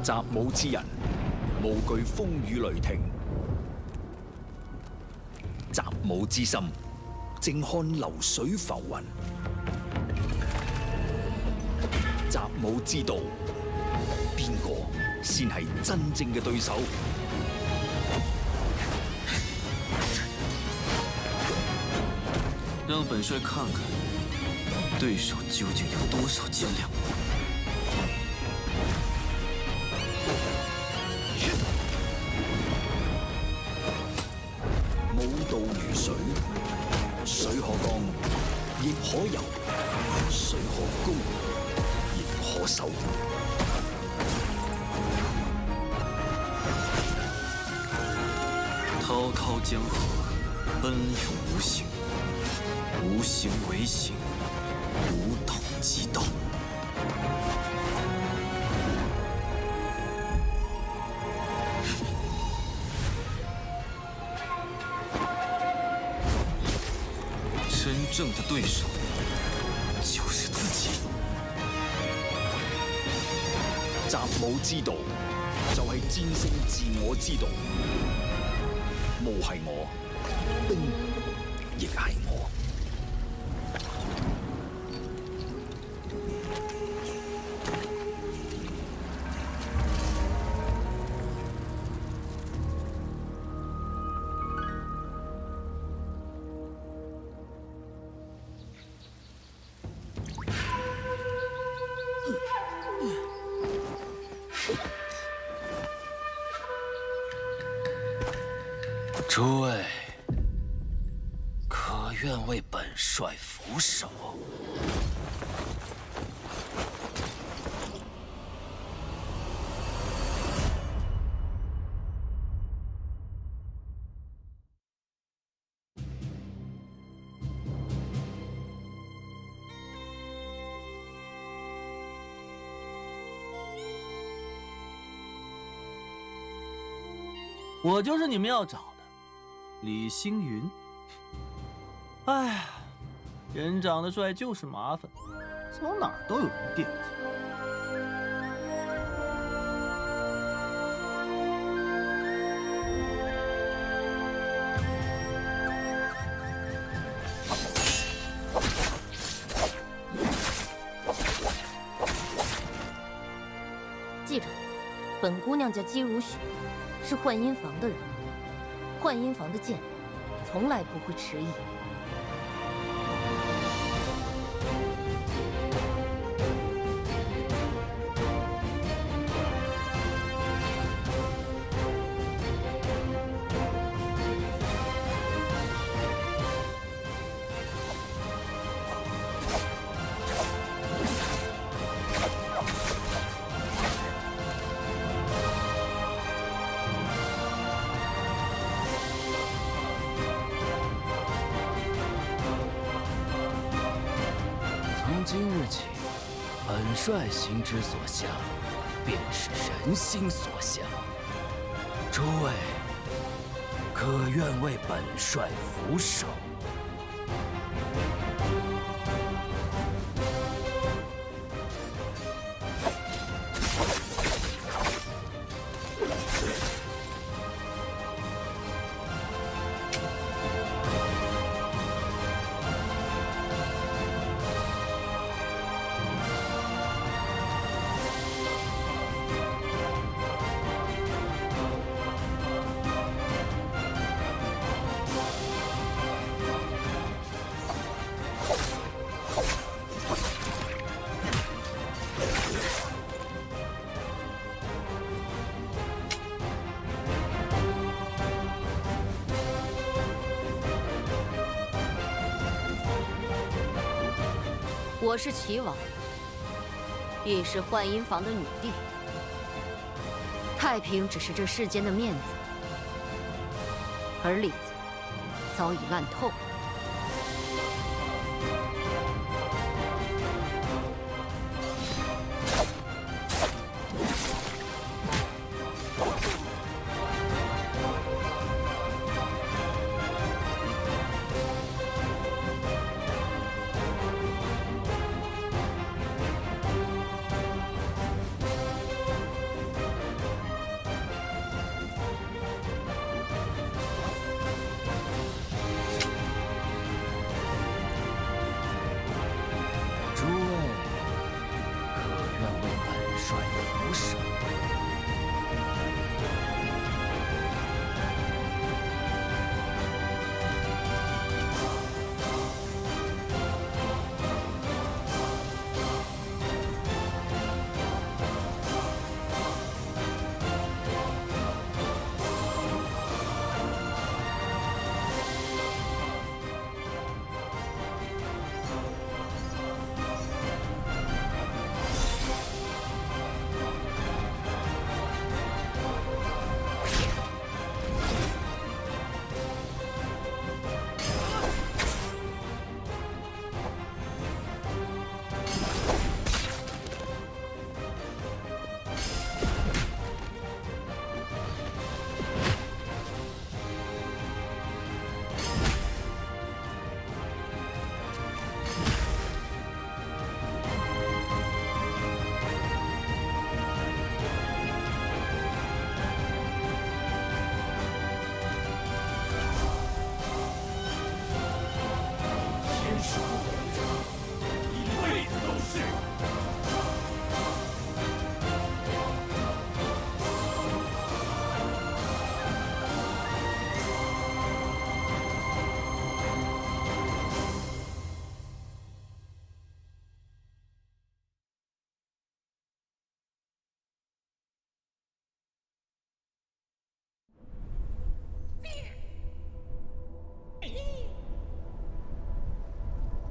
習武之人，無懼風雨雷霆；習武之心，靜看流水浮雲；習武之道，邊個先係真正嘅對手？讓本帥看看，對手究竟有多少斤兩？武道如水，水可剛，亦可柔；水可攻，亦可守。滔滔江河，奔涌无形，无形为形，武道即道。真正的对手就是自己。習武之道就係戰勝自我之道。武係我，兵亦係我。诸位，可愿为本帅俯首？我就是你们要找的。李星云，哎呀，人长得帅就是麻烦，走哪儿都有人惦记。记着，本姑娘叫姬如雪，是幻音房的人。幻音房的剑，从来不会迟疑。从今日起，本帅心之所向，便是人心所向。诸位，可愿为本帅俯首？我是齐王，亦是幻音房的女帝。太平只是这世间的面子，而里子早已烂透了。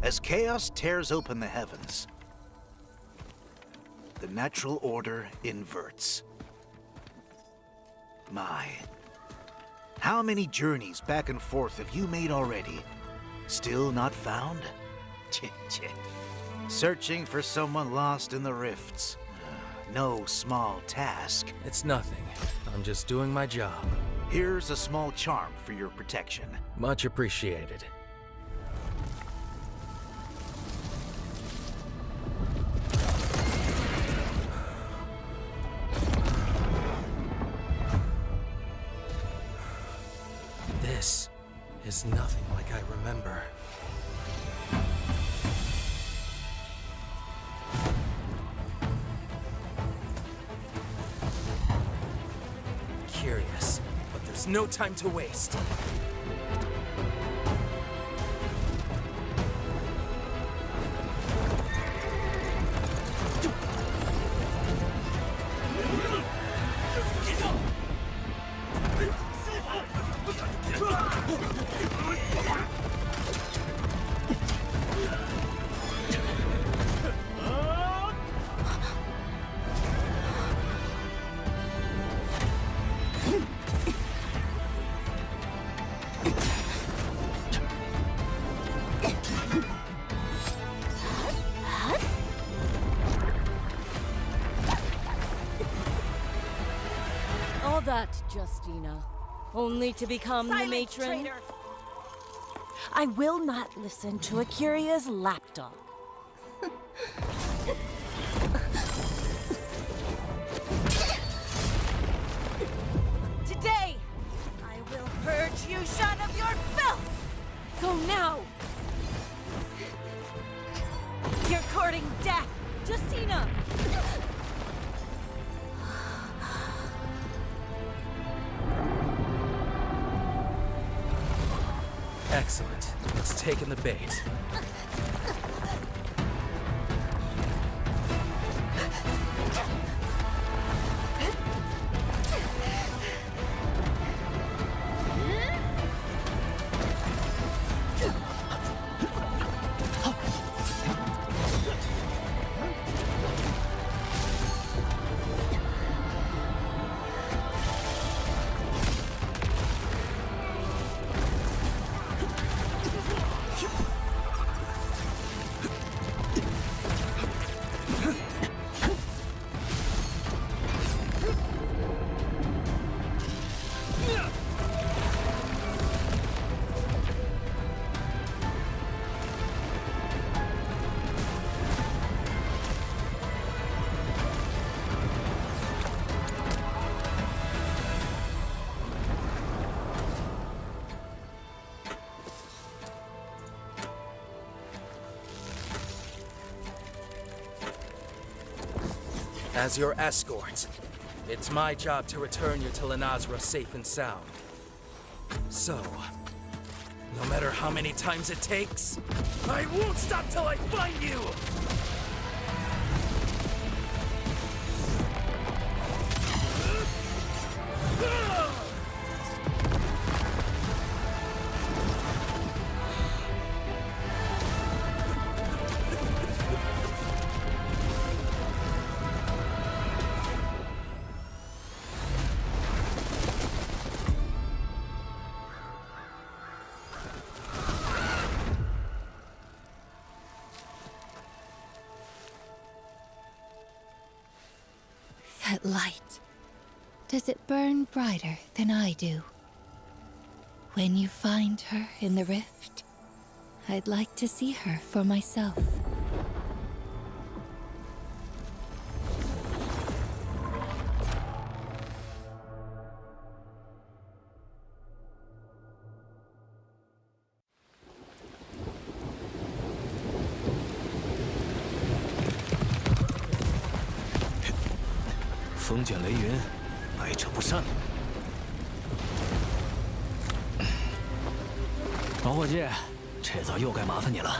As chaos tears open the heavens, the natural order inverts. My, how many journeys back and forth have you made already? Still not found? Searching for someone lost in the rifts. No small task. It's nothing. I'm just doing my job. Here's a small charm for your protection. Much appreciated. This is nothing like I remember. Curious, but there's no time to waste. All that, Justina, only to become the matron? I will not listen to a curious lapdog. Today, I will purge you shut of your filth! Go now! You're courting death, Justina! Excellent. It's taken the bait. As your escort, it's my job to return you to Lenazra safe and sound. So, no matter how many times it takes, I won't stop till I find you! That light, does it burn brighter than I do? When you find her in the rift, I'd like to see her for myself.风卷雷云，百折不善。老伙计，这遭又该麻烦你了。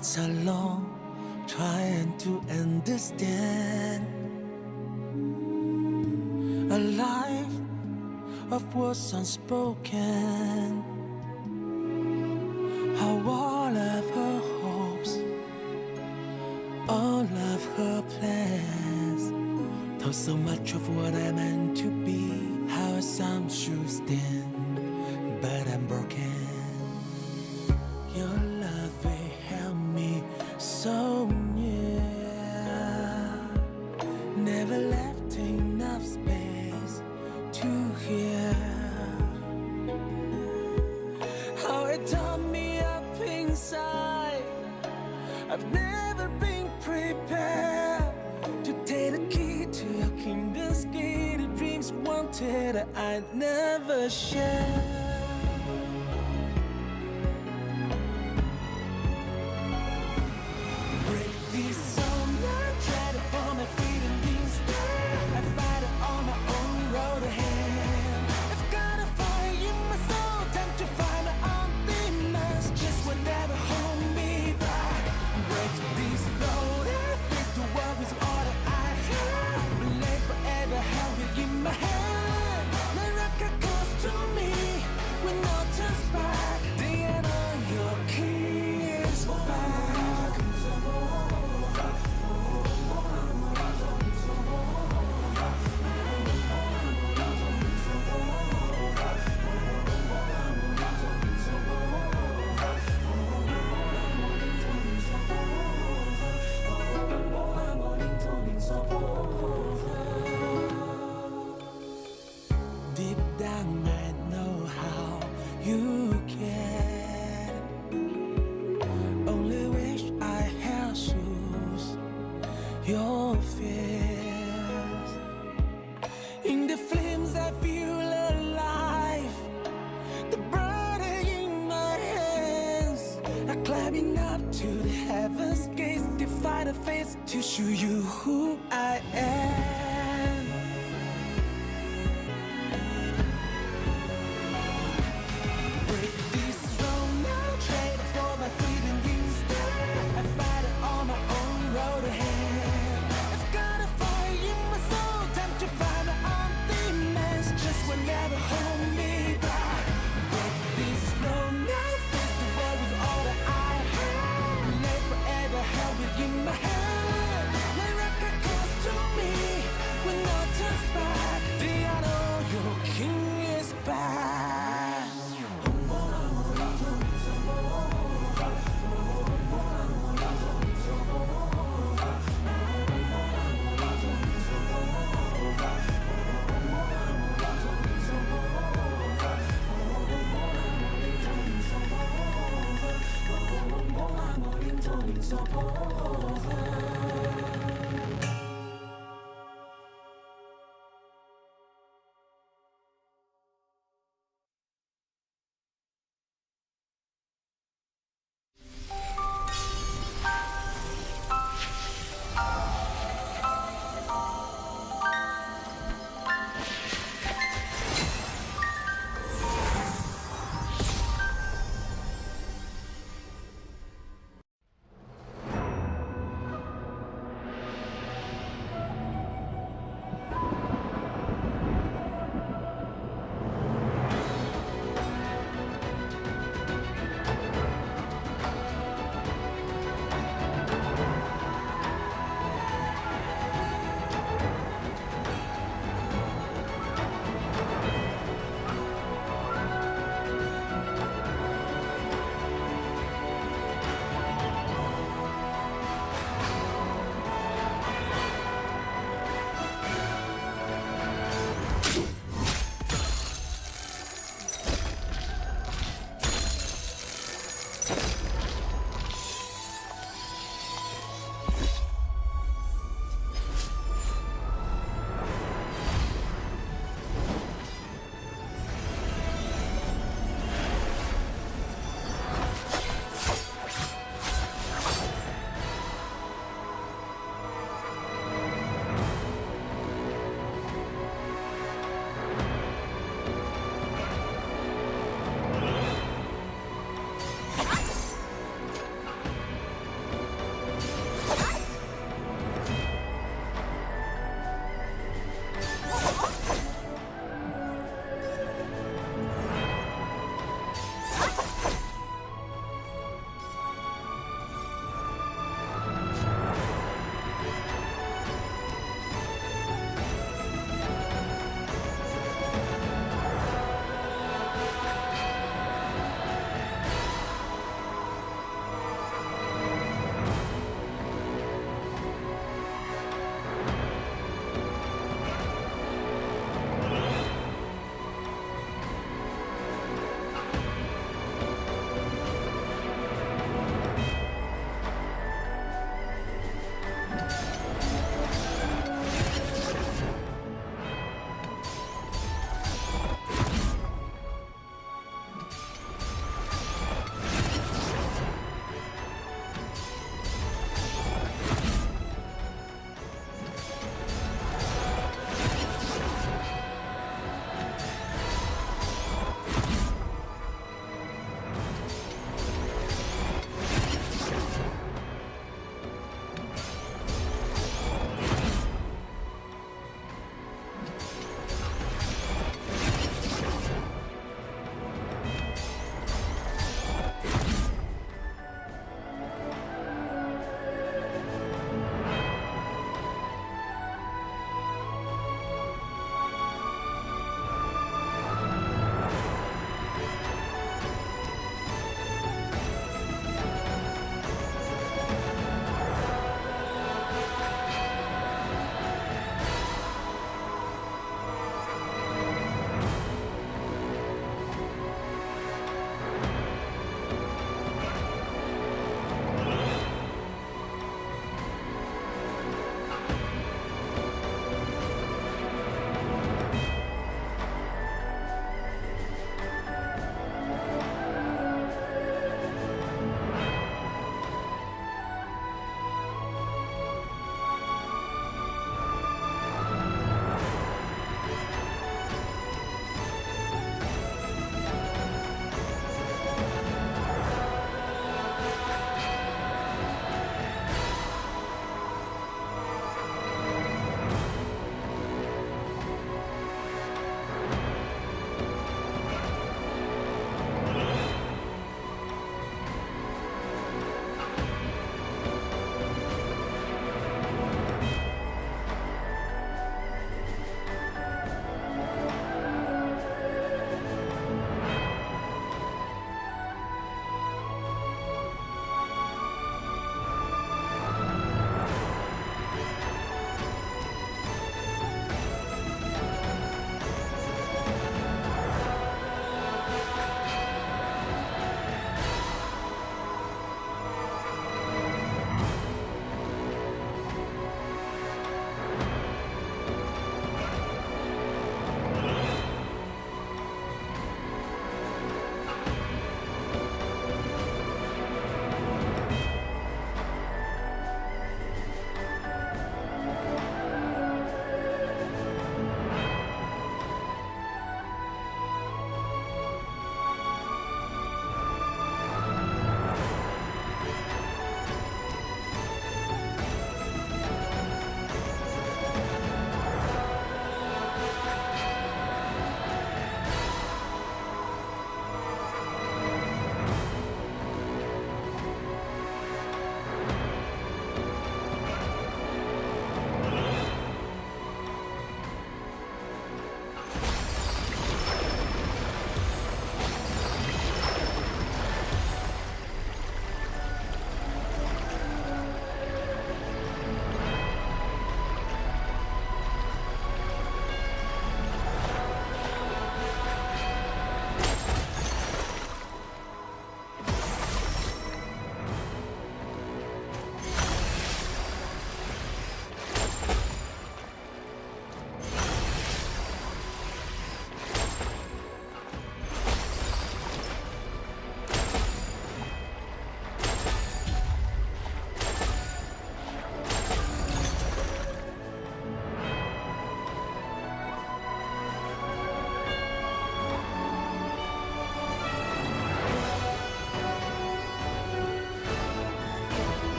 nights are long, trying to understand a life of words unspoken. How all of her hopes, all of her plans, told so much of what I meant to be. How some should stand, but I'm broken. Your love will help me so near. Never left enough space to hear how it tore me up inside. I've never been prepared to take the key to your kingdom's gate. The dreams wanted I never shared. Your fears. In the flames I feel alive, the burden in my hands. I'm climbing up to the heavens gates, defy the fates to show you who I am. Break this throne, now trade for my freedom instead. I fight it on my own road ahead. Never hold me back. Break this slow now. Face the world with all that I have. Live forever held within my hand. Naraka calls to me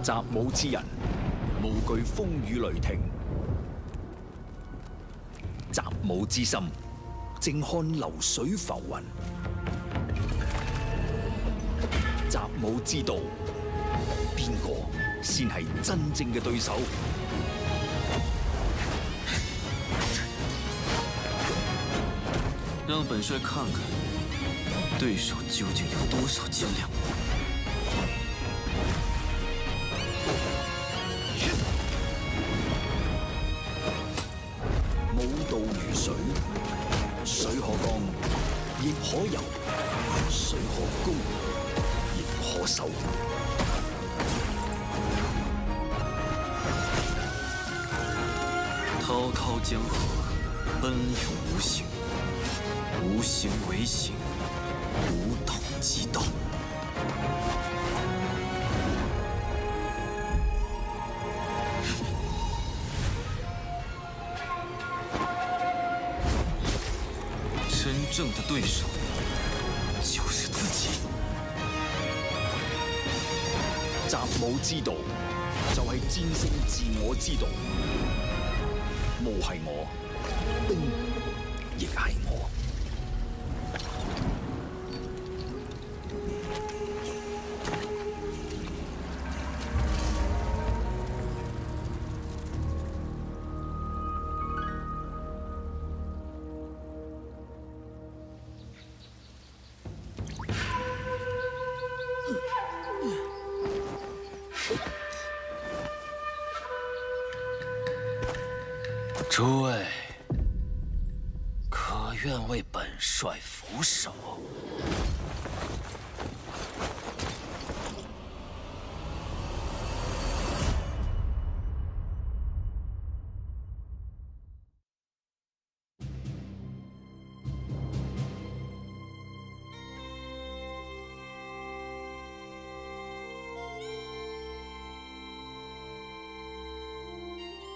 習武之人，無懼風雨雷霆。習武之心，靜看流水浮雲。習武之道，邊個先係真正嘅對手？让本帅看看，对手究竟有多少斤两。武道如水，水可乾，亦可游；水可高，亦可收。滔滔江河，奔涌无形，无形为形，无道即道。真正的对手就是自己。習武之道，就係戰勝自我之道。霧係我，冰亦係我。诸位，可愿为本帅俯首？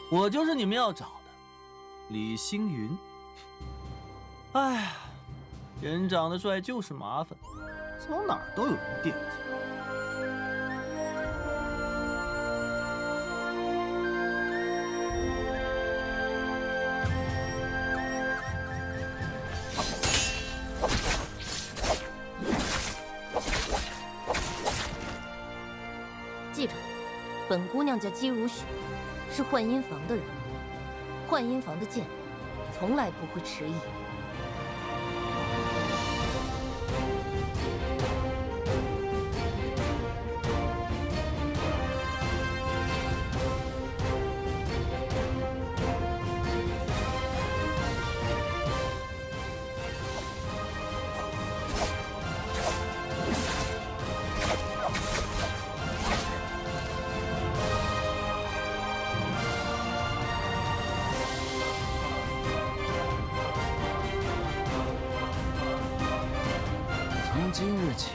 我就是你们要找的李星云。哎呀，人长得帅就是麻烦，走哪儿都有人惦记。记着，本姑娘叫姬如雪，是幻音房的人。幻音房的剑，从来不会迟疑。从今日起，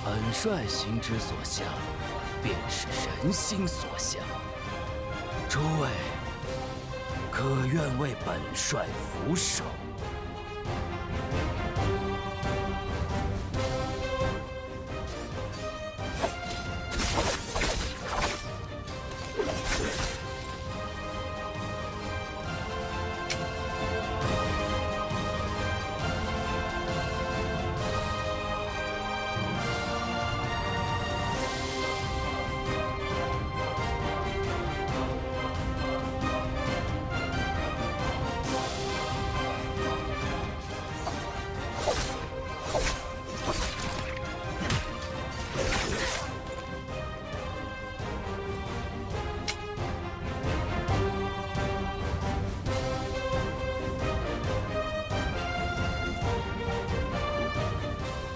本帅心之所向，便是人心所向。诸位，可愿为本帅俯首？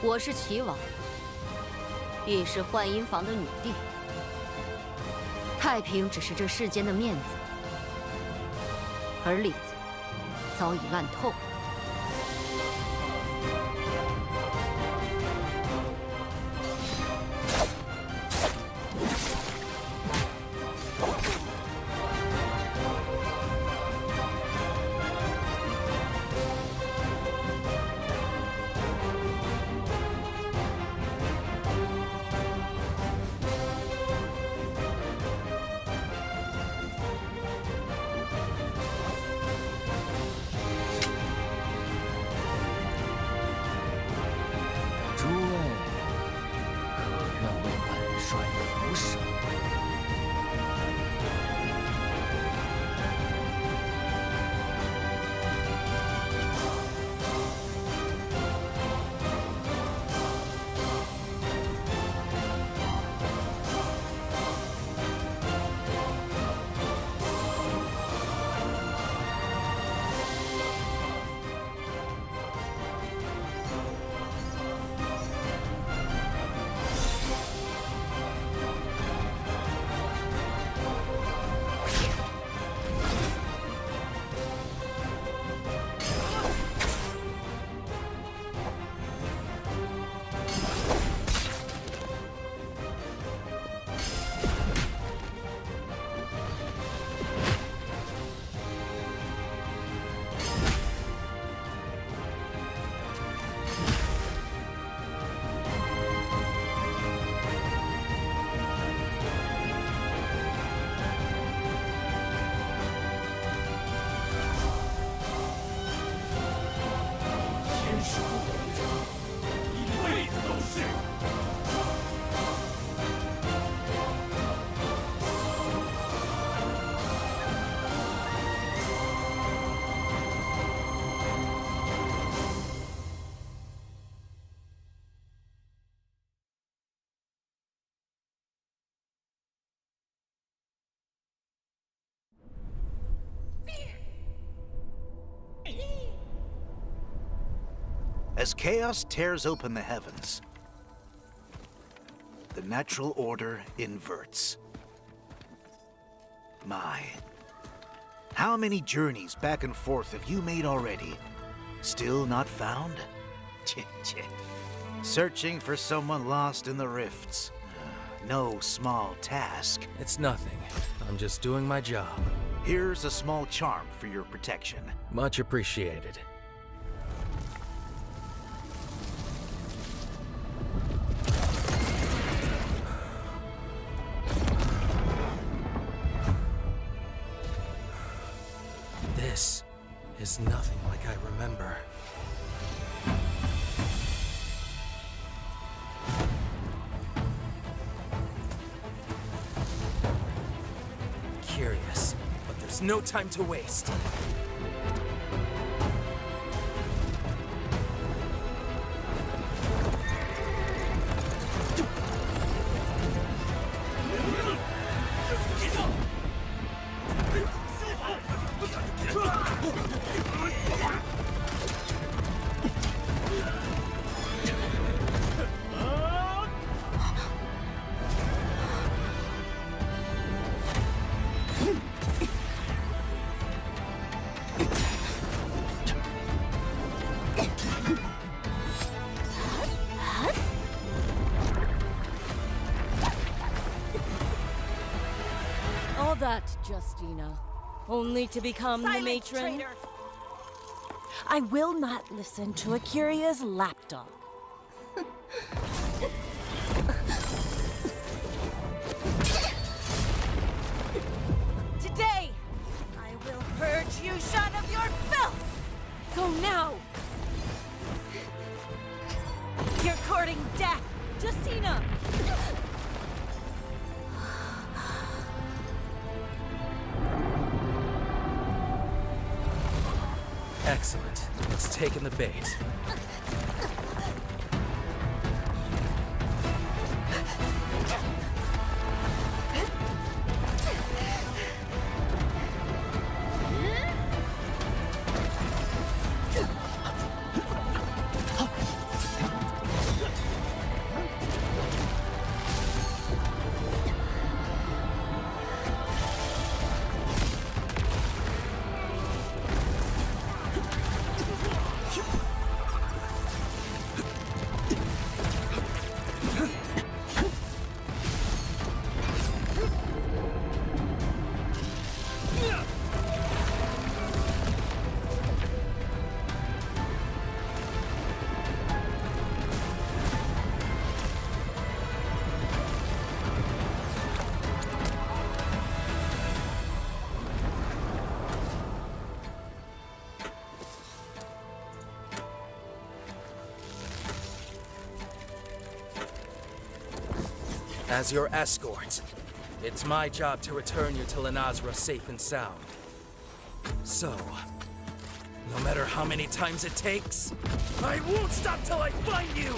我是齐王，亦是幻音房的女帝。太平只是这世间的面子，而里子早已烂透了。As chaos tears open the heavens, the natural order inverts. My, how many journeys back and forth have you made already? Still not found? Searching for someone lost in the rifts. No small task. It's nothing. I'm just doing my job. Here's a small charm for your protection. Much appreciated. This is nothing like I remember. Curious, but there's no time to waste. All that, Justina, only to become the matron? Traitor. I will not listen to Akiria's lapdog. Today, I will purge you shot of your filth! Go now! You're courting death, Justina! Excellent. It's taken the bait. As your escort, it's my job to return you to Lenazra safe and sound. So, no matter how many times it takes, I won't stop till I find you!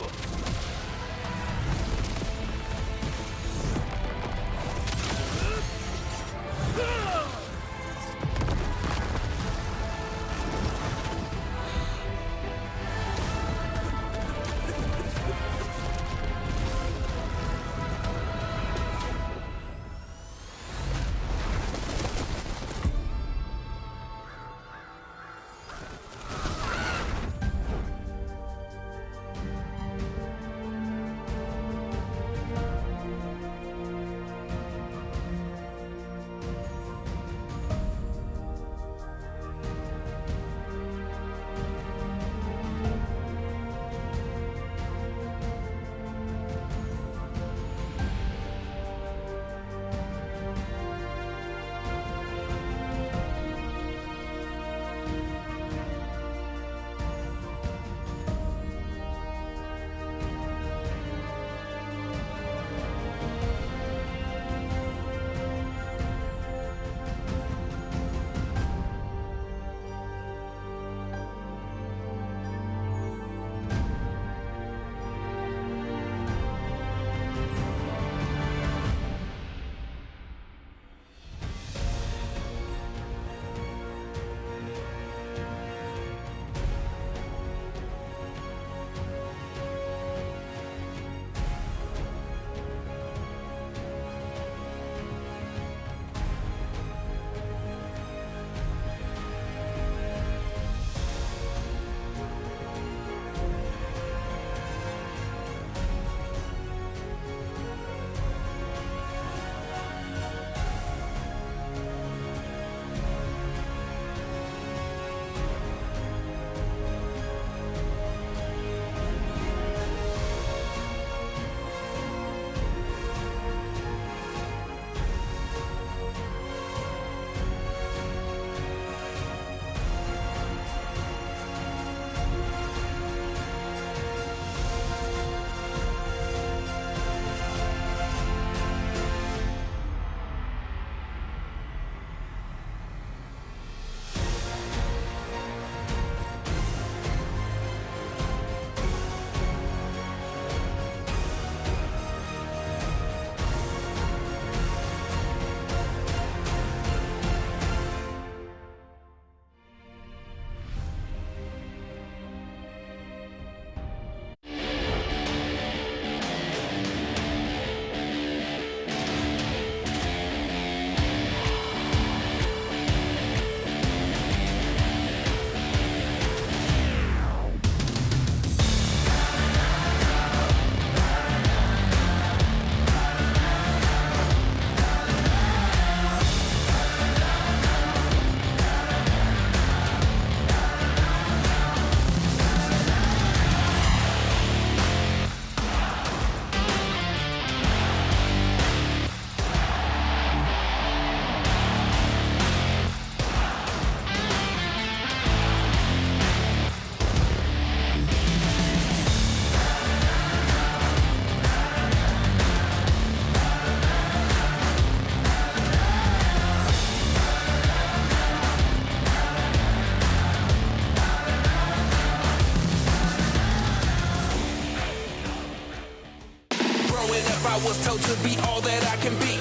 Growing up, I was told to be all that I can be.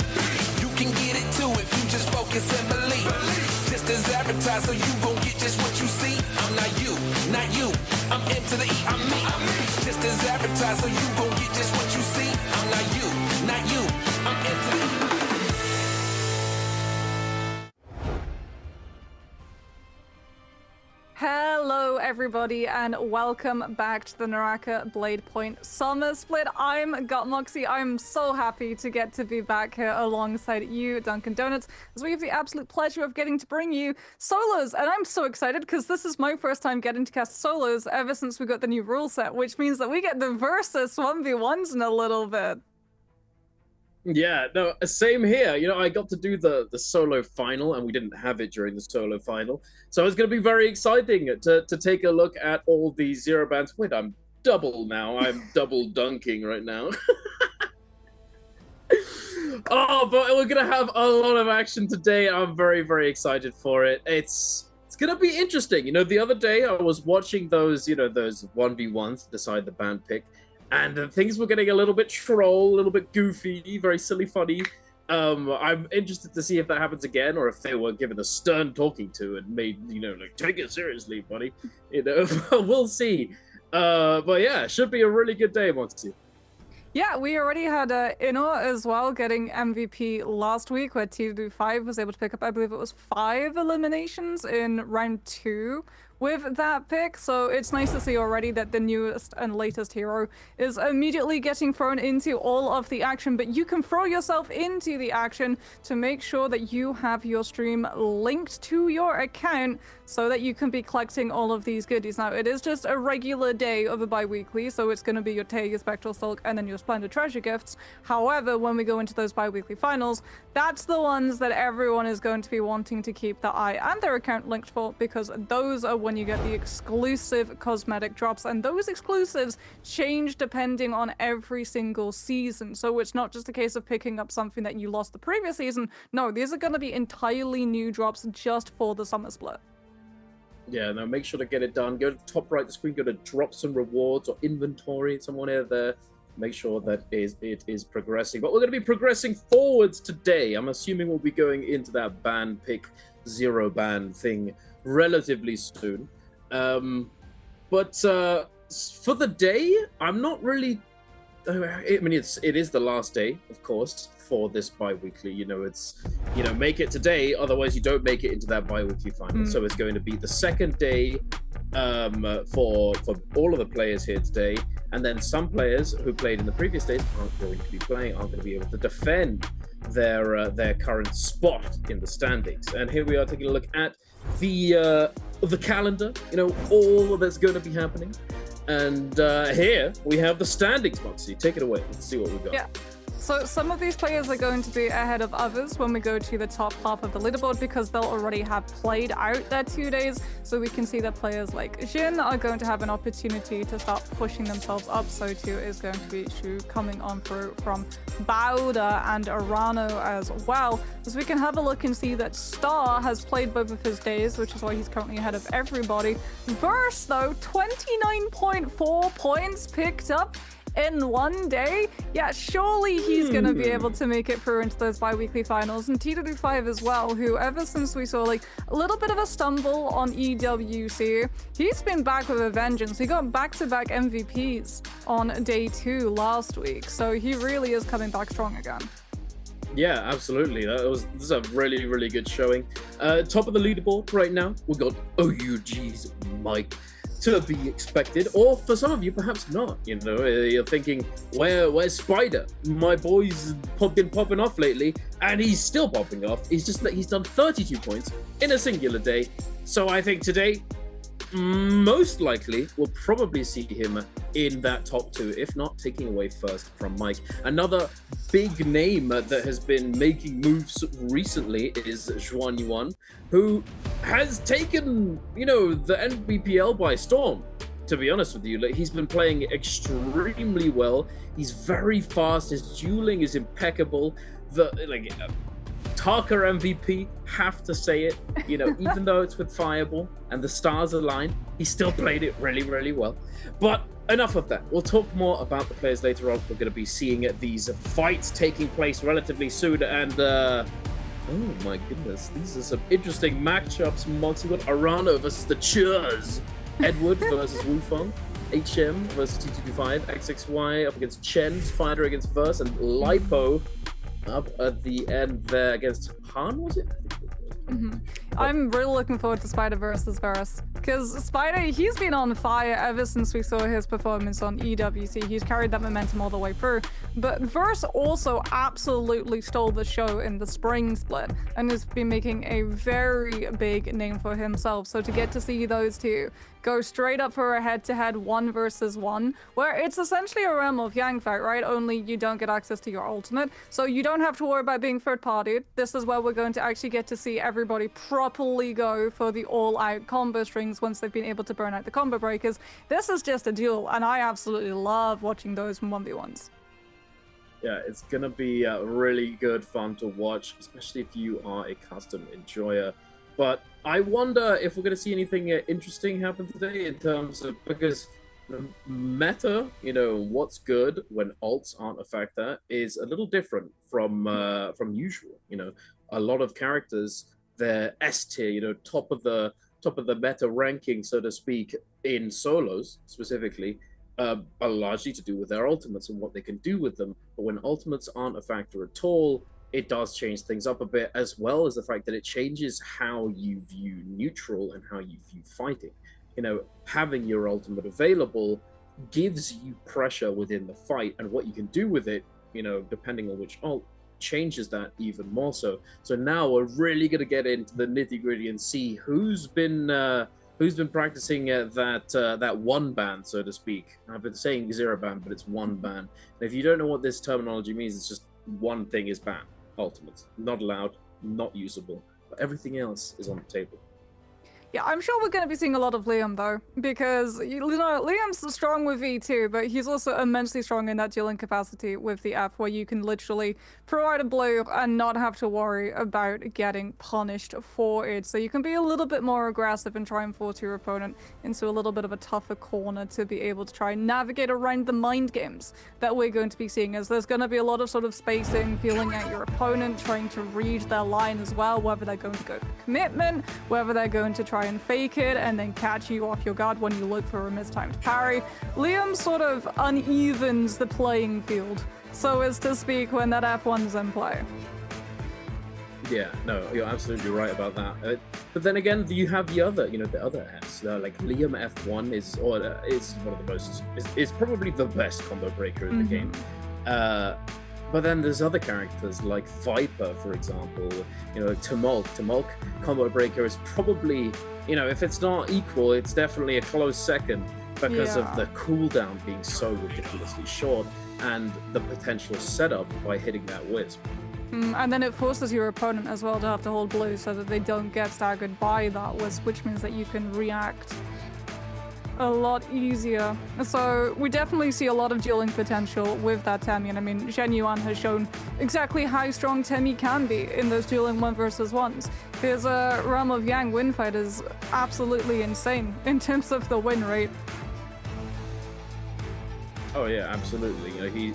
You can get it too if you just focus and believe. Just as advertised, so you gon' get just what you see. I'm not you, not you. I'm M to the E, I'm me. Just as advertised, so you gon' get just what you see. I'm not you, not you. I'm M to the E. Hello everybody and welcome back to the Naraka Bladepoint Summer Split. I'm Gutmoxie. I'm so happy to get to be back here alongside you, Dunkin' Donuts, as we have the absolute pleasure of getting to bring you solos. And I'm so excited because this is my first time getting to cast solos ever since we got the new rule set, which means that we get the versus 1v1s in a little bit. Yeah, no, same here. You know, I got to do the solo final, and we didn't have it during the solo final. So it's going to be very exciting to take a look at all these zero bands. Wait, I'm double now. I'm double dunking right now. Oh, but we're going to have a lot of action today. I'm very, very excited for it. It's going to be interesting. You know, the other day I was watching those, you know, those 1v1s to decide the band pick. And things were getting a little bit troll, a little bit goofy, very silly, funny. I'm interested to see if that happens again, or if they were given a stern talking to and made, you know, like, take it seriously, buddy. You know, we'll see. But yeah, should be a really good day, Moxie. Yeah, we already had Inno as well getting MVP last week, where T5 was able to pick up, I believe it was 5 eliminations in round 2 with that pick. So it's nice to see already that the newest and latest hero is immediately getting thrown into all of the action, but you can throw yourself into the action to make sure that you have your stream linked to your account so that you can be collecting all of these goodies. Now, it is just a regular day of a bi-weekly, so it's going to be your Tear, your Spectral Silk, and then your Splendid Treasure gifts. However, when we go into those bi-weekly finals, that's the ones that everyone is going to be wanting to keep their eye and their account linked for, because those are when you get the exclusive cosmetic drops, and those exclusives change depending on every single season. So it's not just a case of picking up something that you lost the previous season. No, these are going to be entirely new drops just for the summer split. Yeah, now make sure to get it done. Go to the top right of the screen, go to drops and rewards or inventory, somewhere there. Make sure that it is progressing. But we're going to be progressing forwards today. I'm assuming we'll be going into that ban pick, zero ban thing relatively soon. But for the day, I'm not really... I mean, it is the last day, of course, for this bi-weekly. You know, it's, you know, make it today, otherwise you don't make it into that bi-weekly final. So it's going to be the second day for all of the players here today, and then some players who played in the previous days aren't going to be playing, aren't going to be able to defend their current spot in the standings. And here we are taking a look at the calendar, you know, all that's going to be happening. And here we have the standings, Moxie. Take it away. Let's see what we've got. Yeah. So some of these players are going to be ahead of others when we go to the top half of the leaderboard, because they'll already have played out their 2 days. So we can see that players like Jin are going to have an opportunity to start pushing themselves up. So too is going to be Shu coming on through from Bauda and Arano as well. As we can have a look and see that Star has played both of his days, which is why he's currently ahead of everybody. Verse, though, 29.4 points picked up in one day. Yeah, surely he's going to be able to make it through into those bi-weekly finals. And TW5 as well, who ever since we saw like a little bit of a stumble on EWC, he's been back with a vengeance. He got back-to-back MVPs on day 2 last week, so he really is coming back strong again. Yeah, absolutely. This is a really, really good showing. Top of the leaderboard right now, we've got OUG's Mike, to be expected, or for some of you, perhaps not. You know, you're thinking, where's Spider? My boy's been popping off lately, and he's still popping off. He's just that he's done 32 points in a singular day. So I think today, most likely, we'll probably see him in that top 2, if not taking away first from Mike. Another big name that has been making moves recently is Zhuan Yuan, who has taken, you know, the Nbpl by storm. To be honest with you, like, he's been playing extremely well. He's very fast. His dueling is impeccable. Tarka MVP, have to say it, you know, even though it's with Fireball and the stars align, he still played it really, really well. But enough of that. We'll talk more about the players later on. We're going to be seeing these fights taking place relatively soon, and oh my goodness, these are some interesting matchups. Monty, got Arana versus the Churs, Edward versus Wufeng, HM versus T225, XXY up against Chen's Fighter against Verse, and Lipo up at the end there against Han, was it? I'm really looking forward to Spider versus Verse, because Spider, he's been on fire ever since we saw his performance on EWC. He's carried that momentum all the way through. But Verse also absolutely stole the show in the spring split and has been making a very big name for himself. So to get to see those two go straight up for a head-to-head 1 versus 1, where it's essentially a Realm of Yang fight, right? Only you don't get access to your ultimate, so you don't have to worry about being third-partied. This is where we're going to actually get to see everybody properly go for the all-out combo strings once they've been able to burn out the combo breakers. This is just a duel, and I absolutely love watching those 1v1s. Yeah, it's gonna be really good fun to watch, especially if you are a custom enjoyer. But I wonder if we're going to see anything interesting happen today in terms of, because the meta, you know, what's good when ults aren't a factor is a little different from usual. You know, a lot of characters, they're S tier, you know, top of the meta ranking, so to speak, in solos specifically, are largely to do with their ultimates and what they can do with them. But when ultimates aren't a factor at all, it does change things up a bit, as well as the fact that it changes how you view neutral and how you view fighting. You know, having your ultimate available gives you pressure within the fight, and what you can do with it, you know, depending on which ult, changes that even more so. So now we're really going to get into the nitty-gritty and see who's been practicing that one ban, so to speak. I've been saying 0 ban, but it's 1 ban. And if you don't know what this terminology means, it's just one thing is banned. Ultimates, not allowed, not usable, but everything else is on the table. Yeah, I'm sure we're going to be seeing a lot of Liam, though, because, you know, Liam's strong with V2, but he's also immensely strong in that dueling capacity with the F, where you can literally provide a blue and not have to worry about getting punished for it. So you can be a little bit more aggressive and try and force your opponent into a little bit of a tougher corner to be able to try and navigate around the mind games that we're going to be seeing, as there's going to be a lot of sort of spacing, feeling out your opponent, trying to read their line as well, whether they're going to go for commitment, whether they're going to try and fake it and then catch you off your guard when you look for a mistimed parry. Liam sort of unevens the playing field, so as to speak, when that F1's in play. Yeah, no, you're absolutely right about that. But then again, you have the other, you know, the other Fs. Like Liam F1 is one of the most, is probably the best combo breaker in the game. But then there's other characters like Viper, for example. You know, Tumulk combo breaker is probably, you know, if it's not equal, it's definitely a close second because of the cooldown being so ridiculously short and the potential setup by hitting that wisp. And then it forces your opponent as well to have to hold blue so that they don't get staggered by that wisp, which means that you can react a lot easier. So we definitely see a lot of dueling potential with that Temi, and I mean, Shen Yuan has shown exactly how strong Temi can be in those dueling 1 versus 1s. His Realm of Yang win fight is absolutely insane in terms of the win rate. Oh yeah, absolutely. You know,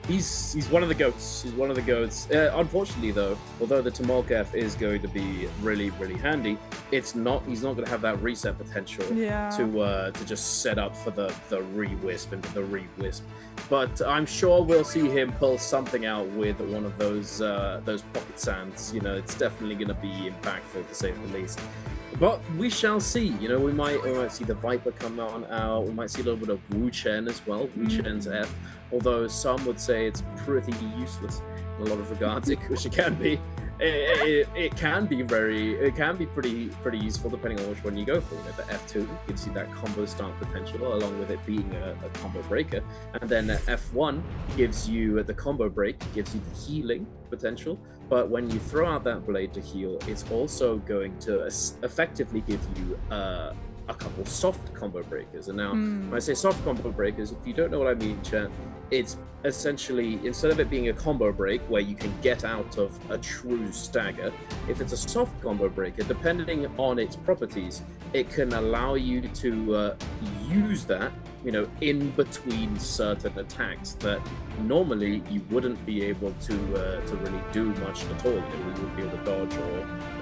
he's one of the goats. He's one of the goats. Unfortunately, though, although the Tumulk F is going to be really, really handy, he's not going to have that reset potential to just set up for the re-wisp and the re-wisp. But I'm sure we'll see him pull something out with one of those pocket sands. You know, it's definitely going to be impactful, to say the least. But we shall see. You know, we might see the Viper come on out. We might see a little bit of Wu Chen as well. Wu Chen's F. Although some would say it's pretty useless in a lot of regards, which it can be. It can be pretty useful depending on which one you go for. You know, the F2 gives you that combo start potential, along with it being a combo breaker, and then F1 gives you the combo break, gives you the healing potential. But when you throw out that blade to heal, it's also going to effectively give you a couple soft combo breakers. And now, when I say soft combo breakers, if you don't know what I mean, chat, it's essentially, instead of it being a combo break where you can get out of a true stagger, if it's a soft combo breaker, depending on its properties, it can allow you to use that you know, in between certain attacks that normally you wouldn't be able to really do much at all. You wouldn't be able to dodge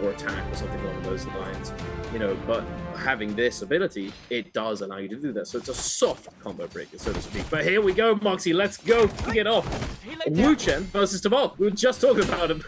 or attack or something along those lines, you know. But having this ability, it does allow you to do that. So it's a soft combo breaker, so to speak. But here we go, Moxie. Let's go kick it off. Wu Chen versus Tabal. We were just talking about him.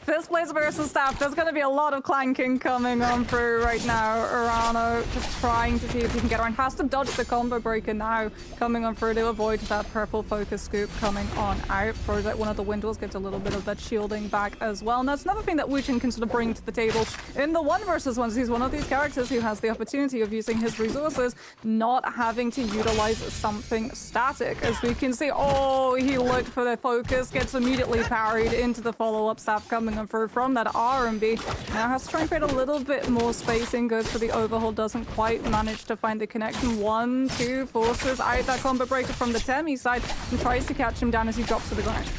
Fist Blades versus Staff. There's going to be a lot of clanking coming on through right now. Urano just trying to see if he can get around. Has to dodge the combo breaker now. Coming on through to avoid that purple focus scoop coming on out. Throws out one of the windows. Gets a little bit of that shielding back as well. And that's another thing that Wu Chen can sort of bring to the table in the 1 versus 1s. He's one of these characters who has the opportunity of using his resources, not having to utilize something static. As we can see, oh, he looked for the focus. Gets immediately parried into the follow-up Staff coming on through from that R&B. Now has to try and create a little bit more spacing. Goes for the overhaul, doesn't quite manage to find the connection. 1, 2, forces out that combo breaker from the Temi side and tries to catch him down as he drops to the ground.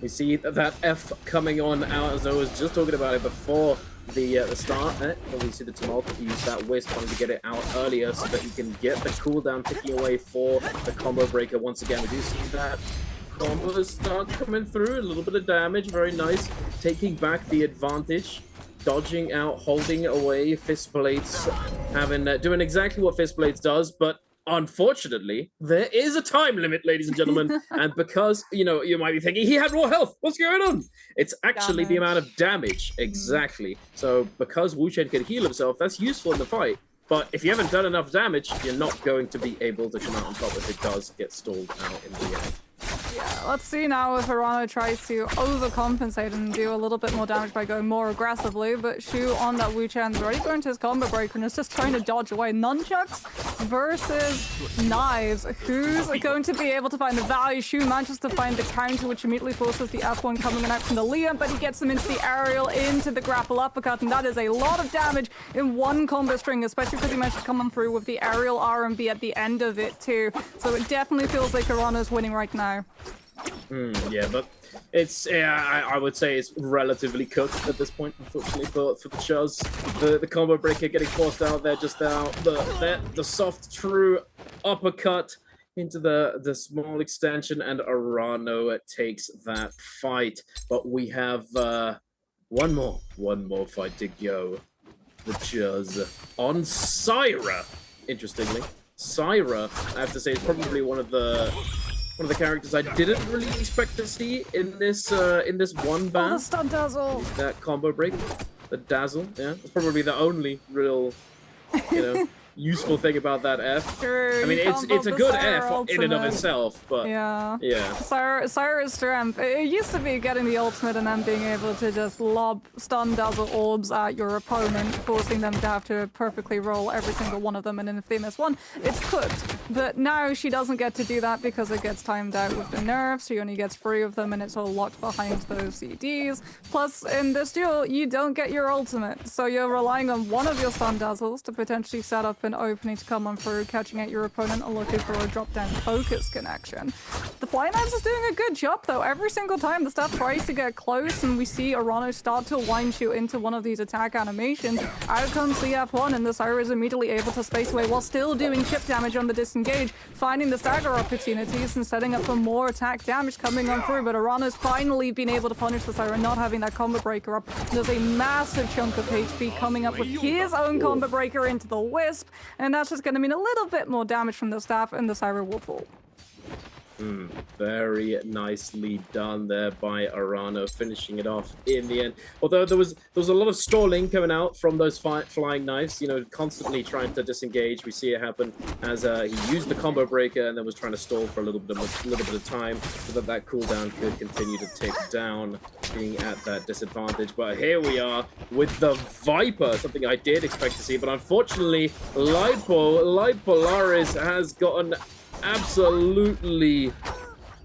We see that F coming on out, as I was just talking about it before the start. We see the Tumult use that Wisp, trying to get it out earlier so that he can get the cooldown ticking away for the combo breaker. Once again, we do see that combos start coming through, a little bit of damage, very nice, taking back the advantage, dodging out, holding away. Fist Blades having doing exactly what Fist Blades does, but unfortunately there is a time limit, ladies and gentlemen. And because, you know, you might be thinking he had raw health, what's going on? It's actually the amount of damage. Exactly. So because Wu Chen can heal himself, that's useful in the fight. But if you haven't done enough damage, you're not going to be able to come out on top if it does get stalled out in the end. Yeah, let's see now if Urano tries to overcompensate and do a little bit more damage by going more aggressively. But Shu on that Wu Chen's already going to his combo breaker and is just trying to dodge away. Nunchucks versus knives. Who's going to be able to find the value? Shu manages to find the counter, which immediately forces the F1 coming out from the Liam, but he gets him into the aerial, into the grapple uppercut, and that is a lot of damage in one combo string, especially because he managed to come on through with the aerial R&B at the end of it too. So it definitely feels like Urano's winning right now. Yeah, but it's I would say it's relatively cooked at this point, unfortunately for the Chuz. The combo breaker getting forced out there, just out the soft true uppercut into the small extension, and Urano takes that fight. But we have one more fight to go. The Chuz on Syra. Interestingly, Syra, I have to say, is probably one of the characters I didn't really expect to see in this one ban. Oh, the stun dazzle! That combo break, the dazzle, yeah. It's probably the only real, you know, useful thing about that F. True, I mean, it's a good F ultimate. in and of itself, but yeah. Syra's strength. It used to be getting the ultimate and then being able to just lob stun dazzle orbs at your opponent, forcing them to have to perfectly roll every single one of them, and then if they miss one, it's cooked. But now she doesn't get to do that because it gets timed out with the nerfs. She only gets 3 of them and it's all locked behind those CDs. Plus, in this duel, you don't get your ultimate. So you're relying on one of your stun dazzles to potentially set up an opening to come on through, catching out your opponent and looking for a drop-down focus connection. The Fly Knives is doing a good job though. Every single time the stuff tries to get close and we see Urano start to wind shoot into one of these attack animations, out comes the F1 and the Syra is immediately able to space away while still doing chip damage on the disengage, finding the stagger opportunities and setting up for more attack damage coming on through. But Urano's finally been able to punish the Syra, not having that combo breaker up. There's a massive chunk of HP coming up with his own combo breaker into the Wisp, and that's just going to mean a little bit more damage from the Staff, and the Syra will fall. Very nicely done there by Urano, finishing it off in the end. Although there was a lot of stalling coming out from those flying knives, you know, constantly trying to disengage. We see it happen as he used the combo breaker and then was trying to stall for a little bit of time so that cooldown could continue to tick down, being at that disadvantage. But here we are with the Viper, something I did expect to see, but unfortunately Light Polaris has gotten absolutely,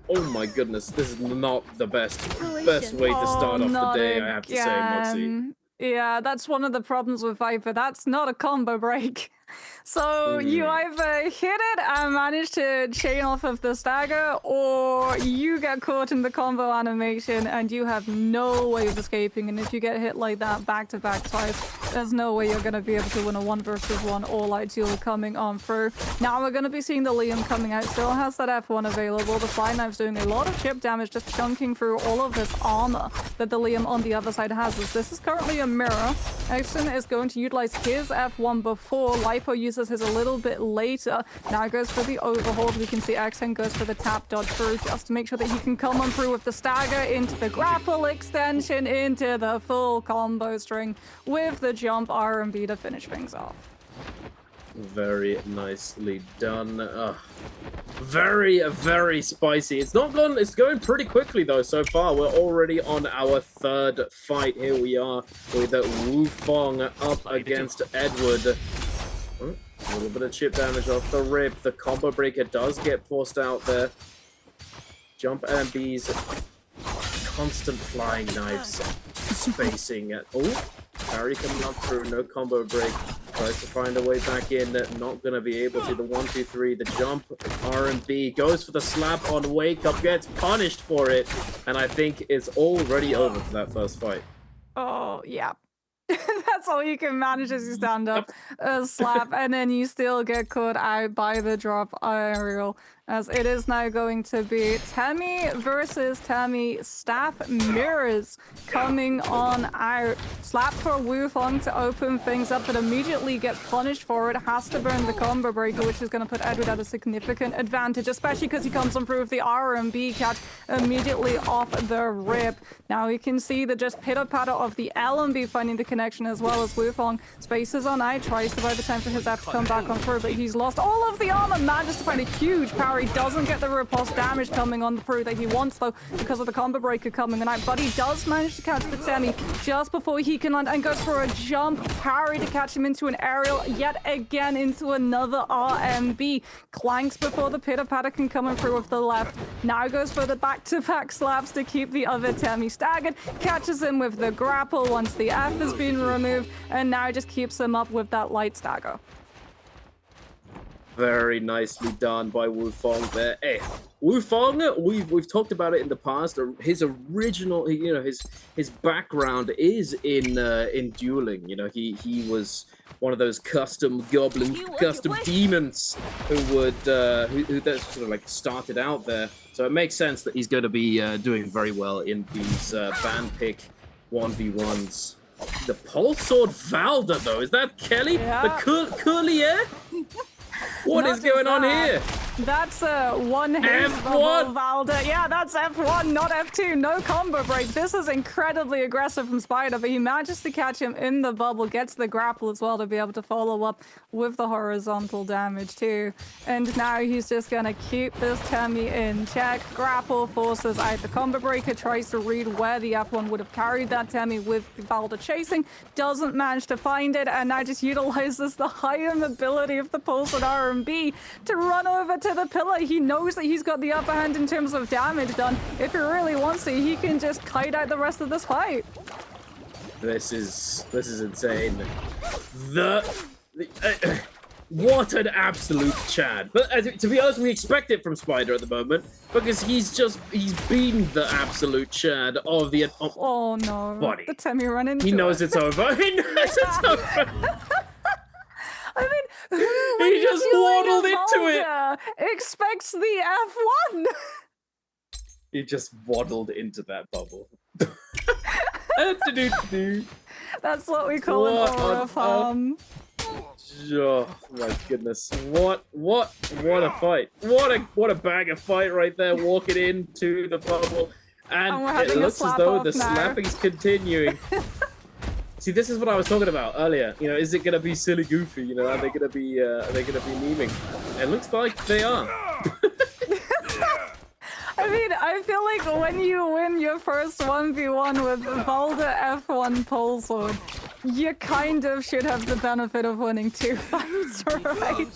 oh my goodness, this is not the best way to start off the day, I have to say, Moxie. Yeah, that's one of the problems with Viper. That's not a combo break. So you either hit it and manage to chain off of the stagger, or you get caught in the combo animation and you have no way of escaping. And if you get hit like that back to back twice, There's no way you're going to be able to win a 1v1 all-out duel coming on through. Now we're going to be seeing the Liam coming out. Still has that F1 available. The Fly Knife's doing a lot of chip damage, just chunking through all of this armor that the Liam on the other side has. As this is currently a mirror. Exton is going to utilize his F1 before. Lipo uses his a little bit later. Now goes for the overhold. We can see Exton goes for the tap dodge through just to make sure that he can come on through with the stagger into the grapple extension, into the full combo string with the jump R&B to finish things off. Very nicely done. Very, very spicy. It's going pretty quickly though so far. We're already on our third fight. Here we are with Wu Fong up against Edward. A little bit of chip damage off the rip. The combo breaker does get forced out there. Jump RMB's constant flying knives spacing at. Oh, parry coming up through, no combo break. Tries to find a way back in, not gonna be able to. The 1-2-3, the jump, R&B goes for the slap on wake up, gets punished for it, and I think it's already over for that first fight. Oh, yeah. That's all you can manage as you stand up, slap, and then you still get caught out by the drop aerial. As it is now going to be Temmie versus Temmie. Staff mirrors coming on out. Slap for Wu Fong to open things up, but immediately gets punished for it. Has to burn the combo breaker, which is going to put Edward at a significant advantage, especially because he comes on through with the R&B catch immediately off the rip. Now we can see the just pitter-patter of the L&B finding the connection, as well as Wu Fong spaces on out, tries to buy the time for his F to come back on through, but he's lost all of the armor. Manages to find a huge power. He doesn't get the riposte damage coming on through that he wants though, because of the combo breaker coming on out, but he does manage to catch the Temmie just before he can land, and goes for a jump parry to catch him into an aerial yet again into another RMB. Clanks before the pitter patter can come in through with the left. Now goes for the back-to-back slaps to keep the other Temmie staggered. Catches him with the grapple once the F has been removed, and now just keeps him up with that light stagger. Very nicely done by Wu Fong there. Hey, Wu Fong, we've talked about it in the past. His original, you know, his background is in dueling. You know, he was one of those custom demons who would who that sort of like started out there. So it makes sense that he's going to be doing very well in these ban pick 1v1s. The pulse sword Valda though, is that Kelly? Yeah. The Courlier? What is going on here? That's one hit F1 Valda. Yeah, that's F1, not F2. No combo break. This is incredibly aggressive from Spider, but he manages to catch him in the bubble, gets the grapple as well to be able to follow up with the horizontal damage too. And now he's just gonna keep this Temmie in check. Grapple forces out the combo breaker, tries to read where the F1 would have carried that Temmie with Valda chasing, doesn't manage to find it, and now just utilizes the higher mobility of the pulse and R&B to run over to the pillar. He knows that he's got the upper hand in terms of damage done. If he really wants to, he can just kite out the rest of this fight. This is insane. What an absolute Chad. But to be honest, we expect it from Spider at the moment, because he's been the absolute Chad of the oh no, body. The Temmie run into He knows it's over. He knows it's over. I mean, he just waddled into it. Expects the F1. He just waddled into that bubble. That's what we call an aura farm. Oh my goodness! What a fight! What a bag of fight right there, walking into the bubble, and it looks as though the slapping's continuing. See, this is what I was talking about earlier. You know, is it gonna be silly goofy? You know, are they gonna be memeing? It looks like they are. I mean, I feel like when you win your first 1v1 with Valda F1 pole sword, you kind of should have the benefit of winning 2 fights, right?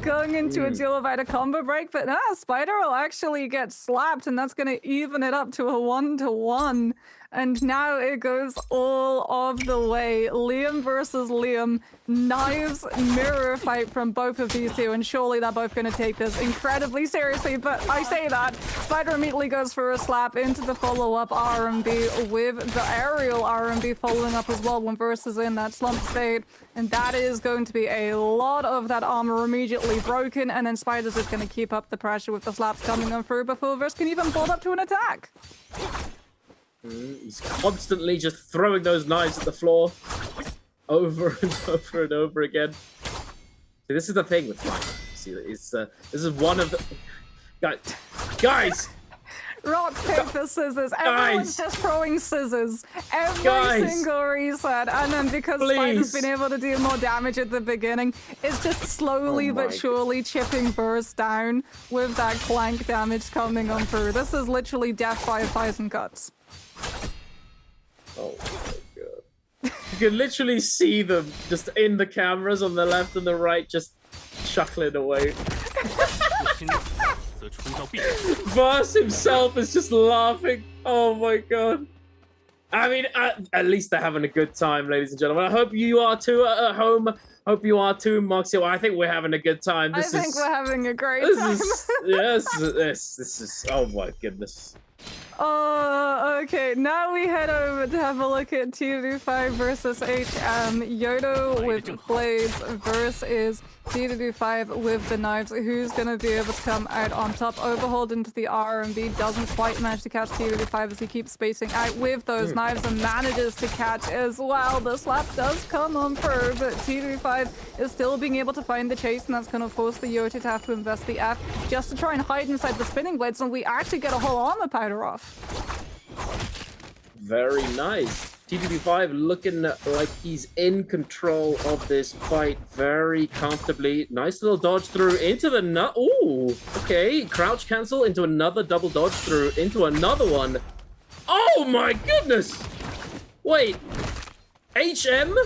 Going into a duel without a combo break, but Spider will actually get slapped, and that's going to even it up to a 1-to-1. And now it goes all of the way. Liam versus Liam. Knives mirror fight from both of these two, and surely they're both going to take this incredibly seriously. But I say that, Spider immediately goes for a slap into the follow-up R&B with the aerial R&B following up as well when Verse is in that slump state. And that is going to be a lot of that armor immediately broken, and then Spider's just going to keep up the pressure with the slaps coming on through before Verse can even build up to an attack. He's constantly just throwing those knives at the floor over and over and over again. See, this is the thing with Mike. See, this is one of the guys. Rock, paper, scissors. Everyone's just throwing scissors. Every single reset. And then because Spider's been able to do more damage at the beginning, it's just slowly but surely chipping Verse down with that clank damage coming on through. This is literally death by 1,000 cuts. Oh my god. You can literally see them just in the cameras on the left and the right just chuckling away. Verse himself is just laughing. Oh my god. I mean, at least they're having a good time, ladies and gentlemen. I hope you are too at home. Hope you are too, Moxie. Well, I think we're having a good time. I think we're having a great time. This is, oh my goodness. Okay, now we head over to have a look at T225 versus HM. Yodo with blades versus T225 with the knives. Who's going to be able to come out on top? Overhauled into the R&B, doesn't quite manage to catch T225 as he keeps spacing out with those knives and manages to catch as well. The slap does come on through, but T225 is still being able to find the chase, and that's going to force the Yoto to have to invest the F just to try and hide inside the spinning blades, and we actually get a whole armor powder off. Very nice. T225 looking like he's in control of this fight very comfortably. Nice little dodge through into the nut. Ooh, okay. Crouch cancel into another double dodge through into another one. Oh my goodness! Wait, HM?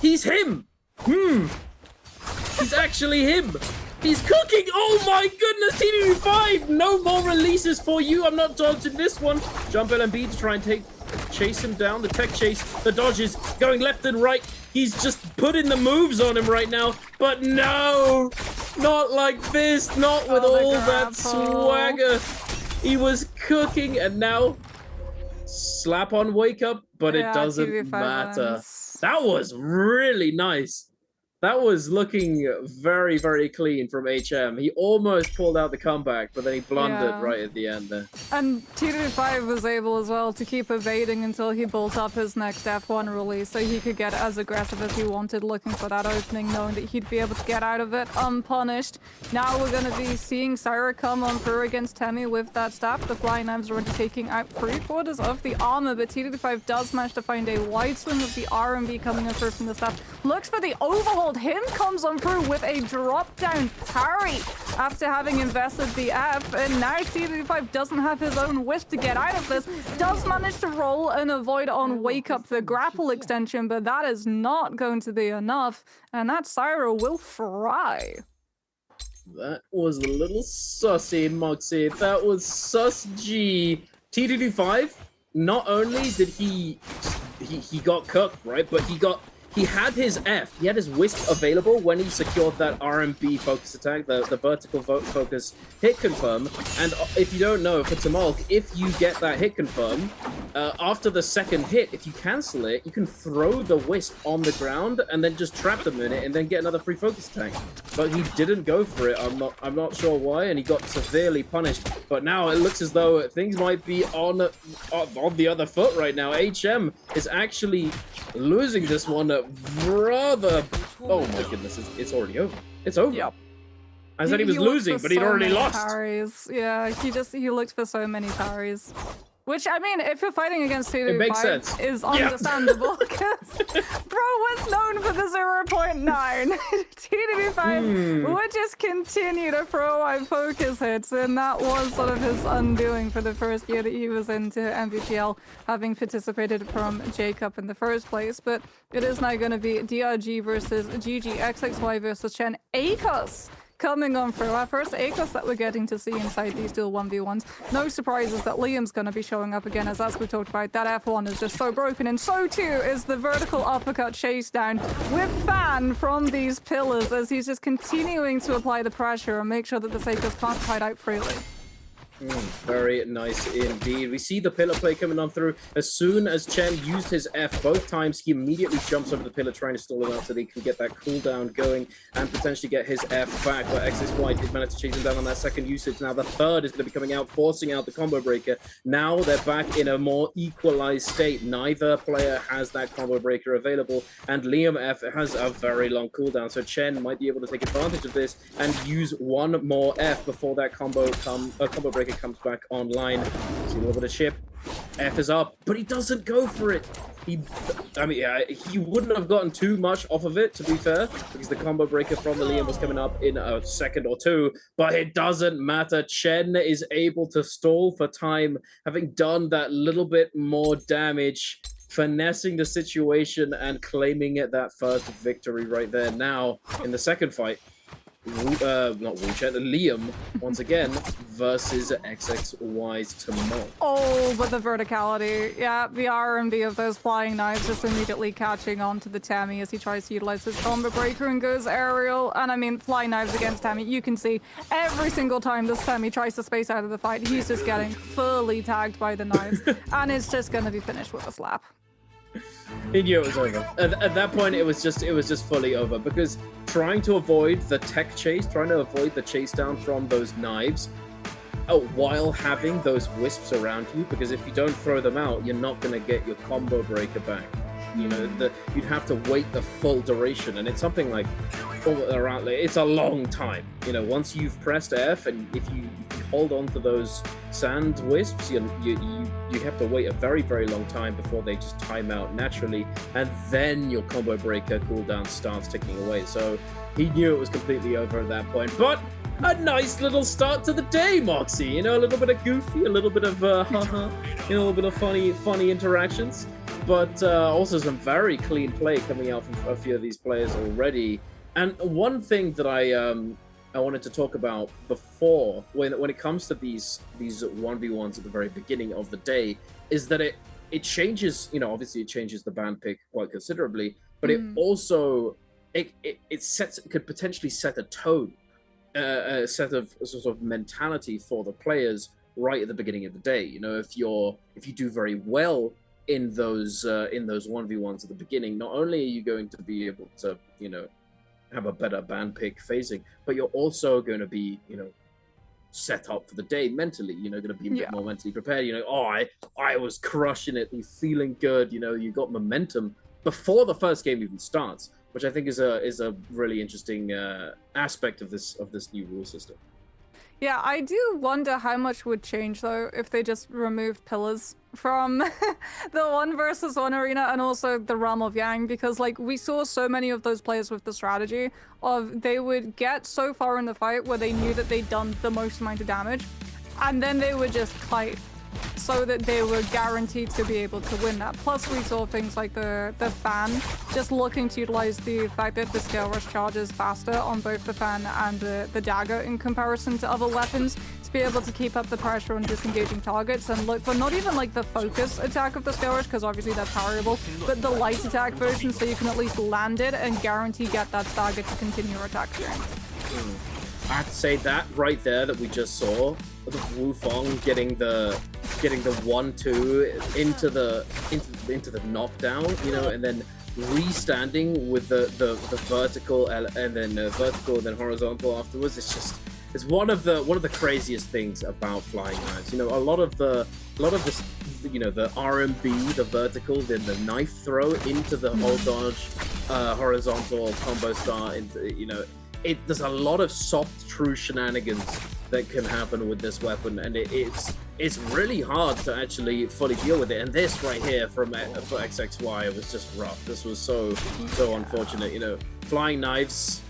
He's him. He's actually him. He's cooking! Oh my goodness, T225! No more releases for you. I'm not dodging this one. Jump LMB to try and chase him down. The tech chase, the dodges, going left and right. He's just putting the moves on him right now. But no! Not like this. Not with all that swagger. He was cooking, and now slap on wake up, but it doesn't matter. That was really nice. That was looking very, very clean from HM. He almost pulled out the comeback, but then he blundered right at the end there. And T225 was able as well to keep evading until he built up his next F1 release, so he could get as aggressive as he wanted, looking for that opening, knowing that he'd be able to get out of it unpunished. Now we're going to be seeing Syra come on through against Temmie with that staff. The flying knives are already taking out 3/4 of the armor, but T225 does manage to find a wide swing with the R&B coming in through from the staff. Looks for the overhaul. Him comes on through with a drop down parry after having invested the F, and now T225 doesn't have his own wisp to get out of this. Does manage to roll and avoid on wake up the grapple extension, but that is not going to be enough, and that Syra will fry. That was a little sussy, Moxie. That was sus G. T225, not only did he got cooked, right, but he had his F, he had his wisp available when he secured that RMB focus attack, the vertical focus hit confirm. And if you don't know, for Tamalk, if you get that hit confirm, after the second hit, if you cancel it, you can throw the wisp on the ground and then just trap them in it and then get another free focus attack. But he didn't go for it. I'm not sure why, and he got severely punished. But now it looks as though things might be on the other foot right now. HM is actually losing this one rather. Oh my goodness, it's already over. It's over. Yep. I said he was losing, but he'd already lost. Parries. Yeah, he looked for so many parries. Which, I mean, if you're fighting against T225, is understandable, because Bro was known for the 0.9. T225 would just continue to throw out focus hits, and that was sort of his undoing for the first year that he was into Nbpl, having participated from Jacob in the first place. But it is now going to be DRG versus GG, XXY versus Chen. Akos coming on through. Our first A-class that we're getting to see inside these dual 1v1s. No surprises that Liam's going to be showing up again, as we talked about. That F1 is just so broken, and so too is the vertical uppercut chase down with Fan from these pillars as he's just continuing to apply the pressure and make sure that the A-class can't fight out freely. Very nice indeed. We see the pillar play coming on through. As soon as Chen used his F both times, he immediately jumps over the pillar trying to stall it out so that he can get that cooldown going and potentially get his F back. But XXY did manage to chase him down on that second usage. Now the third is going to be coming out, forcing out the combo breaker. Now they're back in a more equalized state. Neither player has that combo breaker available, and Liam F has a very long cooldown. So Chen might be able to take advantage of this and use one more F before that combo breaker comes back online. See a little bit of chip. F is up, but he doesn't go for it. He wouldn't have gotten too much off of it, to be fair, because the combo breaker from the Liam was coming up in a second or two, but it doesn't matter. Chen is able to stall for time, having done that little bit more damage, finessing the situation and claiming that first victory right there. Now, in the second fight, Liam once again versus XXY's Timon. Oh, but the verticality. Yeah, the R&B of those flying knives just immediately catching on to the Tammy as he tries to utilize his combo breaker and goes aerial. And I mean, flying knives against Tammy, you can see every single time this Tammy tries to space out of the fight, he's just getting fully tagged by the knives. And it's just going to be finished with a slap. He knew it was over. At that point, it was just fully over, because trying to avoid the tech chase, trying to avoid the chase down from those knives, while having those wisps around you, because if you don't throw them out, you're not going to get your combo breaker back. You know, you'd have to wait the full duration, and it's something like around. It's a long time. You know, once you've pressed F, and if you hold on to those sand wisps, you have to wait a very, very long time before they just time out naturally, and then your combo breaker cooldown starts ticking away. So he knew it was completely over at that point, but a nice little start to the day, Moxie. You know, a little bit of goofy, a little bit of a little bit of funny interactions, but also some very clean play coming out from a few of these players already. And one thing that I wanted to talk about before, when it comes to these 1v1s at the very beginning of the day, is that it changes. You know, obviously it changes the ban pick quite considerably, but it also could potentially set a tone, a set of sort of mentality for the players right at the beginning of the day. You know, if you do very well in those 1v1s at the beginning, not only are you going to be able to, you know, have a better ban pick phasing, but you're also going to be, you know, set up for the day mentally. You know, going to be a bit more mentally prepared. You know, I was crushing it, you're feeling good. You know, you got momentum before the first game even starts, which I think is a really interesting aspect of this new rule system. Yeah, I do wonder how much would change, though, if they just removed pillars from the 1v1 arena and also the Realm of Yang, because, like, we saw so many of those players with the strategy of they would get so far in the fight where they knew that they'd done the most amount of damage, and then they would just kite so that they were guaranteed to be able to win that. Plus, we saw things like the fan just looking to utilize the fact that the scale rush charges faster on both the fan and the dagger in comparison to other weapons, to be able to keep up the pressure on disengaging targets and look for not even like the focus attack of the scale rush, because obviously that's parryable, but the light attack version, so you can at least land it and guarantee get that dagger to continue your attack stream. I have to say that right there that we just saw, the Wu Fong getting the 1-2 into the knockdown, you know, and then re-standing with the vertical and then vertical and then horizontal afterwards. It's one of the craziest things about flying knives. You know, a lot of this, you know, the RMB, the vertical, then the knife throw into the whole dodge, horizontal combo star, you know. There's a lot of soft, true shenanigans that can happen with this weapon, and it's really hard to actually fully deal with it. And this right here for XXY was just rough. This was so unfortunate. You know, flying knives,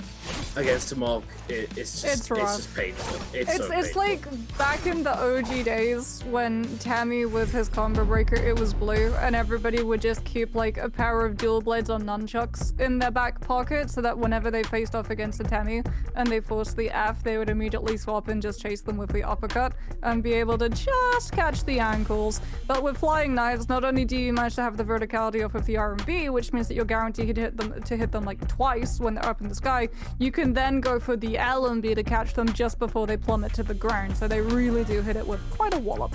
against Tamok, it's rough. just painful. It's It's like back in the OG days when Tammy with his combo breaker, it was blue, and everybody would just keep like a pair of dual blades on nunchucks in their back pocket so that whenever they faced off against a Tammy and they forced the F, they would immediately swap and just chase them with the uppercut and be able to just catch the ankles. But with flying knives, not only do you manage to have the verticality off of the R&B, which means that you're guaranteed to hit them like twice when they're up in the sky, you can then go for the L and B to catch them just before they plummet to the ground, so they really do hit it with quite a wallop.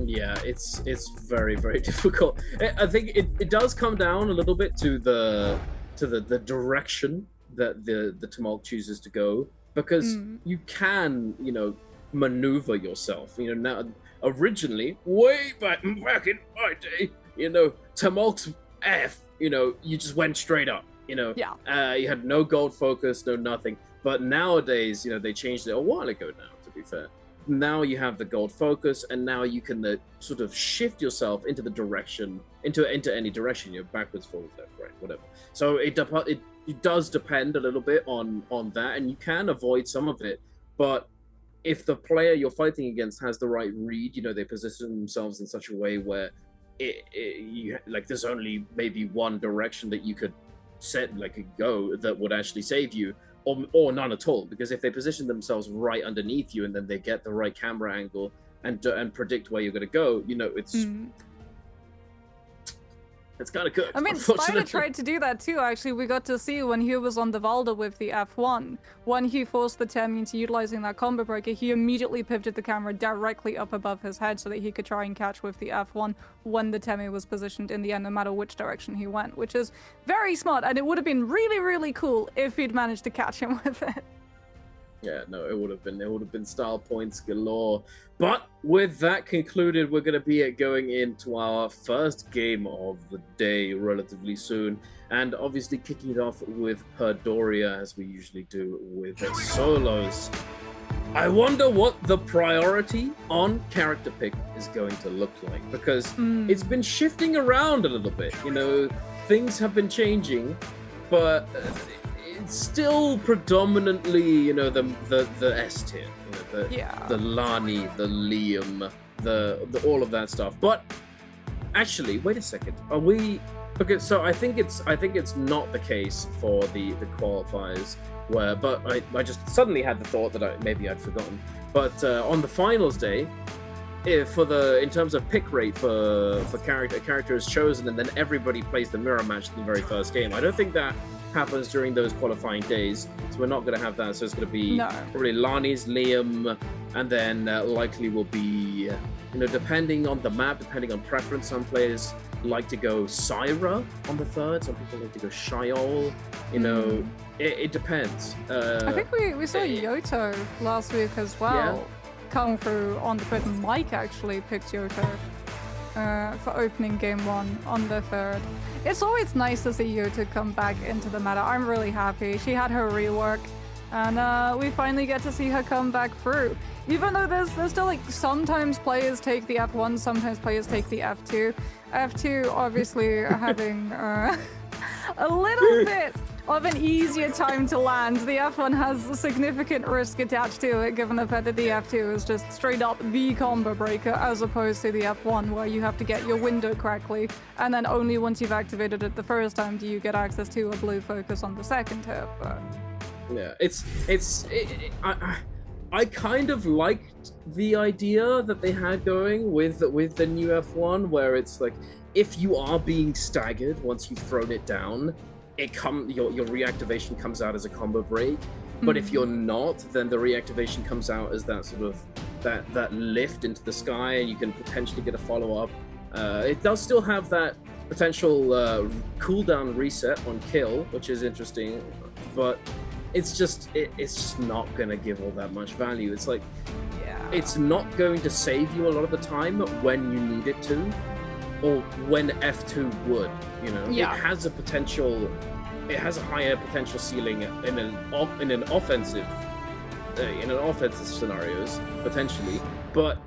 Yeah, it's very, very difficult. I think it does come down a little bit to the direction that the Tamok chooses to go, because you can, maneuver yourself. Now originally, way back in my day, Tamok's F, you just went straight up. You had no gold focus, no nothing. But nowadays, they changed it a while ago now, to be fair. Now you have the gold focus, and now you can sort of shift yourself into the direction, into any direction, backwards, forwards, left, right, whatever. So it does depend a little bit on that, and you can avoid some of it. But if the player you're fighting against has the right read, they position themselves in such a way where there's only maybe one direction that you could set like a go that would actually save you, or none at all, because if they position themselves right underneath you and then they get the right camera angle and predict where you're going to go, it's kind of good. I mean, Spider tried to do that too, actually. We got to see when he was on the Valda with the F1. When he forced the Temi into utilizing that combo breaker, he immediately pivoted the camera directly up above his head so that he could try and catch with the F1 when the Temi was positioned in the end, no matter which direction he went, which is very smart. And it would have been really, really cool if he'd managed to catch him with it. Yeah, no, it would have been style points galore. But with that concluded, we're going to be going into our first game of the day relatively soon, and obviously kicking it off with Herdoria, as we usually do with solos. I wonder what the priority on character pick is going to look like, because it's been shifting around a little bit. Things have been changing, but it's still predominantly, the S tier, the Lani, the Liam, the all of that stuff. But actually, wait a second, are we? Okay, so I think it's not the case for the qualifiers, but I just suddenly had the thought that maybe I'd forgotten. But on the finals day, in terms of pick rate for character is chosen, and then everybody plays the mirror match in the very first game. I don't think that happens during those qualifying days, so we're not going to have that. So it's going to be probably Lani's, Liam, and then likely will be, depending on the map, depending on preference. Some players like to go Syra on the third, some people like to go Shiol. It depends. I think we saw Yoto last week as well. Come through on the pit. Mike actually picked Yoto for opening game 1 on the third. It's always nice to see Yoto come back into the meta. I'm really happy. She had her rework, and we finally get to see her come back through. Even though there's still like sometimes players take the F1, sometimes players take the F2. F2 obviously having a little bit of an easier time to land. The F1 has a significant risk attached to it, given the fact that the F2 is just straight up the combo breaker, as opposed to the F1, where you have to get your window correctly, and then only once you've activated it the first time do you get access to a blue focus on the second hit. But yeah, I kind of liked the idea that they had going with the new F1, where it's like, if you are being staggered once you've thrown it down, your reactivation comes out as a combo break. But if you're not, then the reactivation comes out as that sort of that lift into the sky, and you can potentially get a follow-up. It does still have that potential cooldown reset on kill, which is interesting, but it's just not gonna give all that much value. It's like, it's not going to save you a lot of the time when you need it to, or when F2 would, It has a potential, it has a higher potential ceiling in an offensive scenarios, potentially, but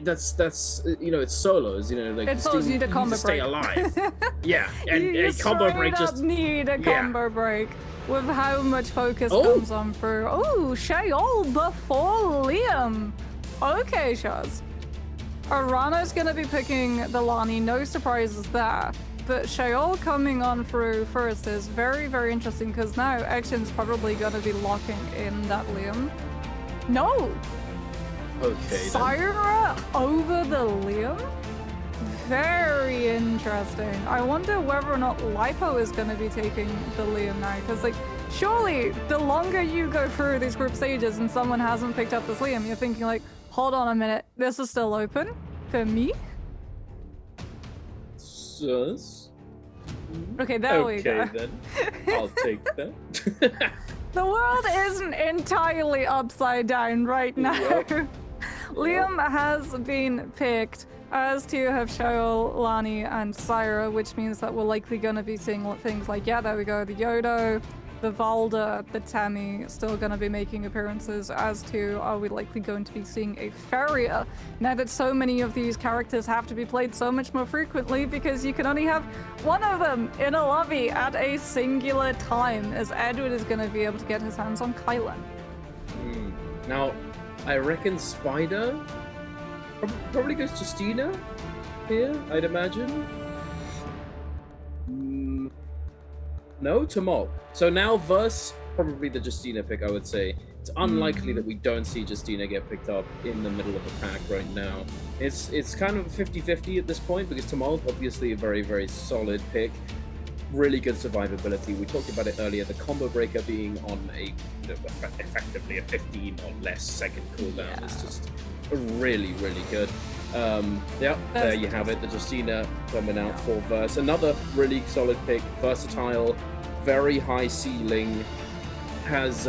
that's you know, it's solos, you know, like It's solos, you need a combo stay break. alive. Yeah, and you a combo break straight up just need a combo break with how much focus Oh. comes on through. Oh, Sheol before Liam. Okay, Shaz. Arana's gonna be picking the Lani, no surprises there. But Sheol coming on through first is very, very interesting because now Action's probably gonna be locking in that Liam. No! okay. Then. Syra over the Liam? Very interesting. I wonder whether or not Lipo is going to be taking the Liam now, because like, surely the longer you go through these group stages and someone hasn't picked up this Liam, you're thinking like, hold on a minute, this is still open for me? Sus. Okay, there we go. Okay then, I'll take that. The world isn't entirely upside down right now. Yep. Liam has been picked as to have Sheol, Lani, and Syra, which means that we're likely going to be seeing things like, yeah, there we go, the Yodo, the Valda, the Tammy still going to be making appearances, as to are we likely going to be seeing a Farrier now that so many of these characters have to be played so much more frequently because you can only have one of them in a lobby at a singular time, as Edward is going to be able to get his hands on Kylan. Now, I reckon Spider probably goes Justina here, I'd imagine. No, Tamal. So now Verse, probably the Justina pick, I would say. It's unlikely that we don't see Justina get picked up in the middle of the pack right now. It's kind of 50-50 at this point, because Tamal, obviously a very, very solid pick. Really good survivability. We talked about it earlier, the combo breaker being on a effectively a 15 or less second cooldown is just really, really good. Yeah, there you have it, the Justina coming out for Verse. Another really solid pick, versatile, very high ceiling, has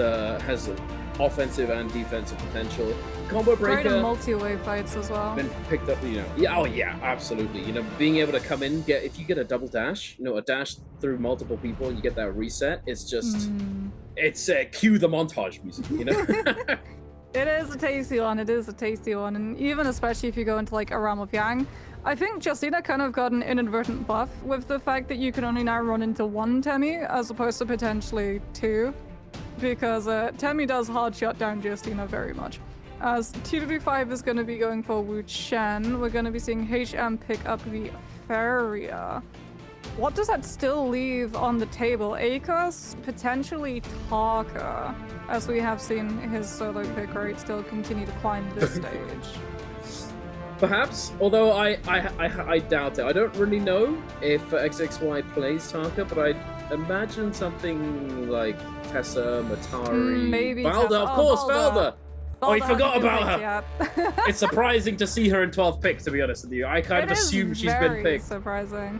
offensive and defensive potential. Combo breaker. Great in multi-way fights as well. Been picked up, you know. Yeah, oh yeah, absolutely. You know, being able to come in, if you get a double dash, you know, a dash through multiple people, and you get that reset. It's just, it's cue the montage music, you know. It is a tasty one. It is a tasty one, and even especially if you go into like a Realm of Yang, I think Justina kind of got an inadvertent buff with the fact that you can only now run into one Temmie as opposed to potentially two, because Temmie does hard shut down Justina very much. As T2D5 is going to be going for Wu Chen, we're going to be seeing HM pick up the Farrier. What does that still leave on the table? Akos, potentially Tarka, as we have seen his solo pick rate still continue to climb this stage. Perhaps, although I doubt it. I don't really know if XXY plays Tarka, but I imagine something like Tessa, Matari, maybe Valda, Tessa. of course, Valda. Valda. Oh, I Valda forgot hasn't been about her. picked yet. It's surprising to see her in 12th pick, to be honest with you. I kind of assume she's been picked. Very surprising.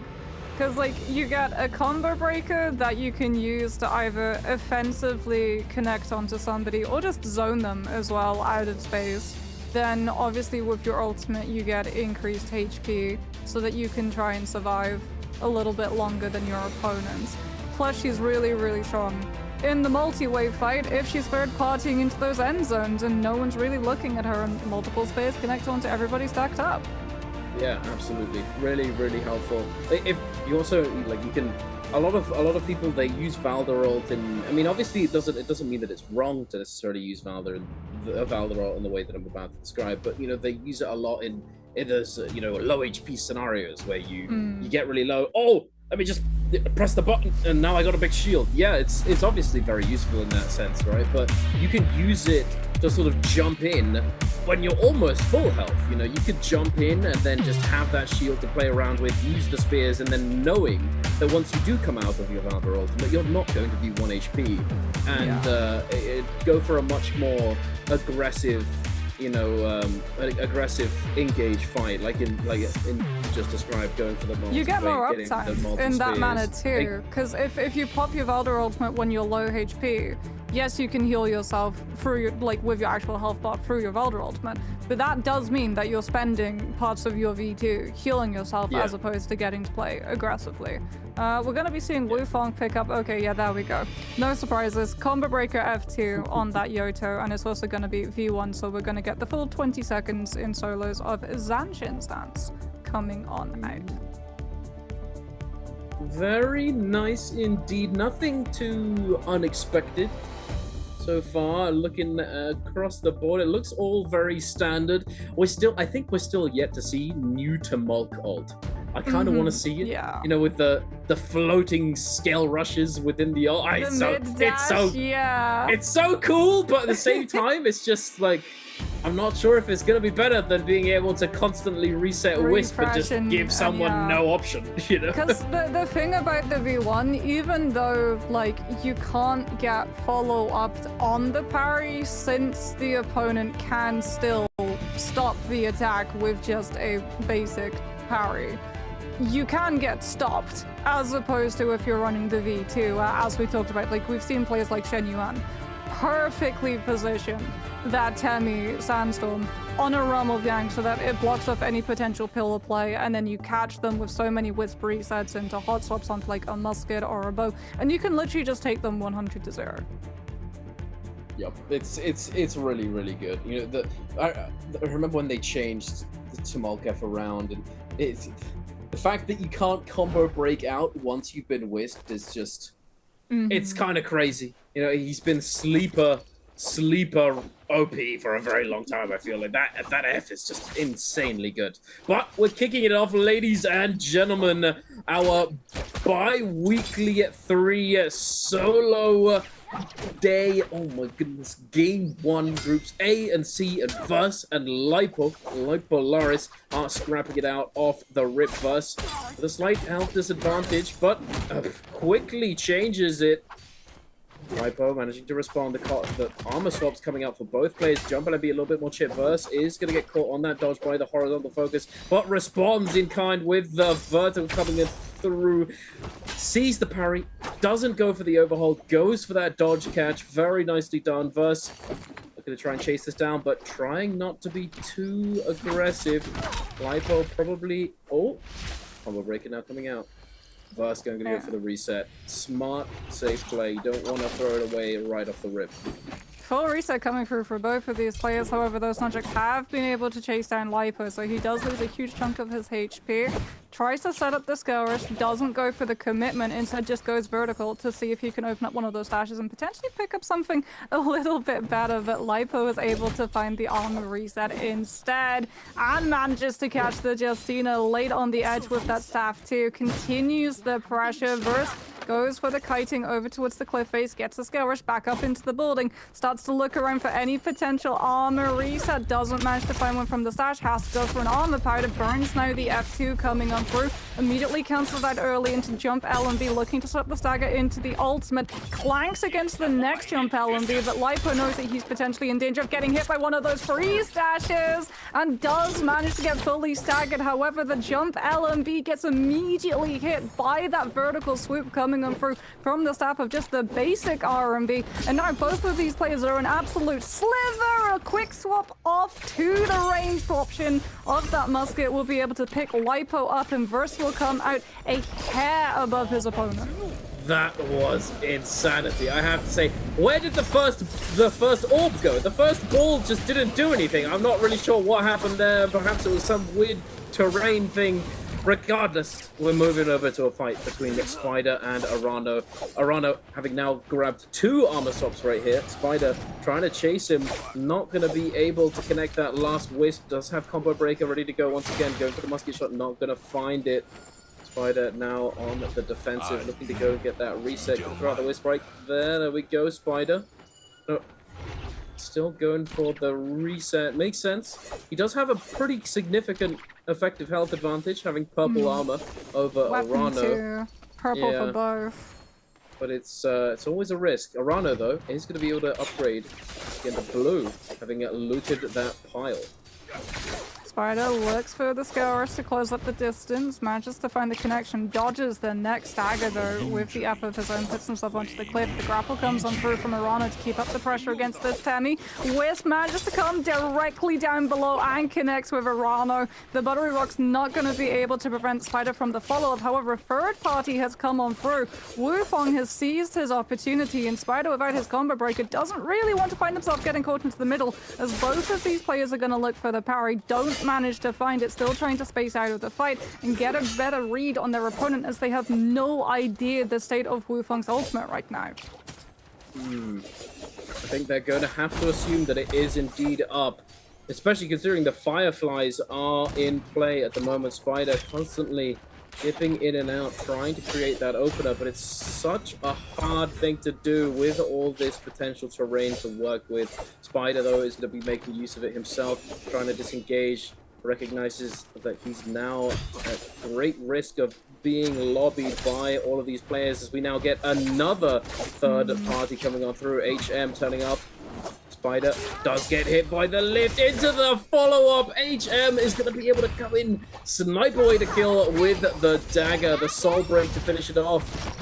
Because, like, you get a combo breaker that you can use to either offensively connect onto somebody or just zone them as well out of space. Then, obviously, with your ultimate, you get increased HP so that you can try and survive a little bit longer than your opponents. Plus, she's really, really strong in the multi-wave fight if she's third partying into those end zones and no one's really looking at her in multiple space, connect onto everybody stacked up. Yeah, absolutely. Really, really helpful. If you also like, you can. A lot of people, they use Valda ult, and I mean, obviously, it doesn't mean that it's wrong to necessarily use Valda ult in the way that I'm about to describe. But you know, they use it a lot in those you know, low HP scenarios where you get really low. Oh, let me just press the button, and now I got a big shield. Yeah, it's obviously very useful in that sense, right? But you can use it to sort of jump in when you're almost full health. You know, you could jump in and then just have that shield to play around with, use the spears, and then knowing that once you do come out of your Valda ultimate, you're not going to be 1 HP, and go for a much more aggressive, you know, aggressive engage fight, like in just described, going for the multi. You get more uptime in that manner too, because if you pop your Valda ultimate when you're low HP, yes, you can heal yourself through your, like with your actual health bar through your Velder ultimate, but that does mean that you're spending parts of your V2 healing yourself as opposed to getting to play aggressively. We're gonna be seeing Wufong pick up. Okay, yeah, there we go. No surprises. Combo Breaker F2 on that Yoto, and it's also gonna be V1, so we're gonna get the full 20 seconds in solos of Zanshin's Dance coming on out. Very nice indeed. Nothing too unexpected so far. Looking across the board, it looks all very standard. I think we're still yet to see new Tumulk ult. I kind of want to see it. Yeah. You know, with the floating scale rushes within the ult. It's so cool, but at the same time, it's just like, I'm not sure if it's going to be better than being able to constantly reset Wisp and just give someone no option, you know? Because the thing about the V1, even though, like, you can't get follow-up on the parry, since the opponent can still stop the attack with just a basic parry, you can get stopped, as opposed to if you're running the V2, as we talked about. Like, we've seen players like Shen Yuan perfectly position that Temi Sandstorm on a Rummel Yang so that it blocks off any potential pillar play, and then you catch them with so many Wisp resets into hot swaps onto like a musket or a bow, and you can literally just take them 100-0. Yep, it's really, really good. You know, I remember when they changed the Tumulk F around, and it's the fact that you can't combo break out once you've been whisked is just it's kind of crazy. You know, he's been sleeper OP for a very long time. I feel like that F is just insanely good. But we're kicking it off, ladies and gentlemen. Our bi-weekly 3 solo day. Oh my goodness. Game 1 groups A and C and Verse and Lipolaris are scrapping it out off the rip. Verse with a slight health disadvantage, but quickly changes it. Lipo managing to respond. The armor swaps coming out for both players. Jump and be a little bit more chip. Verse is going to get caught on that dodge by the horizontal focus, but responds in kind with the vertical coming in through. Sees the parry, doesn't go for the overhaul, goes for that dodge catch. Very nicely done. Verse looking to try and chase this down, but trying not to be too aggressive. Lipo probably... Oh, combo breaker now coming out. Verse going to go for the reset. Smart, safe play. You don't want to throw it away right off the rip. Full reset coming through for both of these players. However, those subjects have been able to chase down Lipo, so he does lose a huge chunk of his HP. Tries to set up the skill rush, doesn't go for the commitment, instead just goes vertical to see if he can open up one of those dashes and potentially pick up something a little bit better, but Lipo is able to find the armor reset instead and manages to catch the Justina late on the edge with that staff too. Continues the pressure. Verse goes for the kiting over towards the cliff face, gets the skill rush back up into the building, starts to look around for any potential armor reset, doesn't manage to find one from the stash, has to go for an armor powder. Burns now the F2 coming on through, immediately cancels that early into jump LMB, looking to slip the stagger into the ultimate, clanks against the next jump LMB, but Lipo knows that he's potentially in danger of getting hit by one of those freeze dashes and does manage to get fully staggered. However, the jump LMB gets immediately hit by that vertical swoop coming on through from the staff of just the basic RMB, and now both of these players are an absolute sliver. A quick swap off to the ranged option of that musket will be able to pick Lipo up, and Verse will come out a hair above his opponent. That was insanity, I have to say. Where did the first orb go? The first ball just didn't do anything. I'm not really sure what happened there. Perhaps it was some weird terrain thing. Regardless, we're moving over to a fight between Spider and Arano. Arano having now grabbed 2 armor swaps right here. Spider trying to chase him, not going to be able to connect that last wisp. Does have combo breaker ready to go once again. Going for the musket shot, not going to find it. Spider now on the defensive, looking to go get that reset. Throughout the wisp right there. There we go, Spider. No. Still going for the reset. Makes sense. He does have a pretty significant effective health advantage, having purple armor over Weapon Arano. Purple for both. But it's always a risk. Arano, though, is going to be able to upgrade in the blue, having looted that pile. Spider looks for the Scale Rush to close up the distance, manages to find the connection, dodges the next dagger though with the F of his own, puts himself onto the cliff. The grapple comes on through from Arana to keep up the pressure against this Temmie. Wisp manages to come directly down below and connects with Arano. The Buttery Rock's not going to be able to prevent Spider from the follow-up. However, a third party has come on through. Wufong has seized his opportunity, and Spider, without his combo breaker, doesn't really want to find himself getting caught into the middle, as both of these players are going to look for the parry, don't manage to find it, still trying to space out of the fight and get a better read on their opponent, as they have no idea the state of Wufong's ultimate right now. I think they're going to have to assume that it is indeed up, especially considering the Fireflies are in play at the moment. Spider constantly dipping in and out, trying to create that opener, but it's such a hard thing to do with all this potential terrain to work with. Spider, though, is going to be making use of it himself, trying to disengage, recognizes that he's now at great risk of being lobbied by all of these players, as we now get another third party coming on through. HM turning up. Spider does get hit by the lift into the follow-up. HM is going to be able to come in, snipe away the kill with the dagger, the soul break to finish it off.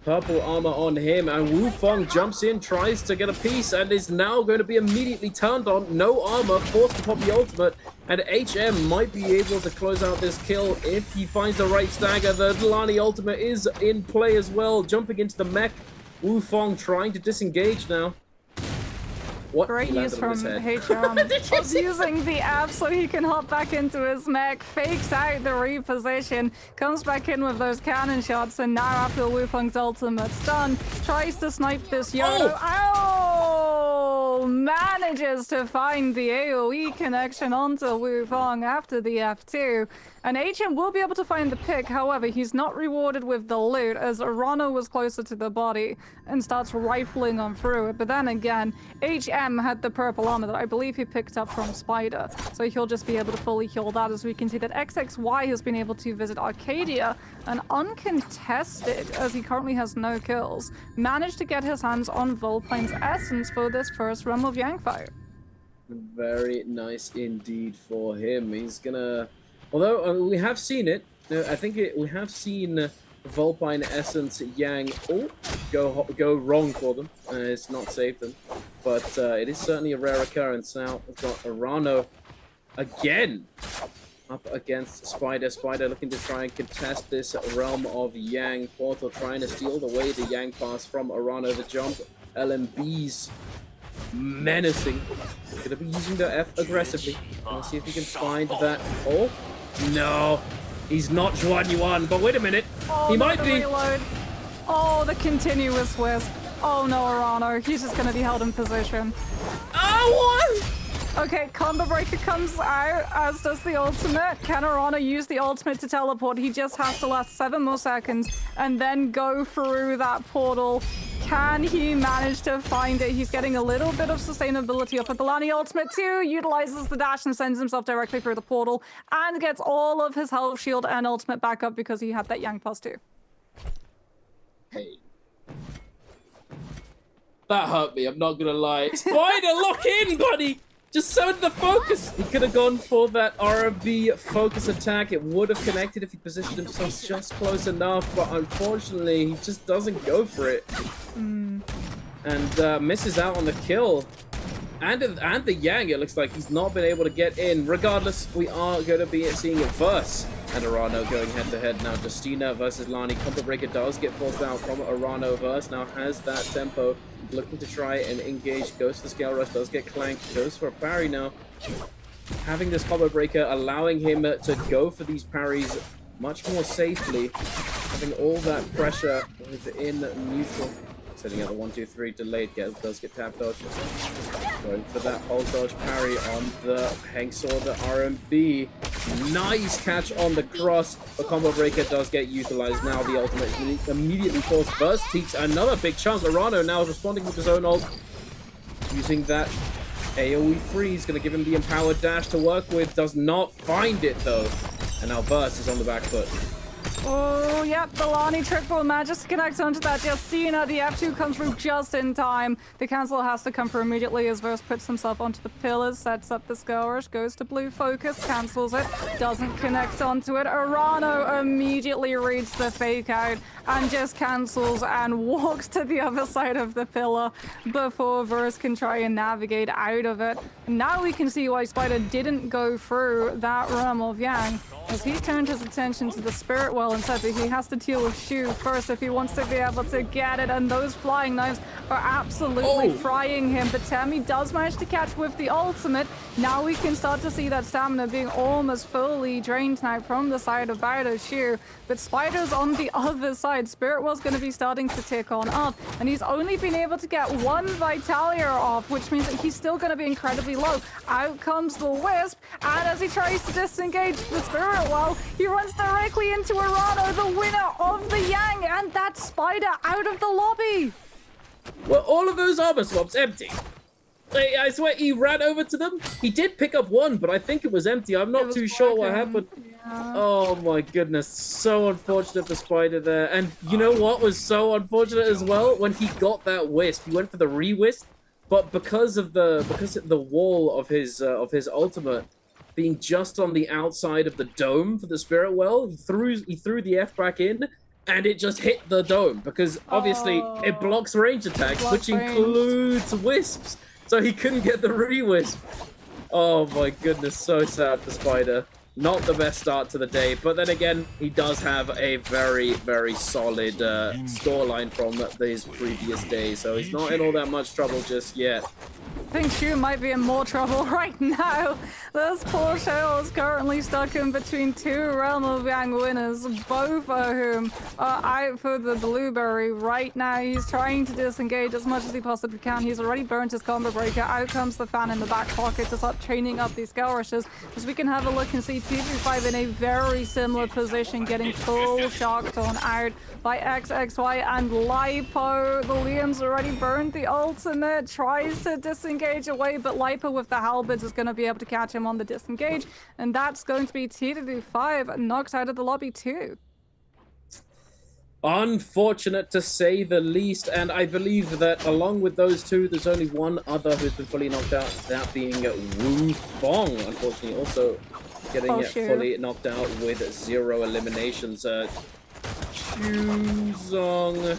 Purple armor on him, and Wufong jumps in, tries to get a piece, and is now going to be immediately turned on. No armor, forced to pop the ultimate, and HM might be able to close out this kill if he finds the right stagger. The Lani ultimate is in play as well, jumping into the mech. Wufong trying to disengage now. What? Great use from HM of using the F so he can hop back into his mech, fakes out the reposition, comes back in with those cannon shots, and now after Wufong's ultimate's done, tries to snipe this Yodo. Oh! Manages to find the AoE connection onto Wufong after the F2. And HM will be able to find the pick, however, he's not rewarded with the loot, as Arano was closer to the body and starts rifling on through it. But then again, HM had the purple armor that I believe he picked up from Spider, so he'll just be able to fully heal that, as we can see that XXY has been able to visit Arcadia, and uncontested, as he currently has no kills, managed to get his hands on Volpine's Essence for this first Realm of Yang fight. Very nice indeed for him. He's gonna... Although we have seen it, I think we have seen Volpine Essence Yang go wrong for them. It's not saved them, but it is certainly a rare occurrence. Now we've got Arano again up against Spider. Spider looking to try and contest this Realm of Yang portal, trying to steal away the Yang pass from Arano. The jump, LMB's menacing. Gonna be using the F aggressively. Let's see if he can find that. Oh. No, he's not Juan Yuan, but wait a minute, he might be. Reload. Oh, the continuous wisp. Oh no, Arano, he's just gonna be held in position. Oh, what? Okay, combo breaker comes out, as does the ultimate. Can Arano use the ultimate to teleport? He just has to last 7 more seconds and then go through that portal. Can he manage to find it? He's getting a little bit of sustainability up at the Lani ultimate too, utilizes the dash and sends himself directly through the portal, and gets all of his health shield and ultimate back up because he had that Yang plus 2. Hey. That hurt me, I'm not gonna lie. Spider, lock in, buddy! Just so the focus! He could have gone for that RB focus attack. It would have connected if he positioned himself just close enough, but unfortunately, he just doesn't go for it. And misses out on the kill. And the Yang, it looks like he's not been able to get in. Regardless, we are going to be seeing it verse. And Arano going head-to-head now. Justina versus Lani. Combo Breaker does get forced out from Arano verse. Now has that tempo. Looking to try and engage. Goes for the Scale Rush. Does get clanked. Goes for a parry now. Having this Combo Breaker allowing him to go for these parries much more safely. Having all that pressure within neutral. Setting out the 1-2-3 delayed, does get tap dodge. Going for that pulse dodge parry on the Hank Sword, the RMB. Nice catch on the cross. The combo breaker does get utilized. Now the ultimate is immediately forced. Burst teaks another big chunk. Arano now is responding with his own ult. Using that AoE freeze, going to give him the empowered dash to work with. Does not find it though. And now Burst is on the back foot. Oh, yep, the Lani triple manages to connect onto that Justina. The F2 comes through just in time. The cancel has to come through immediately as Verse puts himself onto the pillars, sets up the Skirmish, goes to blue focus, cancels it, doesn't connect onto it. Arano immediately reads the fake out and just cancels and walks to the other side of the pillar before Verse can try and navigate out of it. Now we can see why Spider didn't go through that Realm of Yang, as he turned his attention to the Spirit Well and said that he has to deal with Shu first if he wants to be able to get it, and those flying knives are absolutely frying him. But Temi does manage to catch with the ultimate. Now we can start to see that stamina being almost fully drained now from the side of Bowder Shu, but Spider's on the other side. Spirit Well's going to be starting to tick on up, and he's only been able to get one Vitalier off, which means that he's still going to be incredibly low. Out comes the Wisp, and as he tries to disengage the Spirit Well, he runs directly into Arano, the winner of the Yang, and that's Spider out of the lobby. Were all of those armor swaps empty? I swear he ran over to them. He did pick up one, but I think it was empty. I'm not too sure what happened. Yeah. Oh my goodness, so unfortunate for Spider there. And you know what was so unfortunate as well? When he got that wisp, he went for the re-wisp, but because of the wall of his ultimate being just on the outside of the dome for the Spirit Well, he threw the F back in, and it just hit the dome because obviously it blocks range attacks, which includes wisps. So he couldn't get the re-wisp. Oh my goodness, so sad for Spider. Not the best start to the day, but then again, he does have a very, very solid scoreline from these previous days, so he's not in all that much trouble just yet. I think Shu might be in more trouble right now. This poor Shale is currently stuck in between two Realm of Yang winners, both of whom are out for the Blueberry right now. He's trying to disengage as much as he possibly can. He's already burnt his combo breaker. Out comes the fan in the back pocket to start chaining up these skirmishes. As we can have a look and see T25 in a very similar position, getting full shocked on out by XXY and Lipo. The Liam's already burned the ultimate, tries to disengage away, but Lipo with the halberds is going to be able to catch him on the disengage, and that's going to be T25 knocked out of the lobby too. Unfortunate to say the least, and I believe that along with those two, there's only one other who's been fully knocked out, that being Wu Fong, unfortunately also getting fully knocked out with 0 eliminations. Chuzong,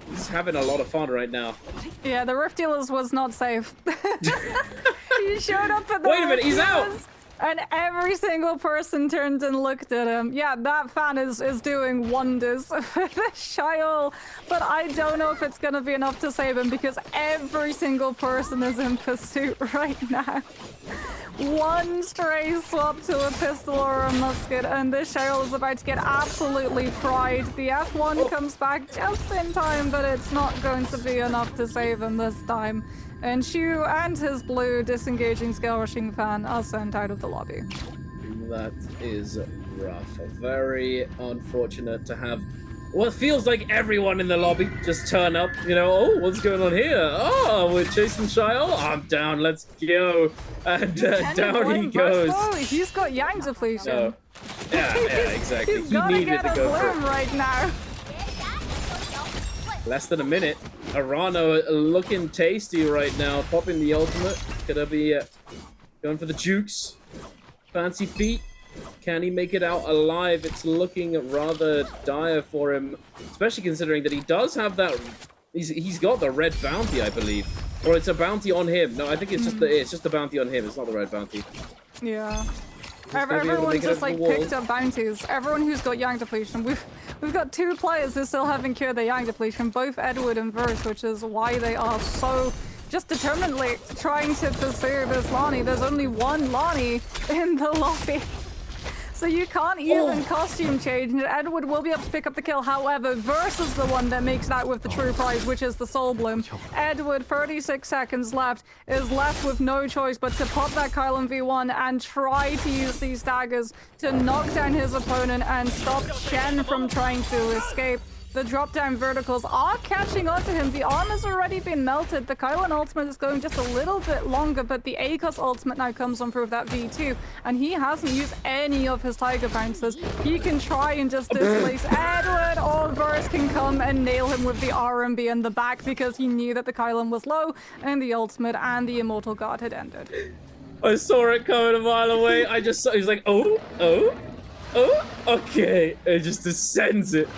he's having a lot of fun right now. Yeah, the Rift Dealers was not safe. He showed up at the Wait a minute, he's out! And every single person turned and looked at him. Yeah, that fan is doing wonders for the Shayol, but I don't know if it's gonna be enough to save him because every single person is in pursuit right now. One stray swap to a pistol or a musket, and this Shayol is about to get absolutely fried. The F1 comes back just in time, but it's not going to be enough to save him this time. And Shu and his blue disengaging scale rushing fan are sent out of the lobby. That is rough. Very unfortunate to have what feels like everyone in the lobby just turn up, you know, oh, what's going on here? Oh, we're chasing Shayol? I'm down, let's go. And down he goes. He's got Yang depletion. No. Yeah, exactly. He's gotta get a bloom right now. Less than a minute. Arano looking tasty right now, popping the ultimate. Gonna be going for the jukes. Fancy feet. Can he make it out alive? It's looking rather dire for him, especially considering that he does have that. He's got the red bounty, I believe, or it's a bounty on him. No, I think it's just the bounty on him. It's not the red bounty. Yeah. Everyone just like picked up bounties. Everyone who's got Yang depletion. We've got two players who still haven't cured their Yang depletion, both Edward and Verse, which is why they are so just determinedly trying to pursue this Lani. There's only one Lani in the lobby. So you can't even costume change, and Edward will be able to pick up the kill. However, Verse is the one that makes that with the true prize, which is the Soul Bloom. Edward, 36 seconds left, is left with no choice but to pop that Kylan V1 and try to use these daggers to knock down his opponent and stop Shen from trying to escape. The drop-down verticals are catching on to him. The armor's already been melted. The Kylan ultimate is going just a little bit longer, but the Akos ultimate now comes on through that V2, and he hasn't used any of his Tiger Bouncers. He can try and just displace Edward, or Burst can come and nail him with the RMB in the back because he knew that the Kylan was low, and the ultimate and the Immortal Guard had ended. I saw it coming a mile away. I just saw, he was like, oh, okay. It just descends it.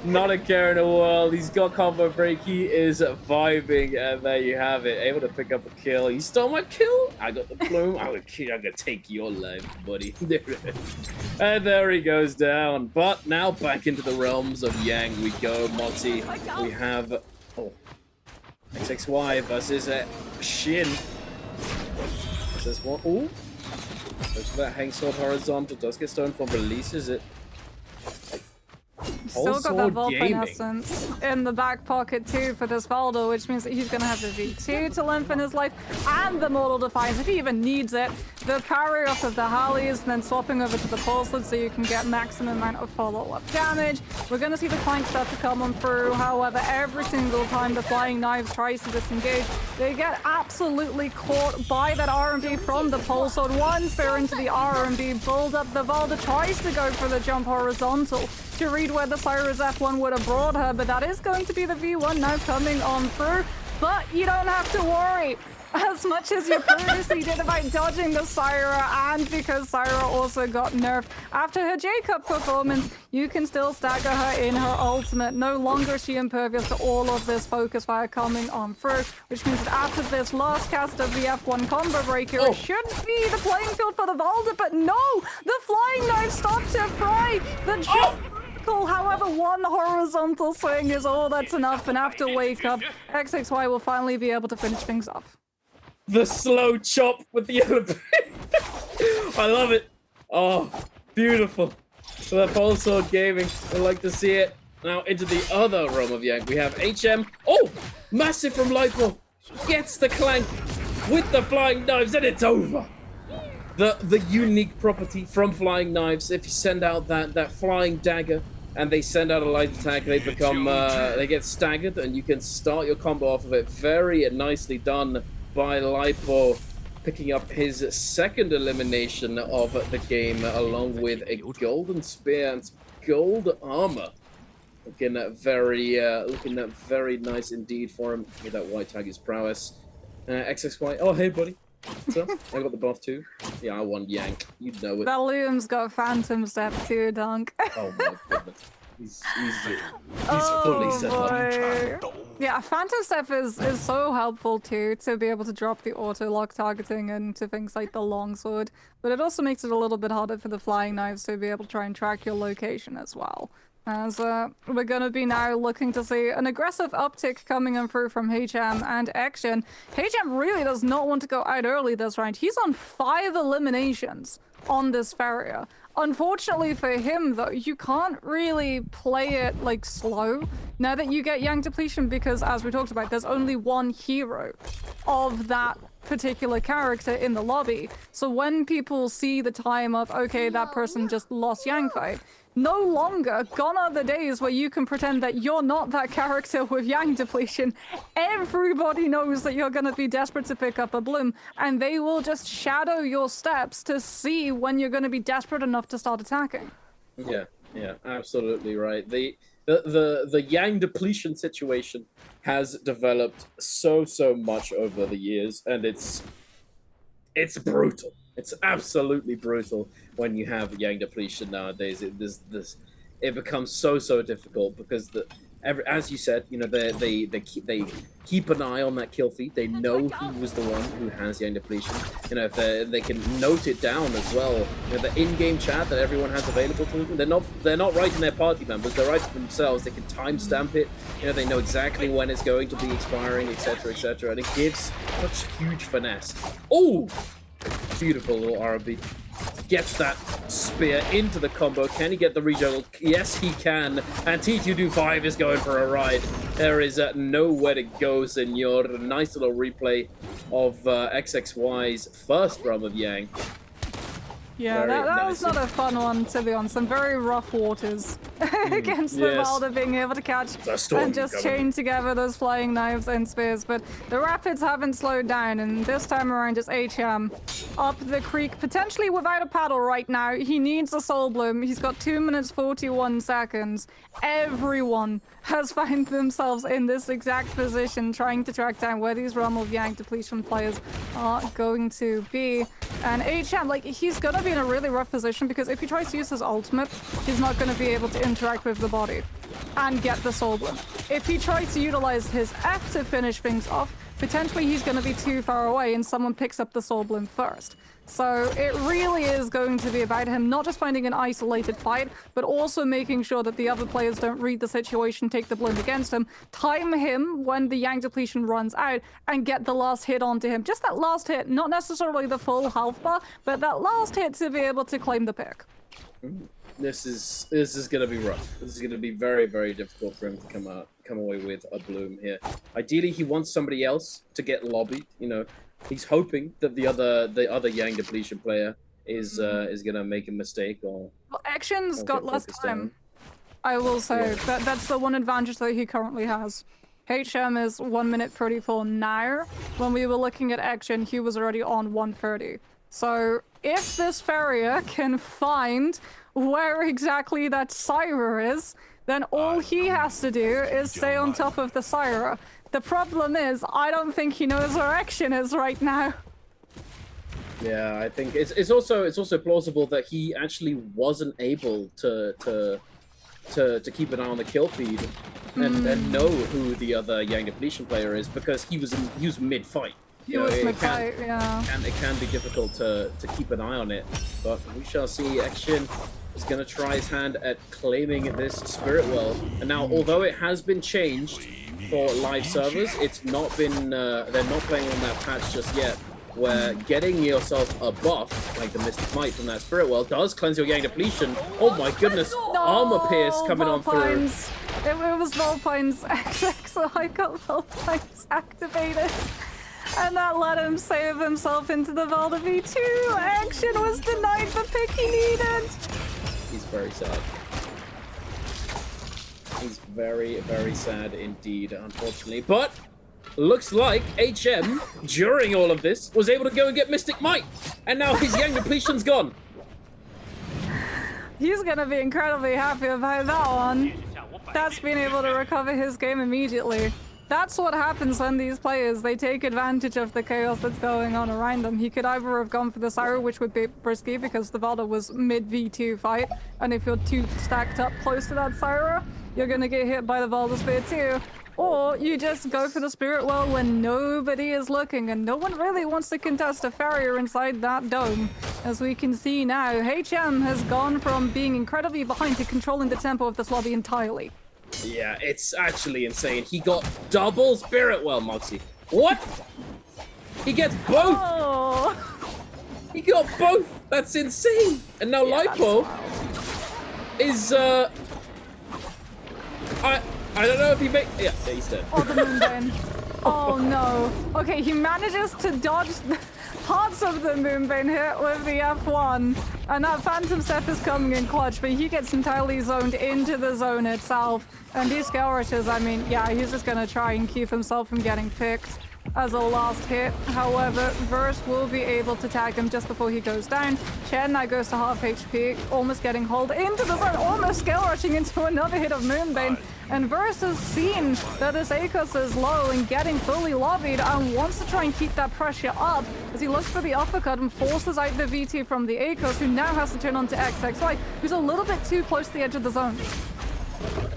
Not a care in the world. He's got combo break. He is vibing, and there you have it. Able to pick up a kill. He stole my kill. I got the plume. I'm gonna take your life, buddy. And there he goes down. But now back into the realms of Yang we go. Moti. We have XXY versus Shin. There's one. Ooh. Goes for that hang sword horizontal. Does get stone form, releases it. Still got that Vulpine Essence in the back pocket too for this Valdo, which means that he's going to have the V2 to lengthen his life and the Mortal Defiance if he even needs it. The parry off of the Harleys and then swapping over to the Pulsed so you can get maximum amount of follow-up damage. We're going to see the Clank start to come on through. However, every single time the Flying Knives tries to disengage, they get absolutely caught by that RMB from the Pulsed. Once they're into the RMB build-up, the Valdo tries to go for the jump horizontal to read where the Cyrus F1 would have brought her, but that is going to be the V1 now coming on through. But you don't have to worry as much as you previously did about dodging the Syra, and because Syra also got nerfed after her J-Cup performance, you can still stagger her in her ultimate. No longer is she impervious to all of this focus fire coming on through, which means that after this last cast of the F1 combo breaker, it should be the playing field for the Valda, but no! The Flying Knife stops her fry! The jump however, one horizontal swing is all that's enough, and after wake up, XXY will finally be able to finish things off. The slow chop with the yellow I love it. Oh, beautiful. For the Pulse Sword Gaming, I like to see it. Now into the other realm of Yang, we have HM. Oh, massive from Lipo. Gets the Clank with the Flying Knives, and it's over. The unique property from Flying Knives, if you send out that Flying Dagger and they send out a light attack, they become they get staggered, and you can start your combo off of it. Very nicely done by Lipo, picking up his second elimination of the game, along with a golden spear and gold armor. Looking very nice indeed for him with that white tiger's prowess. XXY. Oh, hey, buddy. So, I got the buff too. Yeah, I won Yank. You know it. That Liam's got Phantom Step too, Dunk. Oh my goodness. He's fully set up. Yeah, Phantom Step is so helpful too, to be able to drop the auto-lock targeting into things like the longsword, but it also makes it a little bit harder for the Flying Knives to be able to try and track your location as well. As we're going to be now looking to see an aggressive uptick coming in through from HM and Action. HM really does not want to go out early this round. He's on 5 eliminations on this Farrier. Unfortunately for him, though, you can't really play it like slow now that you get Yang Depletion, because as we talked about, there's only one hero of that particular character in the lobby. So when people see the time of, okay, that person just lost Yang fight, no longer, gone are the days where you can pretend that you're not that character with Yang Depletion. Everybody knows that you're going to be desperate to pick up a Bloom, and they will just shadow your steps to see when you're going to be desperate enough to start attacking. Yeah, absolutely right. The Yang Depletion situation has developed so much over the years, and it's brutal. It's absolutely brutal when you have Yang Depletion nowadays. It becomes so difficult because as you said, you know, they keep an eye on that kill feed. They know who was the one who has Yang Depletion. You know, if they can note it down as well. You know, the in-game chat that everyone has available to them. They're not writing their party members. They're writing themselves. They can timestamp it. You know, they know exactly when it's going to be expiring, etc., and it gives such huge finesse. Oh. Beautiful little RB. Gets that spear into the combo. Can he get the rejuggle? Yes, he can. And T225 is going for a ride. There is nowhere to go, senor. A nice little replay of XXY's first realm of Yang. Yeah, that was not a fun one, to be honest. Some very rough waters against the Valda being able to catch and just chain together those flying knives and spears. But the rapids haven't slowed down, and this time around it's HM up the creek, potentially without a paddle right now. He needs a soul bloom. He's got 2 minutes 41 seconds. Everyone has found themselves in this exact position, trying to track down where these Realm of Yang depletion players are going to be. And HM, like, he's gonna be in a really rough position because if he tries to use his ultimate, he's not gonna be able to interact with the body and get the soul bloom. If he tries to utilize his F to finish things off, potentially he's gonna be too far away and someone picks up the soul bloom first. So it really is going to be about him not just finding an isolated fight, but also making sure that the other players don't read the situation, take the bloom against him, time him when the Yang depletion runs out, and get the last hit onto him. Just that last hit, not necessarily the full health bar, but that last hit to be able to claim the pick. This is gonna be rough. This is gonna be very, very difficult for him to come away with a bloom here. Ideally, he wants somebody else to get lobbied. You know, he's hoping that the other Yang depletion player is gonna make a mistake or. Well, Action's got less time. I will say that's the one advantage that he currently has. HM is 1 minute 34 now. When we were looking at Action, he was already on 1:30. So if this farrier can find where exactly that Syra is, then all he has to do is stay on top of the Syra. The problem is, I don't think he knows where Action is right now. Yeah, I think it's also plausible that he actually wasn't able to keep an eye on the kill feed and know who the other Yang depletion player is because he was mid fight. He was mid fight, yeah. And it can be difficult to keep an eye on it, but we shall see. Action is going to try his hand at claiming this spirit well, and now although it has been changed for live servers, it's not been they're not playing on that patch just yet, where getting yourself a buff like the Mystic Might from that spirit well does cleanse your Yang depletion. Oh my goodness, no, armor pierce coming on through. It was Volpine's XX, so I got Volpine's activated. And that let him save himself into the Valda V2. Action was denied the pick he needed. He's very sad. He's very, very sad indeed, unfortunately. But looks like HM, during all of this, was able to go and get Mystic Might. And now his Yang depletion's gone. He's gonna be incredibly happy about that one. That's being able to recover his game immediately. That's what happens when these players, they take advantage of the chaos that's going on around them. He could either have gone for the Syra, which would be risky because the Valda was mid V2 fight, and if you're too stacked up close to that Syra, you're gonna get hit by the Valda Spear too. Or you just go for the Spirit Well when nobody is looking, and no one really wants to contest a farrier inside that dome. As we can see now, HM has gone from being incredibly behind to controlling the tempo of this lobby entirely. Yeah, it's actually insane. He got double Spirit Well, Moxie. What? He gets both! Oh. He got both! That's insane! And now Lipo is, I don't know if he makes... Yeah, he's dead. Oh, the Moonbane. Oh, no. Okay, he manages to dodge parts of the Moonbane hit with the F1. And that Phantom Step is coming in clutch, but he gets entirely zoned into the zone itself. And these Scale Rushers, I mean, yeah, he's just gonna try and keep himself from getting picked as a last hit. However, Verse will be able to tag him just before he goes down. Chen now goes to half HP, almost getting hauled into the zone, almost Scale Rushing into another hit of Moonbane. And Verse has seen that this ACOS is low and getting fully lobbied and wants to try and keep that pressure up as he looks for the uppercut and forces out the VT from the ACOS, who now has to turn on to XXY, who's a little bit too close to the edge of the zone.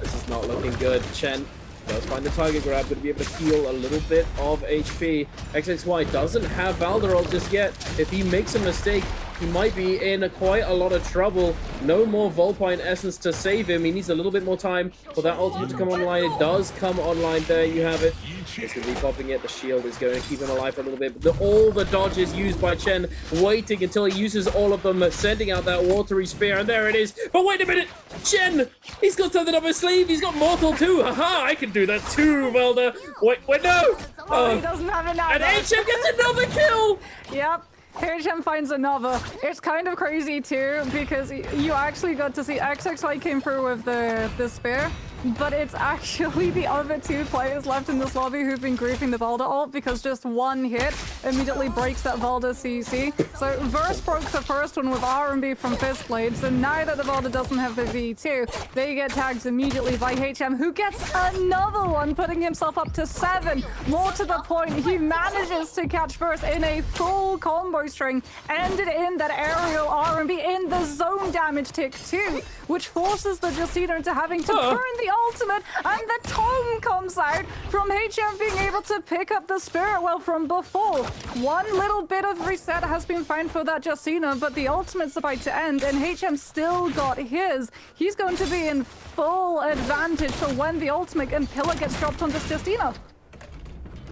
This is not looking good. Chen does find the target grab, going to be able to heal a little bit of HP. XXY doesn't have Valderol just yet. If he makes a mistake, he might be in quite a lot of trouble. No more Volpine Essence to save him. He needs a little bit more time for that ultimate to come online. It does come online. There you have it. It's going to be popping it. The shield is going to keep him alive for a little bit. But all the dodges used by Chen, waiting until he uses all of them, sending out that watery spear. And there it is. But wait a minute. Chen, he's got something up his sleeve. He's got Mortal too. Haha, I can do that too, Velda. Wait, no. Oh, he doesn't have it now. And HM gets another kill. Yep. HM finds another. It's kind of crazy too, because you actually got to see XXY came through with the spear, but it's actually the other two players left in this lobby who've been griefing the Valda ult, because just one hit immediately breaks that Valda CC. So Verse broke the first one with R&B from Fistblade, so now that the Valda doesn't have the V2, they get tagged immediately by HM, who gets another one, putting himself up to 7. More to the point, he manages to catch Verse in a full combo string, ended in that aerial R&B in the zone damage tick too, which forces the Justina into having to burn the ultimate, and the tome comes out from HM being able to pick up the Spirit Well from before. One little bit of reset has been found for that Justina, but the ultimate's about to end, and HM still got his. He's going to be in full advantage for when the ultimate and Pillar gets dropped on this Justina.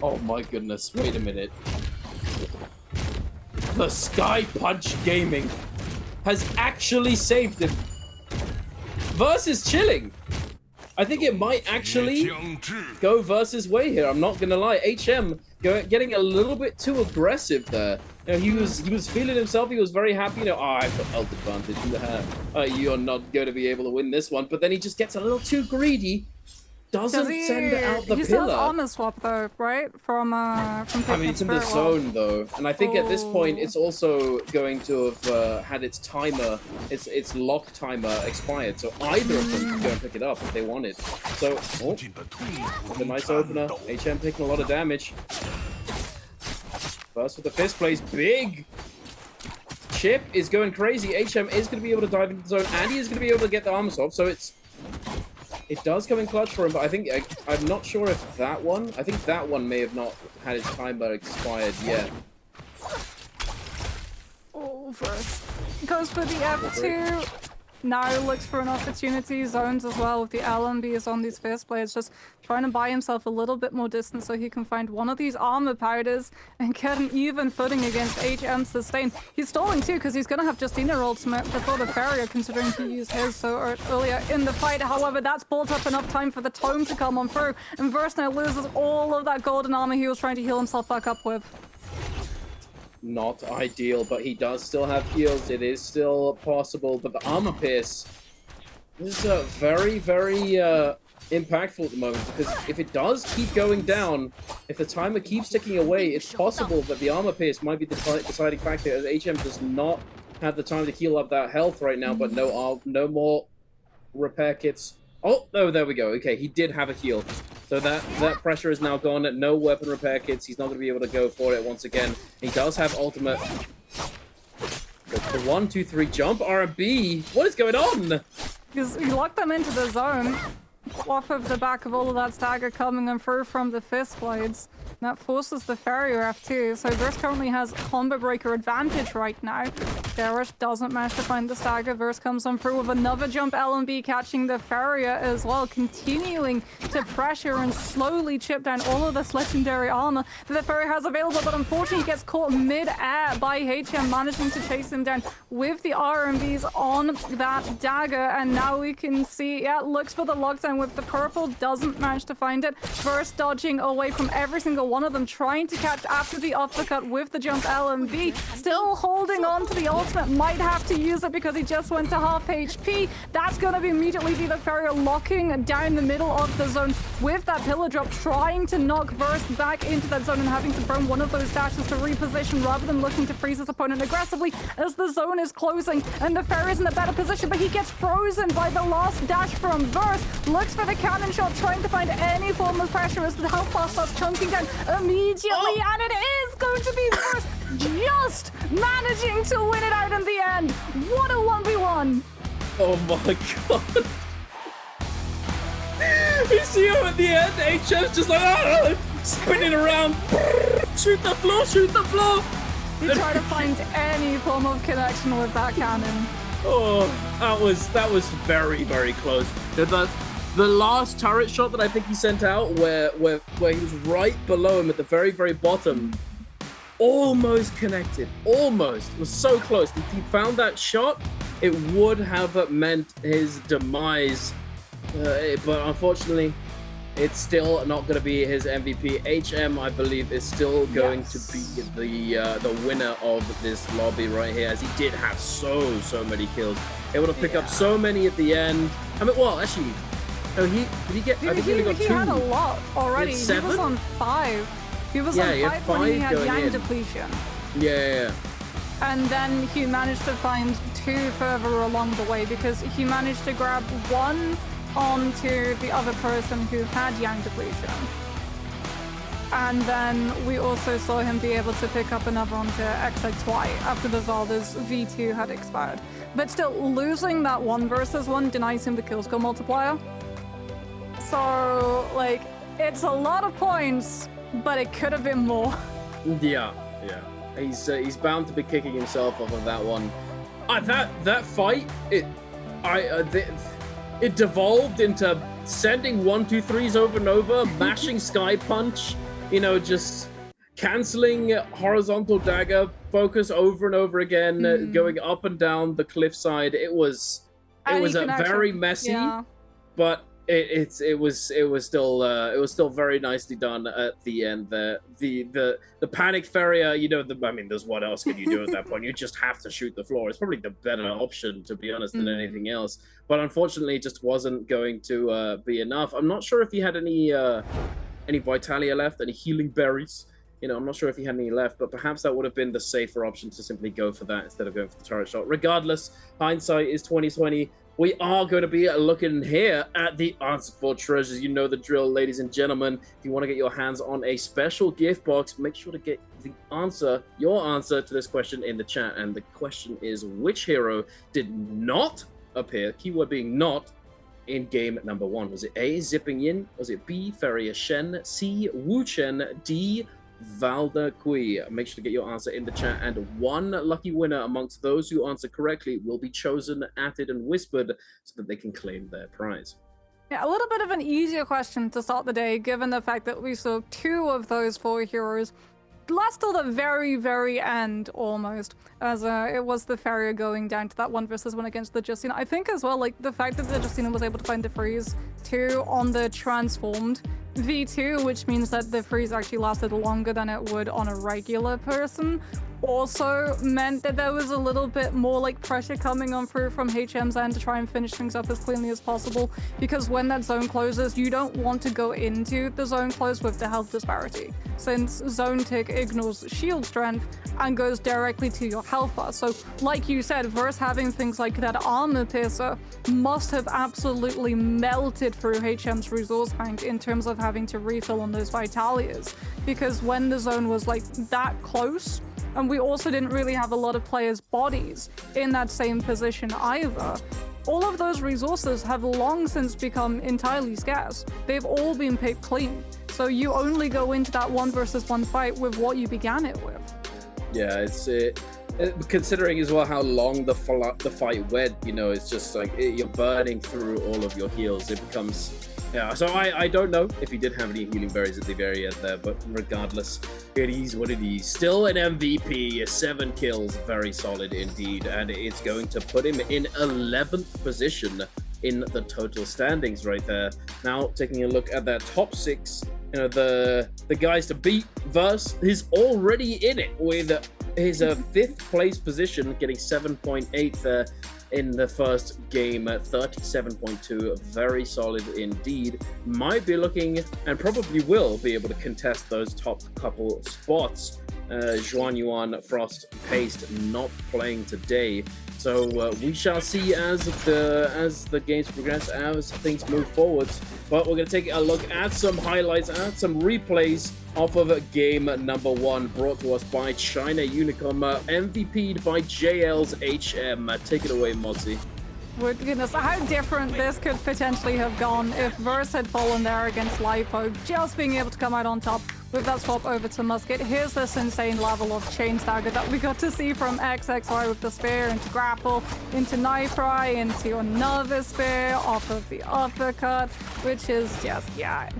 Oh my goodness, wait a minute. The Sky Punch Gaming has actually saved him. Verse is chilling. I think it might actually go Verse's way here. I'm not gonna lie. HM getting a little bit too aggressive there. You know, he was feeling himself. He was very happy. You know, I've got ult advantage. You're not going to be able to win this one. But then he just gets a little too greedy. Doesn't send out the he pillar. He still has armor swap though, right? From I mean, it's in the zone though, and I think at this point it's also going to have had its timer, its lock timer expired. So either of them can go and pick it up if they want it. So, a nice opener. HM taking a lot of damage. First with the fist plays big. Chip is going crazy. HM is going to be able to dive into the zone, and he is going to be able to get the armor swap. So it does come in clutch for him, but I think I'm not sure if that one. I think that one may have not had its timer expired yet. Oh, Verse goes for the F2. Now looks for an opportunity. Zones as well with the LMB is on these fist blades, just trying to buy himself a little bit more distance so he can find one of these armor powders and get an even footing against HM sustain. He's stalling too because he's going to have Justina ultimate before the Farrier, considering he used his so earlier in the fight. However, that's bought up enough time for the tome to come on through, and Verse now loses all of that golden armor he was trying to heal himself back up with. Not ideal, but he does still have heals. It is still possible, but the armor pierce is very, very impactful at the moment, because if it does keep going down, if the timer keeps ticking away, it's possible that the armor pierce might be the deciding factor, as HM does not have the time to heal up that health right now, but no more repair kits. Oh, no, there we go. Okay, he did have a heal. So that pressure is now gone. No weapon repair kits. He's not going to be able to go for it once again. He does have ultimate. The 1, 2, 3 jump. R&B. What is going on? Because he locked them into the zone off of the back of all of that stagger coming in through from the fist blades. That forces the Farrier F2, so Verse currently has combo breaker advantage right now. Darish doesn't manage to find the stagger. Verse comes on through with another jump LMB, catching the Farrier as well, continuing to pressure and slowly chip down all of this legendary armor that the Farrier has available, but unfortunately he gets caught mid-air by HM, managing to chase him down with the RMBs on that dagger, and now we can see, yeah, looks for the lockdown with the purple, doesn't manage to find it. Verse dodging away from every single one of them, trying to catch after the uppercut with the jump LMB, still holding on to the ultimate, might have to use it because he just went to half HP. That's going to immediately be the Farrier locking down the middle of the zone with that pillar drop, trying to knock Verse back into that zone and having to burn one of those dashes to reposition rather than looking to freeze his opponent aggressively as the zone is closing, and the Farrier's in a better position, but he gets frozen by the last dash from Verse. Looks for the cannon shot, trying to find any form of pressure as the health bar starts chunking down immediately, and it is going to be Verse just managing to win it out in the end. What a 1v1. Oh my god. You see him at the end, HM's just like, spinning around. Shoot the floor, shoot the floor. He tried to find any form of connection with that cannon. Oh, that was very, very close. The last turret shot that I think he sent out, where he was right below him at the very, very bottom, almost connected. Almost. It was so close. If he found that shot, it would have meant his demise. But unfortunately, it's still not going to be his MVP. HM, I believe, is still going to be the winner of this lobby right here, as he did have so many kills. Able to pick up so many at the end. I mean, well, actually, no, did he get? I think he only got 2. He had a lot already. He was on 5. He was on 5 when he had Yang depletion. Yeah. And then he managed to find 2 further along the way, because he managed to grab 1 onto the other person who had Yang depletion. And then we also saw him be able to pick up another onto XXY after the Valda's V2 had expired. But still, losing that 1 versus 1 denies him the kill score multiplier. So, like, it's a lot of points, but it could have been more. Yeah. He's bound to be kicking himself off of that one. That fight, it devolved into sending 1-2-3s over and over, mashing Sky Punch, just canceling horizontal dagger focus over and over again, going up and down the cliffside. It was very messy, but it was still very nicely done at the end there. The panic farrier, I mean, there's what else can you do at that point? You just have to shoot the floor. It's probably the better option, to be honest, than anything else. But unfortunately, it just wasn't going to be enough. I'm not sure if he had any Vitalia left, any healing berries. I'm not sure if he had any left, but perhaps that would have been the safer option to simply go for that instead of going for the turret shot. Regardless, hindsight is 2020. We are going to be looking here at the answer for treasures. You know the drill, ladies and gentlemen. If you want to get your hands on a special gift box, make sure to get your answer to this question in the chat. And the question is, which hero did not appear, keyword being not, in game number 1? Was it A, Zipping Yin? Was it B, Farrier Shen? C, Wu Chen? D, Valda Kui? Make sure to get your answer in the chat, and 1 lucky winner amongst those who answer correctly will be chosen, added, and whispered so that they can claim their prize. Yeah, a little bit of an easier question to start the day, given the fact that we saw 2 of those 4 heroes last till the very, very end, almost, as it was the Farrier going down to that 1 versus 1 against the Justina. I think as well, like, the fact that the Justina was able to find the freeze 2 on the transformed V2, which means that the freeze actually lasted longer than it would on a regular person, also meant that there was a little bit more like pressure coming on through from HM's end to try and finish things up as cleanly as possible, because when that zone closes, you don't want to go into the zone close with the health disparity, since zone tick ignores shield strength and goes directly to your health bar. So like you said, versus having things like that armor piercer must have absolutely melted through HM's resource bank in terms of having to refill on those Vitalias, because when the zone was like that close, and we also didn't really have a lot of players' bodies in that same position either, all of those resources have long since become entirely scarce. They've all been picked clean. So you only go into that 1 versus 1 fight with what you began it with. Yeah, it's considering as well how long the fight went, it's just like you're burning through all of your heals. It becomes... Yeah, so I don't know if he did have any healing berries at the very end there, but regardless, it is what it is. Still an MVP, 7 kills, very solid indeed, and it's going to put him in 11th position in the total standings right there. Now, taking a look at that top 6, the guys to beat, Verse, he's already in it with his 5th place position, getting 7.8 there in the first game at 37.2. Very solid indeed. Might be looking, and probably will be able to contest those top couple spots. Zhuan Yuan, Frost, Paste not playing today, so we shall see as the games progress, as things move forwards. But we're going to take a look at some highlights, at some replays off of game number 1, brought to us by China Unicom, MVP'd by JL's HM. Take it away, Mozzie. Goodness, how different this could potentially have gone if Verse had fallen there against Lipo, just being able to come out on top with that swap over to Musket. Here's this insane level of chain stagger that we got to see from XXY with the spear into grapple, into knife eye, into another spear off of the uppercut, which is just,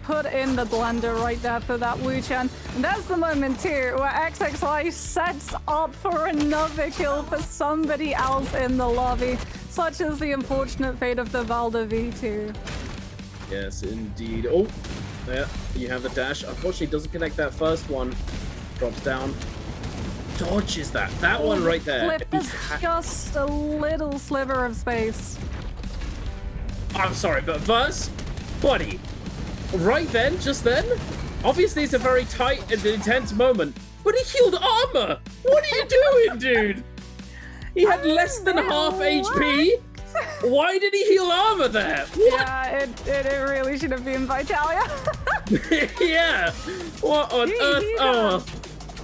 put in the blender right there for that Wu Chen. And that's the moment too where XXY sets up for another kill for somebody else in the lobby. Such is the unfortunate fate of the Valda V2. Yes, indeed. Oh, Yeah, you have the dash. Unfortunately, doesn't connect that first one. Drops down. Dodges that. That one right there. Flip, there's just a little sliver of space. I'm sorry, but Verse, buddy, right then, just then, obviously it's a very tight and intense moment, but he healed armor. What are you doing, dude? He had less than half HP. Why did he heal armor there? What? Yeah, it really should have been Vitalia. Yeah. What on earth? Oh.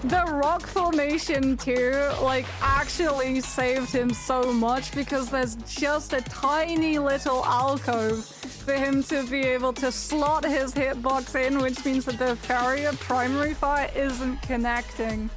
The rock formation too, like, actually saved him so much because there's just a tiny little alcove for him to be able to slot his hitbox in, which means that the Farrier primary fire isn't connecting.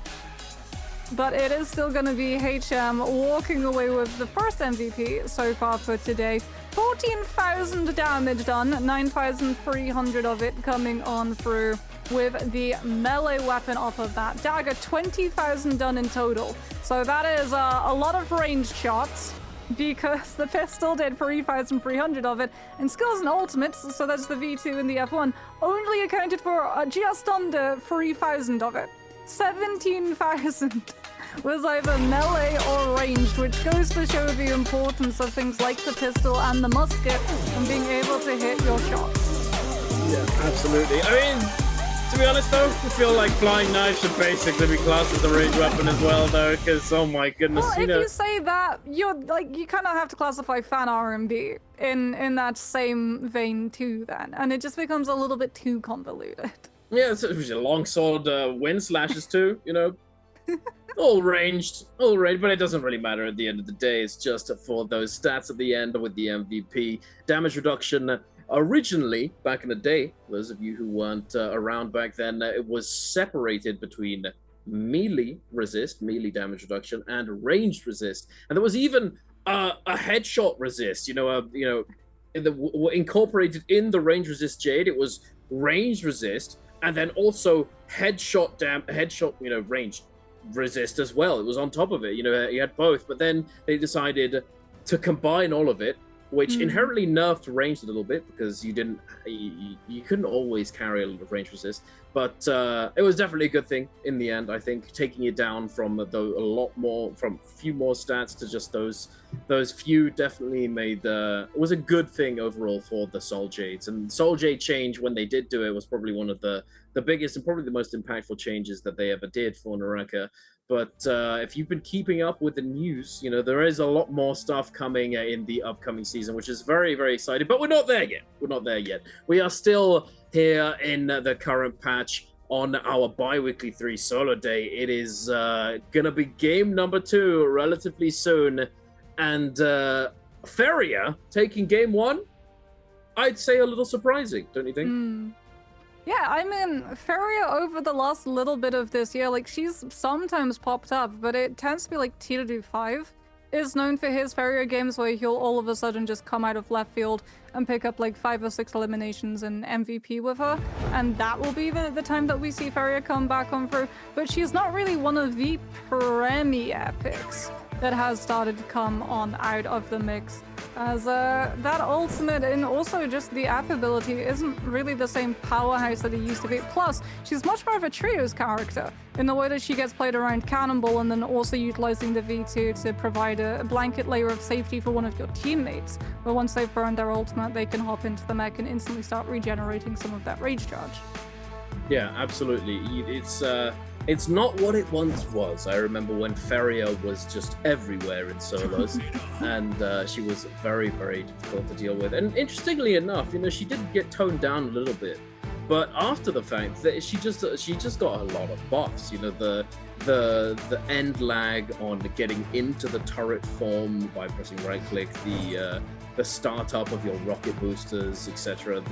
But it is still going to be HM walking away with the first MVP so far for today. 14,000 damage done, 9,300 of it coming on through with the melee weapon off of that dagger. 20,000 done in total. So that is a lot of ranged shots because the pistol did 3,300 of it. And skills and ultimates, so that's the V2 and the F1, only accounted for just under 3,000 of it. 17,000 was either melee or ranged, which goes to show the importance of things like the pistol and the musket and being able to hit your shots. Yeah, absolutely. I mean, to be honest though, I feel like flying knives should basically be classed as a ranged weapon as well though, because oh my goodness, well, if you say that, you're like, you kind of have to classify fan R&B in that same vein too then, and it just becomes a little bit too convoluted. Yeah, it's a longsword, wind slashes too, you know. All ranged, but it doesn't really matter at the end of the day. It's just for those stats at the end with the MVP. Damage reduction, originally, back in the day, those of you who weren't around back then, it was separated between melee resist, melee damage reduction, and ranged resist. And there was even a headshot resist, incorporated in the range resist Jade. It was range resist, and then also headshot, range resist as well. It was on top of it, you had both, but then they decided to combine all of it, which inherently nerfed range a little bit because you couldn't always carry a lot of range resist, but it was definitely a good thing in the end. I think taking it down from from a few more stats to just those few definitely was a good thing overall for the Soul Jades. And Soul Jade change, when they did do it, was probably one of the biggest and probably the most impactful changes that they ever did for Naraka. But if you've been keeping up with the news, there is a lot more stuff coming in the upcoming season, which is very, very exciting. But we're not there yet. We are still here in the current patch on our bi-weekly 3 solo day. It is going to be game number 2 relatively soon. And Feria taking game 1, I'd say a little surprising, don't you think? Yeah, I mean, Feria over the last little bit of this year, like, she's sometimes popped up, but it tends to be like T2-5 is known for his Feria games where he'll all of a sudden just come out of left field and pick up like 5 or 6 eliminations and MVP with her, and that will be the time that we see Feria come back on through. But she's not really one of the premier picks that has started to come on out of the mix, as that ultimate and also just the F ability isn't really the same powerhouse that it used to be. Plus, she's much more of a trios character in the way that she gets played around Cannonball and then also utilizing the V2 to provide a blanket layer of safety for one of your teammates, where once they've burned their ultimate, they can hop into the mech and instantly start regenerating some of that rage charge. Yeah, absolutely. It's not what it once was. I remember when Feria was just everywhere in solos, and she was very, very difficult to deal with. And interestingly enough, she did get toned down a little bit, but after the fact that she just got a lot of buffs. The end lag on getting into the turret form by pressing right click, the startup of your rocket boosters, etc.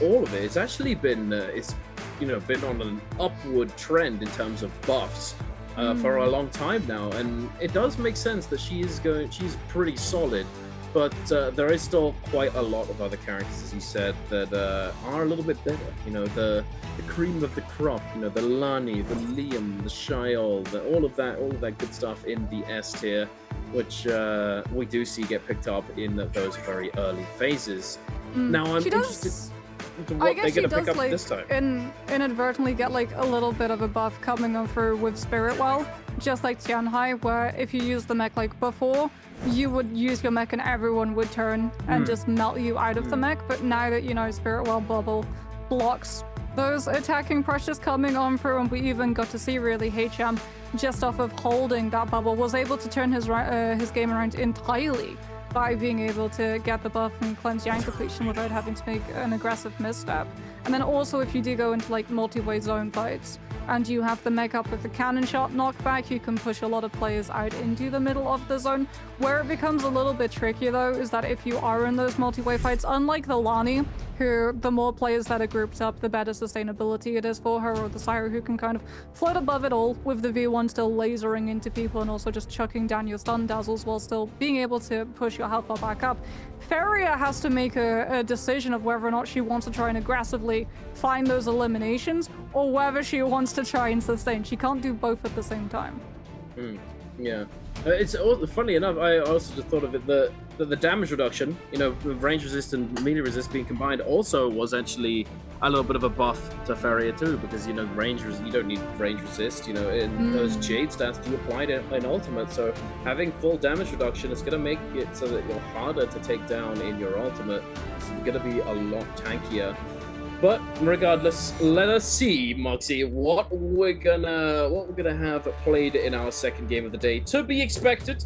All of it. It's actually been been on an upward trend in terms of buffs for a long time now, and it does make sense that she's pretty solid. But there is still quite a lot of other characters, as you said, that are a little bit better. The cream of the crop. The Lani, the Liam, the Shiol, all of that good stuff in the S tier, which we do see get picked up in those very early phases. Now I'm interested. I what guess they're she going to pick does up like this time. inadvertently get like a little bit of a buff coming on through with Spirit Well, just like Tianhai, where if you use the mech like before, you would use your mech and everyone would turn and just melt you out of the mech. But now that, you know, Spirit Well bubble blocks those attacking pressures coming on through, and we even got to see really HM just off of holding that bubble was able to turn his game around entirely by being able to get the buff and cleanse Yang depletion without having to make an aggressive misstep. And then also if you do go into like multi-way zone fights and you have the mech up with the cannon shot knockback, you can push a lot of players out into the middle of the zone. Where it becomes a little bit trickier though is that if you are in those multi-way fights, unlike the Lani, who the more players that are grouped up, the better sustainability it is for her, or the Sire who can kind of float above it all with the V1 still lasering into people and also just chucking down your stun dazzles while still being able to push your health bar back up. Feria has to make a decision of whether or not she wants to try and aggressively find those eliminations or whether she wants to try and sustain. She can't do both at the same time. Yeah. It's funny enough, I also just thought of it, the damage reduction, you know, with range resist and melee resist being combined also was actually a little bit of a buff to Feria too, because, you know, you don't need range resist, you know, and those Jade stats do apply to an ultimate, so having full damage reduction is going to make it so that you're harder to take down in your ultimate. It's going to be a lot tankier. But regardless, let us see, Moxie, what we're gonna have played in our second game of the day. To be expected,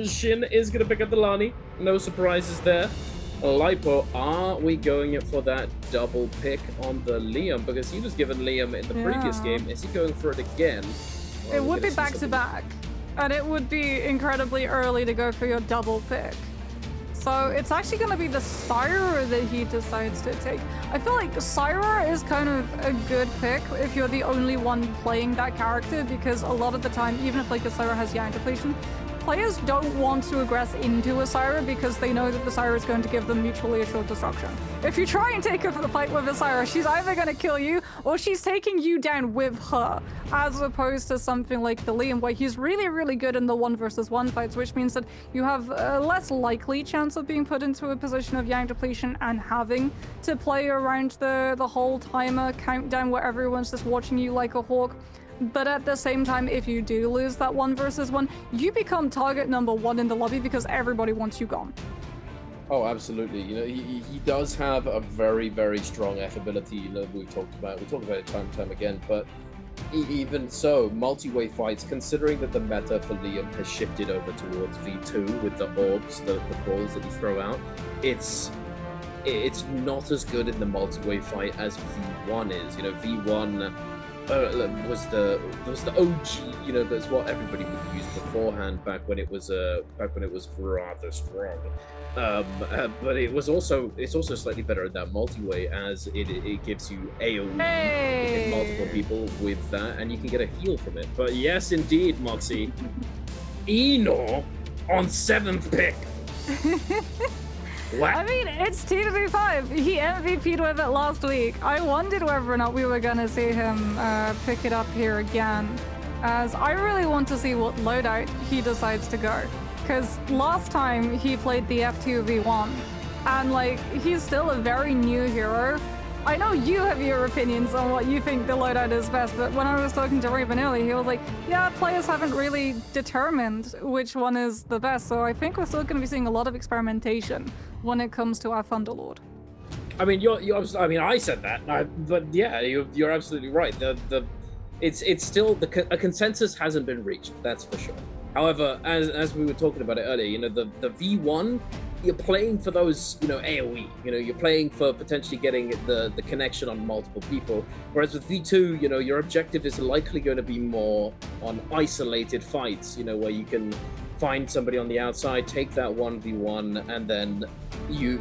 Shin is gonna pick up the Lani. No surprises there. Lipo, are we going for that double pick on the Liam? Because he was given Liam in the previous game. Is he going for it again? It would be back to back, and it would be incredibly early to go for your double pick. So it's actually going to be the Syra that he decides to take. I feel like Syra is kind of a good pick if you're the only one playing that character, because a lot of the time, even if like a Syra has Yang depletion, players don't want to aggress into a Syra because they know that the Syra is going to give them mutually assured destruction. If you try and take her for the fight with a Syra, she's either going to kill you or she's taking you down with her, as opposed to something like the Liam, where he's really, really good in the 1v1 fights, which means that you have a less likely chance of being put into a position of Yang depletion and having to play around the whole timer countdown where everyone's just watching you like a hawk. But at the same time, if you do lose that 1v1, you become target number 1 in the lobby because everybody wants you gone. Oh, absolutely. You know, he does have a very, very strong F ability. You know, we talked about it time and time again. But even so, multi-way fights, considering that the meta for Liam has shifted over towards V2 with the orbs, the balls that you throw out, it's not as good in the multi-way fight as V1 is. You know, V1 was the OG, you know, that's what everybody would use beforehand back when it was rather strong. But it's also slightly better at that multi-way, as it gives you AoE to hit multiple people with that, and you can get a heal from it. But yes, indeed, Moxie, Eno on 7th pick. What? I mean, it's T2B5. He MVP'd with it last week. I wondered whether or not we were going to see him pick it up here again, as I really want to see what loadout he decides to go. Because last time he played the F2V1, and like, he's still a very new hero. I know you have your opinions on what you think the loadout is best, but when I was talking to Raven earlier, he was like, yeah, players haven't really determined which one is the best, so I think we're still going to be seeing a lot of experimentation when it comes to our Thunderlord. I mean, I mean, I said that, but yeah, you're absolutely right. It's still a consensus hasn't been reached. That's for sure. However, as we were talking about it earlier, you know, the V1, you're playing for those, you know, AoE. You know, you're playing for potentially getting the connection on multiple people. Whereas with V2, you know, your objective is likely going to be more on isolated fights. You know, where you can find somebody on the outside, take that 1v1, and then you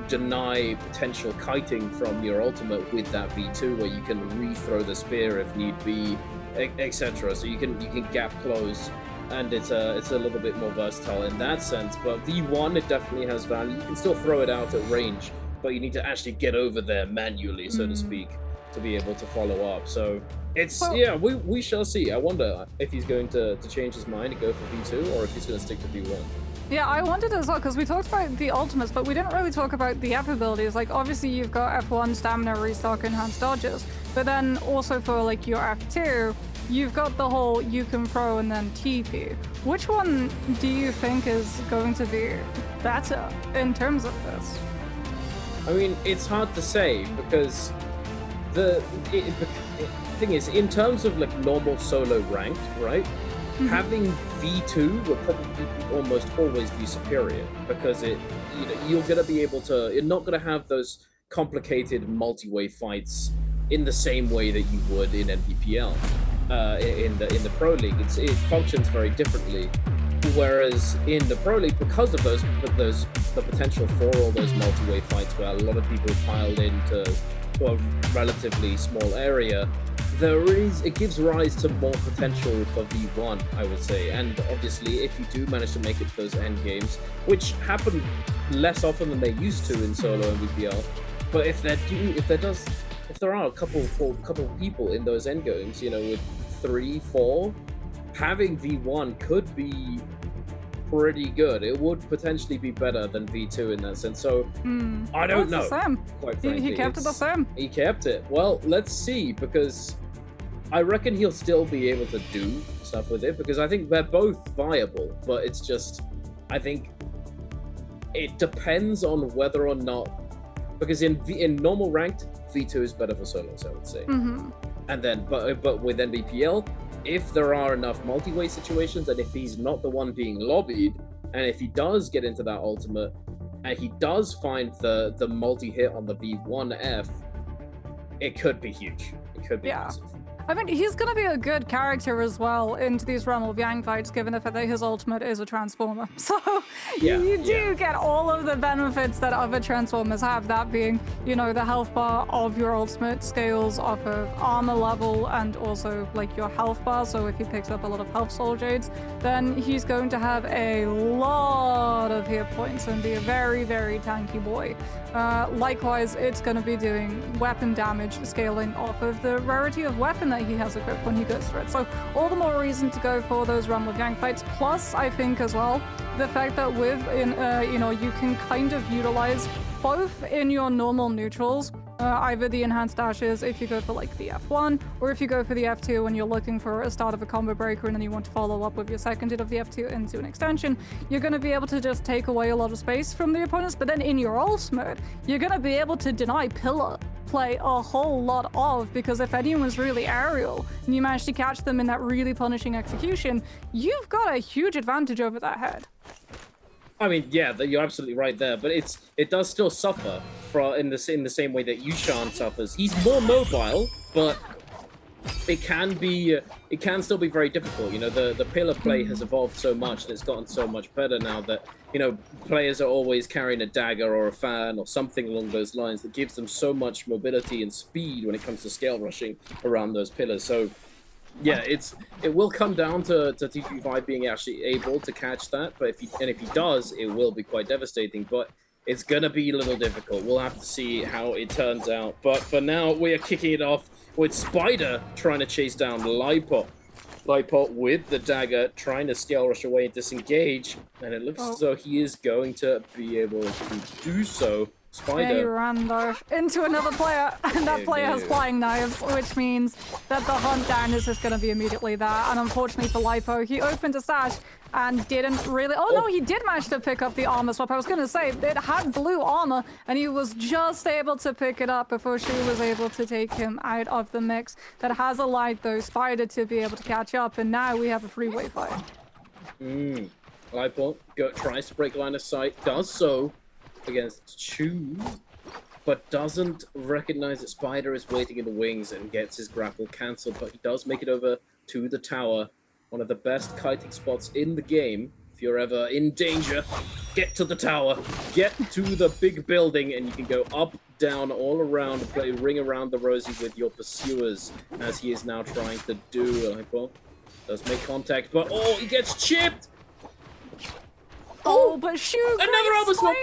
deny potential kiting from your ultimate with that V2, where you can re-throw the spear if need be, etc. So you can gap close, and it's a little bit more versatile in that sense. But V1, it definitely has value. You can still throw it out at range, but you need to actually get over there manually, so to speak, to be able to follow up. So it's, yeah, we shall see. I wonder if he's going to change his mind and go for V2, or if he's going to stick to V1. Yeah, I wondered as well, because we talked about the ultimates, but we didn't really talk about the F abilities. Like, obviously you've got F1, stamina, restock, enhanced dodges, but then also for, like, your F2, you've got the whole you can throw and then TP. Which one do you think is going to be better in terms of this? I mean, it's hard to say, because the thing is, in terms of, like, normal solo ranked, right? Having V2 will probably almost always be superior, because you're gonna be able to. You're not gonna have those complicated multi-way fights in the same way that you would in Nbpl. In the Pro League, it functions very differently. Whereas in the Pro League, because of the potential for all those multi-way fights, where a lot of people piled into a relatively small area. It gives rise to more potential for V1, I would say. And obviously, if you do manage to make it to those end games, which happen less often than they used to in solo and VPL, but if there are a couple people in those end games, with 3, 4, having V1 could be pretty good. It would potentially be better than V2 in that sense. So I don't know. The same. Quite frankly, he kept it the same. He kept it. Well, let's see, because I reckon he'll still be able to do stuff with it, because I think they're both viable, but it's just, I think it depends on whether or not, because in normal ranked, V2 is better for solos, I would say. And then, but with Nbpl, if there are enough multi-way situations, and if he's not the one being lobbied, and if he does get into that ultimate, and he does find the multi-hit on the V1F, it could be huge. It could be massive. I mean, he's going to be a good character as well into these Realm of Yang fights, given the fact that his ultimate is a transformer. So you do get all of the benefits that other transformers have, that being, the health bar of your ultimate scales off of armor level and also, like, your health bar. So if he picks up a lot of health soul jades, then he's going to have a lot of hit points and be a very, very tanky boy. Likewise, it's going to be doing weapon damage scaling off of the rarity of weapon that he has equipped when he goes through it. So all the more reason to go for those Realm of Yang fights. Plus, I think as well, the fact that you can kind of utilize both in your normal neutrals, either the enhanced dashes if you go for like the F1, or if you go for the F2 when you're looking for a start of a combo breaker and then you want to follow up with your second hit of the F2 into an extension, you're going to be able to just take away a lot of space from the opponents. But then in your ultimate, you're going to be able to deny pillar play a whole lot of, because if anyone's really aerial and you manage to catch them in that really punishing execution, you've got a huge advantage over that head. I mean, yeah, you're absolutely right there, but it does still suffer in the same way that Yushan suffers. He's more mobile, but it can still be very difficult. The pillar play has evolved so much and it's gotten so much better now that players are always carrying a dagger or a fan or something along those lines that gives them so much mobility and speed when it comes to scale rushing around those pillars. So yeah, it will come down to TP5 being actually able to catch that, but if he does, it will be quite devastating. But it's gonna be a little difficult. We'll have to see how it turns out. But for now, we are kicking it off with Spider trying to chase down Lipot. Lipot with the dagger, trying to scale rush away and disengage, and it looks as though he is going to be able to do so. Spider. He ran though into another player, and that player has flying knives, which means that the hunt down is just going to be immediately there. And unfortunately for Lipo, he opened a stash and didn't really. Oh no, he did manage to pick up the armor swap. I was going to say it had blue armor, and he was just able to pick it up before she was able to take him out of the mix. That has allowed though Spider to be able to catch up, and now we have a three-way fight. Lipo tries to break line of sight, does so against Chu, but doesn't recognize that Spider is waiting in the wings and gets his grapple cancelled, but he does make it over to the tower, one of the best kiting spots in the game. If you're ever in danger, get to the tower, get to the big building, and you can go up, down, all around, play ring around the rosy with your pursuers, as he is now trying to do. Well, does make contact, but he gets chipped! But shoot, another armor swap.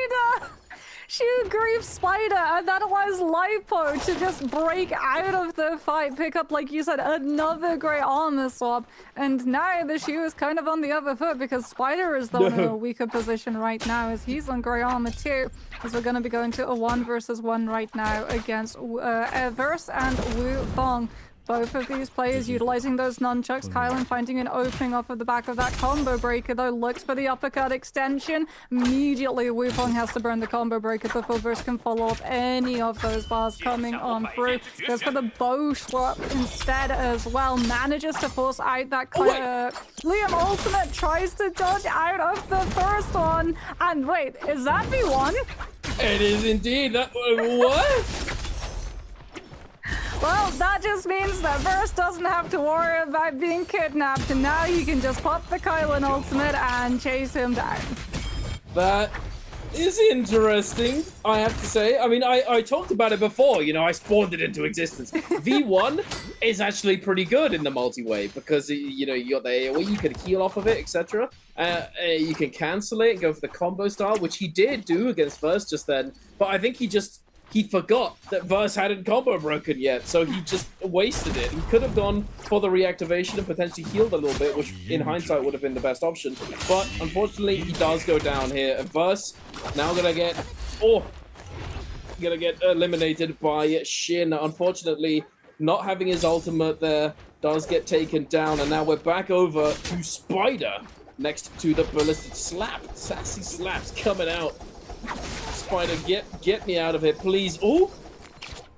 Sheer Grief Spider, and that allows Lipo to just break out of the fight, pick up, like you said, another great armor swap, and now the shoe is kind of on the other foot because Spider is the one in a weaker position right now as he's on great armor too, as we're going to be going to a 1v1 right now against Verse and Wu Fong. Both of these players utilizing those nunchucks. Kylan finding an opening off of the back of that combo breaker though. Looks for the uppercut extension. Immediately Wukong has to burn the combo breaker before Verse can follow up any of those bars coming on through. Goes for the bow swap instead as well. Manages to force out that Liam ultimate. Tries to dodge out of the first one. And wait, is that V1? It is indeed. What? Well, that just means that Verse doesn't have to worry about being kidnapped, and now you can just pop the Kylan ultimate and chase him down. That is interesting, I have to say. I mean, I talked about it before, you know, I spawned it into existence. V1 is actually pretty good in the multi-way because, you know, you got the AoE, you can heal off of it, etc. You can cancel it and go for the combo style, which he did do against Verse just then, but I think he forgot that Verse hadn't combo broken yet, so he just wasted it. He could have gone for the reactivation and potentially healed a little bit, which in hindsight would have been the best option. But unfortunately, he does go down here. And Verse now gonna get eliminated by Shin. Unfortunately, not having his ultimate there does get taken down, and now we're back over to Spider next to the ballistic slap. Sassy slaps coming out. Spider, get me out of here, please. Oh,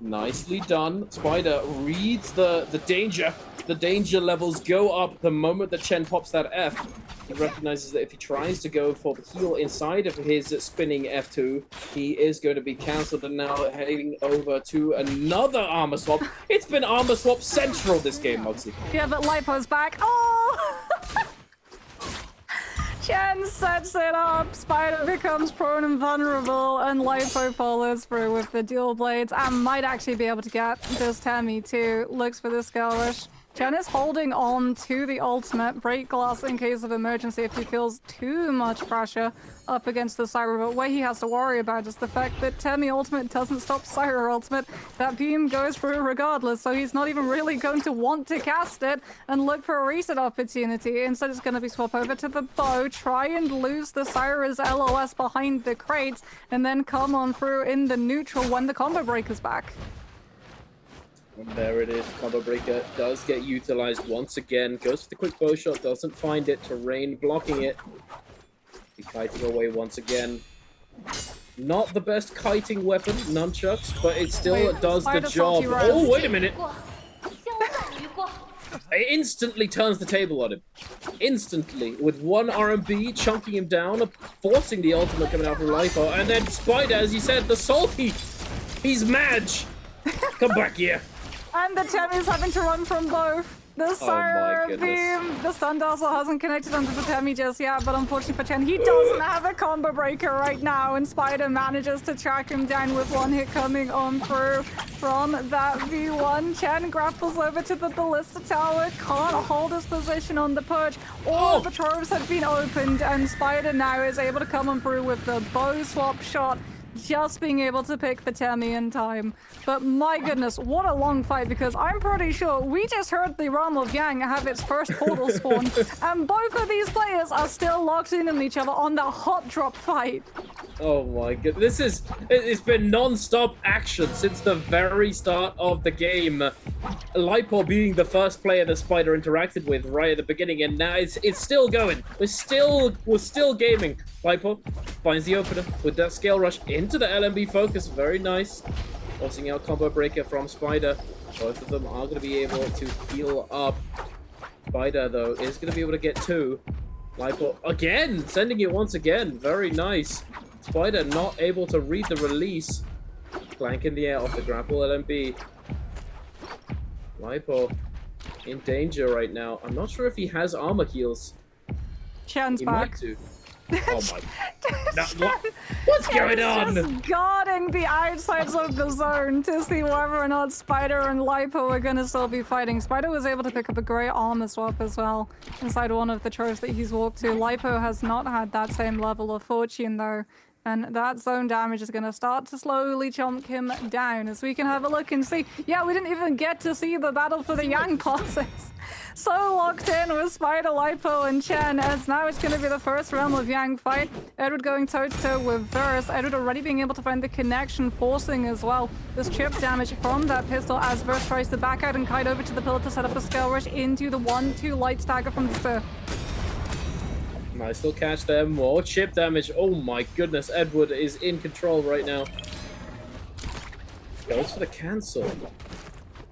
nicely done. Spider reads the danger. The danger levels go up the moment that Chen pops that F. He recognizes that if he tries to go for the heal inside of his spinning F2, he is going to be cancelled, and now heading over to another armor swap. It's been armor swap central this game, Moxie. Yeah, but Lipo's back. Oh! Chen sets it up, Spider becomes prone and vulnerable, and Lipo follows through with the dual blades and might actually be able to get this Temmie too. Looks for the skill rush. Chen is holding on to the ultimate break glass in case of emergency if he feels too much pressure up against the Syra, but what he has to worry about is the fact that Temmie ultimate doesn't stop Syra ultimate. That beam goes through regardless, so he's not even really going to want to cast it and look for a reset opportunity. Instead, it's going to be swap over to the bow, try and lose the Syra's LOS behind the crates, and then come on through in the neutral when the combo breaker's back. And there it is. Combo breaker does get utilized once again. Goes for the quick bow shot, doesn't find it. Terrain blocking it. Be kiting away once again. Not the best kiting weapon, nunchucks, but it still does the job. Oh, wait a minute. It instantly turns the table on him. Instantly, with one RMB chunking him down, forcing the ultimate coming out from Lipo, and then Spider, as you said, the salty. He's mad. Come back here. And the Temmie's having to run from both. The Syra beam, the stun dazzle hasn't connected onto the Temmie just yet, but unfortunately for Chen, he doesn't have a combo breaker right now, and Spider manages to track him down with one hit coming on through from that V1. Chen grapples over to the ballista tower, can't hold his position on the perch. All of the troves have been opened, and Spider now is able to come on through with the bow swap shot, just being able to pick the Temmie in time. But my goodness, what a long fight, because I'm pretty sure we just heard the Realm of Yang have its first portal spawn, and both of these players are still locked in on each other on the hot drop fight. Oh my god, it's been non-stop action since the very start of the game. Lipo being the first player that Spider interacted with right at the beginning, and now it's still going. We're still gaming. Lipo finds the opener with that scale rush into the LMB focus. Very nice. Forcing out combo breaker from Spider. Both of them are going to be able to heal up. Spider, though, is going to be able to get two. Lipo again, sending it once again. Very nice. Spider not able to read the release. Clank in the air off the grapple LMB. Lipo in danger right now. I'm not sure if he has armor heals. Chen's back. Might do. Oh my. What's going on? Just guarding the outsides of the zone to see whether or not Spider and Lipo are gonna still be fighting. Spider was able to pick up a great armor swap as well inside one of the troves that he's walked to. Lipo has not had that same level of fortune though. And that zone damage is going to start to slowly chomp him down. As we can have a look and see, yeah, we didn't even get to see the battle for the Yang classes. So locked in with Spider, Lipo, and Chen, as now it's going to be the first realm of Yang fight. Edward going toe-to-toe with Verse. Edward already being able to find the connection, forcing as well this chip damage from that pistol as Verse tries to back out and kite over to the pillar to set up a scale rush into the 1-2 light stagger from the spear. Nice little catch there. More chip damage. Oh my goodness. Edward is in control right now. Goes for the cancel.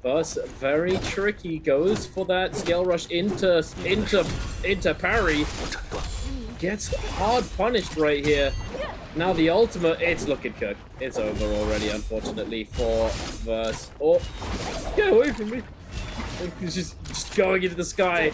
Verse very tricky. Goes for that scale rush into parry. Gets hard punished right here. Now the ultimate, it's looking cooked. It's over already, unfortunately, for Verse. Oh, get away from me. He's just going into the sky.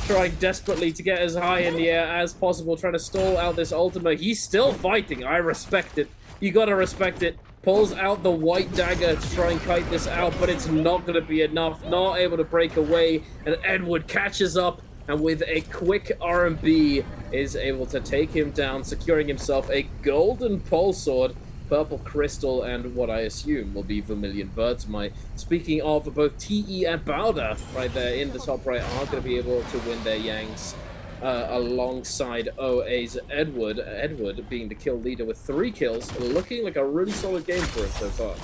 Trying desperately to get as high in the air as possible, trying to stall out this ultimate. He's still fighting. I respect it. You gotta respect it. Pulls out the white dagger to try and kite this out, but it's not gonna be enough. Not able to break away, and Edward catches up, and with a quick R&B is able to take him down, securing himself a golden pole sword, purple crystal, and what I assume will be Vermilion Bird's-Mite. Speaking of both TE and Bowder, right there in the top right, are going to be able to win their Yangs alongside OA's Edward. Edward being the kill leader with 3 kills, looking like a really solid game for him so far.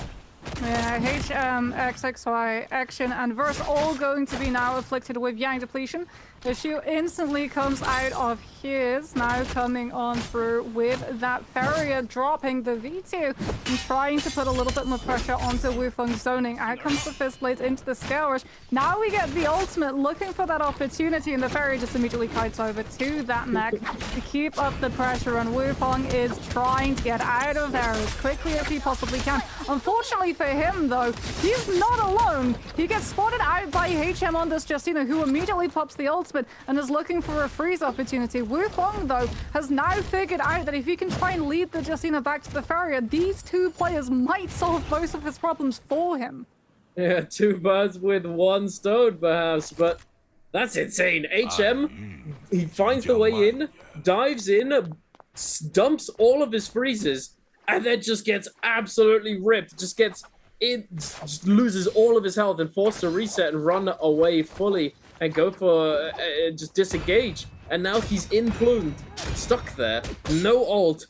Yeah, XXY, Action, and Verse all going to be now afflicted with Yang depletion. Issue instantly comes out of his, now coming on through with that Farrier dropping the V2 and trying to put a little bit more pressure onto Wufeng's zoning. Out comes the Fist Blade into the Scale Rush. Now we get the ultimate looking for that opportunity, and the Farrier just immediately kites over to that mech to keep up the pressure, and Wufeng is trying to get out of there as quickly as he possibly can. Unfortunately for him though, he's not alone. He gets spotted out by HM on this Justina, who immediately pops the ultimate and is looking for a freeze opportunity. Wufeng, though, has now figured out that if he can try and lead the Justina back to the Farrier, these 2 players might solve both of his problems for him. Yeah, 2 birds with 1 stone, perhaps, but that's insane. HM, he finds the way in, dives in, dumps all of his freezes, and then just gets absolutely ripped, just loses all of his health and forced to reset and run away fully and go for just disengage. And now he's in plumed, stuck there, no ult,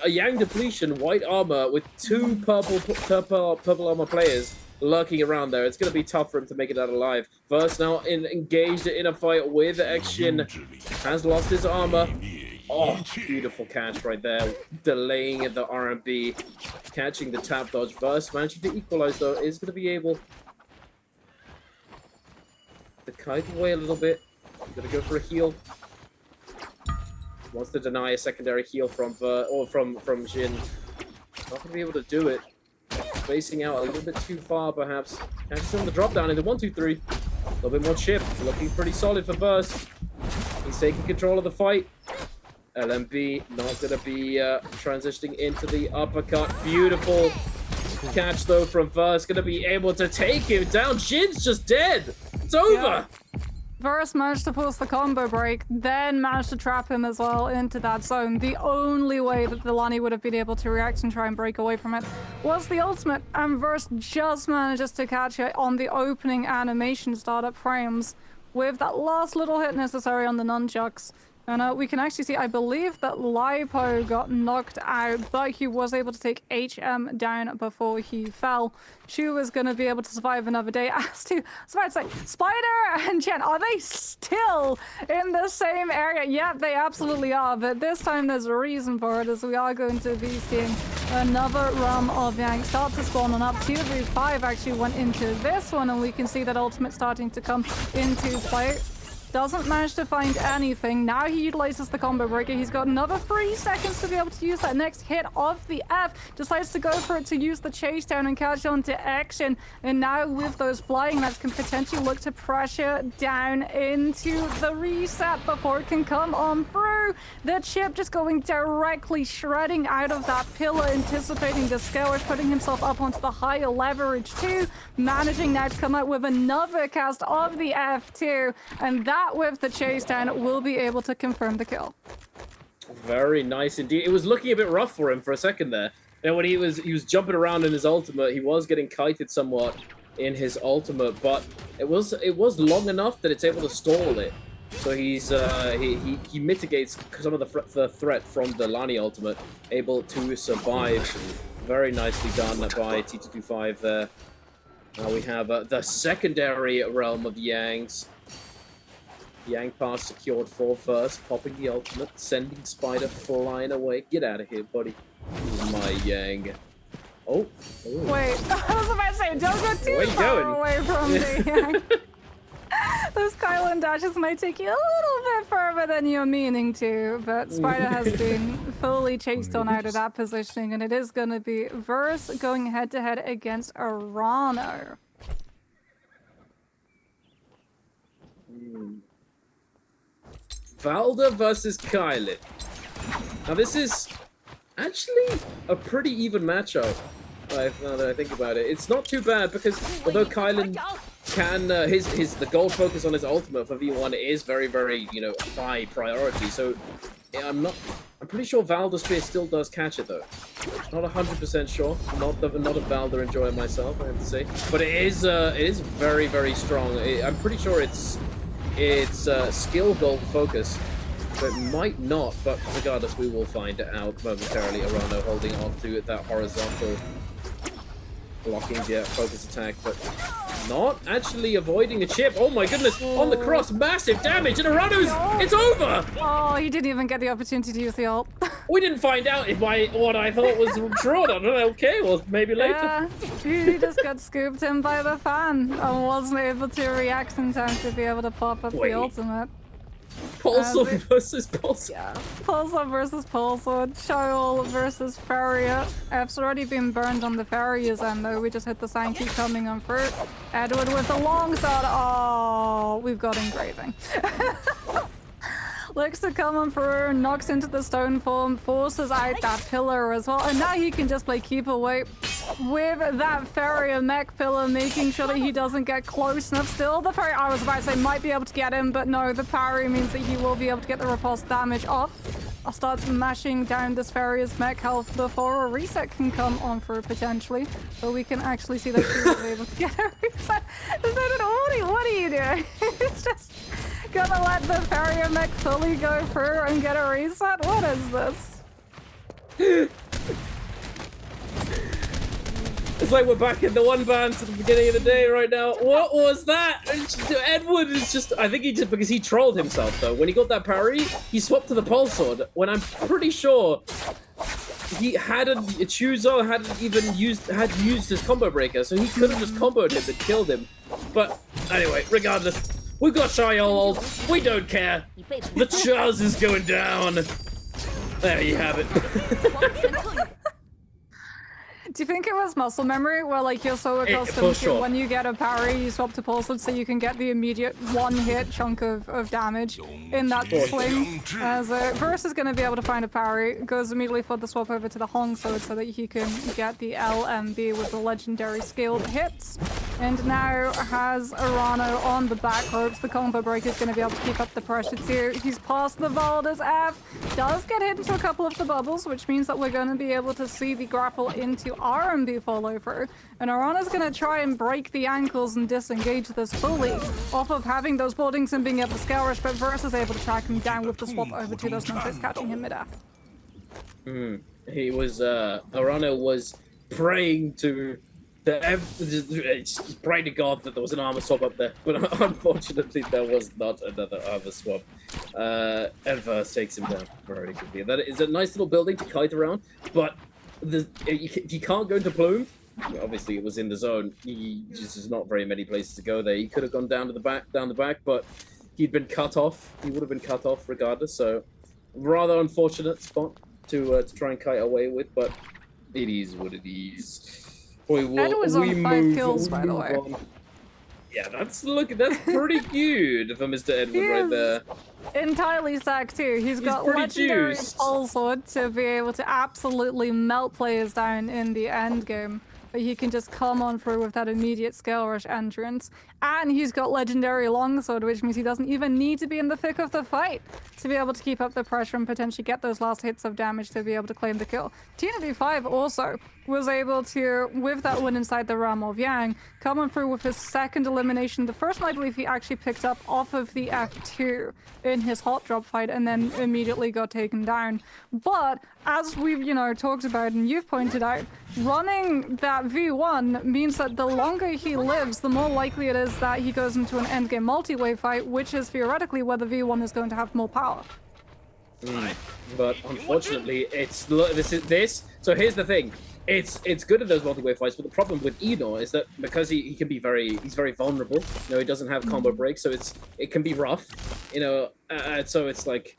a Yang depletion, white armor with 2 purple armor players lurking around there. It's going to be tough for him to make it out alive. Verse now engaged in a fight with Action, has lost his armor. Oh, beautiful catch right there, delaying the R&B, catching the tap dodge. Verse managing to equalize though, is going to be able to kite away a little bit. Gonna go for a heal. Wants to deny a secondary heal from Jin. Not gonna be able to do it. Spacing out a little bit too far, perhaps. Catches on the drop down into 1-2-3. A little bit more chip. Looking pretty solid for Verse. He's taking control of the fight. LMB not gonna be transitioning into the uppercut. Beautiful catch though from Verse. Gonna be able to take him down. Jin's just dead. It's over. Yeah. Verse managed to force the combo break, then managed to trap him as well into that zone. The only way that the Lani would have been able to react and try and break away from it was the ultimate, and Verse just manages to catch it on the opening animation startup frames with that last little hit necessary on the nunchucks. And we can actually see, I believe that Lipo got knocked out, but he was able to take HM down before he fell. Shu was going to be able to survive another day. As to, I was about to say, Spider and Chen, are they still in the same area? Yeah, they absolutely are, but this time there's a reason for it, as we are going to be seeing another realm of Yang start to spawn on up. 2v5 actually went into this one, and we can see that ultimate starting to come into play. Doesn't manage to find anything. Now he utilizes the combo breaker. He's got another 3 seconds to be able to use that next hit of the F. Decides to go for it to use the chase down and catch on to Action. And now with those flying knives can potentially look to pressure down into the reset before it can come on through. The chip just going directly shredding out of that pillar, anticipating the scale rush, putting himself up onto the higher leverage too. Managing now to come out with another cast of the F2. And that with the chase down will be able to confirm the kill. Very nice indeed. It was looking a bit rough for him for a second there. And when he was jumping around in his ultimate, he was getting kited somewhat in his ultimate, but it was long enough that it's able to stall it. So he's he mitigates some of the threat from the Lani ultimate, able to survive. Very nicely done by T225 there. Now we have the secondary realm of Yang's. Yang pass secured for first, popping the ultimate, sending Spider flying away. Get out of here, buddy. My Yang. Oh. Wait, I was about to say, don't go too far going? away from the Yang. Those Kylan dashes might take you a little bit further than you're meaning to, but Spider has been fully chased on out of that positioning, and it is going to be Verse going head-to-head against Arano. Valda versus Kylan. Now this is actually a pretty even matchup. Now that I think about it, it's not too bad because although Kylan can the gold focus on his ultimate for V1 is very, very high priority. So I'm pretty sure Valda Spear still does catch it though. Not 100% sure. Not a Valda enjoyer myself, I have to say, but it is very, very strong. I'm pretty sure it's skill gold focus. So it might not, but regardless, we will find out momentarily. Arano holding on to that horizontal blocking focus attack, but not actually avoiding a chip. Oh my goodness, on the cross, massive damage, and Arano's, it's over! Oh, he didn't even get the opportunity to use the ult. We didn't find out if what I thought was true or not. Okay, well, maybe later. Yeah, he just got scooped in by the fan and wasn't able to react in time to be able to pop up the ultimate. Pulsar versus Pulsar. Yeah, Pulsar versus Pulsar. Shoal versus Farrier. F's already been burned on the Farrier's end though. We just hit the Sankey coming on through. Edward with the long shot. Oh, we've got engraving. Looks to come on through, knocks into the stone form, forces out that pillar as well, and now he can just play keep away with that Farrier mech pillar, making sure that he doesn't get close enough. Still, the Farrier, I was about to say, might be able to get him, but no, the parry means that he will be able to get the repulse damage off. I'll start smashing down this Farrier's mech health before a reset can come on through potentially, but we can actually see that she was able to get a reset. What are you doing? It's just gonna let the Farrier mech fully go through and get a reset? What is this? It's like we're back in the one band to the beginning of the day right now. What was that? Edward is just, I think because he trolled himself though. When he got that parry, he swapped to the pulse sword when I'm pretty sure Chuzo hadn't even used his combo breaker, so he could have just comboed him and killed him. But anyway, regardless, we've got Shayol. We don't care. The Chuz is going down. There you have it. Do you think it was muscle memory where like you're so accustomed to when you get a parry, you swap to pulse so you can get the immediate one-hit chunk of damage in that swing? As Verse is going to be able to find a parry, goes immediately for the swap over to the Hong Sword so that he can get the LMB with the legendary skilled hits. And now has Arano on the back ropes. The combo break is going to be able to keep up the pressure too. He's past the Valda's F, does get hit into a couple of the bubbles, which means that we're going to be able to see the grapple into RMB follow through. And Arana's going to try and break the ankles and disengage this fully off of having those boardings and being able to scale rush, but Verse is able to track him down with the swap over to those numbers, catching him mid-air. He was, Arano was praying to praying to God that there was an armor swap up there, but unfortunately there was not another armor swap. And Verse takes him down very quickly. That is a nice little building to kite around, but he can't go into Plume. Obviously, it was in the zone. There's not very many places to go there. He could have gone down the back, but he'd been cut off. He would have been cut off regardless. So, rather unfortunate spot to try and kite away with, but it is what it is. Ed was on 5 kills, by the way. Yeah, that's pretty good for Mr. Edward right there. Entirely sacked too. He's got legendary juiced. pulse sword to be able to absolutely melt players down in the end game. but he can just come on through with that immediate scale rush entrance. And he's got legendary longsword, which means he doesn't even need to be in the thick of the fight to be able to keep up the pressure and potentially get those last hits of damage to be able to claim the kill. TNB5 also was able to, with that win inside the realm of Yang, come on through with his second elimination. The first one I believe he actually picked up off of the F2 in his hot drop fight and then immediately got taken down. But as we've, you know, talked about and you've pointed out, running that V1 means that the longer he lives, the more likely it is that he goes into an endgame multi-wave fight, which is theoretically where the V1 is going to have more power. But unfortunately, it's this. So here's the thing. It's good at those multi-wave fights, but the problem with Eno is that because he can be he's very vulnerable. You know, he doesn't have combo breaks, so it can be rough. You know, so it's like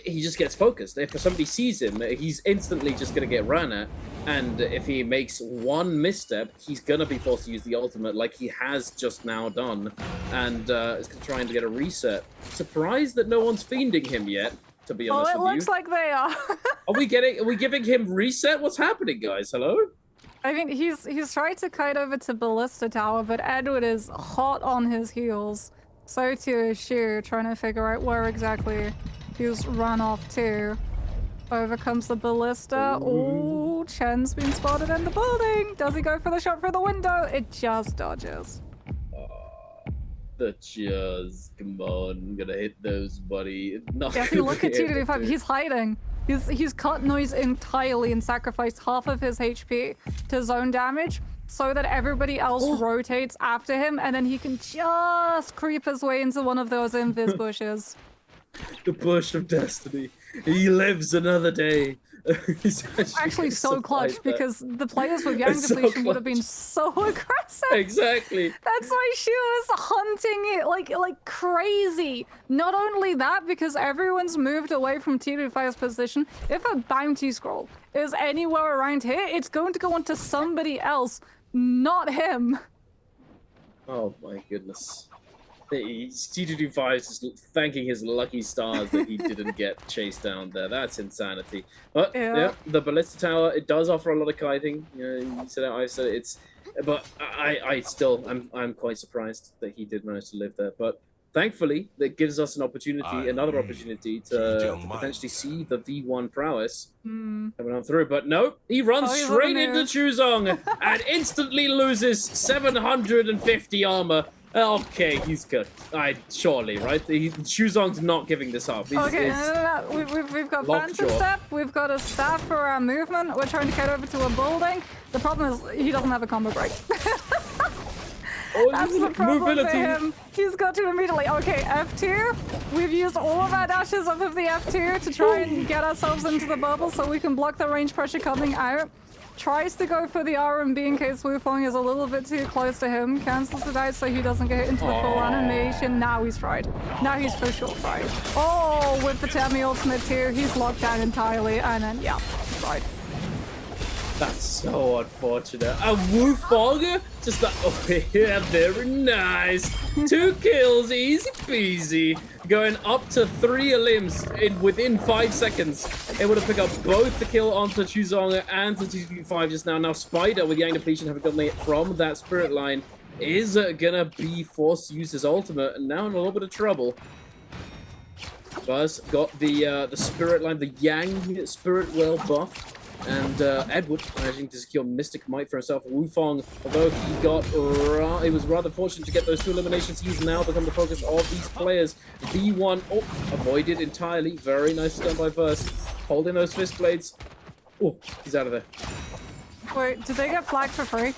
he just gets focused. If somebody sees him, he's instantly just gonna get ran at. And if he makes one misstep, he's gonna be forced to use the ultimate, like he has just now done, and is trying to get a reset. Surprised that no one's fiending him yet. To be honest with you. It looks like they are. Are we giving him reset? What's happening, guys? Hello? I mean, he's trying to kite over to Ballista Tower, but Edward is hot on his heels. So too is Shu, trying to figure out where exactly he's run off to. Over comes the Ballista. Oh, Chen's been spotted in the building. Does he go for the shot through the window? It just dodges. The cheers, come on, I'm gonna hit those, buddy. Not yeah, see, look at TDD5, he's hiding. He's cut noise entirely and sacrificed half of his HP to zone damage so that everybody else rotates after him, and then he can just creep his way into one of those invis bushes. The bush of destiny. He lives another day. He's actually so clutch because the players with Yang depletion would have been so aggressive. Exactly. That's why she was hunting it like crazy. Not only that, because everyone's moved away from T25's position. If a bounty scroll is anywhere around here, it's going to go onto somebody else, not him. Oh my goodness. T225 is just thanking his lucky stars that he didn't get chased down there. That's insanity. But yeah, the Ballista Tower, it does offer a lot of kiting. You know, you said it, I said it. But I'm quite surprised that he did manage to live there. But thankfully, that gives us an opportunity, another opportunity to potentially see the V1 prowess coming on through. But no, he runs straight into Chuzong and instantly loses 750 armor. Okay, he's good. Surely, right? Chuzong's not giving this up. No. We've got Phantom Step, we've got a staff for our movement, we're trying to get over to a building. The problem is he doesn't have a combo break. That's the problem for him. He's got to immediately. Okay, F2. We've used all of our dashes off of the F2 to try and get ourselves into the bubble so we can block the range pressure coming out. Tries to go for the R&B in case Wufong is a little bit too close to him. Cancels it out so he doesn't get into the full animation. Now he's fried. Now he's for sure fried. Oh, with the Tami ultimate too. He's locked down entirely. And then, yeah, he's fried. That's so unfortunate. And Wufong, just like, oh yeah, very nice. 2 kills, easy peasy. Going up to 3 elims within 5 seconds. Able to pick up both the kill onto Chuzong and the T25 just now. Now Spider with Yang depletion having gotten it from that spirit line is gonna be forced to use his ultimate and now in a little bit of trouble. Buzz got the spirit line, the Yang spirit well buff. And Edward managing to secure Mystic Might for himself. Wufong, although he was rather fortunate to get those 2 eliminations, he's now become the focus of these players. V1, avoided entirely. Very nice done by Verse. Holding those fist blades. Oh, he's out of there. Wait, did they get flagged for free?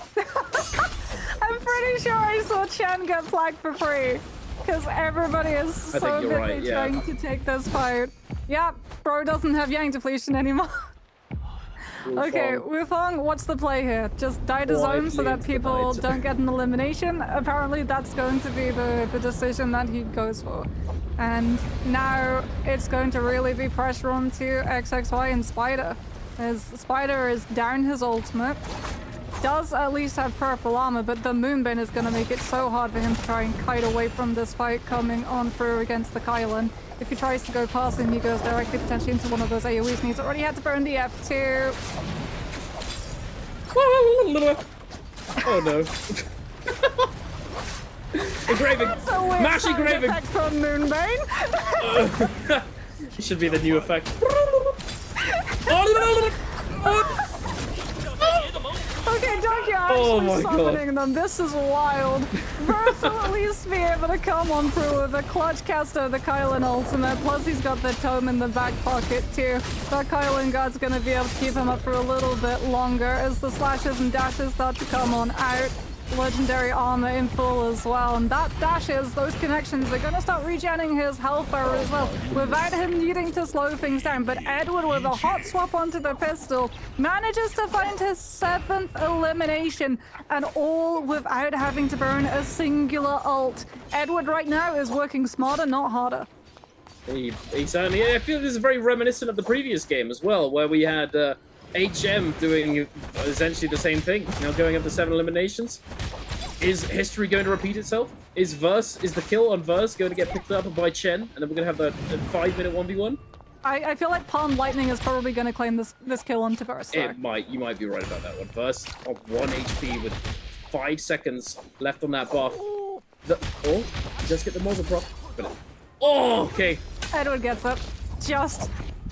I'm pretty sure I saw Chen get flagged for free. Because everybody is so busy trying to take this fight. Yeah, bro doesn't have Yang depletion anymore. Okay, Wufong, what's the play here? Just die to zone so that people don't get an elimination? Apparently that's going to be the decision that he goes for. And now it's going to really be pressure on to XXY and Spider. As Spider is down his ultimate. Does at least have purple armor, but the Moonbane is going to make it so hard for him to try and kite away from this fight coming on through against the Kylan. If he tries to go past him, he goes directly potentially into one of those AoEs, and he's already had to burn the F2. Oh no. Engraving! Mash engraving! Effect from Moonbane. It should be the new effect. Okay, Donkey Oh actually my summoning them. This is wild. Verth will at least be able to come on through with a clutch cast of the Kylan ultimate. Plus, he's got the tome in the back pocket too. That Kylan God's gonna be able to keep him up for a little bit longer as the slashes and dashes start to come on out. Legendary armor in full as well, and that dashes, those connections are gonna start regenerating his health bar as well without him needing to slow things down. But Edward, with a hot swap onto the pistol, manages to find his 7th elimination, and all without having to burn a singular ult. Edward right now is working smarter, not harder. He certainly. I feel this is very reminiscent of the previous game as well, where we had HM doing essentially the same thing, now going up to 7 eliminations. Is history going to repeat itself? Is the kill on Verse going to get picked up by Chen, and then we're going to have the 5-minute 1v1? I feel like Palm Lightning is probably going to claim this kill onto Verse. It might. You might be right about that one. Verse on 1 HP with 5 seconds left on that buff. Just get the Mother Prop. Oh, okay. Edward gets it.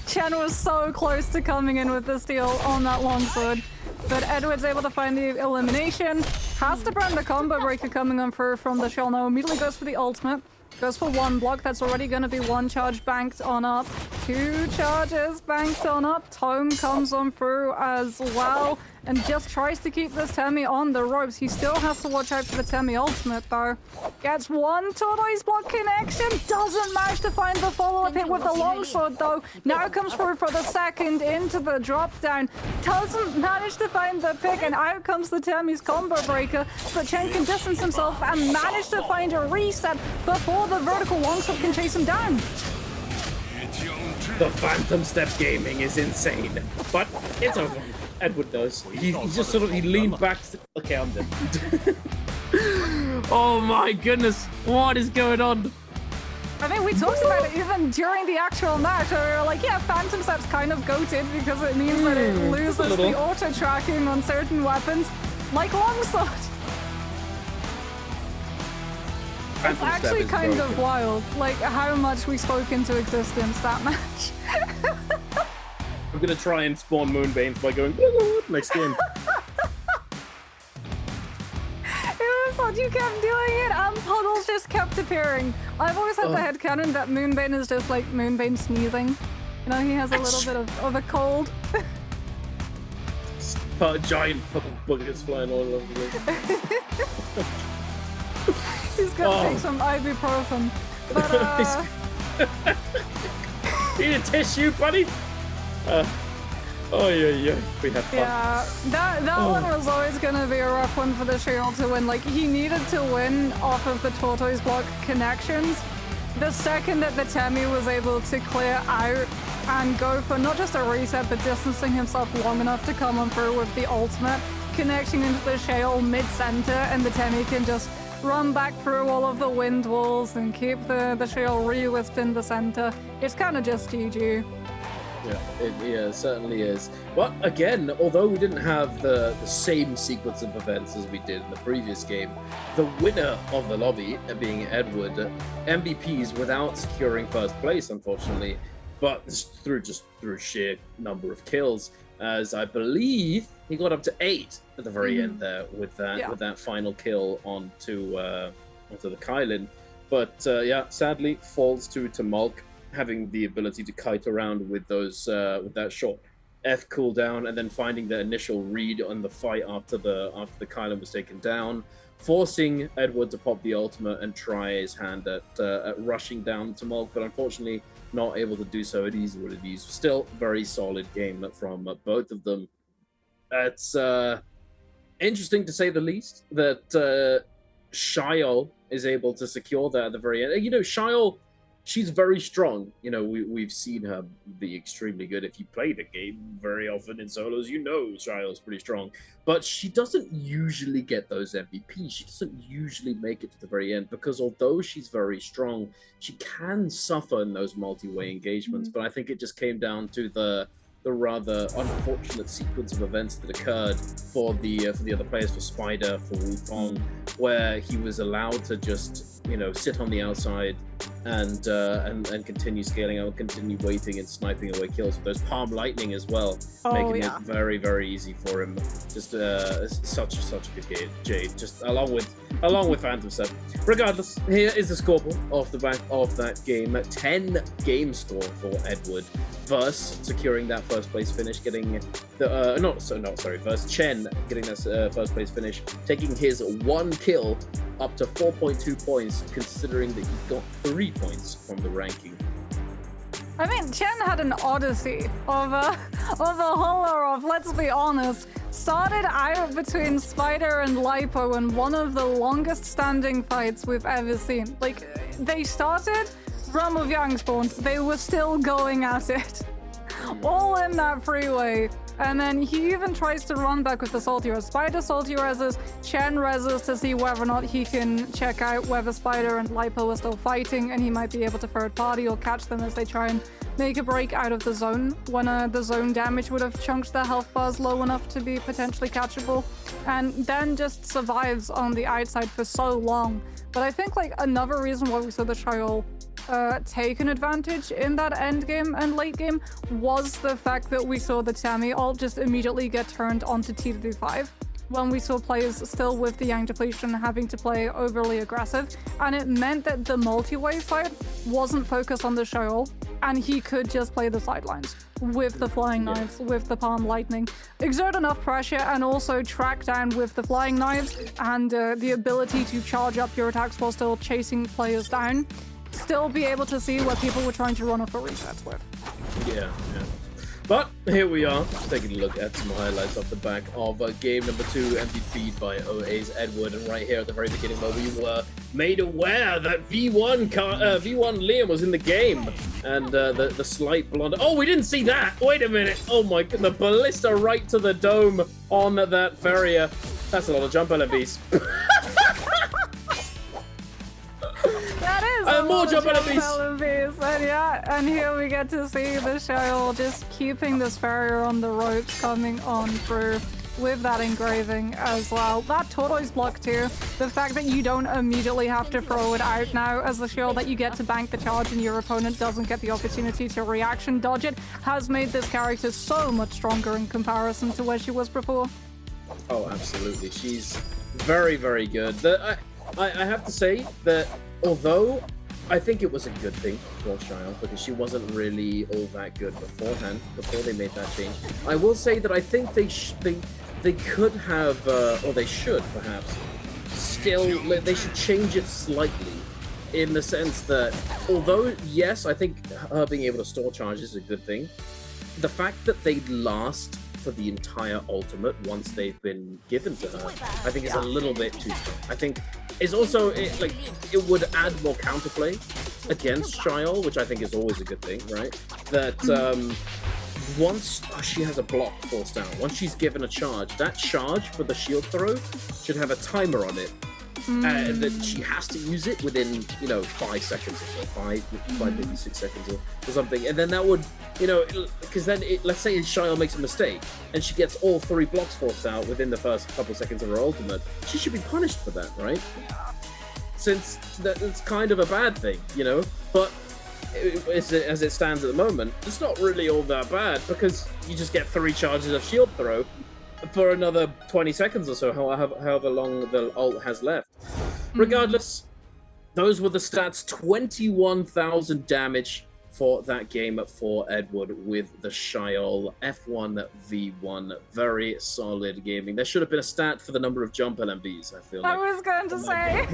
Chen was so close to coming in with the steal on that longsword, but Edward's able to find the elimination. Has to burn the combo breaker coming on through from the shell now. Immediately goes for the ultimate. Goes for 1 block. That's already going to be 1 charge banked on up. 2 charges banked on up. Tome comes on through as well and just tries to keep this Temi on the ropes. He still has to watch out for the Temi ultimate though. Gets 1 tortoise block connection. Doesn't manage to find the follow-up hit with the longsword though. Now comes through for the second into the drop down. Doesn't manage to find the pick, and out comes the Temi's combo breaker. But Chen can distance himself and manage to find a reset before the vertical longsword can chase him down. The Phantom Step gaming is insane, but it's over. Edward knows. He just he leaned back. Okay, I'm dead. Oh my goodness, what is going on? I think we talked about it even during the actual match, where we were like, yeah, Phantom Step's kind of goated because it means that it loses the auto tracking on certain weapons, like longsword. It's actually kind of wild, like how much we spoke into existence that match. I'm gonna try and spawn Moonbanes by going next game. It was like you kept doing it and puddles just kept appearing. I've always had the headcanon that Moonbane is just like Moonbane sneezing. You know, he has a little bit of a cold. Giant fucking buggers flying all over the place. He's gonna take some ibuprofen. But, need a tissue, buddy? Yeah, we have fun. Yeah, that one was always gonna be a rough one for the Shield to win. Like, he needed to win off of the tortoise block connections. The second that the Temi was able to clear out and go for not just a reset, but distancing himself long enough to come on through with the ultimate, connecting into the shale mid-center, and the Temi can just run back through all of the wind walls and keep the shale re-lift in the center. It's kind of just GG. Yeah, it certainly is. But again, although we didn't have the same sequence of events as we did in the previous game, the winner of the lobby, being Edward, MVPs without securing first place, unfortunately, but through sheer number of kills, as I believe he got up to 8 at the very end there with that final kill onto the Kylan. But sadly falls to Mulk, having the ability to kite around with those with that short F cooldown, and then finding the initial read on the fight after the Kylan was taken down, forcing Edward to pop the ultimate and try his hand at rushing down to Mulk, but unfortunately not able to do so. It is what it is. Still very solid game from both of them. It's interesting to say the least that Shiol is able to secure that at the very end. You know, Shiol, she's very strong. You know, we've seen her be extremely good. If you play the game very often in solos, you know Shiol's pretty strong. But she doesn't usually get those MVPs. She doesn't usually make it to the very end because although she's very strong, she can suffer in those multi-way engagements. But I think it just came down to the the rather unfortunate sequence of events that occurred for the other players, for Spider, for Wu Fong, where he was allowed to just, you know, sit on the outside and continue scaling out, continue waiting and sniping away kills with those palm lightning as well, making it very, very easy for him. Just such a good game, Jade. Just along with Phantom 7. Regardless, here is the scoreboard off the back of that game. 10 game score for Edward. Verse securing that first place finish, getting the Verse Chen getting that first place finish, taking his 1 kill up to 4.2 points, considering that he got 3 points from the ranking. I mean, Chen had an odyssey of a horror of, let's be honest, started out between Spider and Lipo in one of the longest standing fights we've ever seen. Like, they started, Realm of Yang spawned, they were still going at it. All in that freeway. And then he even tries to run back with the Salty Res. Spider Salty Reses, Chen reses to see whether or not he can check out whether Spider and Lipo are still fighting, and he might be able to third party or catch them as they try and make a break out of the zone when the zone damage would have chunked their health bars low enough to be potentially catchable, and then just survives on the outside for so long. But I think like another reason why we saw the Shiol take an advantage in that end game and late game was the fact that we saw the Tammy ult just immediately get turned onto T2-5 when we saw players still with the Yang depletion having to play overly aggressive, and it meant that the multi-wave fight wasn't focused on the Shiol and he could just play the sidelines with the flying knives, with the palm lightning, exert enough pressure and also track down with the flying knives and the ability to charge up your attacks while still chasing players down, still be able to see what people were trying to run off for resets with. Yeah. But here we are, taking a look at some highlights off the back of game number 2, MVP'd by OA's Edward, and right here at the very beginning where we were made aware that V1 Liam was in the game, and the slight blonde. Oh, we didn't see that! Wait a minute! Oh my god, the ballista right to the dome on that Farrier. That's a lot of jump LMVs. That is more jump LMVs. And yeah, and here we get to see the Shiol just keeping this Farrier on the ropes, coming on through with that engraving as well. That tortoise block too, the fact that you don't immediately have to throw it out now as the Shield, that you get to bank the charge and your opponent doesn't get the opportunity to reaction dodge it, has made this character so much stronger in comparison to where she was before. Oh, absolutely. She's very, very good. I have to say that although I think it was a good thing for Shiol, because she wasn't really all that good beforehand, before they made that change, I will say that I think they could have, or they should perhaps, they should change it slightly, in the sense that, although, yes, I think her being able to store charges is a good thing, the fact that they last for the entire ultimate once they've been given to her, I think is a little bit too strong. I think it's also, it would add more counterplay against Shiol, which I think is always a good thing, right? That once she has a block forced out, once she's given a charge, that charge for the shield throw should have a timer on it. That she has to use it within, 5 seconds or so, 5 maybe 6 seconds or something. And then that would, because then let's say Shiol makes a mistake and she gets all 3 blocks forced out within the first couple seconds of her ultimate, she should be punished for that, right? Since it's kind of a bad thing, but as it stands at the moment, it's not really all that bad, because you just get 3 charges of shield throw for another 20 seconds or so, however long the ult has left. Regardless, those were the stats. 21,000 damage for that game for Edward with the Shiol F1 V1. Very solid gaming. There should have been a stat for the number of jump LMVs, I feel like. I was going to say,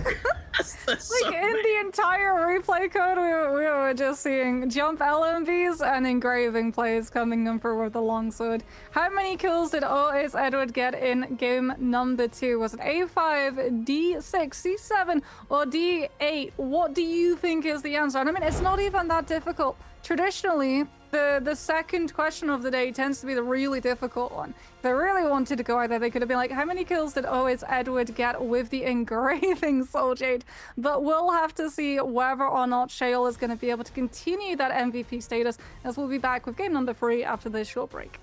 in the entire replay code, we were just seeing jump LMVs and engraving plays coming in for with the longsword. How many kills did OA's Edward get in game number 2? Was it A5, D6, C7, or D8? What do you think is the answer? And I mean, it's not even that difficult. Traditionally, the second question of the day tends to be the really difficult one. If they really wanted to go out there, they could have been like, how many kills did Always Edward get with the engraving Soul Jade? But we'll have to see whether or not Shale is going to be able to continue that MVP status, as we'll be back with game number 3 after this short break.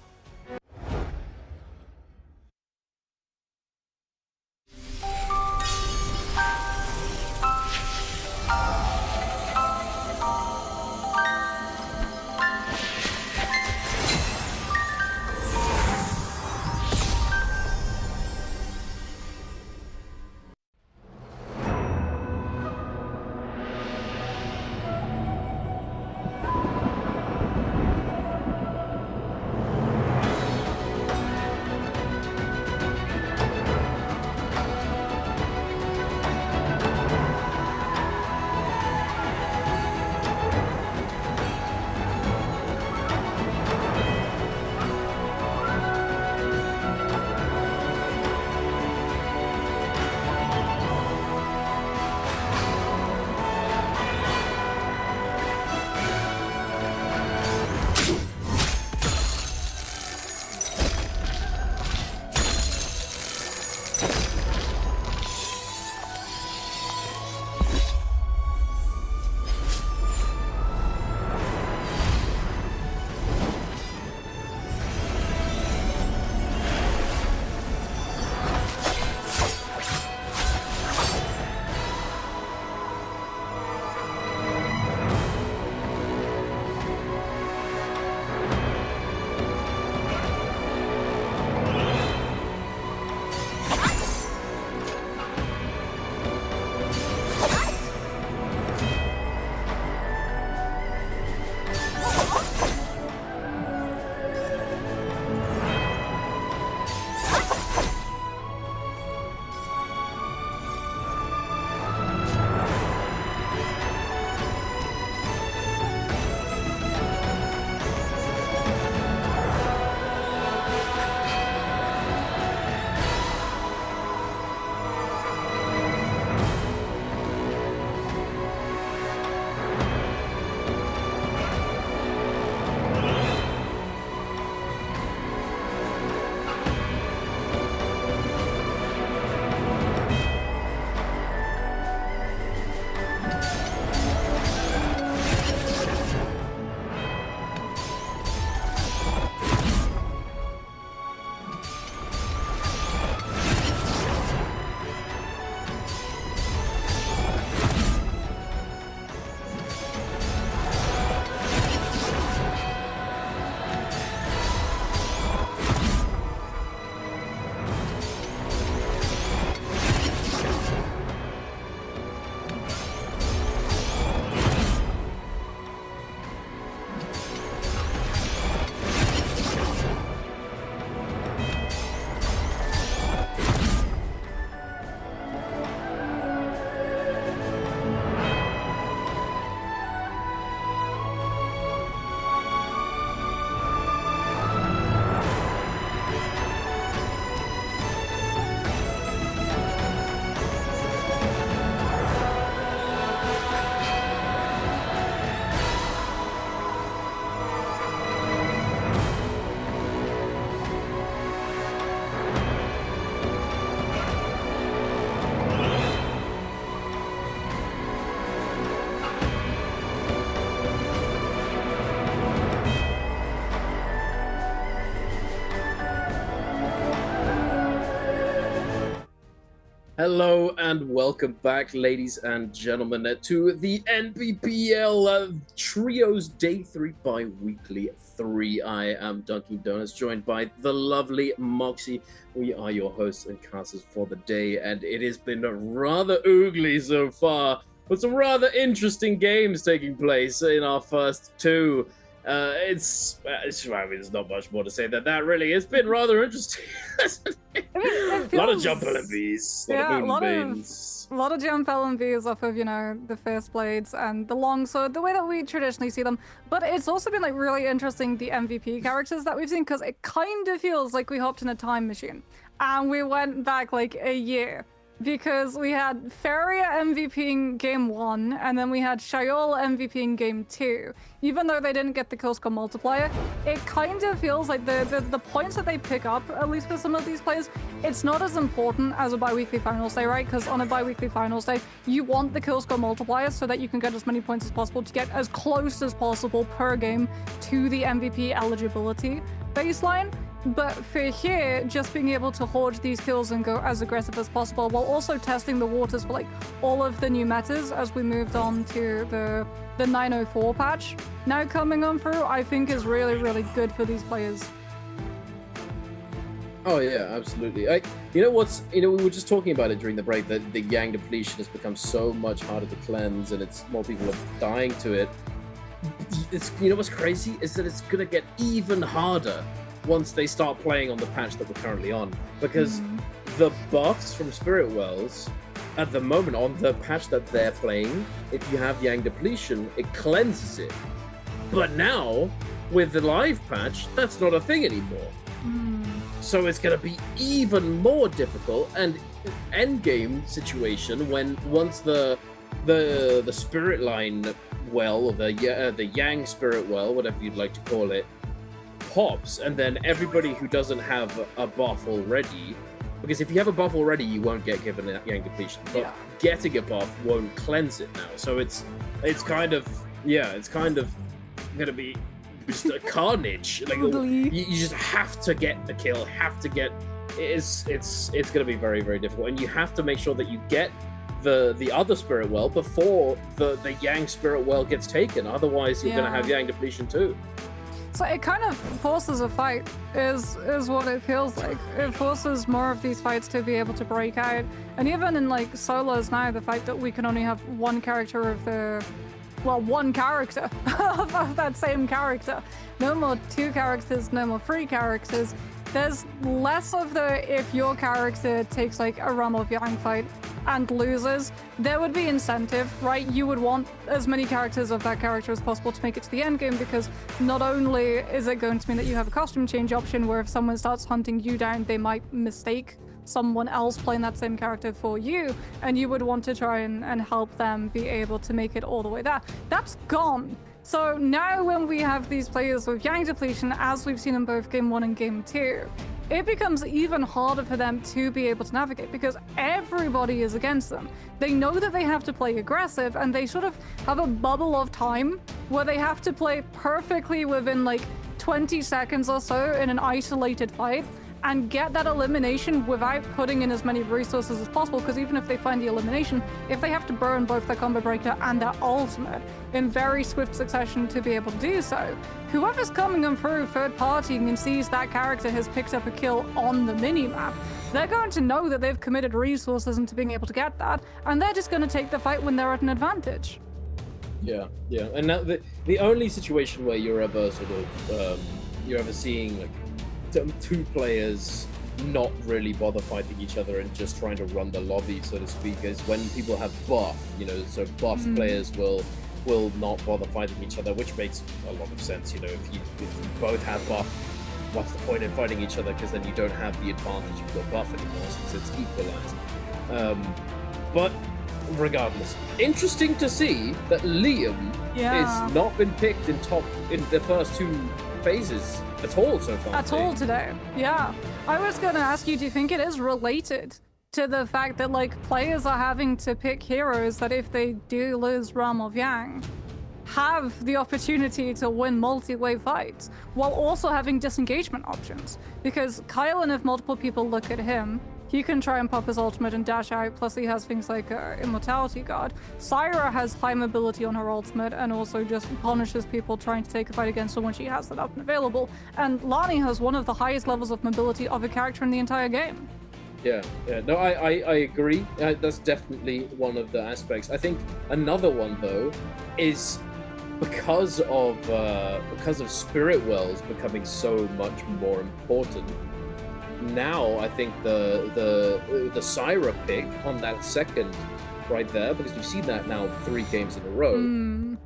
Hello and welcome back, ladies and gentlemen, to the Nbpl Trios Day 3 bi-weekly 3. I am Dunkin' Donuts, joined by the lovely Moxie. We are your hosts and casters for the day, and it has been rather oogly so far, with some rather interesting games taking place in our first two. I mean, there's not much more to say than that, really. It's been rather interesting. A lot of jump LMVs, a lot of jump LMVs off of, the Fierce Blades and the Longsword, the way that we traditionally see them. But it's also been, really interesting, the MVP characters that we've seen, because it kind of feels like we hopped in a time machine. And we went back, a year. because we had Feria MVP in game 1, and then we had Shayol MVP in game 2. Even though they didn't get the kill score multiplier, it kind of feels like the points that they pick up, at least for some of these players, it's not as important as a bi-weekly finals day, right? Because on a bi-weekly finals day, you want the kill score multiplier so that you can get as many points as possible to get as close as possible per game to the MVP eligibility baseline. But for here, just being able to hoard these kills and go as aggressive as possible while also testing the waters for like all of the new metas as we moved on to the 904 patch now coming on through, I think is really, really good for these players. Oh yeah, absolutely. You know, we were just talking about it during the break, that the Yang depletion has become so much harder to cleanse, and it's more people are dying to it. It's, you know what's crazy is that it's gonna get even harder once they start playing on the patch that we're currently on, because the buffs from Spirit Wells at the moment on the patch that they're playing, if you have Yang depletion, it cleanses it. But now with the live patch, that's not a thing anymore. So it's going to be even more difficult, and end game situation when once the spirit line well, or the Yang spirit well, whatever you'd like to call it, pops, and then everybody who doesn't have a buff already, because if you have a buff already, you won't get given a Yang depletion, but getting a buff won't cleanse it now. So it's kind of gonna be just a carnage. Like you just have to get the kill, it's gonna be very, very difficult, and you have to make sure that you get the other spirit well before the Yang spirit well gets taken. Otherwise, you're gonna have Yang depletion too. So it kind of forces a fight, is what it feels like. It forces more of these fights to be able to break out. And even in like solos now, the fact that we can only have one character of one character of that same character. No more 2 characters, no more 3 characters. There's less of if your character takes like a Realm of Yang fight and loses, there would be incentive, right? You would want as many characters of that character as possible to make it to the end game, because not only is it going to mean that you have a costume change option where if someone starts hunting you down, they might mistake someone else playing that same character for you, and you would want to try and help them be able to make it all the way there. That's gone. So now when we have these players with Yang depletion, as we've seen in both game 1 and game 2, it becomes even harder for them to be able to navigate, because everybody is against them. They know that they have to play aggressive, and they sort of have a bubble of time where they have to play perfectly within like 20 seconds or so in an isolated fight and get that elimination without putting in as many resources as possible, because even if they find the elimination, if they have to burn both their combo breaker and their ultimate in very swift succession to be able to do so, whoever's coming on through third partying and sees that character has picked up a kill on the minimap, they're going to know that they've committed resources into being able to get that, and they're just going to take the fight when they're at an advantage. Yeah, and now the only situation where you're ever you're ever seeing like 2 players not really bother fighting each other and just trying to run the lobby, so to speak, is when people have buff, so buff players will not bother fighting each other, which makes a lot of sense. If you both have buff, what's the point in fighting each other, because then you don't have the advantage of your buff anymore since it's equalized. But regardless, interesting to see that Liam has not been picked in the first 2 phases at all so far. At all today. Yeah. I was going to ask you, do you think it is related to the fact that like players are having to pick heroes that if they do lose Realm of Yang, have the opportunity to win multi-way fights while also having disengagement options? Because Kylan, if multiple people look at him, he can try and pop his ultimate and dash out, plus he has things like Immortality Guard. Syra has high mobility on her ultimate and also just punishes people trying to take a fight against her when she has that up and available. And Lani has one of the highest levels of mobility of a character in the entire game. Yeah. No, I agree. That's definitely one of the aspects. I think another one, though, is because of Spirit Wells becoming so much more important. Now I think the Syra pick on that second right there, because we've seen that now 3 games in a row.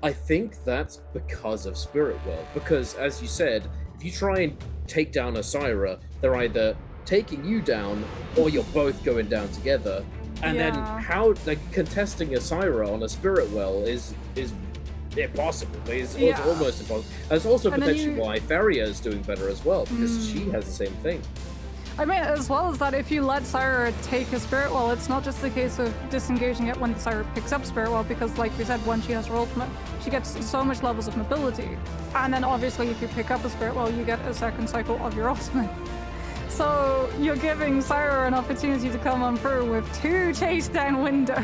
I think that's because of Spirit Well, because as you said, if you try and take down a Syra, they're either taking you down, or you're both going down together. And then how like contesting a Syra on a spirit well is impossible. It's almost impossible. That's also potentially why Feria is doing better as well, because she has the same thing. I mean, as well as that, if you let Syra take a spirit well, it's not just the case of disengaging it when Syra picks up spirit well, because like we said, when she has her ultimate, she gets so much levels of mobility. And then obviously if you pick up a spirit well, you get a second cycle of your ultimate. So you're giving Syra an opportunity to come on through with 2 chase down windows.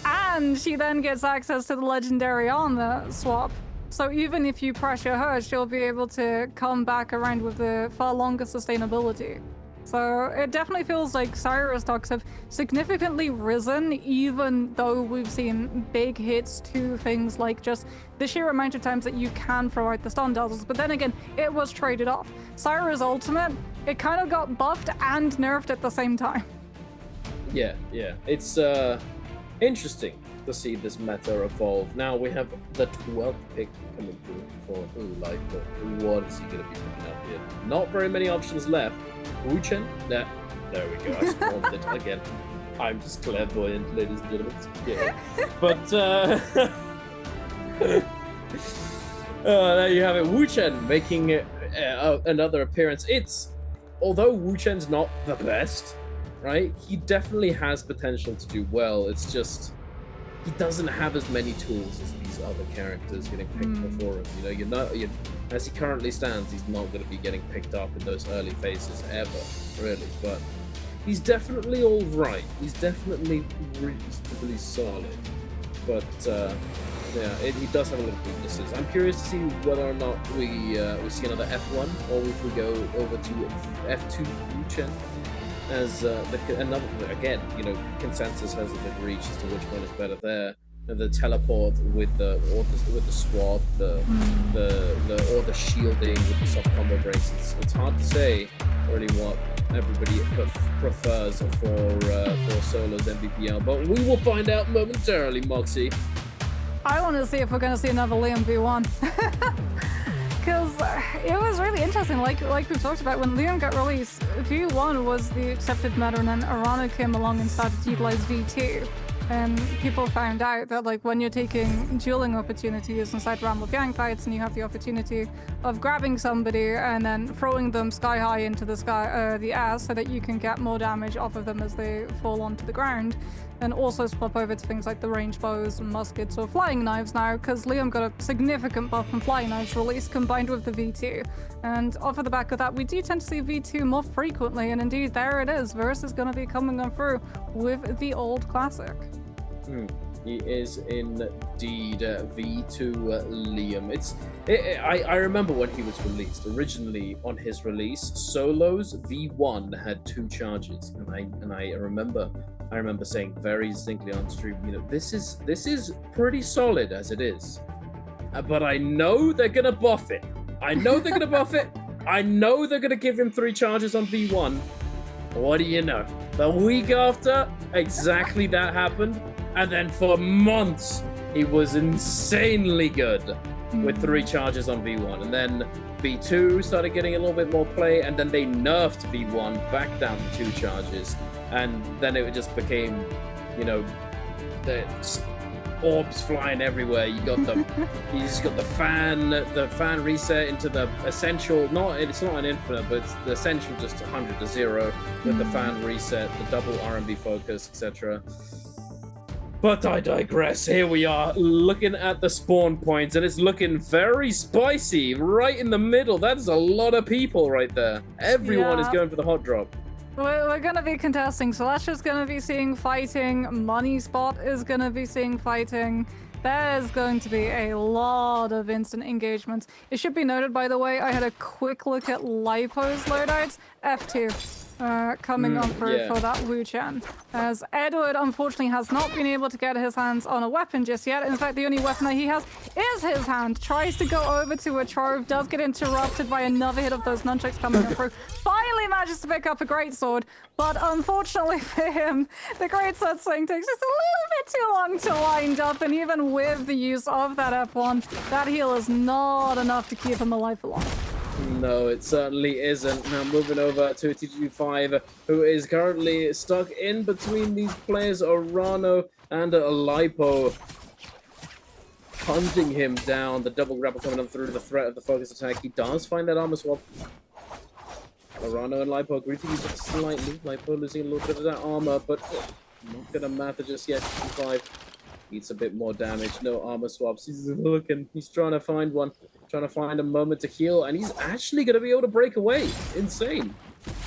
And she then gets access to the legendary armor swap. So even if you pressure her, she'll be able to come back around with the far longer sustainability. So it definitely feels like Syra's stocks have significantly risen, even though we've seen big hits to things like just the sheer amount of times that you can throw out the stun dazzles. But then again, it was traded off. Syra's ultimate, it kind of got buffed and nerfed at the same time. Yeah. It's interesting to see this meta evolve. Now we have the 12th pick coming through for what is he going to be picking up here? Not very many options left. Wu-Chen? There we go. I spawned it again. I'm just clairvoyant, ladies and gentlemen. Yeah. But there you have it. Wu-Chen making another appearance. Although Wu-Chen's not the best, right? He definitely has potential to do well. It's just he doesn't have as many tools as these other characters getting picked before him. As he currently stands, he's not going to be getting picked up in those early phases ever, really. But he's definitely all right. He's definitely reasonably solid. But he does have a lot of weaknesses. I'm curious to see whether or not we see another F1, or if we go over to F2 Wu-Chen. As another, again, consensus hasn't been reached as to which one is better there. The teleport with the swap, or the shielding with the soft combo breaks. It's hard to say really what everybody prefers for solos Nbpl, but we will find out momentarily, Moxie. I want to see if we're going to see another Liam V1. Because it was really interesting, like we talked about, when Liam got released, V1 was the accepted meta, and then Arana came along and started to utilize V2. And people found out that when you're taking dueling opportunities inside Realm of Yang fights, and you have the opportunity of grabbing somebody and then throwing them sky high into the air so that you can get more damage off of them as they fall onto the ground, and also swap over to things like the range bows and muskets or flying knives now, because Liam got a significant buff from flying knives release combined with the V2. And off of the back of that, we do tend to see V2 more frequently, and indeed there it is. Verse is going to be coming on through with the old classic. He is indeed V2 Liam. I remember when he was released. Originally, on his release, solos V1 had 2 charges, and I remember saying very distinctly on stream, this is pretty solid as it is, but I know they're gonna buff it. I know they're gonna buff it. I know they're gonna give him 3 charges on V1. What do you know? The week after, exactly that happened. And then for months, he was insanely good with 3 charges on V1. And then V2 started getting a little bit more play, and then they nerfed V1 back down to 2 charges. And then it just became, the orbs flying everywhere. You just got the fan reset into the essential. It's not an infinite, but it's the essential just 100 to 0 with the fan reset, the double R&B focus, etc. But I digress. Here we are looking at the spawn points, and it's looking very spicy right in the middle. That is a lot of people right there. Everyone is going for the hot drop. We're going to be contesting. Celestia's going to be seeing fighting. Money Spot is going to be seeing fighting. There's going to be a lot of instant engagements. It should be noted, by the way, I had a quick look at Lipo's loadouts. F2. Coming on through for that Wu-Chen. As Edward, unfortunately, has not been able to get his hands on a weapon just yet. In fact, the only weapon that he has is his hand. Tries to go over to a Trove, does get interrupted by another hit of those nunchucks coming on through. Finally manages to pick up a greatsword, but unfortunately for him, the greatsword swing takes just a little bit too long to wind up, and even with the use of that F1, that heal is not enough to keep him alive for long. No, it certainly isn't. Now moving over to TG5, who is currently stuck in between these players, Arano and Lipo. Hunting him down. The double grapple coming on through the threat of the focus attack. He does find that armor swap. Arano and Lipo agree to use it slightly. Lipo losing a little bit of that armor, but not gonna matter just yet. TG5 needs a bit more damage. No armor swaps. He's looking. He's trying to find one. Trying to find a moment to heal, and he's actually going to be able to break away. Insane.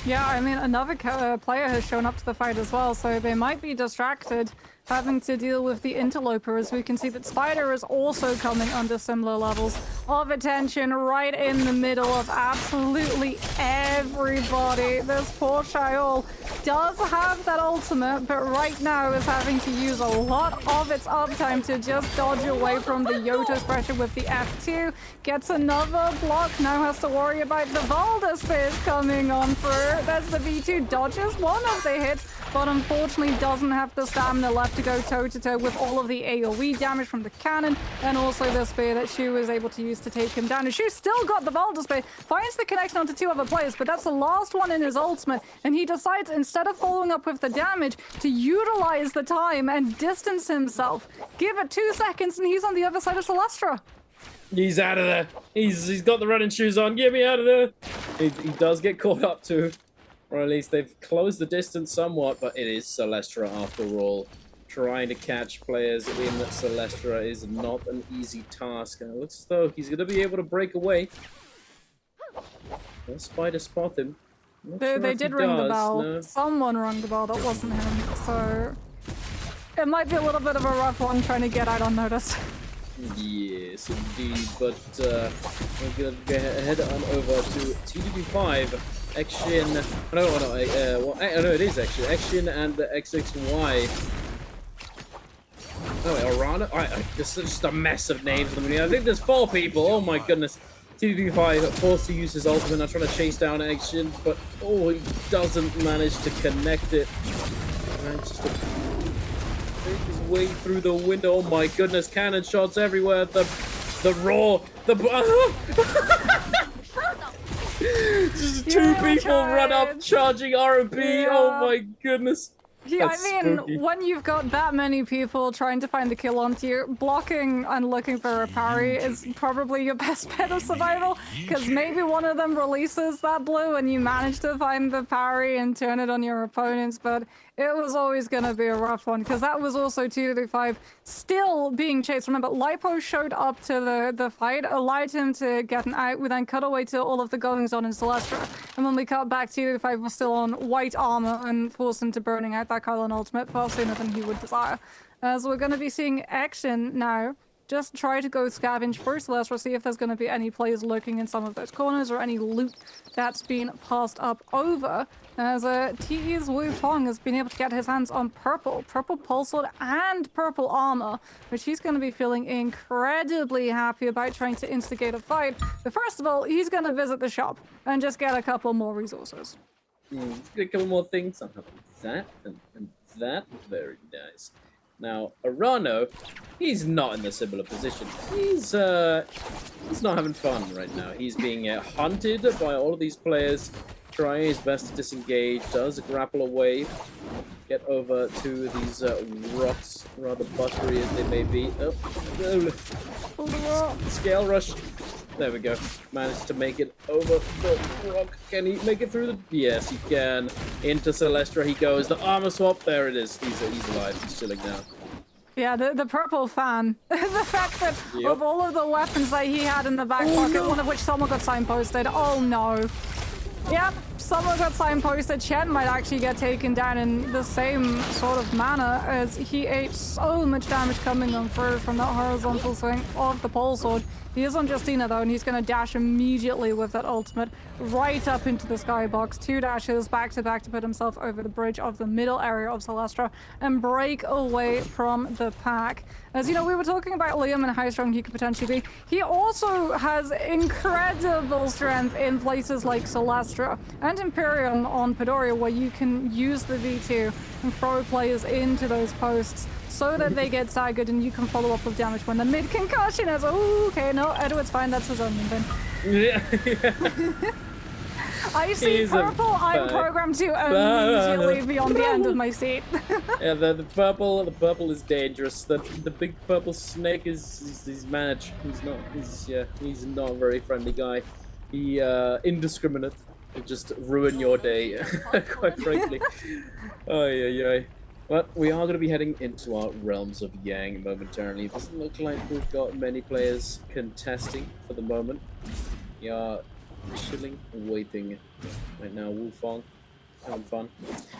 Yeah, I mean, another player has shown up to the fight as well, so they might be distracted having to deal with the interloper, as we can see that Spider is also coming under similar levels of attention right in the middle of absolutely everybody. This poor Shaol does have that ultimate, but right now is having to use a lot of its uptime to just dodge away from the Yoto's pressure with the F2. Gets another block, now has to worry about the Valda Spears coming on through. There's the V2, dodges one of the hits, but unfortunately doesn't have the stamina left to go toe-to-toe with all of the AoE damage from the cannon, and also the spear that Shu was able to use to take him down. And Shu still got the Valda Spear, finds the connection onto two other players, but that's the last one in his ultimate, and he decides, instead of following up with the damage, to utilize the time and distance himself. Give it 2 seconds, and he's on the other side of Celestra. He's out of there. He's got the running shoes on. Get me out of there. He does get caught up too. Or at least they've closed the distance somewhat, but it is Celestra after all. Trying to catch players in Celestra is not an easy task. And it looks as though he's going to be able to break away. Will Spider spot him? They did ring the bell. No. Someone rang the bell, that wasn't him. So it might be a little bit of a rough one trying to get out unnoticed. Yes, indeed. But we're going to head on over to TDD5. Action. No, it is Action. Action and the XXY. Oh, Arana. This is just a mess of names. I think there's 4 people. Oh my goodness. TDD5 forced to use his ultimate. Now trying to chase down Action, but he doesn't manage to connect it. Manages to make his way through the window. Oh my goodness! Cannon shots everywhere. The roar. Just 2 people run up, charging R&B. Yeah. Oh my goodness. Yeah, That's I mean, spooky. when you've got that many people trying to find the kill onto you, blocking and looking for a parry is probably your best bet of survival, because maybe one of them releases that blue and you manage to find the parry and turn it on your opponents, but it was always going to be a rough one, because that was also 2-5 still being chased. Remember, Lipo showed up to the fight, allowed him to get an out, we then cut away to all of the goings-on in Celestra, and when we cut back, 2-5 was still on white armor and forced him to burning out that Kylan ultimate far sooner than he would desire. So we're going to be seeing Action now just try to go scavenge for Celestra, see if there's going to be any players lurking in some of those corners or any loot that's been passed up over. As TE's Wu Fong has been able to get his hands on purple pulse sword and purple armor, which he's going to be feeling incredibly happy about, trying to instigate a fight. But first of all, he's going to visit the shop and just get a couple more resources. Get a couple more things. I'll have that and that. Very nice. Now, Arano, he's not in a similar position. He's not having fun right now. He's being hunted by all of these players, trying his best to disengage, does grapple away, get over to these rocks, rather buttery as they may be. Scale rush. There we go. Managed to make it over the rock. Can he make it through the... Yes, he can. Into Celestra he goes. The armor swap. There it is. He's alive. He's chilling now. Yeah, the purple fan. The fact that of all of the weapons that he had in the back pocket, one of which someone got signposted. Oh no. Yep, someone got signposted. Chen might actually get taken down in the same sort of manner, as he ate so much damage coming on through from that horizontal swing of the pole sword. He is on Justina though, and he's going to dash immediately with that ultimate right up into the skybox. 2 dashes back to put himself over the bridge of the middle area of Celestra and break away from the pack. As you know, we were talking about Liam and how strong he could potentially be. He also has incredible strength in places like Celestra and Imperium on Padoria, where you can use the V2 and throw players into those posts. so that they get staggered and you can follow up with damage when the mid-concussion is. Oh, okay, no, Edward's fine, that's his own thing. Yeah. I see He's a purple, I'm bad- programmed to immediately be on the end of my seat. Yeah, the purple is dangerous. The big purple snake he's mad. He's not a very friendly guy. He indiscriminate. He'll just ruin your day, quite frankly. Oh yeah. But we are going to be heading into our realms of Yang momentarily. It doesn't look like we've got many players contesting for the moment. We are chilling and waiting right now. Wufong having fun.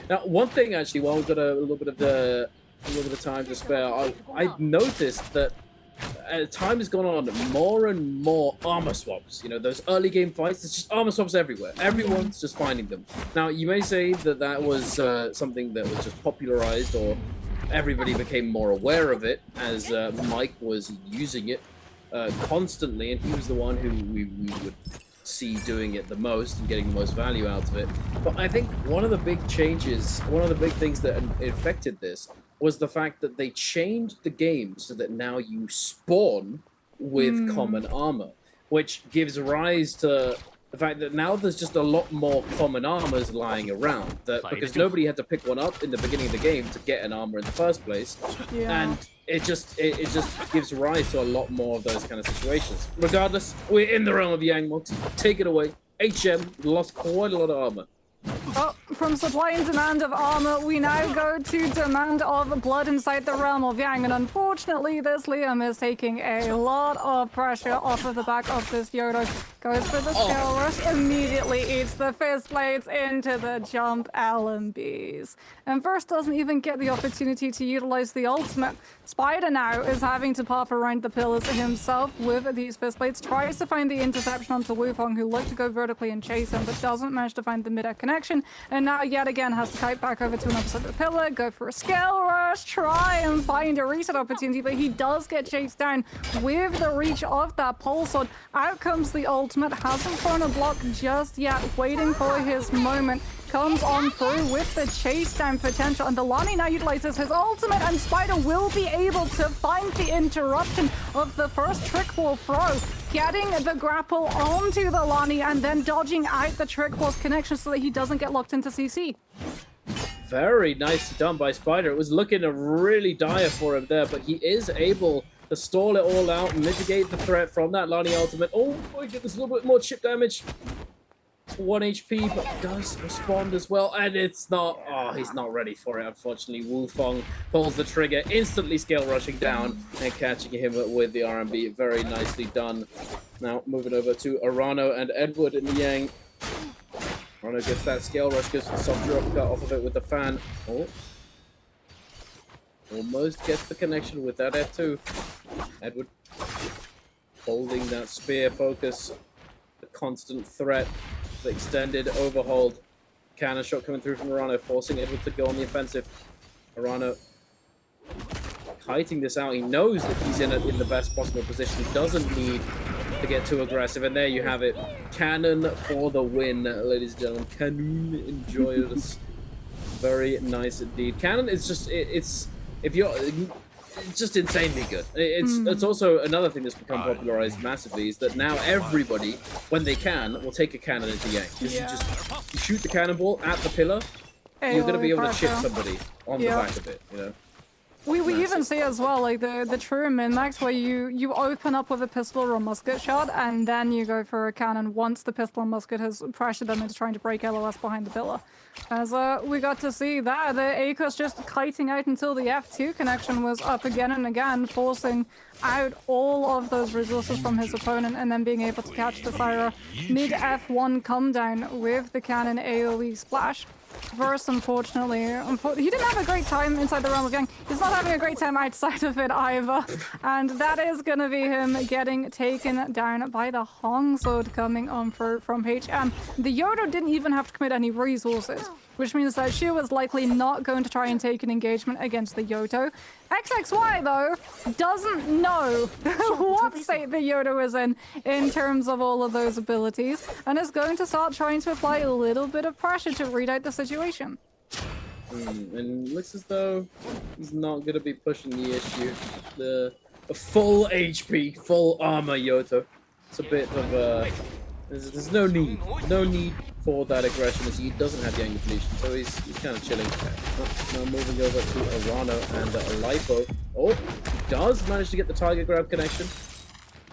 Now, one thing actually, while we've got a little bit of time to spare, I noticed that time has gone on, more and more armor swaps. You know, those early game fights, there's just armor swaps everywhere. Everyone's just finding them. Now, you may say that was something that was just popularized, or everybody became more aware of it as Mike was using it constantly, and he was the one who we would see doing it the most and getting the most value out of it. But I think one of the big changes, one of the big things that affected this was the fact that they changed the game so that now you spawn with common armor, which gives rise to the fact that now there's just a lot more common armors lying around, because nobody had to pick one up in the beginning of the game to get an armor in the first place. And it just gives rise to a lot more of those kind of situations. Regardless, we're in the realm of Yang mods. Take it away. HM lost quite a lot of armor. Oh, from supply and demand of armor, we now go to demand of blood inside the realm of Yang, and unfortunately this Liam is taking a lot of pressure off of the back of this Yodo. Goes for the skill rush, immediately eats the fist blades into the jump LMBs. And first doesn't even get the opportunity to utilize the ultimate. Spider now is having to pop around the pillars himself with these fist blades, tries to find the interception onto Wufong, who looked to go vertically and chase him, but doesn't manage to find the mid-air connection, and now yet again has to kite back over to another side of the pillar, go for a skill rush, try and find a reset opportunity, but he does get chased down with the reach of that pole sword. Out comes the ultimate, hasn't thrown a block just yet, waiting for his moment. Comes on through with the chase down potential, and Delani now utilizes his ultimate, and Spider will be able to find the interruption of the first trick ball throw, getting the grapple onto the Lani and then dodging out the trick ball's connection so that he doesn't get locked into CC. Very nicely done by Spider. It was looking really dire for him there, but he is able to stall it all out and mitigate the threat from that Lani ultimate. Oh my goodness, a little bit more chip damage. 1 HP, but does respond as well, and it's not. Oh, he's not ready for it, unfortunately. Wufong pulls the trigger, instantly scale rushing down and catching him with the RMB. Very nicely done. Now moving over to Arano and Edward in the Yang. Arano gets that scale rush, gets the soft drop cut off of it with the fan. Oh, almost gets the connection with that F2. Edward holding that spear focus, the constant threat. The extended overhold. Cannon shot coming through from Arano, forcing Edward to go on the offensive. Arano kiting this out. He knows that he's in the best possible position. He doesn't need to get too aggressive. And there you have it. Cannon for the win, ladies and gentlemen. Cannon, enjoy this. Very nice indeed. Cannon is just, it's just insanely good. It's also another thing that's become popularized massively, is that now everybody, when they can, will take a cannon into Yang. You shoot the cannonball at the pillar, you're going to be able to chip somebody on the back of it, you know? We even see as well, like the true min-max, where you open up with a pistol or a musket shot, and then you go for a cannon once the pistol and musket has pressured them into trying to break LOS behind the pillar. As we got to see that, the Akos just kiting out until the F2 connection was up again and again, forcing out all of those resources from his opponent, and then being able to catch the Syra mid F1 come down with the cannon AoE splash. Verse, unfortunately, he didn't have a great time inside the realm of Yang. He's not having a great time outside of it either. And that is going to be him getting taken down by the Hong Sword coming on through from HM. The Yodo didn't even have to commit any resources, which means that she was likely not going to try and take an engagement against the Yodo. XXY, though, doesn't know what state the Yodo is in terms of all of those abilities, and is going to start trying to apply a little bit of pressure to read out the situation. And it looks as though he's not going to be pushing the issue. The full HP, full armor Yoto. It's a bit of a... There's no need for that aggression as he doesn't have Yang depletion, so he's kind of chilling. Now moving over to Arano and Lipo. Oh, he does manage to get the Tiger Grab connection.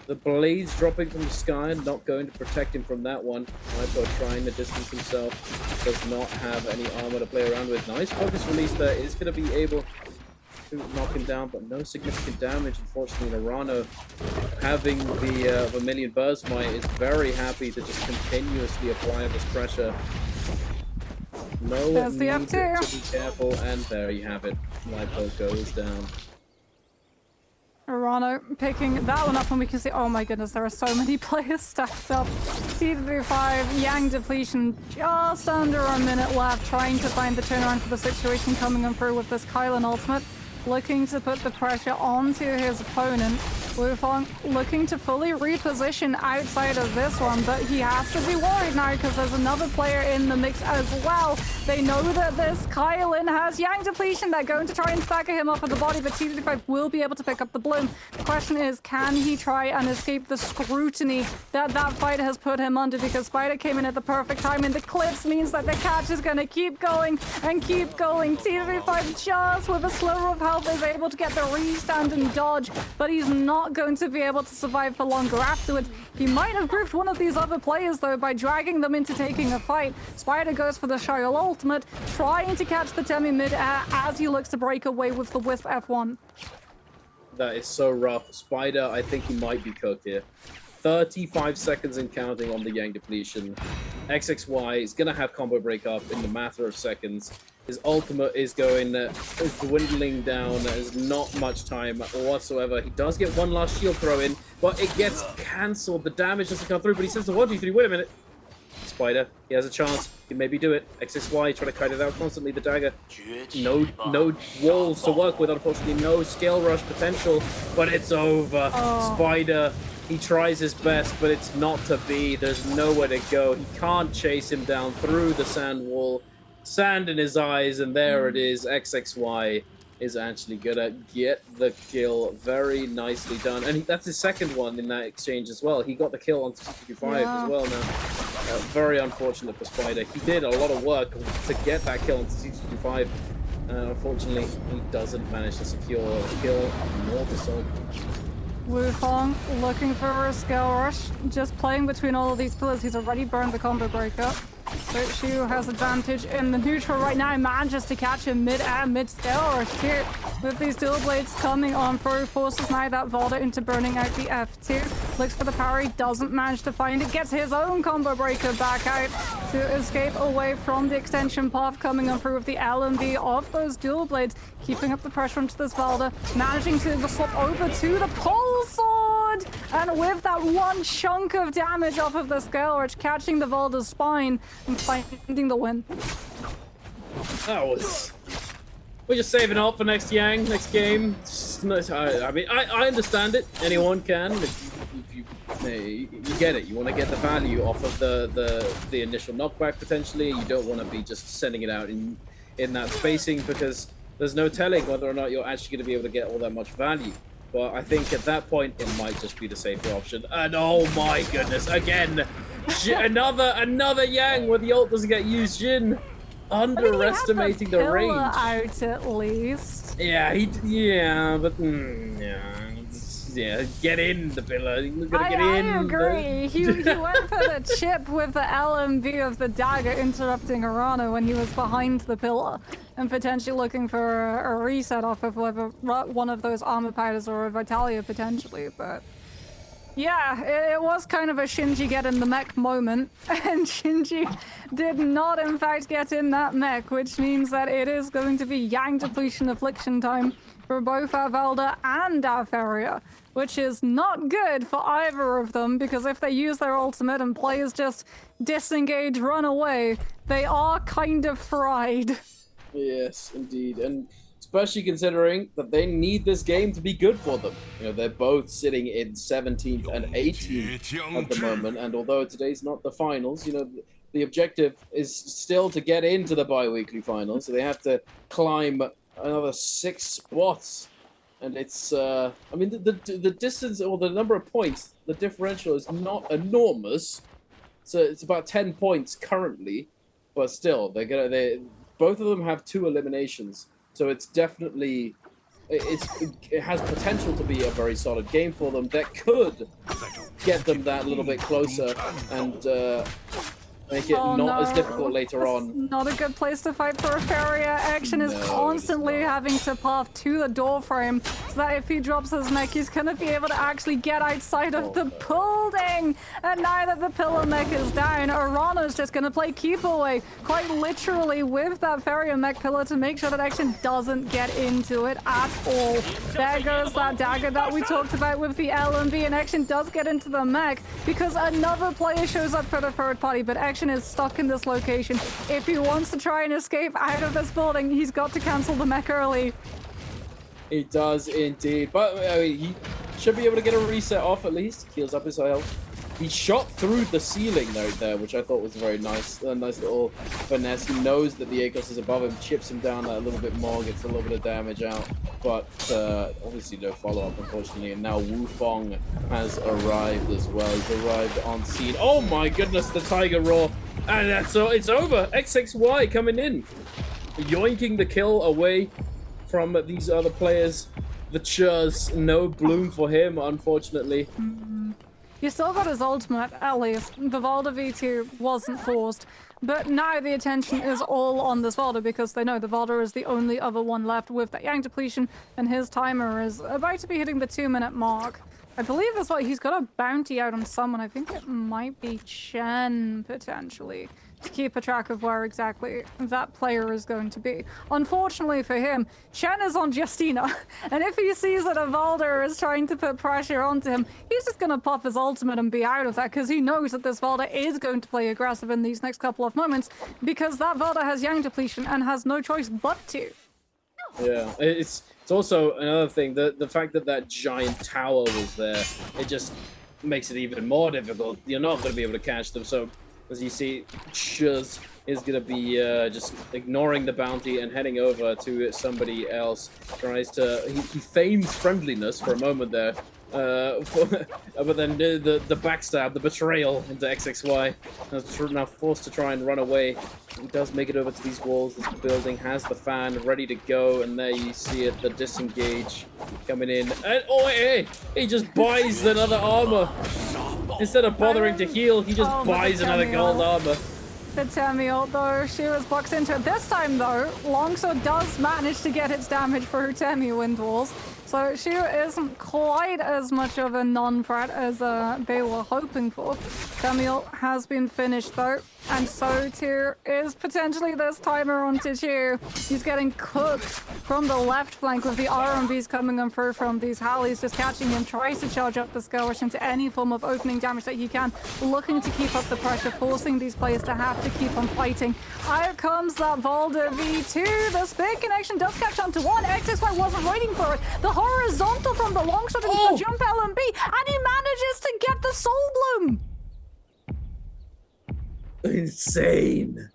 The blades dropping from the sky, not going to protect him from that one. Lipo trying to distance himself, does not have any armor to play around with. Nice focus release there, is going to be able to knock him down, but no significant damage. Unfortunately, Arano, having the Vermilion Burst Might, is very happy to just continuously apply this pressure. No There's the need to F2. be careful, and there you have it. Lipo goes down. Arano picking that one up, and we can see, oh my goodness, there are so many players stacked up. T5, Yang depletion, just under a minute left, trying to find the turnaround for the situation coming on through with this Kylan ultimate. Looking to put the pressure onto his opponent. Wufong looking to fully reposition outside of this one, but he has to be worried now because there's another player in the mix as well. They know that this Kylan has Yang depletion. They're going to try and stagger him off of the body, but T35 will be able to pick up the bloom. The question is, can he try and escape the scrutiny that fight has put him under? Because Spider came in at the perfect time, and the clips means that the catch is going to keep going and keep going. T35 just with a sliver of health is able to get the restand and dodge, but he's not going to be able to survive for longer afterwards. He might have grouped one of these other players though by dragging them into taking a fight. Spider goes for the Shyle ultimate, trying to catch the Temi mid-air as he looks to break away with the Wisp F1. That is so rough. Spider, I think he might be cooked here. 35 seconds and counting on the Yang depletion. XXY is going to have combo break up in the matter of seconds. His ultimate is going, is dwindling down. There's not much time whatsoever. He does get one last shield throw in, but it gets cancelled. The damage doesn't come through, but he says the 1, 2, 3, wait a minute. Spider, he has a chance. He maybe do it. XXY try to kite it out constantly. The dagger. No walls to work with, unfortunately. No scale rush potential, but it's over. Spider, he tries his best, but it's not to be. There's nowhere to go. He can't chase him down through the sand wall. Sand in his eyes, and there it is. XXY is actually gonna get the kill. Very nicely done. And that's his second one in that exchange as well. He got the kill on 65 as well now. Very unfortunate for Spider. He did a lot of work to get that kill on 65. Unfortunately, he doesn't manage to secure a kill nor the soul. Wufong looking for a scale rush, just playing between all of these pillars. He's already burned the combo breaker. Shu has advantage in the neutral right now, manages to catch him mid-air, mid-scale rush too. With these dual blades coming on through, forces now that Volda into burning out the F2. Looks for the parry, doesn't manage to find it, gets his own combo breaker back out to escape away from the extension path coming on through with the LMV of those dual blades, keeping up the pressure onto this Volda, managing to swap over to the pole sword, and with that one chunk of damage off of the scale rush, catching the Volda's spine and finding the win. That was... We're just saving up for next Yang, next game. I mean, I understand it. Anyone can. You get it. You want to get the value off of the initial knockback potentially. You don't want to be just sending it out in that spacing because there's no telling whether or not you're actually going to be able to get all that much value. But I think at that point it might just be the safer option. And oh my goodness, again, another Yang where the ult doesn't get used. Jin underestimating the range. Out at least. Yeah, get in the pillar. You gotta get in. I agree. He went for the chip with the LMV of the dagger, interrupting Arano when he was behind the pillar, and potentially looking for a reset off of whether one of those armor powders or a Vitalia potentially, but. Yeah, it was kind of a Shinji get in the mech moment, and Shinji did not in fact get in that mech, which means that it is going to be Yang depletion affliction time for both our Velda and our Feria, which is not good for either of them, because if they use their ultimate and players just disengage, run away, they are kind of fried. Yes, indeed, and especially considering that they need this game to be good for them. You know, they're both sitting in 17th and 18th at the moment, and although today's not the finals, you know, the objective is still to get into the bi-weekly final, so they have to climb another 6 spots. And it's, I mean, the distance or the number of points, the differential is not enormous. So it's about 10 points currently, but still, both of them have 2 eliminations. So it's definitely, it has potential to be a very solid game for them that could get them that little bit closer and make it not as difficult later on. Not a good place to fight for a Farrier. Action is constantly having to path to the door frame so that if he drops his mech, he's going to be able to actually get outside of the building. And now that the pillar mech is down, Arana's just going to play keep away, quite literally, with that Farrier mech pillar to make sure that Action doesn't get into it at all. There goes that dagger that we talked about with the LMB, and Action does get into the mech because another player shows up for the third party, but Action is stuck in this location. If he wants to try and escape out of this building, he's got to cancel the mech early. He does indeed, but I mean, he should be able to get a reset off at least. Heals up his health. He shot through the ceiling there, which I thought was very nice. A nice little finesse. He knows that the Aegis is above him, chips him down a little bit more, gets a little bit of damage out. But obviously no follow-up, unfortunately. And now Wu Fong has arrived as well. He's arrived on scene. Oh my goodness, the Tiger Roar. And that's it's over. XXY coming in. Yoinking the kill away from these other players. The Churs, no bloom for him, unfortunately. You still got his ultimate, at least. The Valda V2 wasn't forced. But now the attention is all on this Valda because they know the Valda is the only other one left with that Yang depletion, and his timer is about to be hitting the 2-minute mark. I believe that's why he's got a bounty out on someone. I think it might be Chen, potentially, to keep a track of where exactly that player is going to be. Unfortunately for him, Chen is on Justina, and if he sees that a Valda is trying to put pressure onto him, he's just going to pop his ultimate and be out of that, because he knows that this Valda is going to play aggressive in these next couple of moments, because that Valda has Yang depletion and has no choice but to. Yeah, it's also another thing, the fact that that giant tower was there, it just makes it even more difficult. You're not going to be able to catch them, so as you see, Shuz is going to be just ignoring the bounty and heading over to somebody else. Tries to, he feigns friendliness for a moment there, but then the backstab, the betrayal into XXY. Now forced to try and run away. He does make it over to these walls. This building has the fan ready to go, and there you see it, the disengage coming in. And oh, hey, he just buys another armor. Instead of bothering to heal, he just buys another gold armor. The Tammy ult, though, she was boxed into it. This time, though, Longsword does manage to get its damage for her Tammy wind walls. So she isn't quite as much of a non-threat as they were hoping for. Tammy ult has been finished, though, and so too is potentially this timer onto Chu. He's getting cooked from the left flank with the RMBs coming on through from these Hallies, just catching him, tries to charge up the skirmish into any form of opening damage that he can, looking to keep up the pressure, forcing these players to have to keep on fighting. Out comes that Valda V2. The spear connection does catch onto one. XXY wasn't waiting for it. The horizontal from the longsword into the jump LMB, and he manages to get the soul bloom. Insane.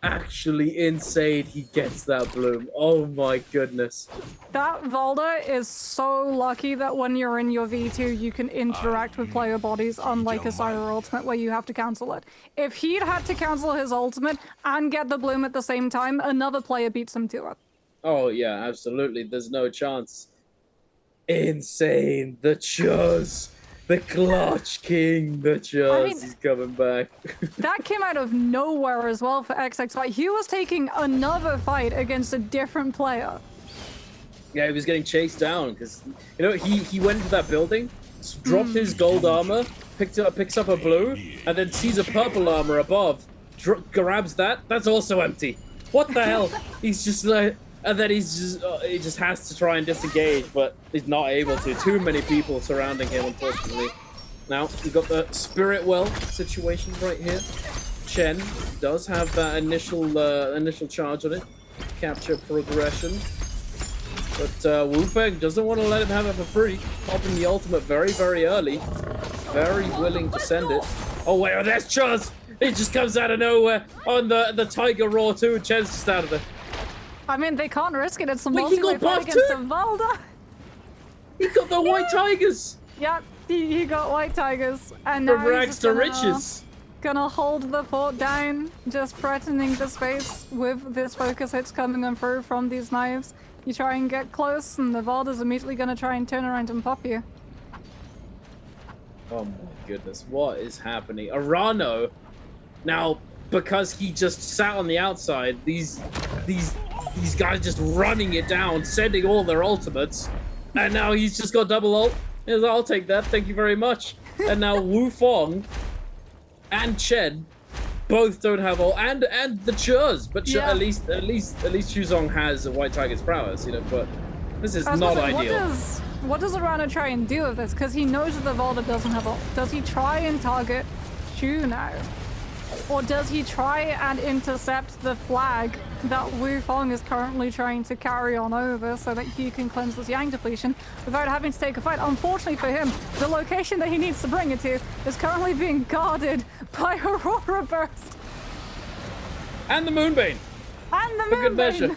Actually insane. He gets that bloom. Oh my goodness. That Valda is so lucky that when you're in your V2, you can interact with player bodies, unlike a Syra ultimate where you have to cancel it. If he'd had to cancel his ultimate and get the bloom at the same time, another player beats him to it. Oh yeah, absolutely. There's no chance. Insane. The Chuz. The Clutch King, the Chuz is coming back. That came out of nowhere as well for XXY. He was taking another fight against a different player. Yeah, he was getting chased down because, you know, he went into that building, dropped his gold armor, picks up a blue, and then sees a purple armor above, grabs that. That's also empty. What the hell? He's just like... And then he just has to try and disengage, but he's not able to. Too many people surrounding him, unfortunately. Now, we've got the Spirit Well situation right here. Chen does have that initial charge on it. Capture progression. But Wu Feng doesn't want to let him have it for free. Popping the ultimate very, very early. Very willing to send it. Oh, wait, there's Chuz! It just comes out of nowhere on the Tiger Roar too. Chen's just out of there. I mean, they can't risk it. It's a Wait, he multi-way got fight buffed against too? Valda. He got the White Tigers. Yeah, he got White Tigers. And From now he's rags just to gonna- riches. Gonna hold the fort down, just threatening the space with this focus hits coming on through from these knives. You try and get close, and the Valda's immediately gonna try and turn around and pop you. Oh my goodness, what is happening? Arano, now, because he just sat on the outside, these guys just running it down, sending all their ultimates, and now he's just got double ult. He's like, I'll take that, thank you very much. And now Wu Fong and Chen both don't have ult, and the Chuz, but Yeah. at least Chuzong has a White Tiger's prowess, you know. But this is I was not gonna say, ideal. What does Arano try and do with this? Because he knows that the Valda doesn't have ult. Does he try and target Shu now? Or does he try and intercept the flag that Wu Fong is currently trying to carry on over so that he can cleanse this Yang depletion without having to take a fight? Unfortunately for him, the location that he needs to bring it to is currently being guarded by Aurora Burst. And the Moonbane. And the For good measure. Moonbane.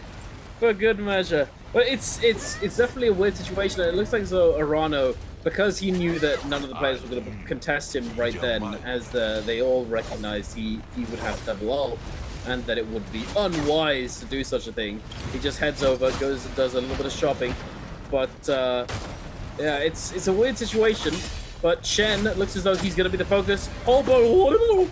For good measure. But it's definitely a weird situation. It looks like as though Arano, because he knew that none of the players were going to contest him right then, as they all recognized he would have double ult, and that it would be unwise to do such a thing. He just heads over, goes and does a little bit of shopping. But yeah, it's a weird situation. But Chen looks as though he's going to be the focus. Oh,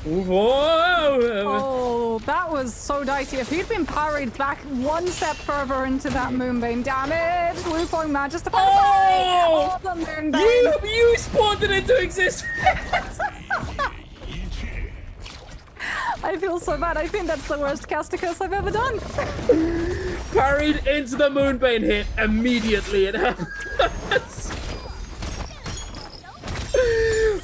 Oh, that was so dicey. If he'd been parried back one step further into that Moonbane damage, Wu Fong manages to find Oh! the Moonbane. You spawned it into existence. I feel so bad. I think that's the worst Casticus I've ever done. Parried into the Moonbane hit immediately. It happens.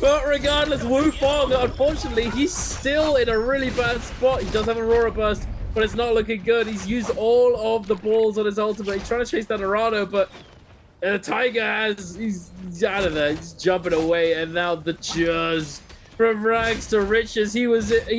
But regardless, Wu Fong, unfortunately, he's still in a really bad spot. He does have Aurora Burst, but it's not looking good. He's used all of the balls on his ultimate. He's trying to chase down Arano, but Tiger he's out of there. He's jumping away, and now the Chuz. From rags to riches, he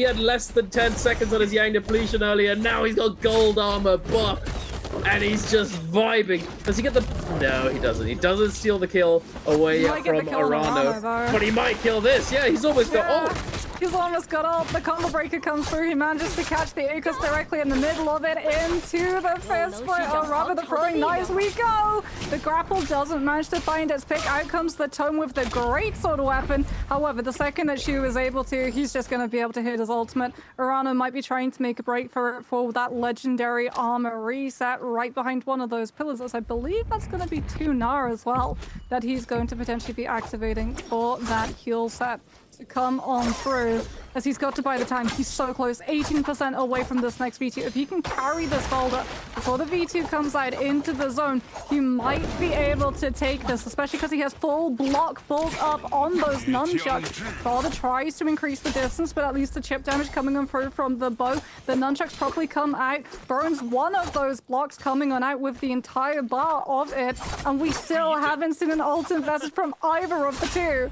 had less than 10 seconds on his Yang depletion earlier. Now he's got gold armor buff, and he's just vibing. Does he get the? No, he doesn't. He doesn't steal the kill away Might get from the kill on Arano, though. but he might kill this. Yeah, he's almost got ult. He's almost got ult. The combo breaker comes through. He manages to catch the Ukas directly in the middle of it into the fist fight. Oh, rather the throwing knives we go. The grapple doesn't manage to find its pick. Out comes the tome with the great sword weapon. However, the second that Shu is able to, he's just going to be able to hit his ultimate. Arano might be trying to make a break for that legendary armor reset right behind one of those pillars. As I believe that's going to be 2 Nar as well that he's going to potentially be activating for that heal set to come on through, as he's got to buy the time. He's so close, 18% away from this next V2. If he can carry this Valda before the V2 comes out into the zone, he might be able to take this, especially because he has full block bulk up on those nunchucks. Valda tries to increase the distance, but at least the chip damage coming on through from the bow. The nunchucks properly come out, burns one of those blocks coming on out with the entire bar of it, and we still haven't seen an ult invested from either of the two.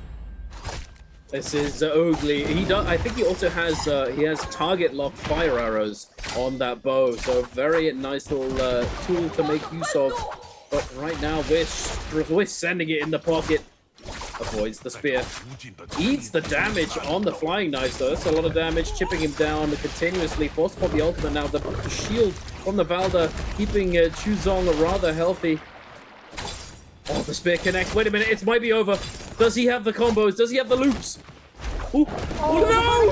This is Oogly. I think he also has target lock fire arrows on that bow, so a very nice little tool to make use of. But right now we're sending it in the pocket. Avoids the spear. Eats the damage on the flying knives though. That's a lot of damage, chipping him down continuously. Force upon the ultimate now. The shield from the Valda keeping Chuzong rather healthy. Oh, the spear connects. Wait a minute, it might be over. Does he have the combos? Does he have the loops? Ooh. Oh, no!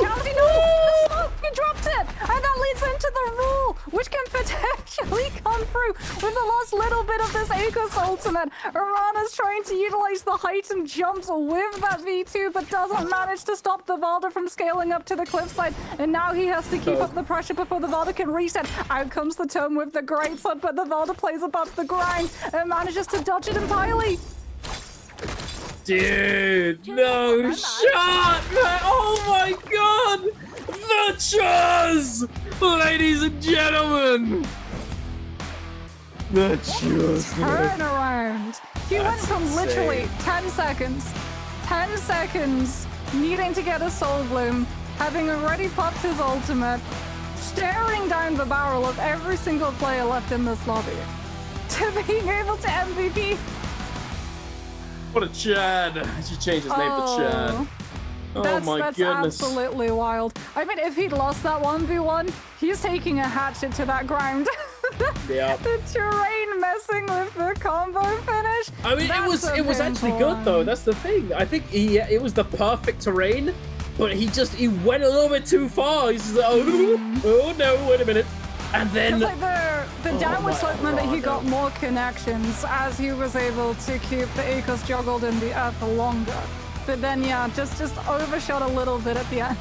He dropped it! And that leads into the rule, which can potentially come through with the last little bit of this Aegis ultimate. Arana's trying to utilize the heightened jumps with that V2, but doesn't manage to stop the Valda from scaling up to the cliffside. And now he has to keep up the pressure before the Valda can reset. Out comes the tome with the greatsword, but the Valda plays above the ground and manages to dodge it entirely. Dude, no shot! Oh my god! The Chuz! Ladies and gentlemen! The Chuz! Turnaround! He went from literally 10 seconds needing to get a Soul Bloom having already popped his ultimate, staring down the barrel of every single player left in this lobby, to being able to MVP. What a Chad. I should change his name to Chad. Oh That's goodness. absolutely wild. I mean, if he'd lost that 1v1, he's taking a hatchet to that ground. Yeah. The terrain messing with the combo finish. I mean, it was actually good though. That's the thing. I think it was the perfect terrain, but he went a little bit too far. He's just like, oh no, wait a minute. And then it's like the downward slope meant that he got more connections as he was able to keep the Akos juggled in the earth longer. But then, yeah, just overshot a little bit at the end.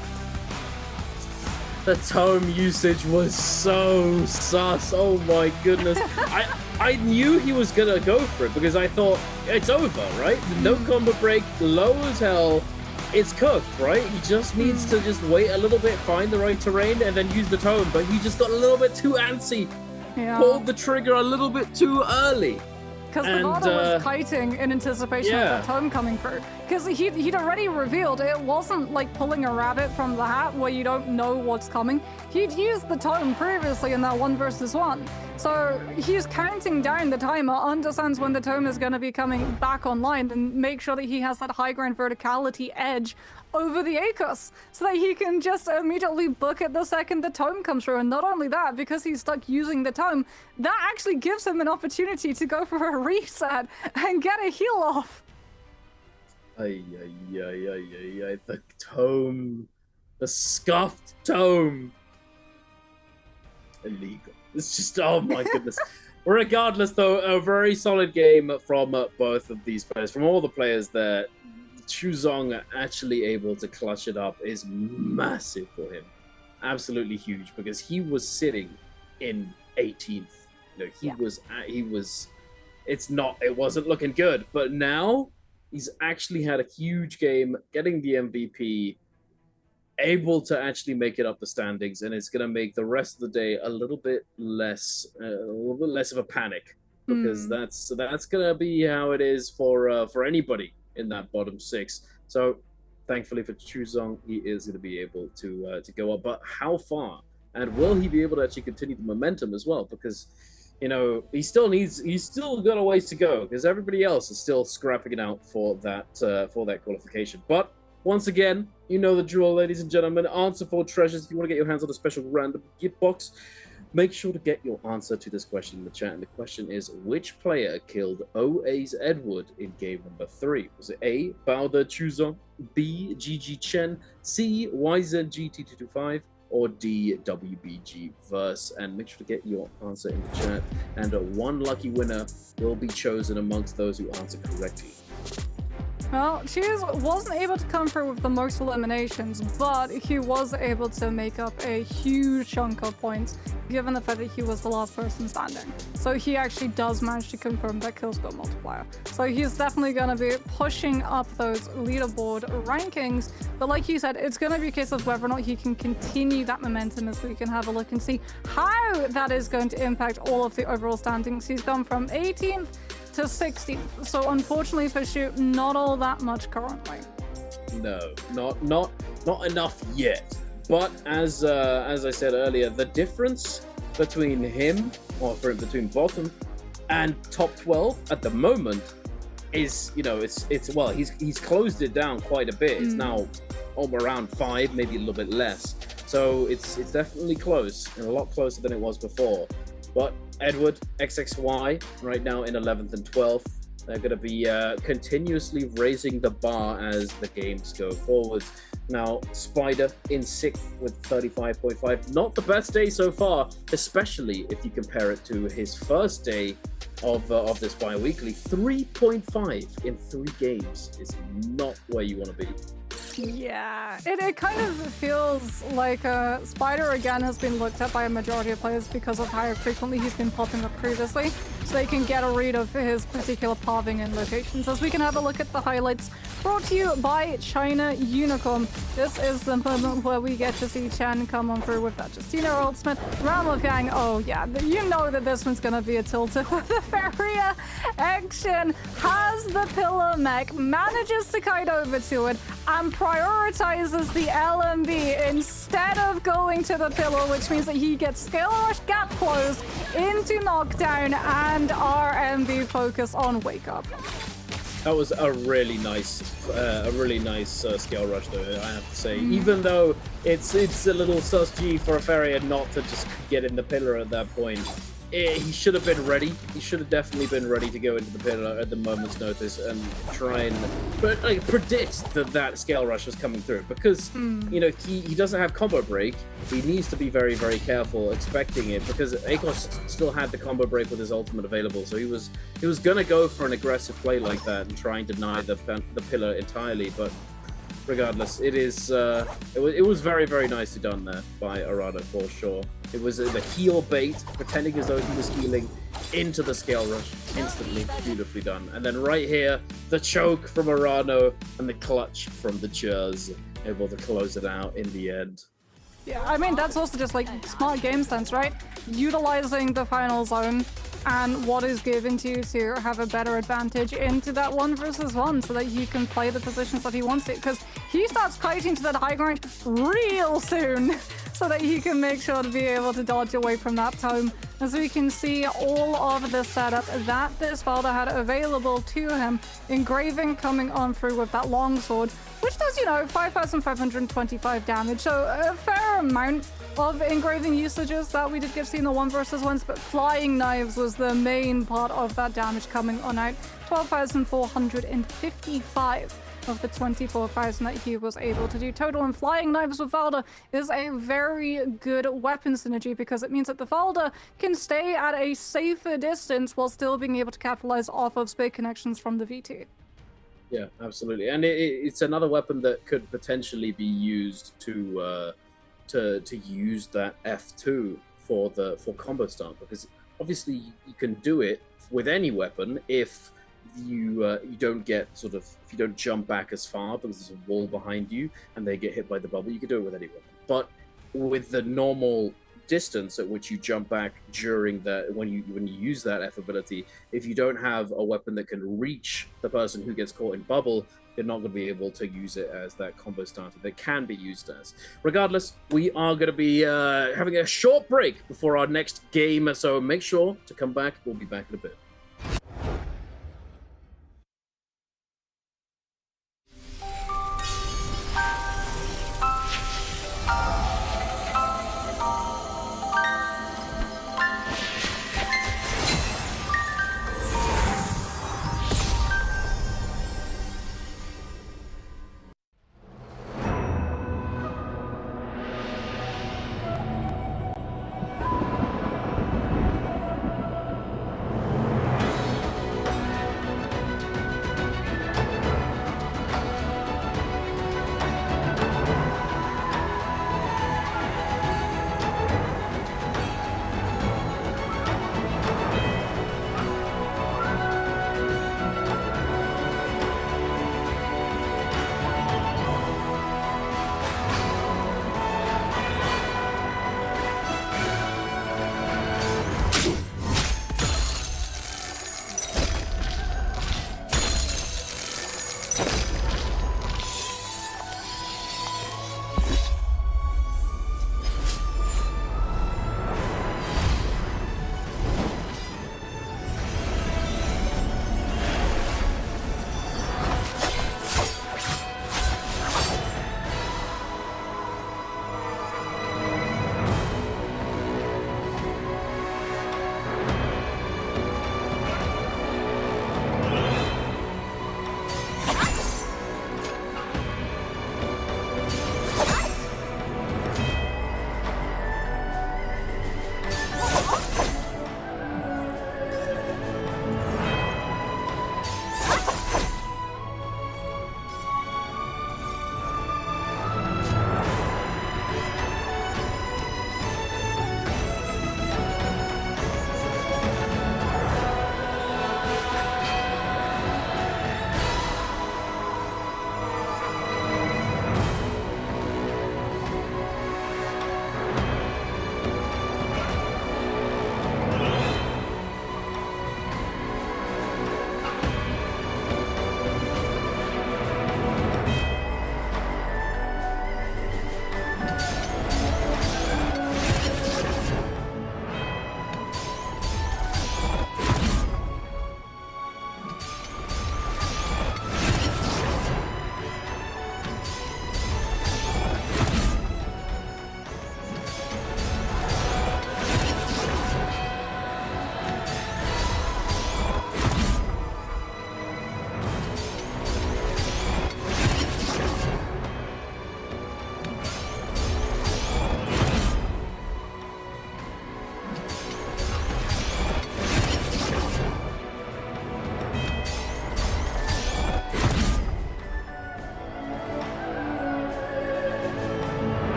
The tome usage was so sus. Oh my goodness. I knew he was gonna go for it because I thought it's over, right? No combo break, low as hell. It's cooked, right? He just needs to just wait a little bit, find the right terrain, and then use the tome. But he just got a little bit too antsy. Yeah. Pulled the trigger a little bit too early. Because the bottom was kiting in anticipation of that tome coming through. Because he'd already revealed it wasn't like pulling a rabbit from the hat where you don't know what's coming. He'd used the tome previously in that 1 versus 1. So he's counting down the timer, understands when the tome is going to be coming back online, and make sure that he has that high ground verticality edge over the Akos so that he can just immediately book it the second the tome comes through. And not only that, because he's stuck using the tome, that actually gives him an opportunity to go for a reset and get a heal off. The tome, the scuffed tome. Illegal. It's just, oh my goodness. Regardless, though, a very solid game from both of these players, from all the players there. Chuzong actually able to clutch it up is massive for him. Absolutely huge, because he was sitting in 18th. You know, it wasn't looking good, but now he's actually had a huge game, getting the MVP, able to actually make it up the standings, and it's going to make the rest of the day a little bit less of a panic, because that's going to be how it is for anybody in that bottom 6. So thankfully for Chuzong, he is going to be able to go up. But how far? And will he be able to actually continue the momentum as well? Because, you know, he's still got a ways to go, because everybody else is still scrapping it out for that qualification. But once again, you know the drill, ladies and gentlemen. Answer 4 treasures. If you want to get your hands on a special random gift box, make sure to get your answer to this question in the chat. And the question is, which player killed OA's Edward in game number 3? Was it A, Bowder Chuzong, B, GG Chen, C, YZGT225, or D, WBG Verse? And make sure to get your answer in the chat. And one lucky winner will be chosen amongst those who answer correctly. Well, Cheese wasn't able to come through with the most eliminations, but he was able to make up a huge chunk of points, given the fact that he was the last person standing. So he actually does manage to confirm that kill score multiplier. So he's definitely going to be pushing up those leaderboard rankings. But like you said, it's going to be a case of whether or not he can continue that momentum, as we can have a look and see how that is going to impact all of the overall standings. He's gone from 18th to 16th. So unfortunately for Shu, not all that much currently. No, not enough yet. But as I said earlier, the difference between him, between bottom and top 12 at the moment is, you know, it's well, he's closed it down quite a bit. It's now around 5, maybe a little bit less. So it's definitely close, and a lot closer than it was before. But Edward, XXY, right now in 11th and 12th. They're going to be continuously raising the bar as the games go forward. Now, Spider in 6th with 35.5. Not the best day so far, especially if you compare it to his first day of this bi-weekly. 3.5 in 3 games is not where you want to be. Yeah, it kind of feels like Spider again has been looked at by a majority of players because of how frequently he's been popping up previously. so they can get a read of his particular pathing and locations. As we can have a look at the highlights brought to you by China Unicom. This is the moment where we get to see Chen come on through with that Justina ultimate. Realm of Yang, oh yeah, you know that this one's gonna be a tilter. The Feria action has the pillar mech, manages to kite over to it, and prioritizes the LMB instead of going to the pillar, which means that he gets skill rush gap closed into knockdown and RMB focus on wake up. That was a really nice scale rush, though, I have to say. Even though it's a little sus G for a Feria not to just get in the pillar at that point. He should have been ready. He should have definitely been ready to go into the pillar at the moment's notice and try and predict that scale rush was coming through, because you know he doesn't have combo break. He needs to be very, very careful expecting it, because Akos still had the combo break with his ultimate available, so he was gonna go for an aggressive play like that and try and deny the pillar entirely. But regardless, it was very, very nicely done there by Arado for sure. It was the heal bait, pretending as though he was healing into the scale rush, instantly, beautifully done. And then right here, the choke from Arano and the clutch from the Churs, able to close it out in the end. Yeah, I mean, that's also just like smart game sense, right? Utilizing the final zone and what is given to you to have a better advantage into that 1v1 so that you can play the positions that he wants it, because he starts kiting to that high ground real soon so that he can make sure to be able to dodge away from that tome. As we can see, all of the setup that this Valda had available to him, engraving coming on through with that longsword, which does, 5,525 damage, so a fair amount of engraving usages that we did get to see in the 1v1s, but flying knives was the main part of that damage coming on out. 12,455 of the 24,000 that he was able to do total. And flying knives with Valda is a very good weapon synergy, because it means that the Valda can stay at a safer distance while still being able to capitalize off of spade connections from the V2. Yeah, absolutely. And it's another weapon that could potentially be used to use that F2 for combo start, because obviously you can do it with any weapon if you don't jump back as far because there's a wall behind you and they get hit by the bubble. You can do it with any weapon, but with the normal distance at which you jump back during when you use that F ability, if you don't have a weapon that can reach the person who gets caught in bubble, you're not going to be able to use it as that combo starter that can be used as. Regardless, we are going to be having a short break before our next game, so make sure to come back. We'll be back in a bit.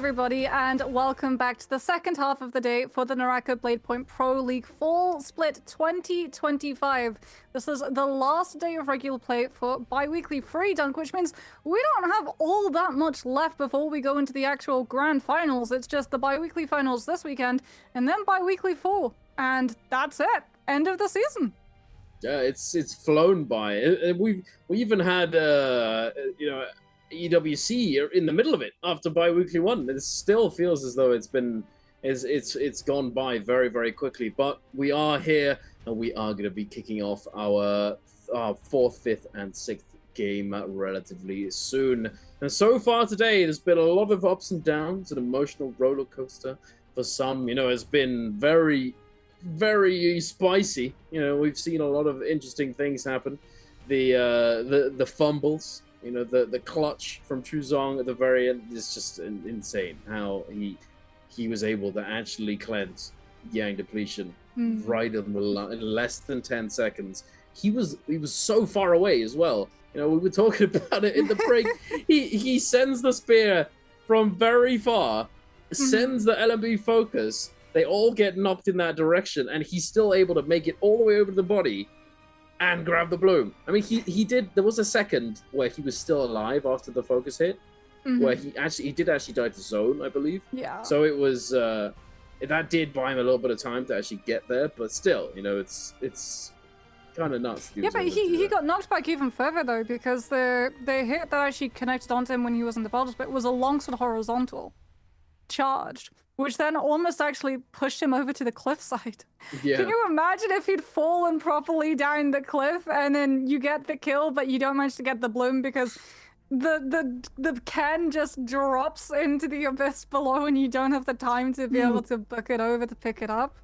everybody, and welcome back to the second half of the day for the Naraka Bladepoint Pro League Fall Split 2025. This is the last day of regular play for bi-weekly free dunk, which means we don't have all that much left before we go into the actual grand finals. It's just the bi-weekly finals this weekend, and then bi-weekly 4, and that's it. End of the season. Yeah, it's flown by. We even had EWC in the middle of it after bi-weekly 1. It still feels as though it's gone by very, very quickly. But we are here, and we are going to be kicking off our 4th, 5th, and 6th game relatively soon. And so far today, there's been a lot of ups and downs, an emotional roller coaster for some. It's been very, very spicy. We've seen a lot of interesting things happen. The fumbles. The clutch from Chuzong at the very end is just insane. How he was able to actually cleanse Yang Depletion right in less than 10 seconds. He was so far away as well. We were talking about it in the break. he sends the spear from very far, sends the LMB focus. They all get knocked in that direction, and he's still able to make it all the way over to the body and grab the bloom. I mean, he did. There was a second where he was still alive after the focus hit, where he did actually die to zone, I believe. Yeah. So it was that did buy him a little bit of time to actually get there, but still, it's kind of nuts. Yeah, but he got knocked back even further though, because the hit that actually connected onto him when he was in the boulders bit was a long sort of horizontal charged, which then almost actually pushed him over to the cliffside. Yeah. Can you imagine if he'd fallen properly down the cliff and then you get the kill, but you don't manage to get the bloom because the can just drops into the abyss below and you don't have the time to be able to book it over to pick it up?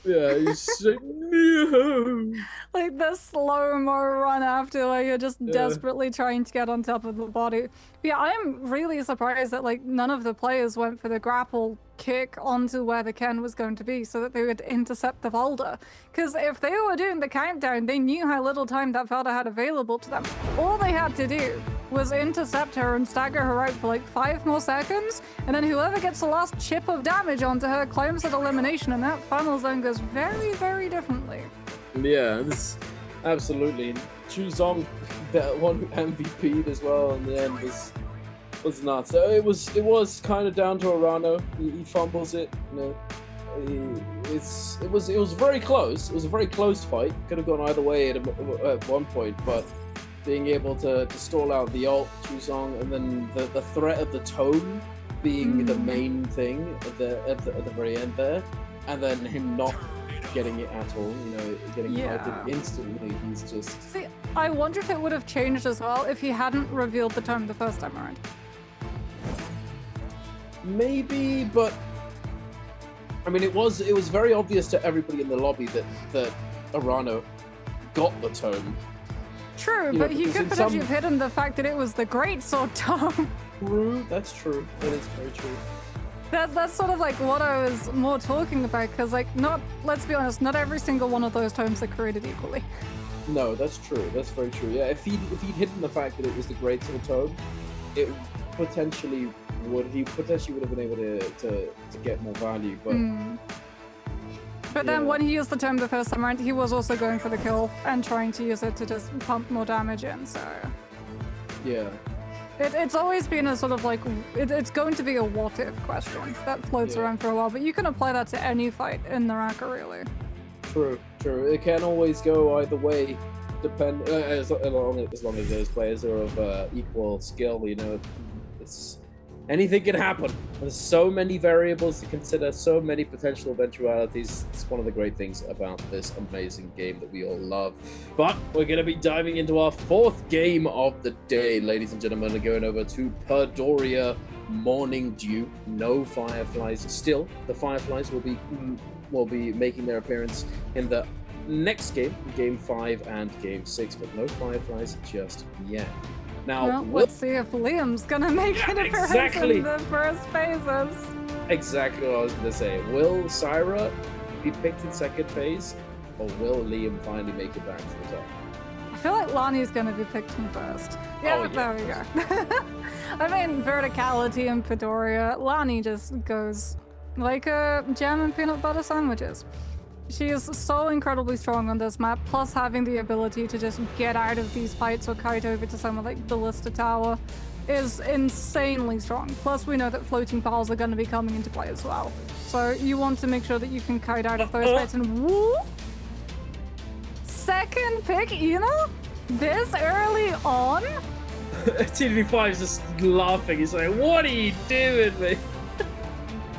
Yeah, he's like, no. Like the slow-mo run after where you're just desperately trying to get on top of the body. But yeah, I'm really surprised that none of the players went for the grapple kick onto where the Ken was going to be so that they would intercept the Valda. Because if they were doing the countdown, they knew how little time that Valda had available to them. All they had to do was intercept her and stagger her out for 5 more seconds, and then whoever gets the last chip of damage onto her claims that elimination, and that final zone goes very, very differently. Yeah, this absolutely. Chuzong, that one who MVP'd as well in the end was nuts. So it was kind of down to Arano. He fumbles it. It was very close. It was a very close fight. Could have gone either way at one point, but being able to stall out the ult, Chuzong, and then the threat of the tome being the main thing at the very end there, and then him not getting it at all, getting knighted instantly. He's just... See, I wonder if it would have changed as well if he hadn't revealed the tome the first time around. Maybe, but I mean, it was very obvious to everybody in the lobby that Arano got the tome. True, but he could potentially have hidden the fact that it was the Great Sword Tome. True, that's true. That is very true. That's sort of what I was more talking about, because let's be honest, not every single one of those tomes are created equally. No, that's true. That's very true. Yeah, if he'd hidden the fact that it was the Great Sword Tome, he potentially would have been able to get more value, but. But then when he used the tome the first time around, he was also going for the kill and trying to use it to just pump more damage in, so... Yeah. It's always been a sort of it's going to be a what-if question that floats around for a while, but you can apply that to any fight in Naraka, really. True. It can always go either way, as long as those players are of equal skill, it's... Anything can happen. There's so many variables to consider, so many potential eventualities. It's one of the great things about this amazing game that we all love. But we're going to be diving into our 4th game of the day, ladies and gentlemen. We're going over to Perdoria Morning Dew. No Fireflies. Still, the Fireflies will be making their appearance in the next game, Game 5 and Game 6, but no Fireflies just yet. Now, let's see if Liam's gonna make an appearance in the first phases. Exactly what I was gonna say. Will Syra be picked in second phase, or will Liam finally make it back to the top? feel like Lani's gonna be picked in first. Yeah, there we go. I mean, verticality and Padoria. Lani just goes like a jam and peanut butter sandwiches. She is so incredibly strong on this map, plus having the ability to just get out of these fights or kite over to somewhere like Ballista Tower is insanely strong. Plus, we know that floating piles are going to be coming into play as well. So you want to make sure that you can kite out of those fights and woo! Second pick, Eno? This early on? TDB5 is just laughing. He's like, what are you doing, mate?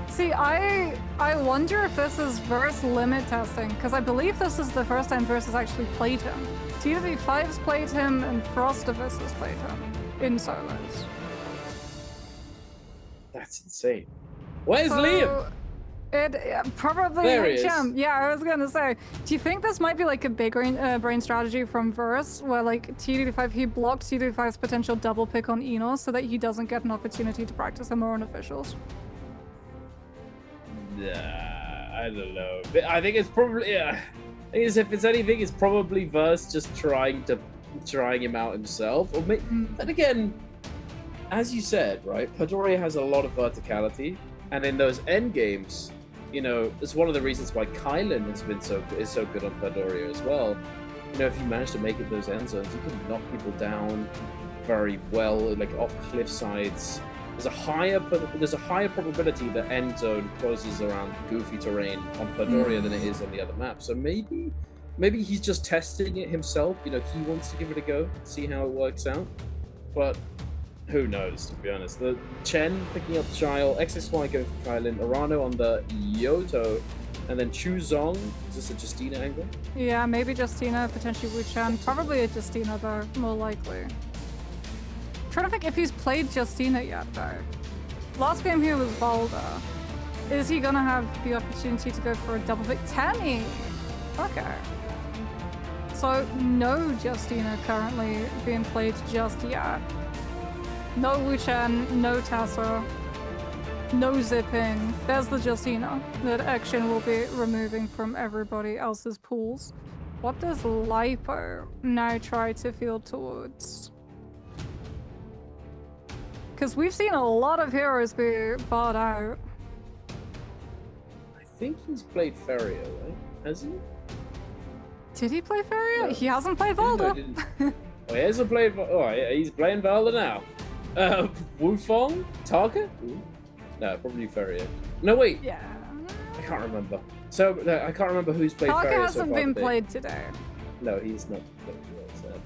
See, I wonder if this is verse limit testing, because I believe this is the first time Verse has actually played him. TDB5's played him, and Frostivus has played him in solos. That's insane. Where's Liam? Probably there he HM. is. Yeah, I was gonna say. Do you think this might be like a big brain strategy from Verse, where like TDB5, he blocked TDB5's potential double pick on Enos so that he doesn't get an opportunity to practice him more on officials? I don't know. I think it's probably I think if it's anything, it's probably Verse just trying him out himself. Or then again, as you said, right? Padoria has a lot of verticality, and in those end games, you know, it's one of the reasons why Kylan has been is so good on Padoria as well. You know, if you manage to make it those end zones, you can knock people down very well, like off cliff sides. There's a higher probability that end zone closes around goofy terrain on Padoria than it is on the other maps. So maybe he's just testing it himself. You know, he wants to give it a go, see how it works out. But who knows, to be honest. The Chen picking up Chile, XXY going for Kylan, Arano on the Yoto, and then Chu Zong. Is this a Justina angle? Yeah, maybe Justina, potentially Wu Chen. Probably a Justina though, more likely. Trying to think if he's played Justina yet though. Last game here was Volda. Is he gonna have the opportunity to go for a double pick? Tammy! Okay. So no Justina currently being played just yet. No Wu Chen, no Tessa, no zipping. There's the Justina that Action will be removing from everybody else's pools. What does Lipo now try to field towards? Because we've seen a lot of heroes be barred out. I think he's played Feria, right? Has he? Did he play Feria? No. He hasn't played Valda. Oh, he hasn't played. Oh, he's playing Valda now. Wufong? Tarka? No, probably Feria. No, wait. Yeah. I can't remember. So, no, I can't remember who's played Feria. Tarka hasn't been played today. No, he's not played today.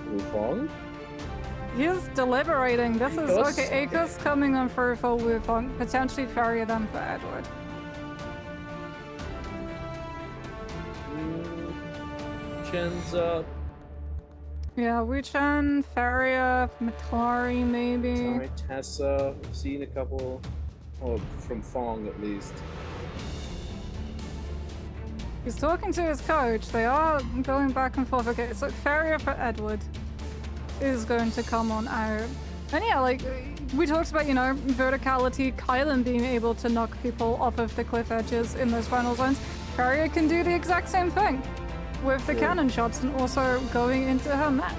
Wufong? He's deliberating. This is okay. Akos coming on for Wufong, potentially Feria then for Edward. Chen's up. Yeah, Wu Chen, Feria, Matari maybe. Matari, Tessa. We've seen a couple, or from Fong at least. He's talking to his coach. They are going back and forth. Okay, so Feria for Edward is going to come on out. And yeah, like we talked about, you know, verticality, Kylan being able to knock people off of the cliff edges in those final zones. Feria can do the exact same thing with the cannon shots and also going into her mech.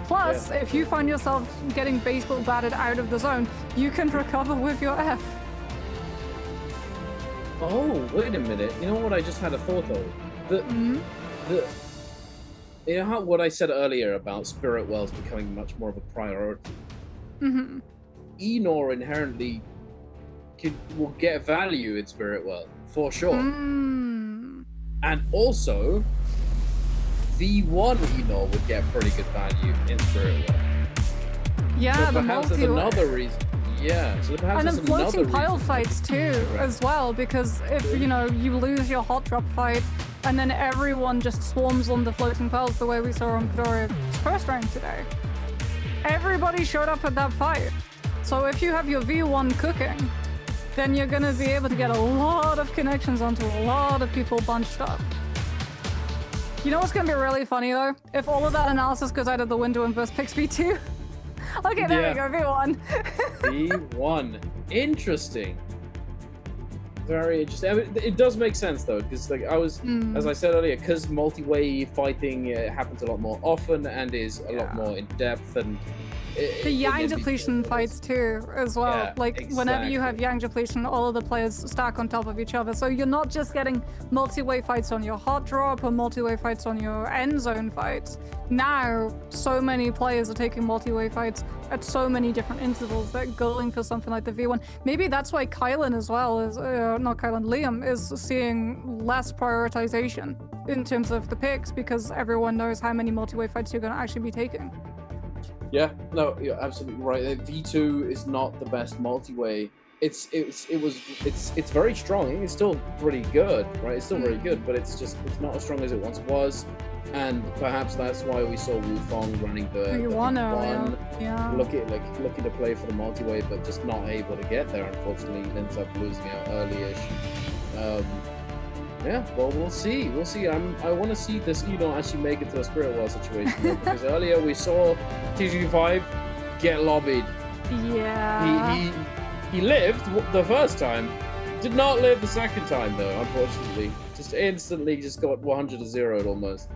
Plus, if you find yourself getting baseball batted out of the zone, you can recover with your F. Oh, wait a minute. You know what I just had a thought of? You know how what I said earlier about Spirit Wells becoming much more of a priority? Enor inherently will get value in Spirit Well, for sure. And also, V1 Enor would get pretty good value in Spirit Well. Yeah, so perhaps there's another reason. Yeah, so perhaps and then floating pile fights too, as well, because if, you know, you lose your hot drop fight, and then everyone just swarms on the floating piles the way we saw on Padoria first round today. Everybody showed up at that fight. So if you have your V1 cooking, then you're gonna be able to get a lot of connections onto a lot of people bunched up. You know what's gonna be really funny though? If all of that analysis goes out of the window and Verse picks V2. Okay, there we go, V1. V1. Interesting. Very interesting. I mean, it does make sense though, because like as I said earlier, because multi-way fighting happens a lot more often and is a lot more in depth, and the yang depletion fights too, as well. Yeah, like whenever you have yang depletion, all of the players stack on top of each other, so you're not just getting multi-way fights on your hot drop or multi-way fights on your end zone fights. Now, so many players are taking multi-way fights at so many different intervals. They're going for something like the V1. Maybe that's why Kylan as well is not Kylan, Liam is seeing less prioritization in terms of the picks, because everyone knows how many multi-way fights you're going to actually be taking. Yeah, no, you're absolutely right. V2 is not the best multi-way. It's very strong. It's still pretty good, right? It's still very good, but it's not as strong as it once was. And perhaps that's why we saw Wu Fong running the V1, looking to play for the multi-way, but just not able to get there. Unfortunately, he ends up losing out early-ish. Yeah, well, we'll see. We'll see. I want to see this Eno actually make it to the Spirit World situation, though, because earlier we saw TG5 get lobbied. Yeah. He lived the first time, did not live the second time though. Unfortunately, just instantly just got 100 to 0 almost.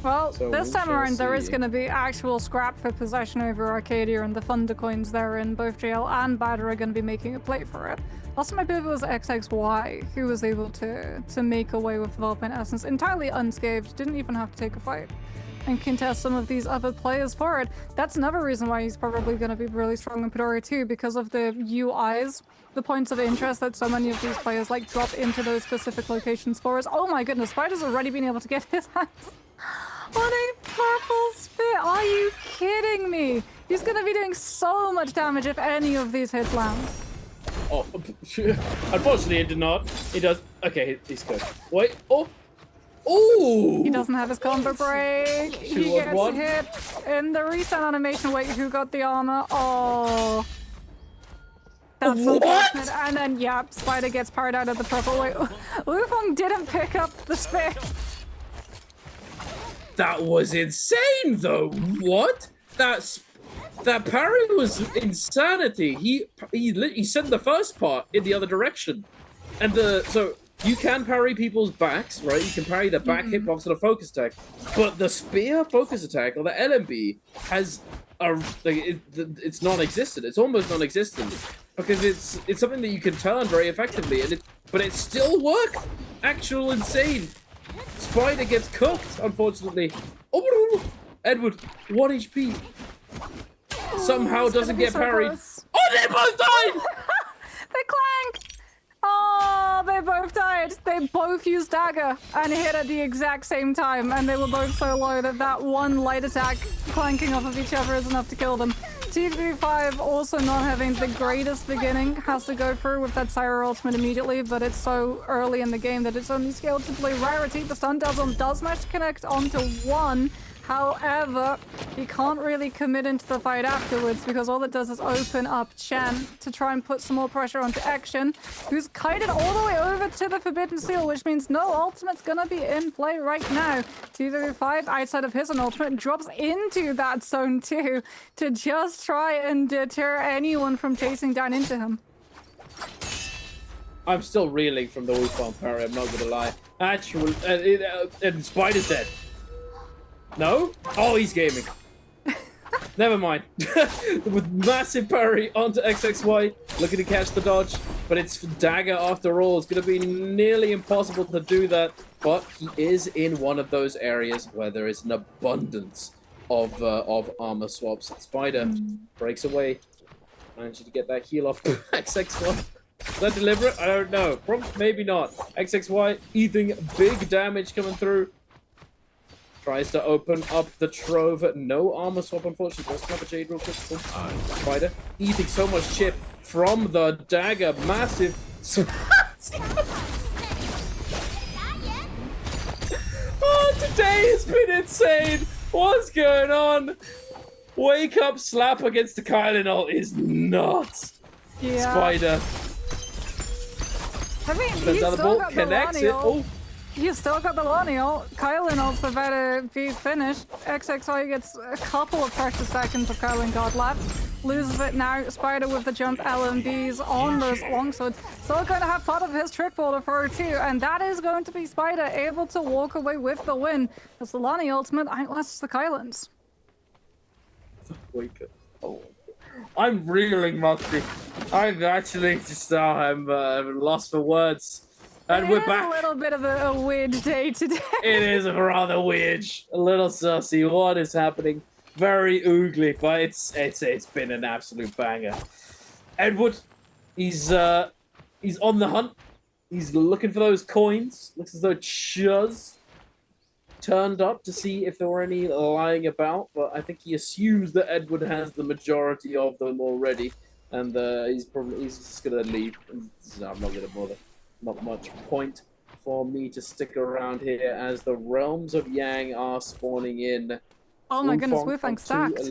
Well, so this time around, there is going to be actual scrap for possession over Arcadia, and the Thunder coins therein. Both JL and Bader are going to be making a play for it. Also, I believe it was XXY who was able to make away with Development Essence entirely unscathed, didn't even have to take a fight, and contest some of these other players for it. That's another reason why he's probably going to be really strong in Midoriya too, because of the UIs, the points of interest that so many of these players like drop into those specific locations for us. Oh my goodness, Spider's already been able to get his hands on a purple spit. Are you kidding me? He's going to be doing so much damage if any of these hits land. Oh, unfortunately it did not. He does. Okay, he's good. Wait. Oh. Ooh! He doesn't have his combo break. He gets hit in the reset animation. Wait, who got the armor? Oh. That's unfortunate. And then, yeah, Spider gets powered out of the purple. Wait, Wu Fong didn't pick up the spit. That was insane, though. What? That parry was insanity. He sent the first part in the other direction, and so you can parry people's backs, right? You can parry the back hitbox and a focus attack, but the spear focus attack or the LMB has it's non-existent. It's almost non-existent because it's something that you can turn very effectively, but it still worked. Actual insane. Spider gets cooked, unfortunately. Oh, Edward, 1 HP. Somehow doesn't get parried. Oh, they both died! They clank! Oh, they both died. They both used dagger and hit at the exact same time, and they were both so low that one light attack clanking off of each other is enough to kill them. TB5 also not having the greatest beginning, has to go through with that Syra ultimate immediately, but it's so early in the game that it's only scaled to play rarity. The stun does manage to connect onto one. However, he can't really commit into the fight afterwards because all it does is open up Chen to try and put some more pressure onto Action, who's kited all the way over to the Forbidden Seal, which means no ultimate's gonna be in play right now. 235 outside of his own ultimate drops into that zone too to just try and deter anyone from chasing down into him. I'm still reeling from the Wu Fong parry, I'm not gonna lie. Actually, and Spider's dead. No? Oh, he's gaming. Never mind. With massive parry onto XXY, looking to catch the dodge, but it's dagger after all. It's going to be nearly impossible to do that, but he is in one of those areas where there is an abundance of armor swaps. Spider breaks away, managing to get that heal off XXY. Is that deliberate? I don't know. Probably, maybe not. XXY eating big damage coming through. Tries to open up the trove. No armor swap, unfortunately. Does have a Jade real quick. Spider eating so much chip from the dagger. Massive. Oh, today has been insane. What's going on? Wake up slap against the Kylan ult is nuts. Yeah. Spider. I mean, he's still got connects the it. Oh. You still got the Lonnie ult. Kylan ult's about to be finished. XXY gets a couple of precious seconds of Kylan God left. loses it now. Spider with the jump LMBs on those longswords. Still going to have part of his trick ball to throw too, and that is going to be Spider able to walk away with the win as the Lani ultimate outlasts the Kylands. Wake up. Oh. I'm reeling, Moxie. I'm actually just I'm lost for words. And we're back. A little bit of a weird day today. It is rather weird. A little sussy. What is happening? Very oogly, but it's been an absolute banger. Edward, he's on the hunt. He's looking for those coins. Looks as though Chuz turned up to see if there were any lying about, but I think he assumes that Edward has the majority of them already, and he's just gonna leave. I'm not gonna bother. Not much point for me to stick around here as the realms of Yang are spawning in. Oh my goodness, Wufang stacked.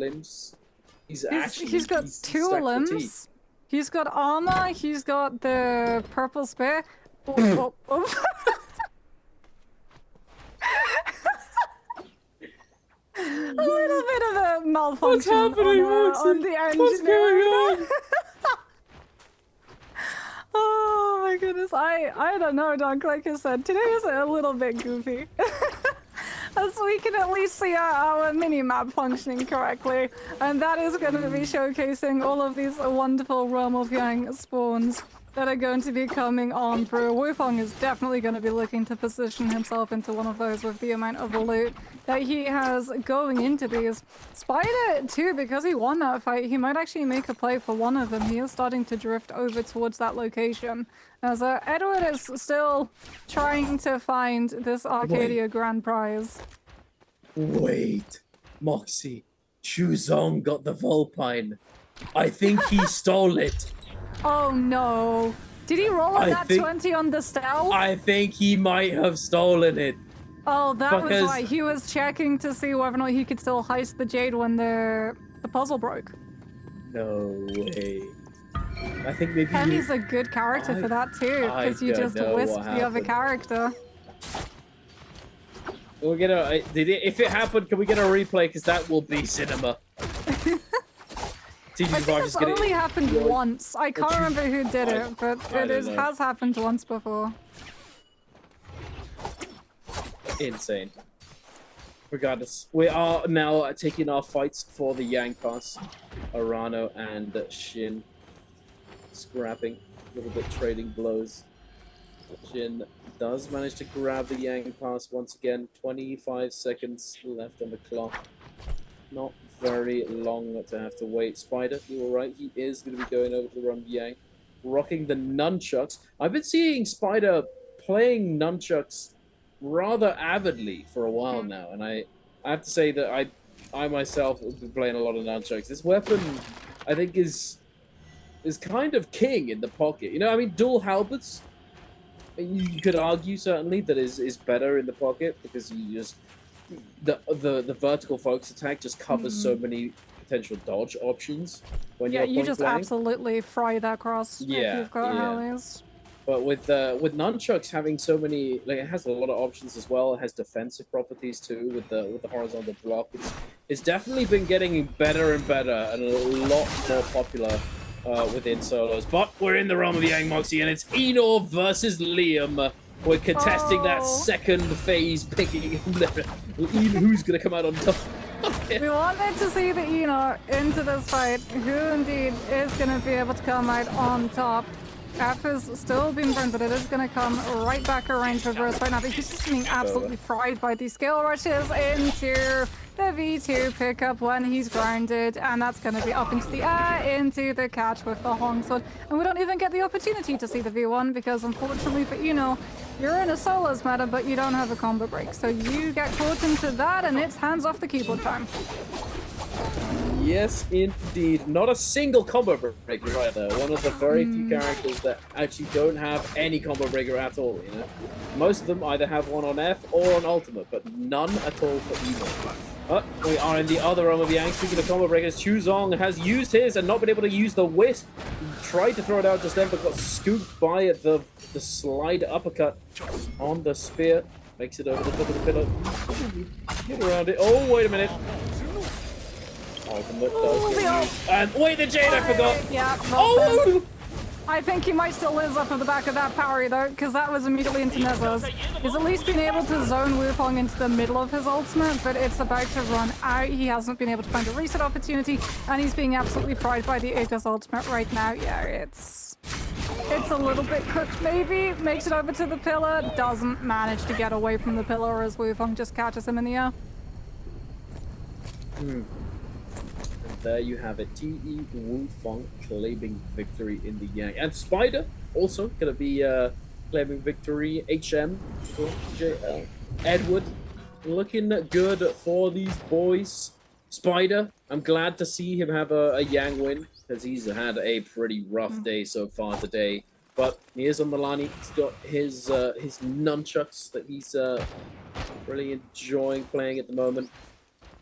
He's got two limbs. He's got armor. He's got the purple spear. Oh, oh. A little bit of a malfunction. What's happening, on the engine. What's going on? Oh my goodness, I don't know, Doc. Like I said, today is a little bit goofy. As we can at least see our mini-map functioning correctly. And that is going to be showcasing all of these wonderful Realm of Yang spawns that are going to be coming on through. Wufang is definitely going to be looking to position himself into one of those with the amount of loot that he has going into these. Spider, too, because he won that fight, he might actually make a play for one of them. He is starting to drift over towards that location. As Edward is still trying to find this Arcadia Grand Prize. Wait, Moxie, Chuzong got the Vulpine. I think he stole it. Oh no. Did he roll on that 20 on the stealth? I think he might have stolen it. Oh, that was why. He was checking to see whether or not he could still heist the Jade when the puzzle broke. No way. I think maybe And he's a good character for that too, because you just whisked the other character. We'll get if it happened, can we get a replay? Because that will be cinema. I think it's only happened once. I can't remember who did it, but it has happened once before. Insane. Regardless, we are now taking our fights for the Yang Pass. Arano and Shin scrapping, a little bit trading blows. Shin does manage to grab the Yang Pass once again. 25 seconds left on the clock. Not very long to have to wait. Spider, you were right. He is going to be going over to the Rum Yang, rocking the nunchucks. I've been seeing Spider playing nunchucks rather avidly for a while now, and I have to say that I myself have been playing a lot of nunchucks. This weapon, I think, is kind of king in the pocket. You know, I mean, dual halberds, you could argue certainly that is better in the pocket because you just the vertical focus attack just covers so many potential dodge options when you're you just playing. Absolutely fry that cross if you've got allies. But with nunchucks having so many, like, it has a lot of options as well. It has defensive properties too with the horizontal block. It's definitely been getting better and better and a lot more popular within solos. But we're in the realm of Yang, Moxie, and it's Enor versus Liam. We're contesting that second phase picking. Who's gonna come out on top? We wanted to see the Enor into this fight. Who indeed is gonna be able to come out on top? F has still been burned, but it is going to come right back around for Burst right now. But he's just being absolutely fried by these skill rushes into the V2 pickup when he's grounded. And that's going to be up into the air, into the catch with the Hong Sword. And we don't even get the opportunity to see the V1 because unfortunately for Eno, you're in a solos meta, but you don't have a combo break. So you get caught into that and it's hands off the keyboard time. Yes, indeed. Not a single combo breaker either. One of the very few characters that actually don't have any combo breaker at all, you know? Most of them either have one on F or on ultimate, but none at all for Evo. But we are in the other realm of Yang. Speaking of combo breakers, Chuzong has used his and not been able to use the Wisp. He tried to throw it out just then, but got scooped by at the slide uppercut on the spear. Makes it over the top of the pillar. Get around it. Oh, wait a minute. Ultimate does get used. And wait, the Jade, I forgot! Yeah, Oh! I think he might still live up at the back of that parry though, because that was immediately into Nezza's. He's at least been able to zone Wukong into the middle of his ultimate, but it's about to run out. He hasn't been able to find a reset opportunity, and he's being absolutely fried by the Aegis ultimate right now. Yeah, it's a little bit cooked maybe. Makes it over to the pillar, doesn't manage to get away from the pillar as Wukong just catches him in the air. And there you have it. TE Wufeng claiming victory in the Yang. And Spider also going to be claiming victory. HM for JL. Edward looking good for these boys. Spider, I'm glad to see him have a Yang win, because he's had a pretty rough day so far today. But he is on Milani. He's got his nunchucks that he's really enjoying playing at the moment.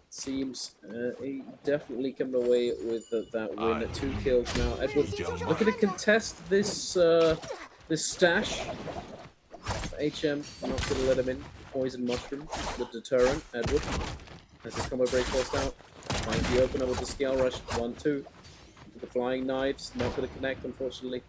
Seems he definitely coming away with that win. 2 kills now. Edward looking to contest this this stash. HM not going to let him in. Poison mushroom, the deterrent. Edward has his combo break forced out. Finds the opener with the scale rush. 1-2. The flying knives not going to connect, unfortunately.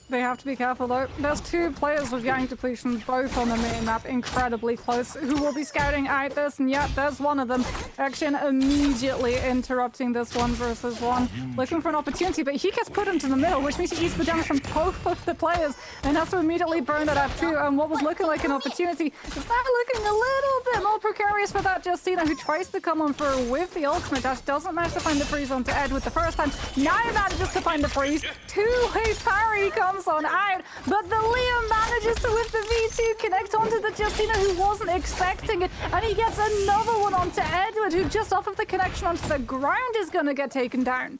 They have to be careful though. There's 2 players with Yang depletion, both on the main map, incredibly close, who will be scouting out this, and yet there's one of them. Action immediately interrupting this 1 versus 1, looking for an opportunity, but he gets put into the middle, which means he eats the damage from both of the players and has to immediately burn that up too. And what was looking like an opportunity is now looking a little bit more precarious for that Justina, who tries to come on through with the ultimate dash, doesn't manage to find the freeze onto Edward the first time. Now he manages to find the freeze. 2-way parry comes on out, but the Liam manages to, with the V2, connect onto the Justina, who wasn't expecting it, and he gets another one onto Edward, who just off of the connection onto the ground is going to get taken down.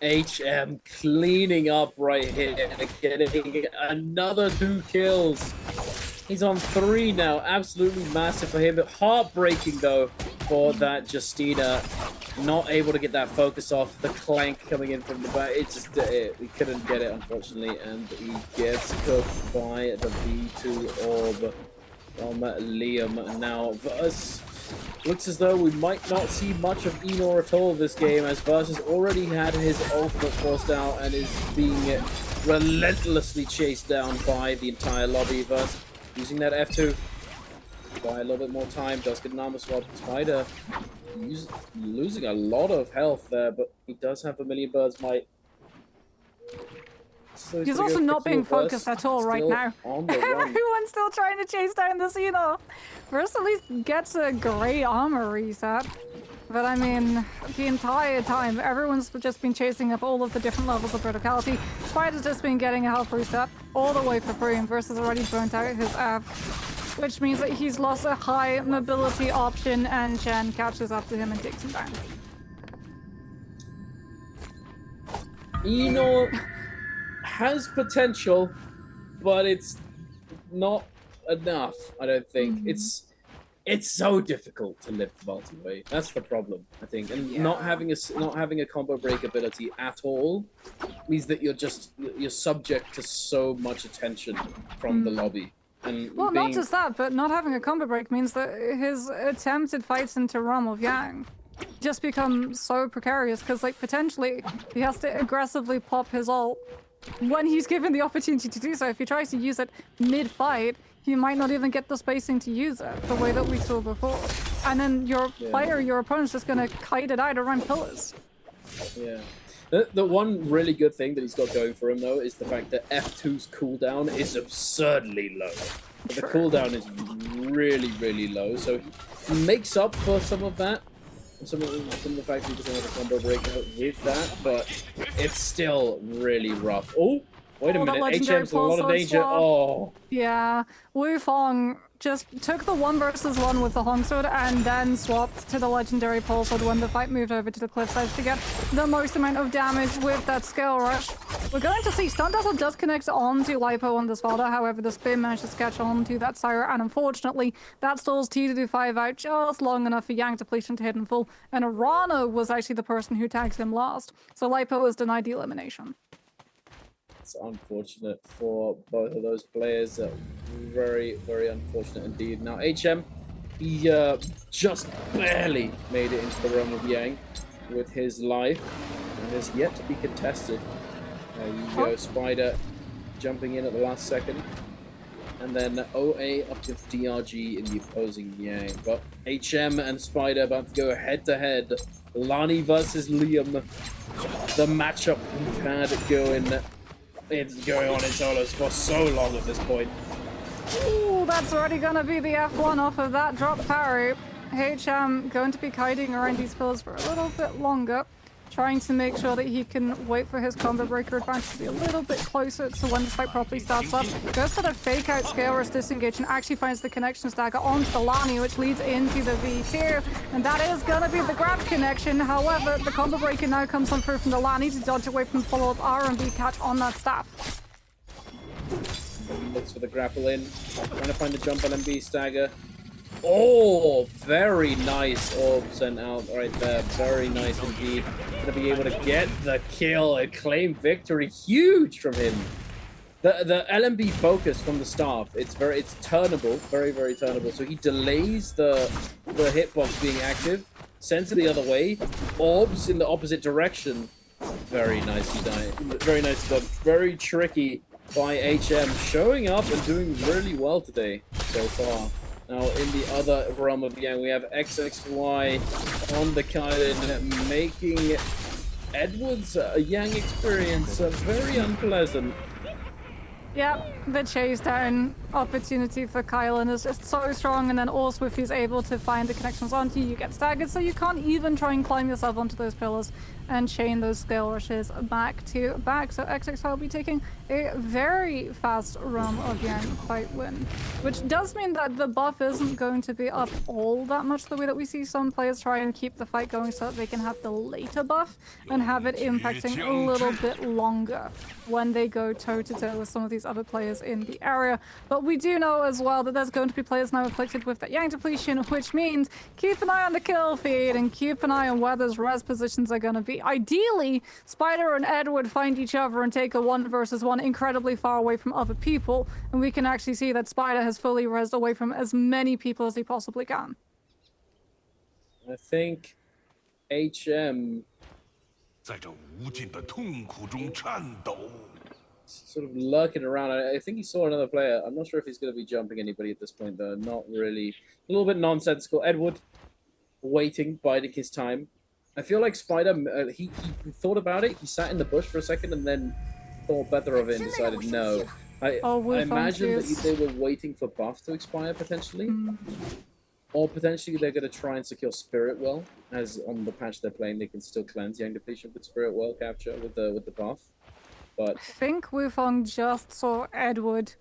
HM cleaning up right here, getting another 2 kills. He's on 3 now, absolutely massive for him. Heartbreaking though for that Justina. Not able to get that focus off. The clank coming in from the back. It just we couldn't get it, unfortunately, and he gets cooked by the V2 orb from Liam. Now Verse looks as though we might not see much of Enor at all this game, as Verse has already had his ultimate forced out and is being relentlessly chased down by the entire lobby. Verse using that F2. Buy a little bit more time. Does get an armor swap. Spider losing a lot of health there, but he does have a million birds might. So he's also not being focused at all right now. Everyone's still trying to chase down the Xeno. First at least gets a great armor reset. But I mean, the entire time, everyone's just been chasing up all of the different levels of verticality. Spider's just been getting a health reset all the way for free, and Versus already burnt out his F, which means that he's lost a high mobility option, and Chen catches up to him and takes him down. Enor has potential, but it's not enough, I don't think. It's so difficult to lift multi-way. That's the problem, I think. And not having a combo break ability at all means that you're subject to so much attention from the lobby. And well, not just that, but not having a combo break means that his attempted fights into Realm of Yang just become so precarious, because like potentially he has to aggressively pop his ult when he's given the opportunity to do so. If he tries to use it mid-fight, he might not even get the spacing to use it the way that we saw before. And then your player, your opponent's just gonna kite it out around pillars. Yeah. The one really good thing that he's got going for him, though, is the fact that F2's cooldown is absurdly low. The cooldown is really, really low, so he makes up for some of that. Some of the fact that he doesn't have a combo breakout with that, but it's still really rough. Oh, wait a minute, HM's in a lot of danger. Oh. Yeah, Wufeng just took the 1 versus 1 with the Hongsword and then swapped to the legendary Pulse Sword when the fight moved over to the cliffside to get the most amount of damage with that scale rush. We're going to see Stun Dazzle does connect onto Lipo on this Valda, however the spin manages to catch on to that Syra, and unfortunately that stalls T225 out just long enough for Yang depletion to hit in full, and Arana was actually the person who tags him last, so Lipo was denied the elimination. It's unfortunate for both of those players. Very, very unfortunate indeed. Now, HM He just barely made it into the realm of Yang with his life, and has yet to be contested. You go, Spider jumping in at the last second, and then OA up with DRG in the opposing Yang. But HM and Spider about to go head to head. Lani versus Liam. The matchup we've had it's going on in solos for so long at this point. Ooh, that's already gonna be the F1 off of that drop parry. HM going to be kiting around these pillars for a little bit longer, trying to make sure that he can wait for his combo breaker advantage to be a little bit closer to when the fight properly starts up. Goes for the fake out scale rush disengage and actually finds the connection stagger onto the Lani, which leads into the V2. And that is gonna be the grab connection. However, the combo breaker now comes on through from the Lani to dodge away from the follow-up R&B catch on that staff. Looks for the grapple in, trying to find the jump on MB stagger. Oh, very nice orb sent out right there. Very nice indeed. Gonna be able to get the kill and claim victory. Huge from him. The LMB focus from the staff, it's turnable, very, very turnable. So he delays the hitbox being active, sends it the other way, orbs in the opposite direction. Very nicely done. Very nice done. Very tricky by HM, showing up and doing really well today so far. Now, in the other realm of Yang, we have XXY on the Kylan, making Edward's Yang experience very unpleasant. Yep, the chase down opportunity for Kylan is just so strong, and then also if he's able to find the connections onto you, you get staggered, so you can't even try and climb yourself onto those pillars and chain those scale rushes back to back. So XXY will be taking a very fast run of Yang fight win, which does mean that the buff isn't going to be up all that much the way that we see some players try and keep the fight going so that they can have the later buff and have it impacting a little bit longer when they go toe-to-toe with some of these other players in the area. But we do know as well that there's going to be players now afflicted with that Yang depletion, which means keep an eye on the kill feed and keep an eye on where those res positions are going to be. Ideally, Spider and Edward find each other and take a 1 versus 1 incredibly far away from other people, and we can actually see that Spider has fully resed away from as many people as he possibly can. I think HM sort of lurking around. I think he saw another player. I'm not sure if he's going to be jumping anybody at this point, though. Not really. A little bit nonsensical. Edward waiting, biding his time. I feel like Spider, he thought about it. He sat in the bush for a second and then thought better of it and decided no. I imagine that they were waiting for buff to expire potentially. Or potentially they're going to try and secure Spirit Well, as on the patch they're playing they can still cleanse Yang depletion with Spirit Well capture with the buff. But I think Wufong just saw Edward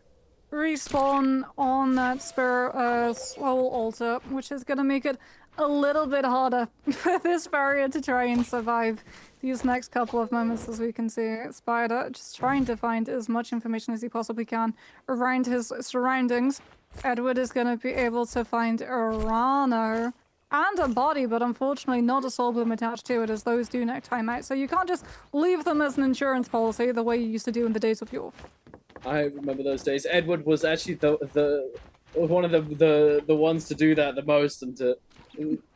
respawn on that Soul Altar, which is going to make it a little bit harder for this barrier to try and survive these next couple of moments. As we can see, Spider just trying to find as much information as he possibly can around his surroundings. Edward is going to be able to find Urano and a body, but unfortunately not a soul bloom attached to it, as those do neck time out. So you can't just leave them as an insurance policy the way you used to do in the days of yore. I remember those days. Edward was actually one of the ones to do that the most, and to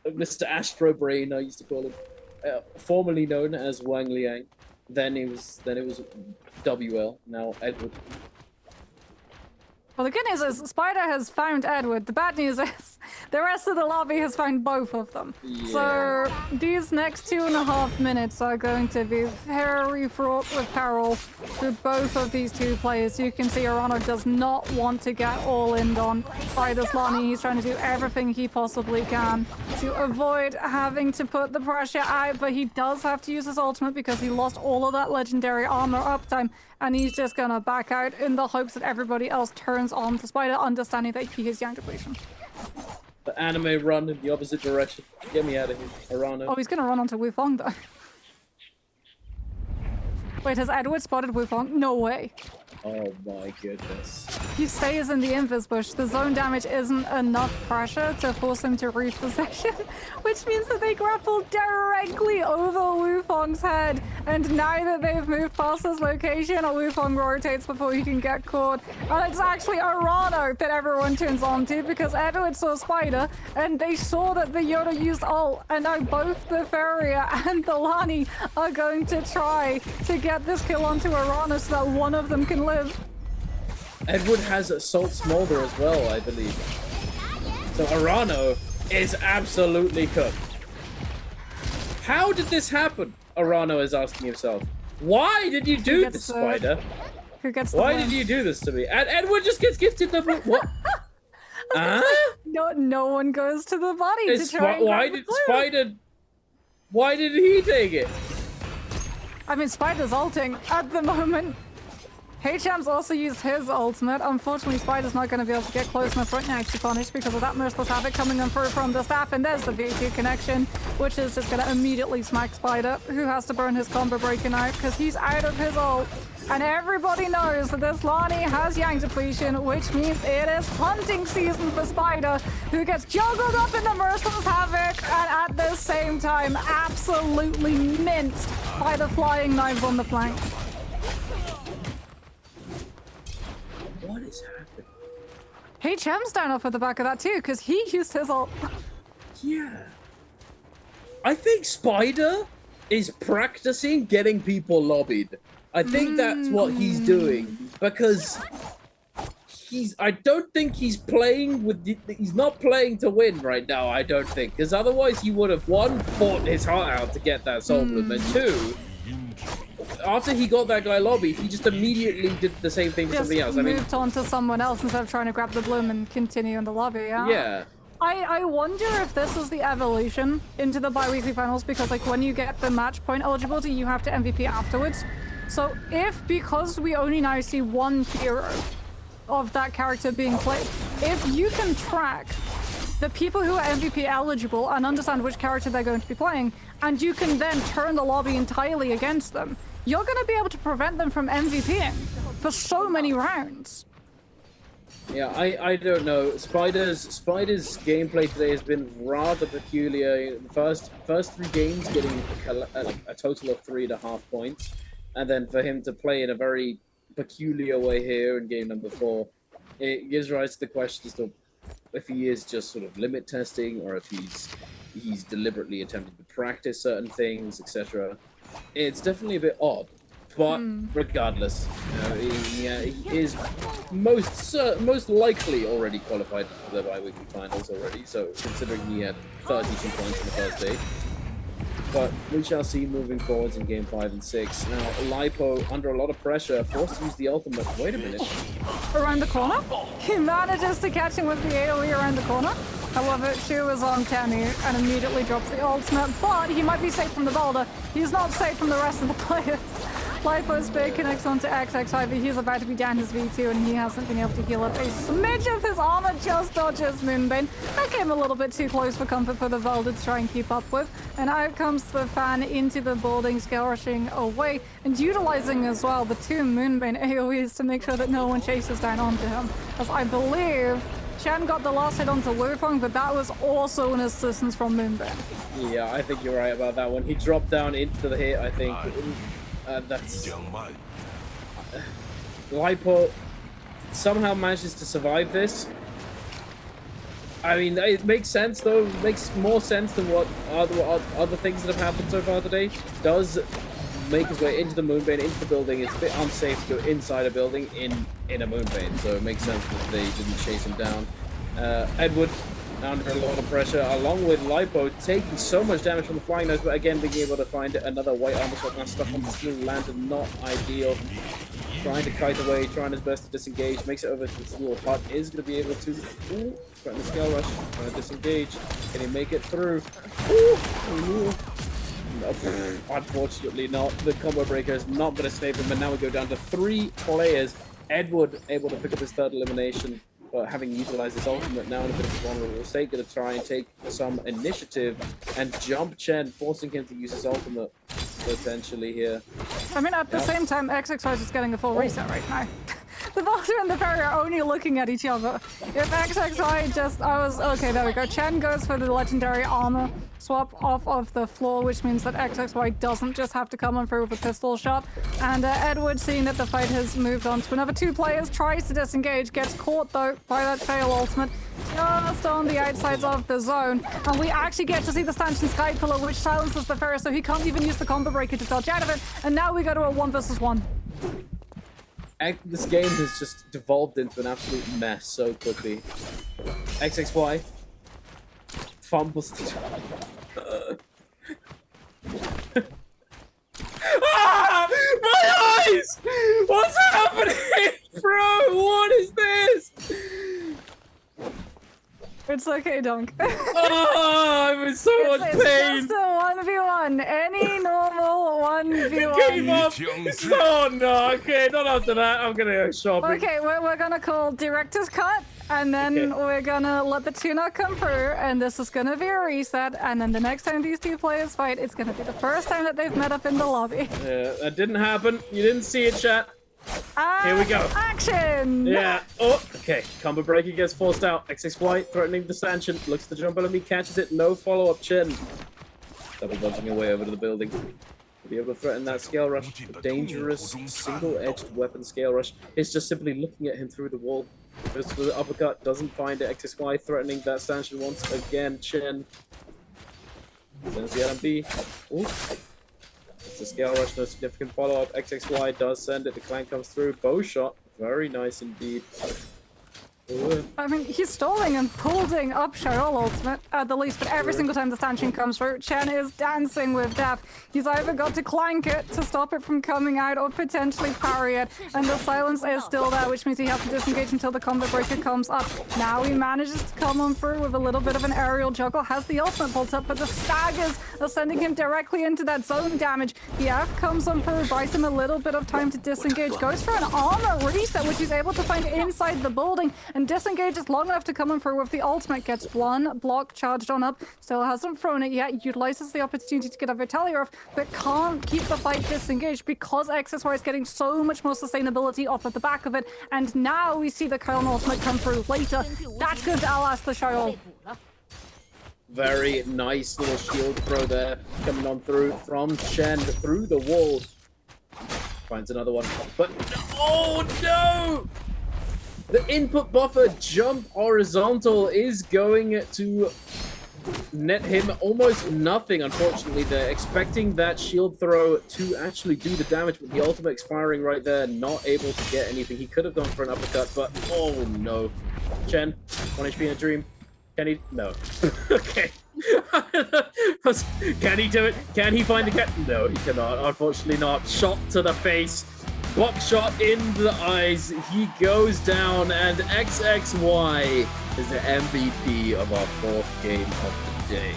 Mr. Astro Brain, I used to call him, formerly known as Wang Liang. Then it was WL. Now Edward. Well, the good news is Spider has found Edward. The bad news is the rest of the lobby has found both of them. Yeah. So these next 2.5 minutes are going to be very fraught with peril for both of these two players. You can see Urano does not want to get all in on by this Lani. He's trying to do everything he possibly can to avoid having to put the pressure out, but he does have to use his ultimate because he lost all of that legendary armor uptime, and he's just gonna back out in the hopes that everybody else turns on to Spider, understanding that he is Yang depletion. The anime run in the opposite direction. Get me out of here, Urano. Oh, he's gonna run onto Wufong though. Wait, has Edward spotted Wufong? No way. Oh my goodness. He stays in the invis bush. The zone damage isn't enough pressure to force him to reposition, which means that they grapple directly over Wufong's head. And now that they've moved past his location, Wufong rotates before he can get caught. And it's actually Arano that everyone turns on to because Edward saw Spider and they saw that the Yoda used ult. And now both the Feria and the Lani are going to try to get this kill onto Arano so that one of them can live. Edward has Assault Smolder as well, I believe. So Arano is absolutely cooked. How did this happen? Arano is asking himself. Why did you do this, Spider? Who gets the Why win? did you do this to me? And Edward just gets gifted the what? No one goes to the body to try and why grab the did blue. Spider? Why did he take it? I mean, Spider's ulting at the moment. H-Cham's also used his ultimate. Unfortunately, Spider's not going to be able to get close enough right now to punish because of that Merciless Havoc coming in through from the staff. And there's the V2 connection, which is just going to immediately smack Spider, who has to burn his combo breaking out because he's out of his ult. And everybody knows that this Lani has Yang depletion, which means it is hunting season for Spider, who gets juggled up in the Merciless Havoc and at the same time absolutely minced by the flying knives on the flank. What is happening? H-M's down off at the back of that too, because he used his ult. Yeah. I think Spider is practicing getting people lobbied. I think that's what he's doing because I don't think he's playing with he's not playing to win right now, I don't think, because otherwise he would have one, fought his heart out to get that soul bloom, and two, after he got that guy lobbied, he just immediately did the same thing to somebody else. I mean, moved on to someone else instead of trying to grab the bloom and continue in the lobby. Yeah. I wonder if this is the evolution into the bi-weekly finals, because like when you get the match point eligibility, you have to MVP afterwards. So if, because we only now see one hero of that character being played, if you can track the people who are MVP eligible and understand which character they're going to be playing, and you can then turn the lobby entirely against them, you're going to be able to prevent them from MVPing for so many rounds. Yeah, I don't know. Spider's gameplay today has been rather peculiar. The first 3 games getting a total of 3.5 points, and then for him to play in a very peculiar way here in game number 4, it gives rise to the question as to if he is just sort of limit testing or if he's deliberately attempting to practice certain things, etc. It's definitely a bit odd. But regardless, he is most likely already qualified for the bi-weekly finals already. So considering he had 32 points in the first day, but we shall see moving forwards in game 5 and 6. Now Lipo under a lot of pressure, forced to use the ultimate. Wait a minute. Around the corner, he manages to catch him with the AoE around the corner. However, Shu is on Temu and immediately drops the ultimate, but he might be safe from the boulder. He's not safe from the rest of the players. Lipo's Big connects onto XX, but he's about to be down his V2 and he hasn't been able to heal up a smidge of his armor, just dodges Moonbane. That came a little bit too close for comfort for the Velda to try and keep up with. And out comes the fan into the building, skirishing away and utilizing as well the 2 Moonbane AoEs to make sure that no one chases down onto him. As I believe Chen got the last hit onto Wufong, but that was also an assistance from Moonbane. Yeah, I think you're right about that one. He dropped down into the hit, I think. That's... Lipo somehow manages to survive this. I mean, it makes sense though. It makes more sense than what other things that have happened so far today. Does make his way into the Moonbane, into the building. It's a bit unsafe to go inside a building in a Moonbane, so it makes sense that they didn't chase him down. Edward under a lot of pressure, along with Lipo taking so much damage from the flying knives, but again being able to find another white armor sword now stuck on the steel lantern, not ideal. Trying to kite away, trying his best to disengage, makes it over to the steel hut, is going to be able to threaten the scale rush, trying to disengage. Can he make it through? No, unfortunately not. The combo breaker is not going to save him, and now we go down to 3 players. Edward able to pick up his 3rd elimination, but having utilized his ultimate now in a bit of a vulnerable state, going to try and take some initiative and jump Chen, forcing him to use his ultimate potentially here. I mean, at the same time, XX is getting a full reset right now. The Doctor and the Fairy are only looking at each other. If XXY just... Okay, there we go. Chen goes for the legendary armor swap off of the floor, which means that XXY doesn't just have to come on through with a pistol shot. And Edward, seeing that the fight has moved on to another 2 players, tries to disengage, gets caught though by that fail ultimate just on the outsides of the zone. And we actually get to see the stanchion Sky Pillar, which silences the Ferris, so he can't even use the combo breaker to dodge out of it. And now we go to a 1 versus 1. This game has just devolved into an absolute mess so quickly. XXY fumbles. Ah! My eyes! What's happening, bro? What is this? It's okay, Dunk. Oh, I'm in so much pain. It's just a 1v1. Any normal 1v1. Game up. Oh no, okay, not after that. I'm gonna go shopping. Okay, we're gonna call director's cut, and then we're gonna let the tuna come through, and this is gonna be a reset, and then the next time these 2 players fight, it's gonna be the first time that they've met up in the lobby. Yeah, that didn't happen. You didn't see it, chat. Here we go. Action! Yeah. Oh, okay. Combo breaker gets forced out. XXY threatening the stanchion. Looks to jump enemy, catches it. No follow-up. Chen double dodging away over to the building. To be able to threaten that scale rush. A dangerous single-edged weapon scale rush. It's just simply looking at him through the wall. Goes for the uppercut. Doesn't find it. XXY threatening that stanchion once again. Chen sends the LMB. Ooh. It's a scale rush, no significant follow-up. XXY does send it. The clank comes through. Bow shot. Very nice indeed. I mean, he's stalling and pulling up Cheryl ultimate at the least, but every single time the stanchion comes through, Chen is dancing with death. He's either got to clank it to stop it from coming out or potentially parry it, and the silence is still there, which means he has to disengage until the combo breaker comes up. Now he manages to come on through with a little bit of an aerial juggle, has the ultimate pulled up, but the staggers are sending him directly into that zone damage. The F comes on through, buys him a little bit of time to disengage, goes for an armor reset, which he's able to find inside the building, and disengages long enough to come in through with the ultimate, gets 1 block charged on up, still hasn't thrown it yet, utilizes the opportunity to get a Vitalia off, but can't keep the fight disengaged because XSY is getting so much more sustainability off of the back of it, and now we see the Kyle ultimate come through later. That's good to outlast the Shayol. Very nice little shield throw there, coming on through from Chen through the wall. Finds another one, but oh no! The input buffer jump horizontal is going to net him almost nothing, unfortunately. They're expecting that shield throw to actually do the damage, but the ultimate expiring right there, not able to get anything. He could have gone for an uppercut, but oh no. Chen, 1 HP in a dream. Can he? No. Okay. Can he do it? Can he find the cat? No, he cannot. Unfortunately not. Shot to the face. Block shot in the eyes. He goes down, and XXY is the MVP of our 4th game of the day.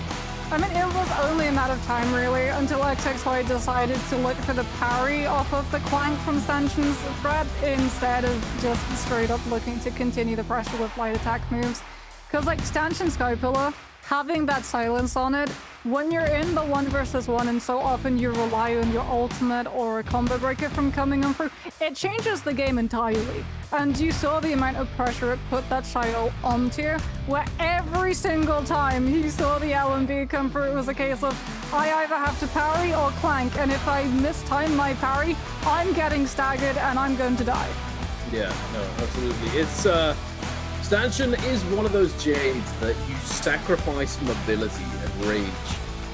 I mean, it was only a matter of time, really, until XXY decided to look for the parry off of the clank from Stanchion's threat instead of just straight up looking to continue the pressure with light attack moves. Because, like, Stanchion's Sky Pillar, having that silence on it, when you're in the 1 versus 1 and so often you rely on your ultimate or a combo breaker from coming on through, it changes the game entirely. And you saw the amount of pressure it put that Shio onto, where every single time he saw the LMB come through, it was a case of, I either have to parry or clank, and if I mistime my parry, I'm getting staggered and I'm going to die. Yeah, no, absolutely. It's, Stanchion is one of those Jades that you sacrifice mobility and range,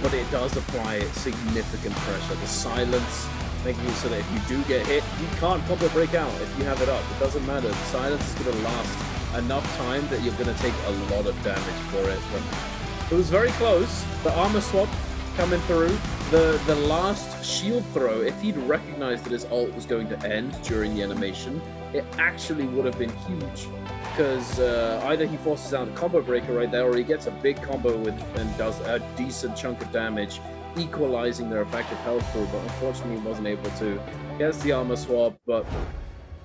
but it does apply significant pressure. The silence, making it so that if you do get hit, you can't combo break out if you have it up. It doesn't matter. The silence is going to last enough time that you're going to take a lot of damage for it. But it was very close. The armor swap coming through. The last shield throw, if he'd recognized that his ult was going to end during the animation, it actually would have been huge. Because either he forces out a combo breaker right there, or he gets a big combo with and does a decent chunk of damage, equalizing their effective health pool. But unfortunately, he wasn't able to. Gets the armor swap, but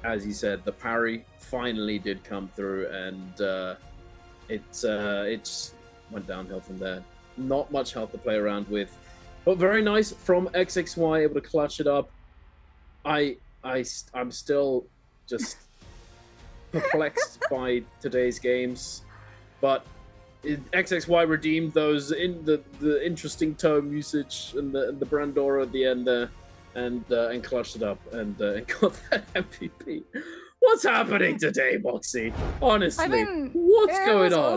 as he said, the parry finally did come through, and it just went downhill from there. Not much health to play around with, but very nice from XXY, able to clutch it up. I'm still just perplexed by today's games, but XXY redeemed those in the interesting tome usage and the Brandora at the end there, and clutched it up and got that MVP. What's happening today, Moxie? Honestly, what's going on?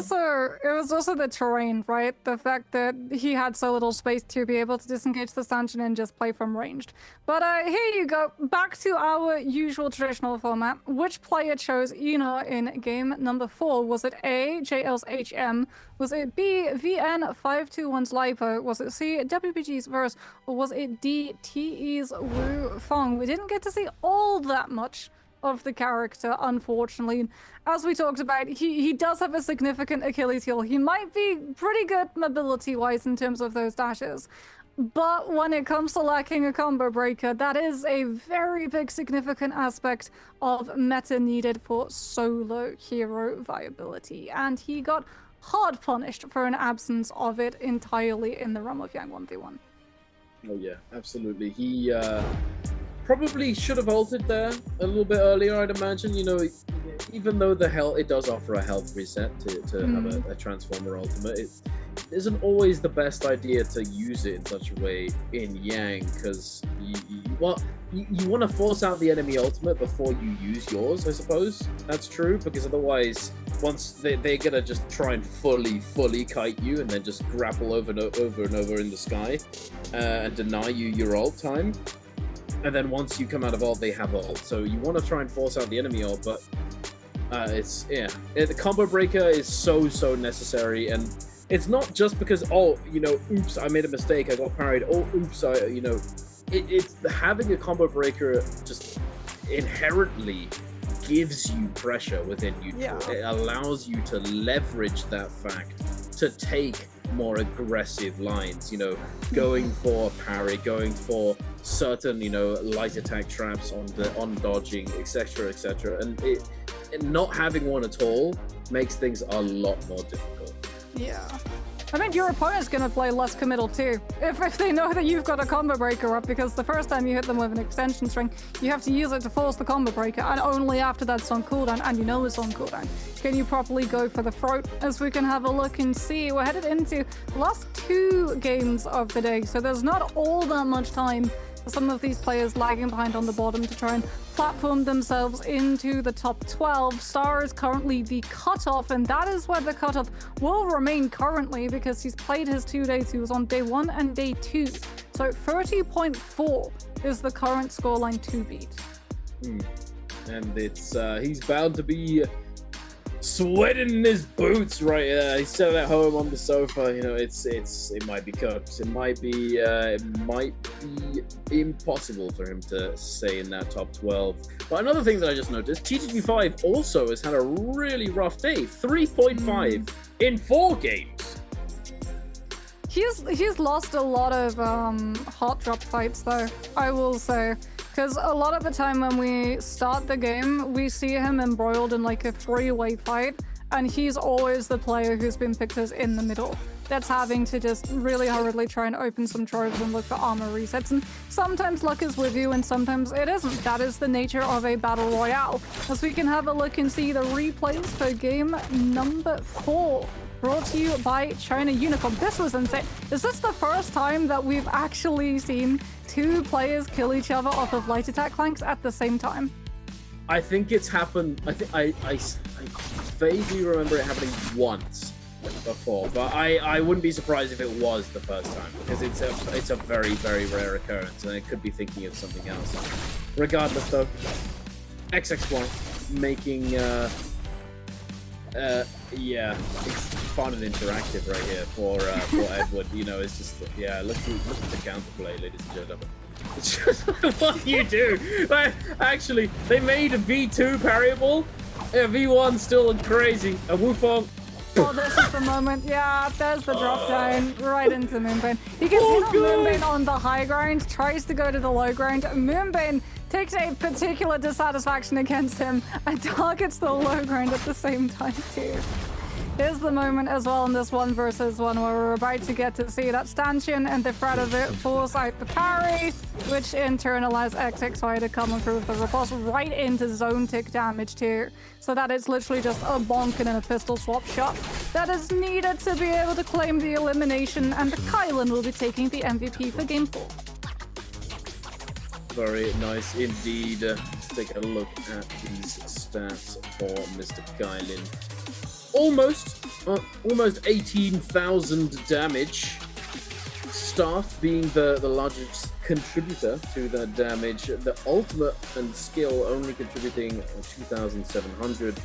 It was also the terrain, right? The fact that he had so little space to be able to disengage the stanchion and just play from ranged. But here you go, back to our usual traditional format. Which player chose Ina in game number 4? Was it A, JL's HM? Was it B, VN521's Lipo? Was it C, WPG's Verse? Or was it D, TE's Wu Fong? We didn't get to see all that much of the character, unfortunately. As we talked about, he does have a significant Achilles heel. He might be pretty good mobility-wise in terms of those dashes, but when it comes to lacking a combo breaker, that is a very big significant aspect of meta needed for solo hero viability, and he got hard punished for an absence of it entirely in the realm of Yang 1v1. Oh yeah, absolutely. He probably should have ulted there a little bit earlier, I'd imagine. You know, even though it does offer a health reset to have a Transformer ultimate, it isn't always the best idea to use it in such a way in Yang, because you want to force out the enemy ultimate before you use yours, I suppose. That's true, because otherwise, once they're gonna just try and fully kite you and then just grapple over and over in the sky and deny you your ult time. And then once you come out of ult, they have ult. So you want to try and force out the enemy ult, but the combo breaker is so necessary, and it's not just because, oh, you know, oops, I made a mistake, I got parried. Oh, oops, it's having a combo breaker just inherently gives you pressure within neutral. Yeah. It allows you to leverage that fact to take more aggressive lines, you know, going for parry, going for certain, you know, light attack traps on dodging, etc. And not having one at all makes things a lot more difficult. Yeah. I mean, your opponent's gonna play less committal too, if they know that you've got a combo breaker up, because the first time you hit them with an extension string, you have to use it to force the combo breaker, and only after that's on cooldown, and you know it's on cooldown, can you properly go for the throat. As we can have a look and see, we're headed into the last 2 games of the day, so there's not all that much time for some of these players lagging behind on the bottom to try and platform themselves into the top 12. Star is currently the cutoff, and that is where the cutoff will remain currently, because he's played his 2 days. He was on day 1 and day 2. So 30.4 is the current scoreline to beat. And it's he's bound to be sweating in his boots right there. He's sitting at home on the sofa. You know, it might be cooked. It might be impossible for him to stay in that top 12. But another thing that I just noticed, TTG5 also has had a really rough day. 3.5 in 4 games. He's lost a lot of hot drop fights though, I will say. Because a lot of the time when we start the game, we see him embroiled in like a 3-way fight, and he's always the player who's been picked as in the middle. That's having to just really hurriedly try and open some troves and look for armor resets, and sometimes luck is with you and sometimes it isn't. That is the nature of a battle royale. As we can have a look and see the replays for game number 4. Brought to you by China Unicorn. This was insane. Is this the first time that we've actually seen 2 players kill each other off of light attack clanks at the same time? I think it's happened. I think I vaguely remember it happening once before, but I wouldn't be surprised if it was the first time, because it's a very rare occurrence, and I could be thinking of something else. Regardless, though, XXY making it's fun and interactive right here for Edward. You know, it's just, yeah, look at the counterplay, ladies and gentlemen. It's just what you do. Actually, they made a V2 parryable. Yeah, V1 still crazy. A Wufong. Oh, this is the moment. Yeah, there's the drop down right into Moonbane. He gets hit on Moonbane on the high ground, tries to go to the low ground. Moonbane takes a particular dissatisfaction against him and targets the low ground at the same time too. Here's the moment as well in this 1v1 where we're about to get to see that stanchion and the threat of it force out the parry, which in turn allows XXY to come and prove the riposte right into zone tick damage too, so that it's literally just a bonking and a pistol swap shot that is needed to be able to claim the elimination, and Kylan will be taking the MVP for Game 4. Very nice indeed. Let's take a look at these stats for Mr. Kylan. Almost 18,000 damage. Staff being the largest contributor to that damage. The ultimate and skill only contributing 2,700.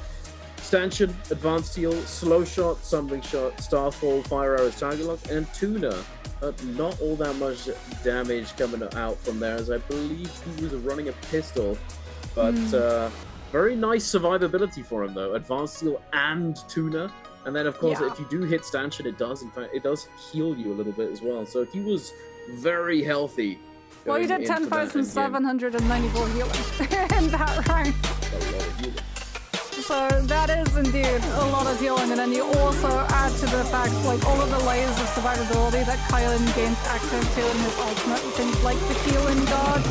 Stanchion, advanced heal, slow shot, stumbling shot, starfall, fire arrows, target lock, and tuner. Not all that much damage coming out from there, as I believe he was running a pistol. But very nice survivability for him though. Advanced heal and tuner. And then of course if you do hit stanchion, it does heal you a little bit as well. So he was very healthy. Well, he did 10,794 healing in that round. A lot of healing. So that is indeed a lot of healing, and then you also add to the fact, like, all of the layers of survivability that Kylan gains access to in his ultimate, things like the healing guard.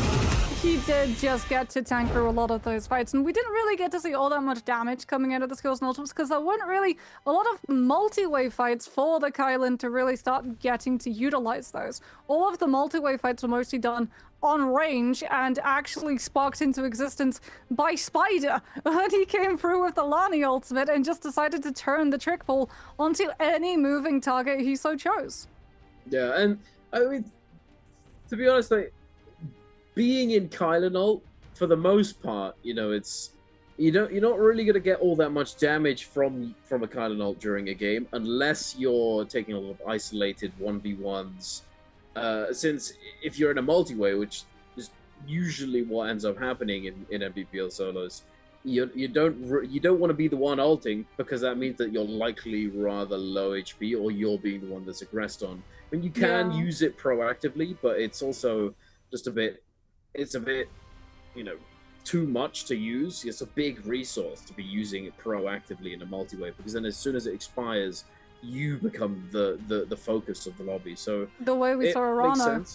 He did just get to tank through a lot of those fights, and we didn't really get to see all that much damage coming out of the skills and ultimates because there weren't really a lot of multi-way fights for the Kylan to really start getting to utilize those. All of the multi-way fights were mostly done on range and actually sparked into existence by Spider when he came through with the Lani ultimate and just decided to turn the trick ball onto any moving target he so chose. Yeah, and I mean, to be honest, like, being in Kylan ult, for the most part, you know, you're not really gonna get all that much damage from a Kylan ult during a game unless you're taking a lot of isolated 1v1s. Since if you're in a multi-way, which is usually what ends up happening in Nbpl solos, you don't want to be the one ulting because that means that you're likely rather low HP or you're being the one that's aggressed on. I mean, you can use it proactively, but it's also just a bit, you know, too much to use. It's a big resource to be using it proactively in a multi-way because then as soon as it expires, you become the focus of the lobby. So the way we saw Arano.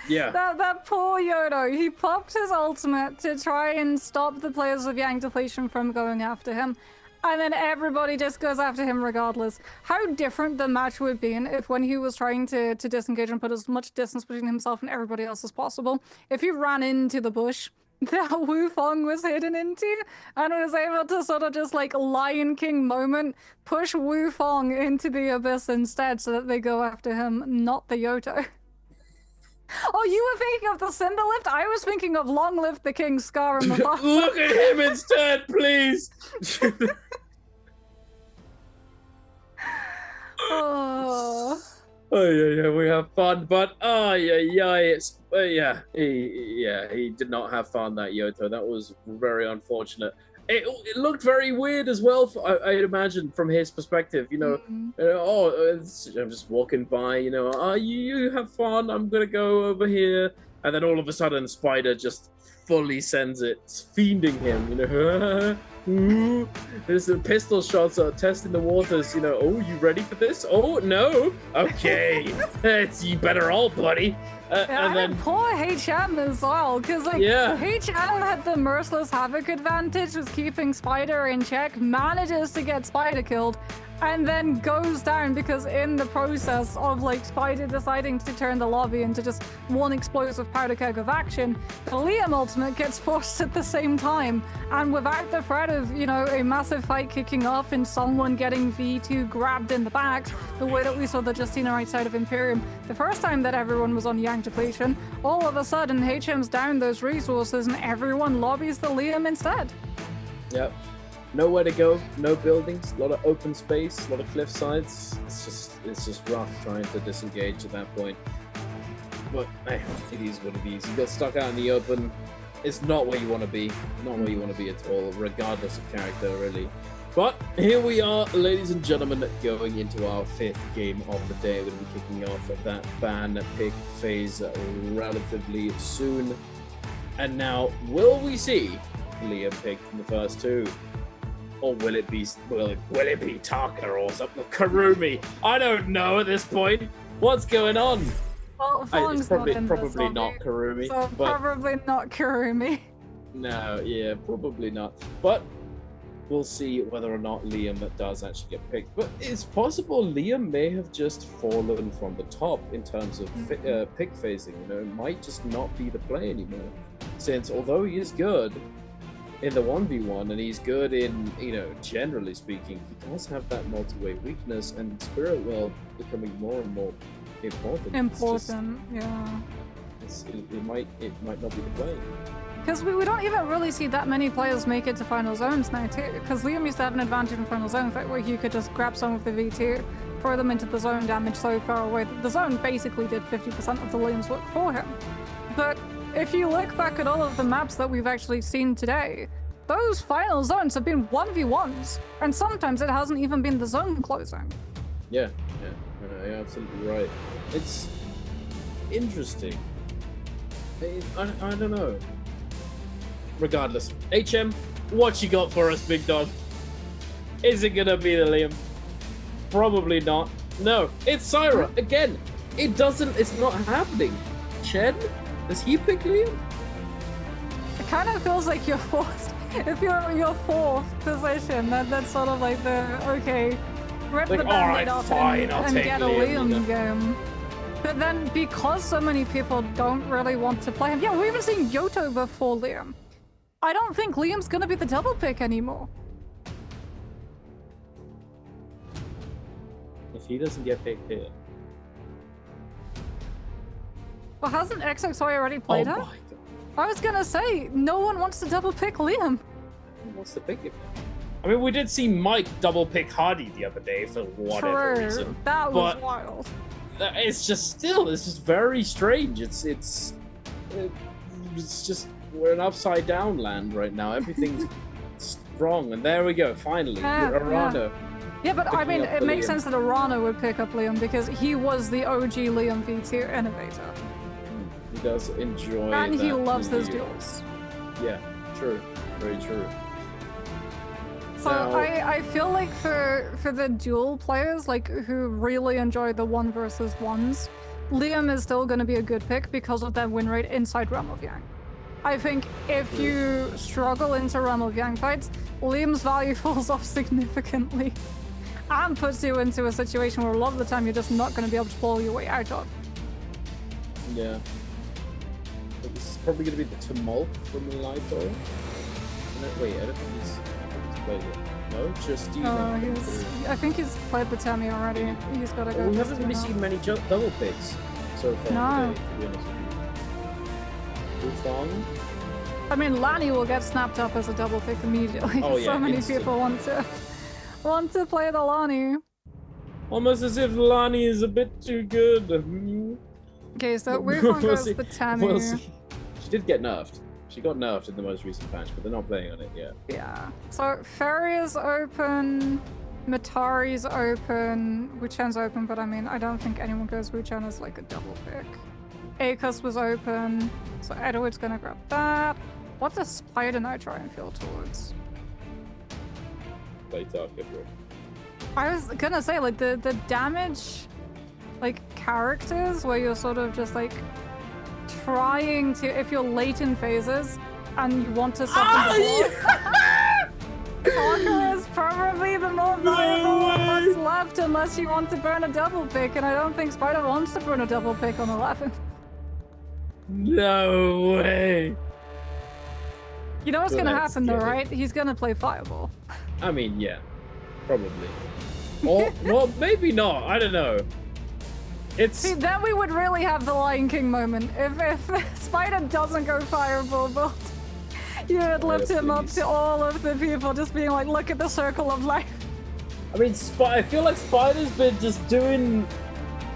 Yeah. that poor Yodo, he popped his ultimate to try and stop the players of Yang Depletion from going after him, and then everybody just goes after him regardless. How different the match would have been if when he was trying to disengage and put as much distance between himself and everybody else as possible, if he ran into the bush that Wu Fong was hidden into and was able to sort of just like Lion King moment push Wu Fong into the abyss instead so that they go after him, not the Yoto. Oh, you were thinking of the Cinder Lift? I was thinking of Long Live the King Scar and Mufasa. Look at him instead, please! Oh. Oh yeah, we have fun, but he did not have fun, that Yoto. That was very unfortunate. It looked very weird as well. I'd imagine from his perspective, you know. I'm just walking by, you know. You have fun. I'm gonna go over here, and then all of a sudden, Spider just fully sends it, fiending him. You know. There's the pistol shots are testing the waters, you know. Oh, you ready for this? Oh, no. Okay. You better all, buddy. And then poor HM as well, because like HM had the merciless havoc advantage, was keeping Spider in check, manages to get Spider killed, and then goes down because in the process of like Spider deciding to turn the lobby into just one explosive powder keg of action, the Liam ultimate gets forced at the same time, and without the threat of, you know, a massive fight kicking off and someone getting V2 grabbed in the back, the way that we saw the Justina right side of Imperium the first time that everyone was on Yang Depletion, all of a sudden HM's down those resources and everyone lobbies the Liam instead. Yep. Nowhere to go, no buildings, a lot of open space, a lot of cliff sides. It's just rough trying to disengage at that point. But it is what it is. You got stuck out in the open. It's not where you want to be. Not where you want to be at all, regardless of character, really. But here we are, ladies and gentlemen, going into our 5th game of the day. We're going to be kicking off that ban pick phase relatively soon. And now, will we see Liam picked in the first 2? Or will it be Taka or something? Karumi? I don't know at this point. What's going on? Well, It's Fong's probably not in probably this not lobby, Karumi. so but probably not Karumi. no, yeah, probably not. But we'll see whether or not Liam does actually get picked. But it's possible Liam may have just fallen from the top in terms of pick phasing. You know, it might just not be the play anymore. Since although he is good in the 1v1 and he's good in, you know, generally speaking, he does have that multi-way weakness, and Spirit World becoming more and more important. Yeah. It might not be the play. Because we don't even really see that many players make it to final zones now too. Because Liam used to have an advantage in final zones where he could just grab some of the V2, throw them into the zone damage so far away that the zone basically did 50% of the Liam's work for him. But if you look back at all of the maps that we've actually seen today, those final zones have been 1v1s, and sometimes it hasn't even been the zone closing. Yeah, you're absolutely right. It's interesting. I don't know. Regardless, HM, what you got for us, big dog? Is it gonna be the Liam? Probably not. No, it's Syra again. It's not happening. Chen, does he pick Liam? It kind of feels like you're forced. If you're your fourth position, that's sort of like the okay, rip Like, the band-aid alright, off fine, I'll and take get a Liam, Liam game. But then, because so many people don't really want to play him, yeah, we even seen Yoto before Liam. I don't think Liam's gonna be the double pick anymore. If he doesn't get picked here. Well, hasn't XXY already played her? My God. I was gonna say, no one wants to double pick Liam. Who wants to pick him? I mean, we did see Mike double pick Hardy the other day for whatever True. reason. That was but wild. It's just very strange. It's just we're in upside down land right now. Everything's wrong, and there we go. Finally, Arano. Yeah, but I mean, it makes Liam. sense that Arano would pick up Liam because he was the OG Liam V2 innovator. He does enjoy And he that loves his review. duels. Yeah, true. Very true. So Now- I feel like for the duel players, like who really enjoy the 1 versus 1s, Liam is still going to be a good pick because of their win rate inside Realm of Yang. I think if you struggle into Realm of Yang fights, Liam's value falls off significantly and puts you into a situation where a lot of the time you're just not going to be able to pull your way out of. Yeah. But this is probably going to be the Tumult from Lito. Wait, I don't think he's played it. No, just you. I think he's played the Temi already. He's got to go. We just haven't really now. seen many double picks so far No. today, to be honest with you. Wufang? I mean, Lani will get snapped up as a double pick immediately. Oh, yeah, so many instant. people want to play the Lani. Almost as if Lani is a bit too good. Okay, so Wufang goes see. the Temi. We'll see. She did get nerfed. She got nerfed in the most recent patch, but they're not playing on it yet. Yeah. So Ferry is open, Matari's open, Wuchen's open, but I mean, I don't think anyone goes Wuchen as like a double pick. Akos was open, so Edward's gonna grab that. What does Spider Knight try and feel towards? Play Taka, bro. I was gonna say, like, the damage, like, characters where you're sort of just, like, trying to, if you're late in phases and you want to soften the block, Taka is probably the more valuable one that's left unless you want to burn a double pick, and I don't think Spider wants to burn a double pick on 11. No way. You know what's Well, gonna that's happen though, scary. right? He's gonna play Fireball. I mean, yeah. Probably. Or, well, maybe not. I don't know. It's... See, then we would really have the Lion King moment. If Spider doesn't go Fireball build, you would lift him up to all of the people just being like, look at the circle of life. I mean, I feel like Spider's been just doing...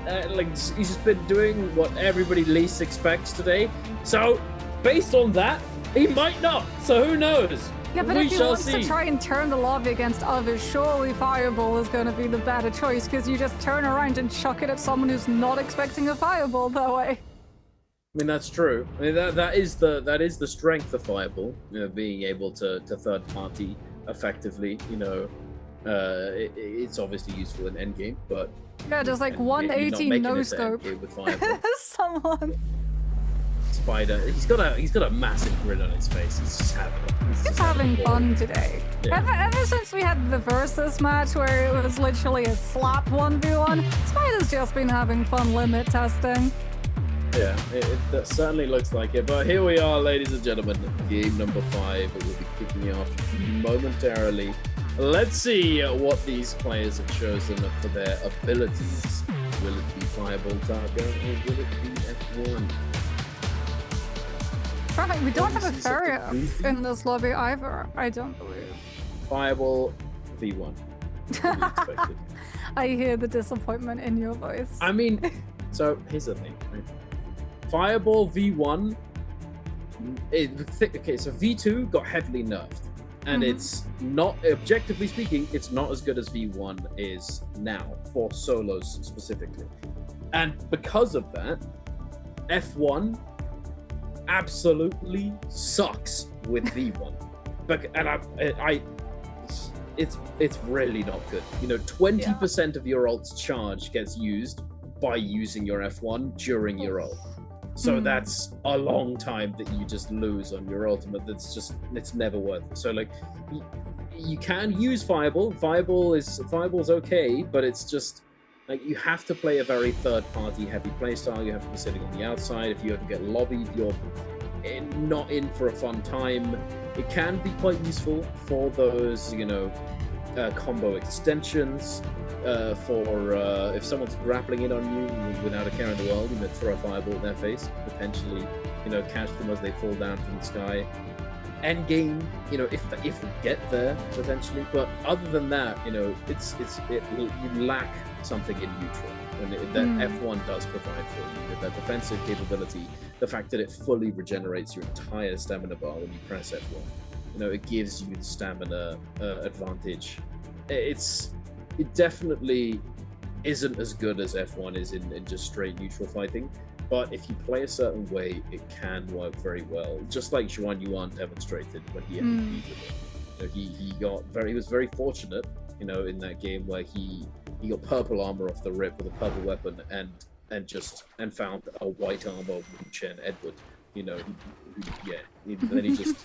he's just been doing what everybody least expects today. So, based on that, he might not. So who knows? Yeah, but we if he shall wants see. to try and turn the lobby against others, surely Fireball is going to be the better choice, because you just turn around and chuck it at someone who's not expecting a Fireball that way. I mean, that's true. I mean, that is the strength of Fireball, you know, being able to third party effectively. You know, it's obviously useful in endgame, but Yeah, just like 180 no scope. With Fireball. Someone. Spider, he's got a massive grin on his face. He's just having fun today. Yeah. Ever since we had the versus match where it was literally a slap 1v1, Spider's just been having fun limit testing. Yeah, that certainly looks like it. But here we are, ladies and gentlemen, game number 5. It will be kicking off momentarily. Let's see what these players have chosen for their abilities. Will it be Fireball Targa or will it be F1? Right, we don't have a Farrier in this lobby either, I don't believe. Fireball V1. I hear the disappointment in your voice. I mean, so here's the thing, right? Fireball V1, okay, so V2 got heavily nerfed. And it's not, objectively speaking, it's not as good as V1 is now, for solos specifically. And because of that, F1 absolutely sucks with V1. And it's really not good. You know, 20% of your ult's charge gets used by using your F1 during your ult. So that's a long time that you just lose on your ultimate. It's never worth it. So like, you can use Fireball. Fireball's okay, but it's just like you have to play a very third-party heavy playstyle. You have to be sitting on the outside. If you ever get lobbied, you're not in for a fun time. It can be quite useful for those, you know, combo extensions. For if someone's grappling in on you without a care in the world, you know, throw a fireball in their face, potentially, you know, catch them as they fall down from the sky. End game, you know, if we get there potentially, but other than that, you know, you lack something in neutral, and that F1 does provide for you with that defensive capability. The fact that it fully regenerates your entire stamina bar when you press F1, you know, it gives you the stamina advantage. It definitely isn't as good as F1 is in just straight neutral fighting, but if you play a certain way, it can work very well. Just like Xuan Yuan demonstrated when he MVP'd with it. You know, he was very fortunate, you know, in that game where he got purple armor off the rip with a purple weapon and found a white armor with Chen Edward. You know, then he just.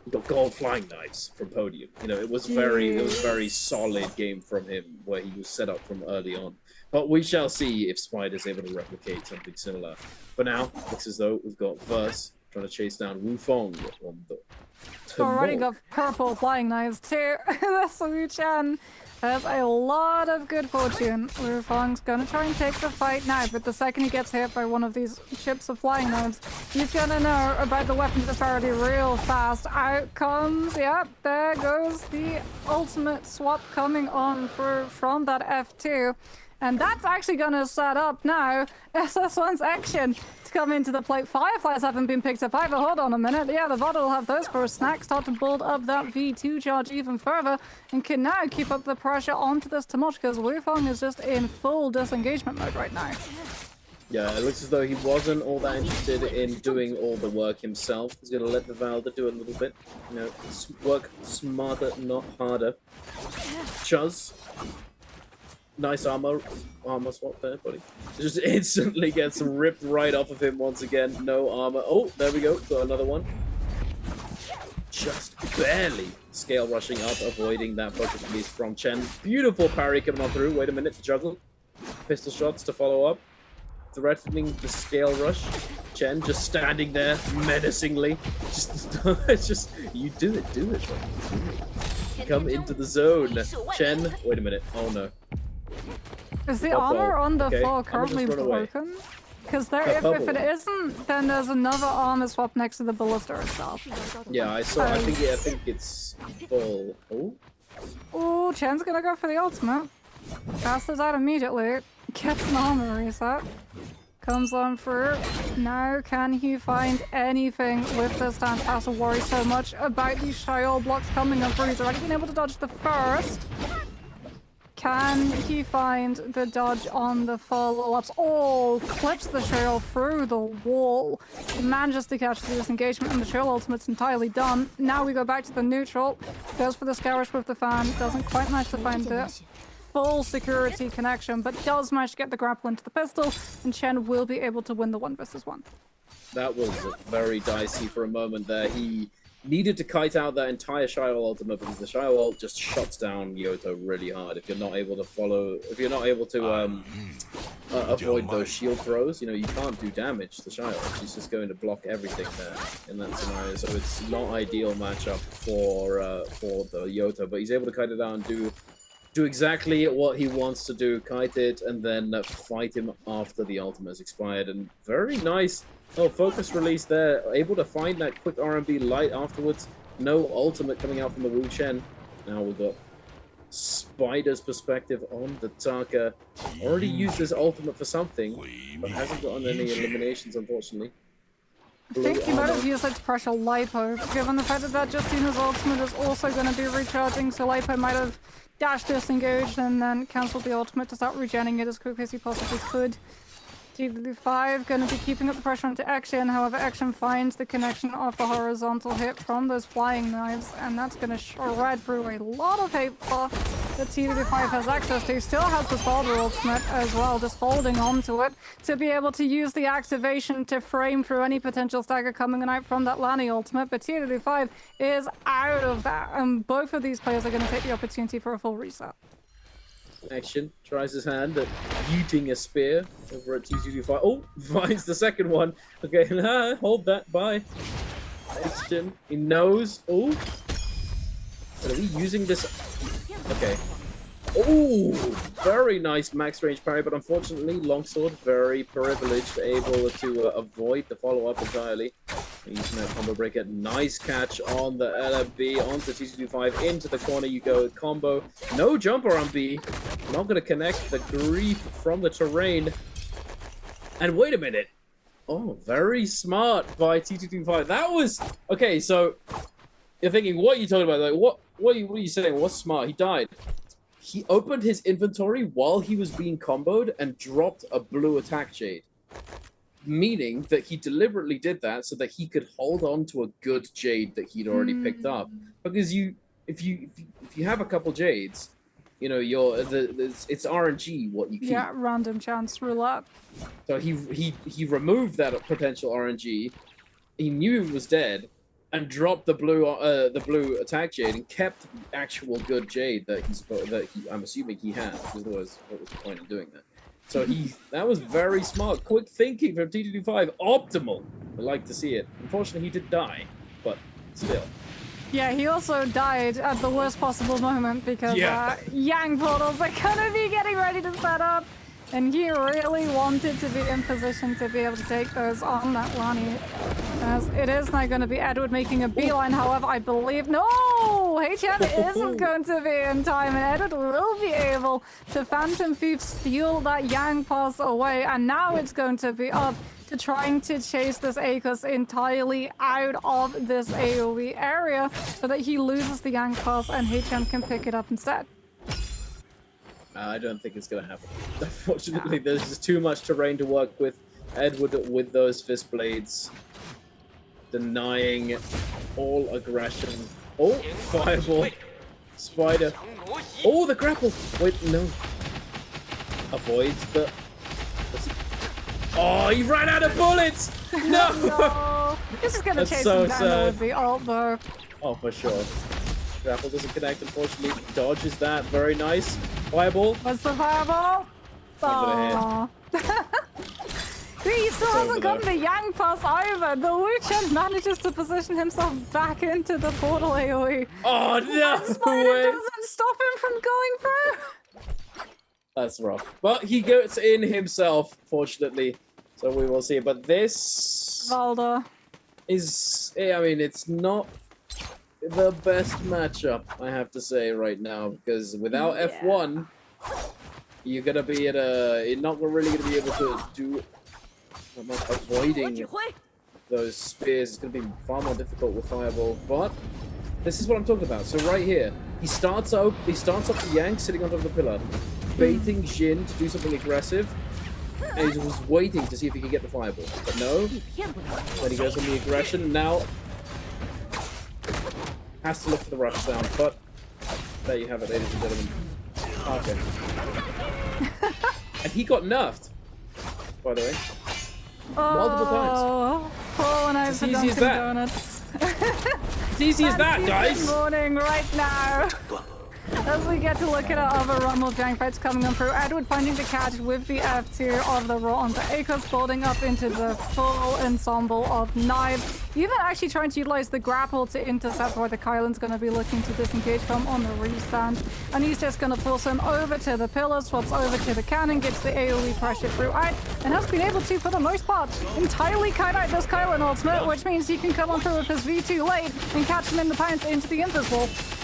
He got gold flying knives from podium. You know, it was very solid game from him where he was set up from early on. But we shall see if Spider's able to replicate something similar. For now, looks as though we've got Verse trying to chase down Wu Fong on the already got purple flying knives too. That's Wu Chen. Has a lot of good fortune. Wu Fong's gonna try and take the fight now, but the second he gets hit by one of these chips of flying knives, he's gonna know about the weapon disparity real fast. Out comes, yep, there goes the ultimate swap coming on from that F2. And that's actually gonna set up now SS1's action to come into the plate. Fireflies haven't been picked up either. Hold on a minute. Yeah, the bottle will have those for a snack. Start to build up that V2 charge even further and can now keep up the pressure onto this Tamosh because Wu Fong is just in full disengagement mode right now. Yeah, it looks as though he wasn't all that interested in doing all the work himself. He's going to let the Valda do a little bit. You know, work smarter, not harder. Chuz. Nice armor swap there, buddy. Just instantly gets ripped right off of him once again. No armor. Oh, there we go. Got another one. Just barely scale rushing up, avoiding that focus release from Chen. Beautiful parry coming on through. Wait a minute to juggle. Pistol shots to follow up. Threatening the scale rush. Chen just standing there menacingly. Just you do it, buddy. Do it. Come into the zone. Chen, wait a minute. Oh no. Is the armor on the floor currently broken? Because if it isn't, then there's another armor swap next to the ballista itself. Yeah, I saw. I think it's full. Oh. Ooh, Chen's gonna go for the ultimate. Passes out immediately. Gets an armor reset. Comes on through. Now can he find anything with this stance? Has to worry so much about these Shiol blocks coming up through. He's already been able to dodge the first. Can he find the dodge on the follow-ups? Oh, clips the trail through the wall. Manages to catch the disengagement, and the trail ultimate's entirely done. Now we go back to the neutral. Goes for the scourge with the fan. Doesn't quite manage to find the full security connection, but does manage to get the grapple into the pistol, and Chen will be able to win the 1v1. That was very dicey for a moment there. He needed to kite out that entire Shio ultimate because the Shio ult just shuts down Yoto really hard. If you're not able to follow, if you're not able to avoid those shield throws, you know, you can't do damage to Shio. She's just going to block everything there in that scenario. So it's not ideal matchup for the Yoto, but he's able to kite it out and do exactly what he wants to do, kite it, and then fight him after the ultimate has expired. And very nice. Oh, focus release there. Able to find that quick R&B light afterwards. No ultimate coming out from the Wu Chen. Now we've got Spider's perspective on the Taka. Already used his ultimate for something, but hasn't gotten any eliminations, unfortunately. I think he might have used it to pressure Lipo, given the fact that Justina's ultimate is also going to be recharging, so Lipo might have dash disengaged and then cancelled the ultimate to start regenerating it as quickly as he possibly could. GW5 going to be keeping up the pressure onto Action, however Action finds the connection of the horizontal hit from those flying knives, and that's going to shred through a lot of Hateful that TW5 has access to. Still has the Spalder ultimate as well, just holding on to it to be able to use the activation to frame through any potential stagger coming out from that Lani ultimate, but TW5 is out of that, and both of these players are going to take the opportunity for a full reset. Action tries his hand at yeeting a spear over at T225. Oh, finds the second one. Okay, hold that. Bye. Action. He knows. Oh, are we using this? Okay. Oh, very nice max range parry, but unfortunately, Longsword very privileged, able to avoid the follow-up entirely. Using that combo breaker. Nice catch on the LMB onto T225 into the corner. You go with combo. No jumper on B. Not going to connect the grief from the terrain. And wait a minute. Oh, very smart by T225. That was okay. So you're thinking, what are you talking about? Like, what are you saying? What's smart? He died. He opened his inventory while he was being comboed and dropped a blue attack jade. Meaning that he deliberately did that so that he could hold on to a good jade that he'd already picked up. Because if you have a couple jades, you know it's RNG what you keep. Yeah, random chance roulette. So he removed that potential RNG. He knew he was dead, and dropped the blue attack jade and kept the actual good jade that I'm assuming he had. Because otherwise, what was the point of doing that? So that was very smart. Quick thinking from T225. Optimal. I like to see it. Unfortunately, he did die, but still. Yeah, he also died at the worst possible moment because Yang portals are gonna be getting ready to set up, and he really wanted to be in position to be able to take those on that Lani. As it is now going to be Edward making a beeline, however, I believe... No! HN isn't going to be in time, and Edward will be able to Phantom Thief steal that Yang pass away, and now it's going to be up to trying to chase this Akos entirely out of this AoE area so that he loses the Yang pass and HN can pick it up instead. I don't think it's going to happen. Unfortunately, there's just too much terrain to work with. Edward with those fist blades, denying all aggression. Oh, fireball. Spider. Oh, the grapple. Wait, no. Avoids the... Oh, he ran out of bullets! No! No. This is going to chase him down with the ult, though. Oh, for sure. Grapple doesn't connect, unfortunately. Dodges that. Very nice. Fireball. What's the fireball? Oh. He still hasn't gotten the Yang pass either. The Wu Chen manages to position himself back into the portal AoE. Oh, no! And Spider doesn't stop him from going through. That's rough. But he gets in himself, fortunately. So we will see. But this... Valda. Is... I mean, it's not the best matchup, I have to say, right now. Because without F1, you're going to be at a... You're not really going to be able to do... Avoiding those spears is going to be far more difficult with Fireball, but This is what I'm talking about. So right here, he starts up the Yang sitting on top of the pillar, baiting Jin to do something aggressive, and he was waiting to see if he could get the fireball. But no. Then he goes on the aggression. Now has to look for the rush down. But there you have it, ladies and gentlemen. Okay. And he got nerfed, by the way. Multiple times. Oh, and I've It's as easy as that. Donuts. It's easy as that, guys. Good morning right now. As we get to look at our other run of gang fights coming on through, Edward finding the catch with the F2 of the roll onto Akos, building up into the full ensemble of knives. Even actually trying to utilize the grapple to intercept where the Kylan's going to be looking to disengage from on the restand. And he's just going to force him over to the pillar, swaps over to the cannon, gets the AoE pressure throughout, and has been able to, for the most part, entirely kite out this Kylan ultimate, which means he can come on through with his V2 late and catch him in the pounce into the Invis.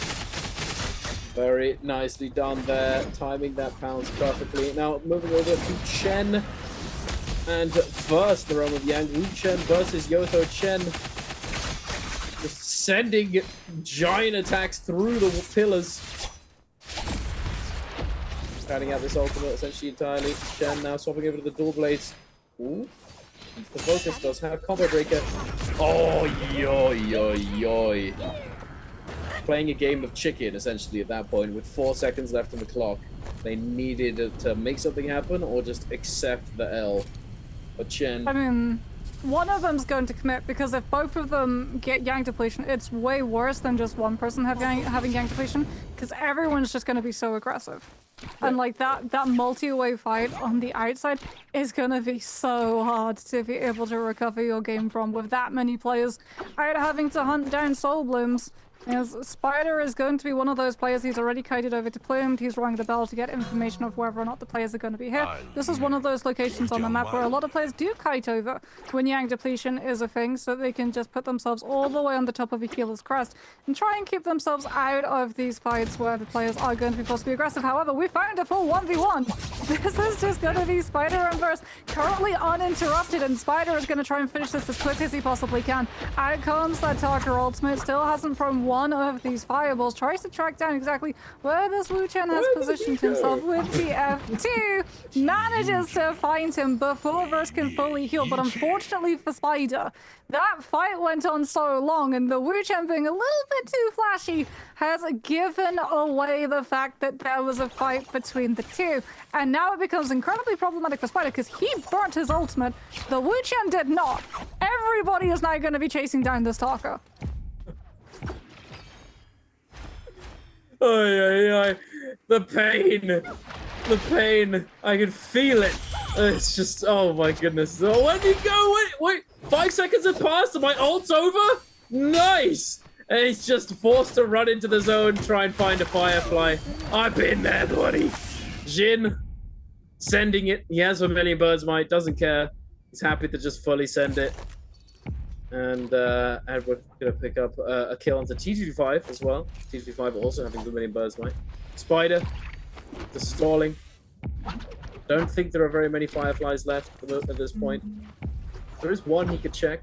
Very nicely done there, timing that pounce perfectly. Now moving over to Chen, and first the realm of Yang. Wu Chen versus Yotho Chen, just sending giant attacks through the pillars. Crowding out this ultimate essentially entirely. Chen now swapping over to the dual blades. Ooh. The focus does have combo breaker. Oh, yo, yo, yo. Playing a game of chicken, essentially, at that point, with 4 seconds left on the clock. They needed to make something happen or just accept the L. But Chen... I mean, one of them's going to commit, because if both of them get Yang depletion, it's way worse than just one person having Yang depletion, because everyone's just going to be so aggressive. And like that multi-way fight on the outside is going to be so hard to be able to recover your game from, with that many players out having to hunt down soul blooms. As Spider is going to be one of those players. He's already kited over to Plumed. He's rung the bell to get information of whether or not the players are going to be here. This is one of those locations on the map where a lot of players do kite over when Yang depletion is a thing, so they can just put themselves all the way on the top of a healer's crest and try and keep themselves out of these fights where the players are going to be forced to be aggressive. However, we found a full 1v1. This is just going to be Spider and Verse currently uninterrupted, and Spider is going to try and finish this as quick as he possibly can. Out comes that Tarker ultimate. Still hasn't thrown one of these fireballs. Tries to track down exactly where this Wu Chen has positioned himself with the F2. Manages to find him before Verse can fully heal, but unfortunately for Spider, that fight went on so long, and the Wu Chen being a little bit too flashy has given away the fact that there was a fight between the two. And now it becomes incredibly problematic for Spider, because he burnt his ultimate. The Wu Chen did not. Everybody is now going to be chasing down this Tarka. Ay. The pain, I can feel it. It's just, oh my goodness. Oh, where'd he go? Wait, 5 seconds have passed and my ult's over? Nice! And he's just forced to run into the zone, try and find a Firefly. I've been there, buddy. Jin, sending it. He has a million birds might, doesn't care. He's happy to just fully send it. And Edward gonna pick up a kill onto T25 as well. T25 also having the million birds might. Spider, the stalling. Don't think there are very many Fireflies left at this point. There is one he could check.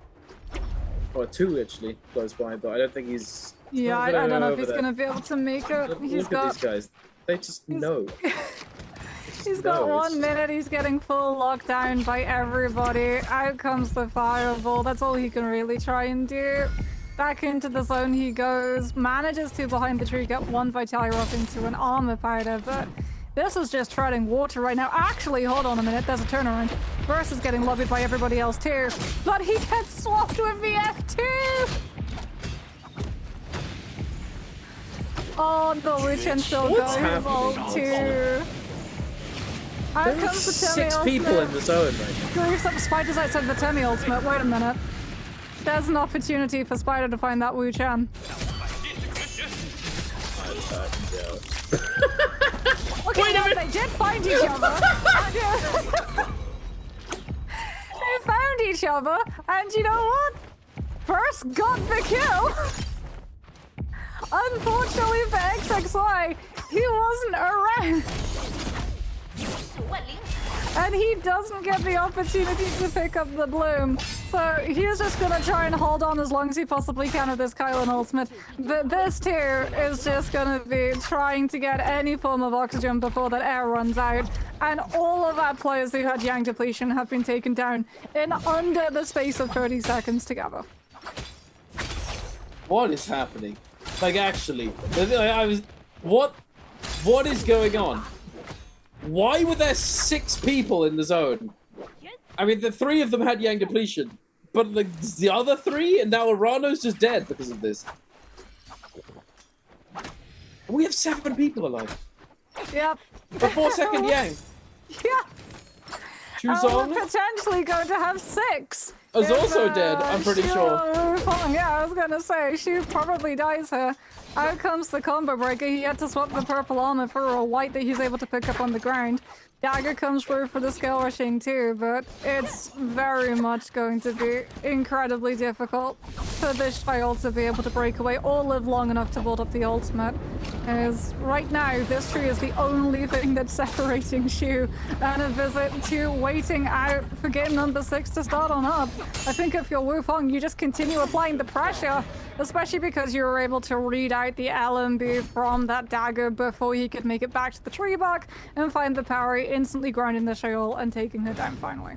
Or two, actually, close by, but I don't think he's... Yeah, I don't know if he's going to be able to make it. Look at these guys. They just know. He's got 1 minute, he's getting full lockdown by everybody. Out comes the fireball, that's all he can really try and do. Back into the zone he goes, manages to, behind the tree, get one Vitalia up into an armor powder, but this is just treading water right now. Actually, hold on a minute, there's a turnaround. Verse is getting lobbied by everybody else too, but he gets swapped with the F2! Oh, the Wu Chen still goes ult too. Out comes the Temi 6 people in the zone right now. Grooves up Spider's outside the Temi ultimate. Wait a minute. There's an opportunity for Spider to find that Wu Chen. Okay, well, they did find each other. They found each other, and you know what? First got the kill. Unfortunately for XXY, he wasn't around. and he doesn't get the opportunity to pick up the bloom. So he's just gonna try and hold on as long as he possibly can with this Kylan ultimate. But this too is just gonna be trying to get any form of oxygen before that air runs out. And all of our players who had Yang depletion have been taken down in under the space of 30 seconds together. What is happening? Like, actually, what is going on? Why were there 6 people in the zone? I mean, the 3 of them had Yang depletion, but the other 3, and now Arano's just dead because of this. We have 7 people alive. Yep. Before second Yang. Yeah. Chuzong we're potentially going to have 6. is also dead, I'm pretty sure. Yeah, I was gonna say, she probably dies here. Out comes the combo breaker. He had to swap the purple armor for a white that he's able to pick up on the ground. Dagger comes through for the scale rushing too, but it's very much going to be incredibly difficult for this child to be able to break away or live long enough to build up the ultimate. As right now, this tree is the only thing that's separating Shu and a visit to waiting out for game number 6 to start on up. I think if you're Wufong, you just continue applying the pressure, especially because you were able to read out the LMB from that dagger before he could make it back to the tree bark and find the parry, instantly grounding the Sheol and taking her down finally.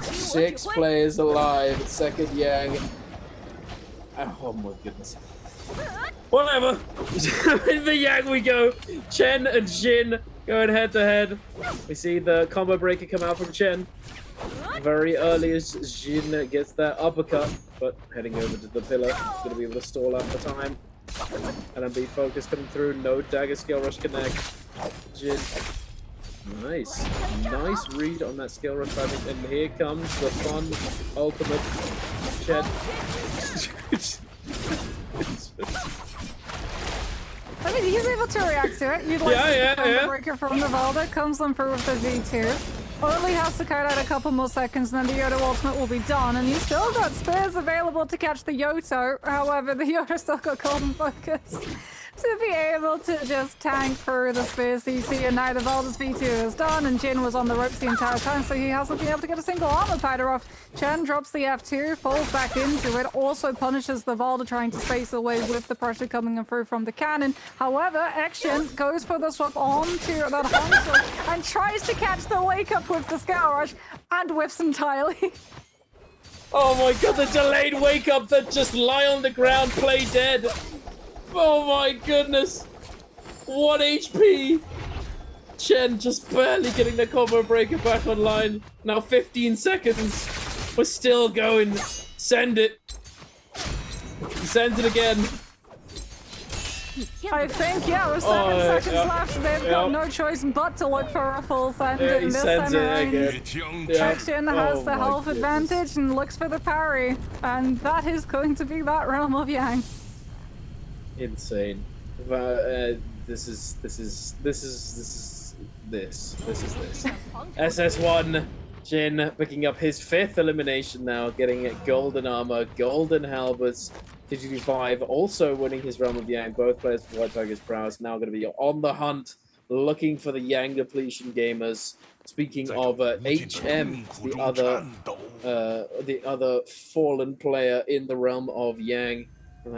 6 players alive, second Yang. Oh my goodness. Whatever. In the Yang we go. Chen and Jin going head to head. We see the combo breaker come out from Chen. Very early as Jin gets that uppercut, but heading over to the pillar. He's going to be able to stall out the time. LMB focus coming through. No dagger skill rush connect. Jin. Nice. Nice read on that skill rush timing. And here comes the fun ultimate. Chen. I mean, he's able to react to it. Utilizes the combo breaker from the Valda, comes them through with the V2. Only has to count out a couple more seconds and then the Yoda ultimate will be done. And he's still got spears available to catch the Yoto. However, the Yoda still got golden focus to be able to just tank through the spear CC. And now the Valda's V2 is done and Jin was on the ropes the entire time, so he hasn't been able to get a single armor powder off. Chen drops the F2, falls back into it, also punishes the Valda trying to space away with the pressure coming in through from the cannon. However, Action goes for the swap onto that Honsel and tries to catch the wake up with the Scale Rush and whiffs entirely. Oh my god, the delayed wake up that just lie on the ground, play dead. Oh my goodness. 1 HP. Chen just barely getting the combo breaker back online. Now 15 seconds. We're still going. Send it. He sends it again. I think, yeah, with 7 seconds left, they've got no choice but to look for a full send in this time around. Action has the health advantage and looks for the parry, and that is going to be that Realm of Yang. Insane. This is SS1 Jin picking up his 5th elimination now, getting golden armor, golden halberds. TGD5 also winning his Realm of Yang. Both players for White Tiger's prowess now going to be on the hunt, looking for the Yang depletion gamers. Speaking of HM, the other fallen player in the Realm of Yang.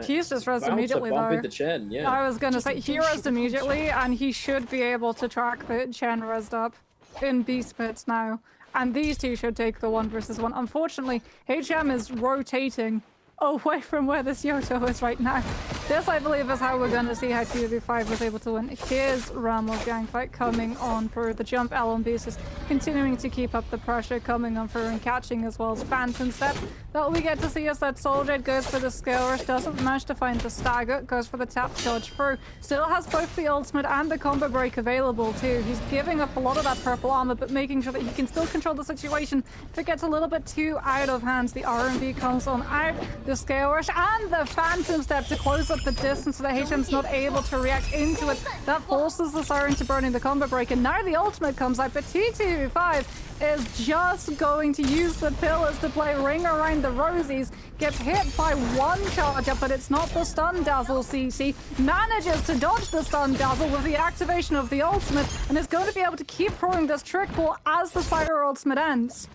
He's just res immediately though. Into Chen, yeah. I was gonna say he res immediately, and he should be able to track the Chen resed up in beast pits now. And these two should take the 1 versus 1. Unfortunately, HM is rotating away from where this Yoto is right now. This, I believe, is how we're going to see how TW5 was able to win his Realm of Yang fight, coming on for the jump. LMB is continuing to keep up the pressure, coming on for and catching, as well as Phantom Step. That we get to see as that Soldier goes for the Scale Rush, doesn't manage to find the Stagger, goes for the tap charge through. Still has both the ultimate and the combo break available too. He's giving up a lot of that purple armor, but making sure that he can still control the situation. If it gets a little bit too out of hands, the RMB comes on out, the Scale Rush and the Phantom Step to close it with the distance so that HM's not able to react into it. That forces the Siren to burning the combo break, and now the ultimate comes out, but T2-5 is just going to use the pillars to play Ring Around the Rosies. Gets hit by one charge up, but it's not the stun dazzle. CC manages to dodge the stun dazzle with the activation of the ultimate, and is going to be able to keep throwing this trick ball as the Siren ultimate ends.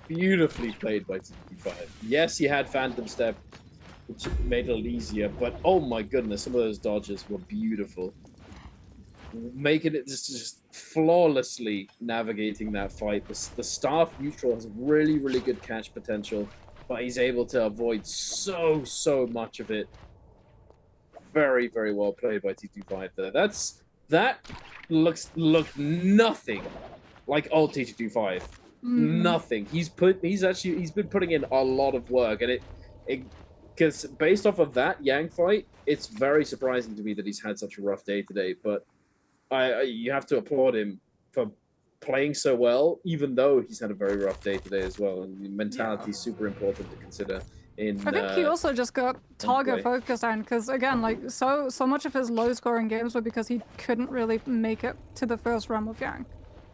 Beautifully played by T2-5. Yes, he had Phantom Step, which made it a little easier, but oh my goodness, some of those dodges were beautiful. Making it just flawlessly navigating that fight. The staff neutral has really, really good catch potential, but he's able to avoid so much of it. Very, very well played by T2-5 there. That looked nothing like old T2-5. Nothing. He's been putting in a lot of work, and because based off of that Yang fight, it's very surprising to me that he's had such a rough day today. But you have to applaud him for playing so well, even though he's had a very rough day today as well. And mentality is super important to consider. I think he also just got target focused on, because again, like so much of his low scoring games were because he couldn't really make it to the first realm of Yang.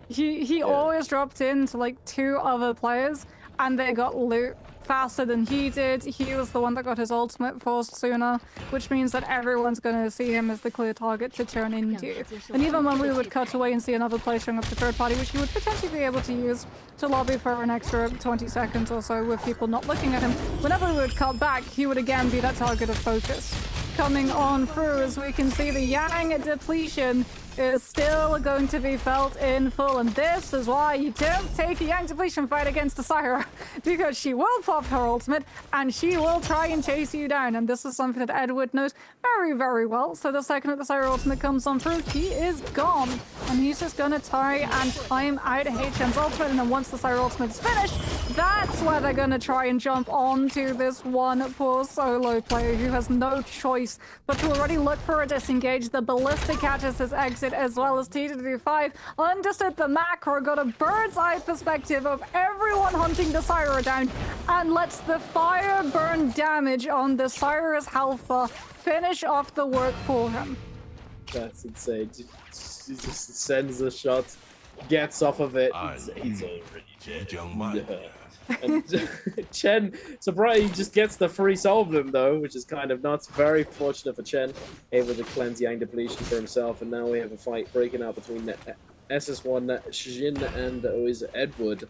He always dropped into like 2 other players, and they got loot faster than he did. He was the one that got his ultimate forced sooner, which means that everyone's going to see him as the clear target to turn into. And even when we would cut away and see another player showing up to third party, which he would potentially be able to use to lobby for an extra 20 seconds or so with people not looking at him, whenever we would cut back, he would again be that target of focus. Coming on through, as we can see, the Yang depletion is still going to be felt in full, and this is why you don't take a Yang depletion fight against the Syra, because she will pop her ultimate and she will try and chase you down, and this is something that Edward knows very, very well. So the second that the Syra ultimate comes on through, he is gone, and he's just gonna try and time out HM's ultimate, and then once the Syra ultimate is finished, that's where they're gonna try and jump onto this one poor solo player who has no choice but to already look for a disengage. The Ballista catches his exit, as well as T2-5 understood the macro, got a bird's eye perspective of everyone hunting the Syra down, and lets the fire burn damage on the Syra's health bar finish off the work for him. That's insane. He just sends a shot, gets off of it. He's already dead. Yeah. And Chen, surprised he just gets the free solve him though, which is kind of nuts. Very fortunate for Chen, able to cleanse Yang depletion for himself, and now we have a fight breaking out between SS1 Shijin and Edward,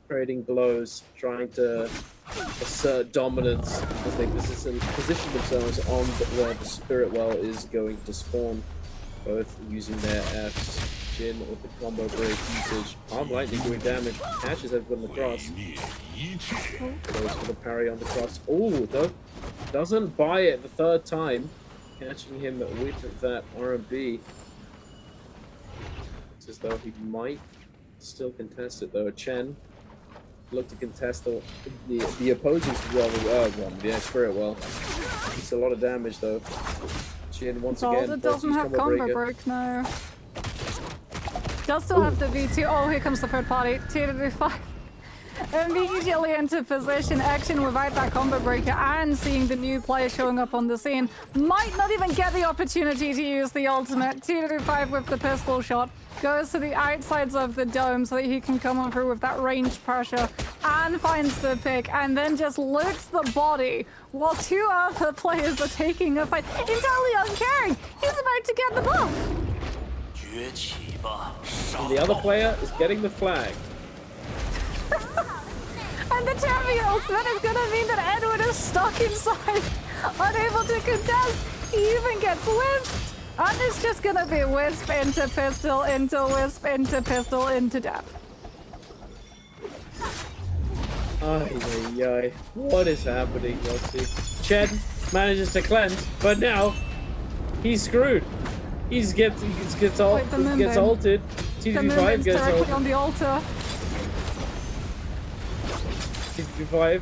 trading blows, trying to assert dominance as they position themselves on where the Spirit Well is going to spawn, both using their Fs. Jin with the combo break usage. Arm lightning doing damage. Catches everyone on the cross. Goes for the parry on the cross. Oh, though doesn't buy it the third time. Catching him with that R&B. It's as though he might still contest it though. Chen look to contest the opposing's one, the Spirit Well. It's a lot of damage though. Chen once again. It doesn't have combo break now. Does still have the V2. Oh, here comes the third party. T2-5 immediately into position. Action without that combo breaker, and seeing the new player showing up on the scene, might not even get the opportunity to use the ultimate. T2-5 with the pistol shot goes to the outsides of the dome so that he can come on through with that range pressure, and finds the pick, and then just loots the body while 2 other players are taking a fight, entirely uncaring. He's about to get the buff. And the other player is getting the flag. And the champion ultimate is gonna mean that Edward is stuck inside, unable to contest. He even gets whisked. And it's just gonna be wisp into pistol, into wisp, into pistol, into death. Ay. What is happening, Roxy? Chen manages to cleanse, but now he's screwed. He gets ulted. T2-5 gets ulted. On the altar. T2-5,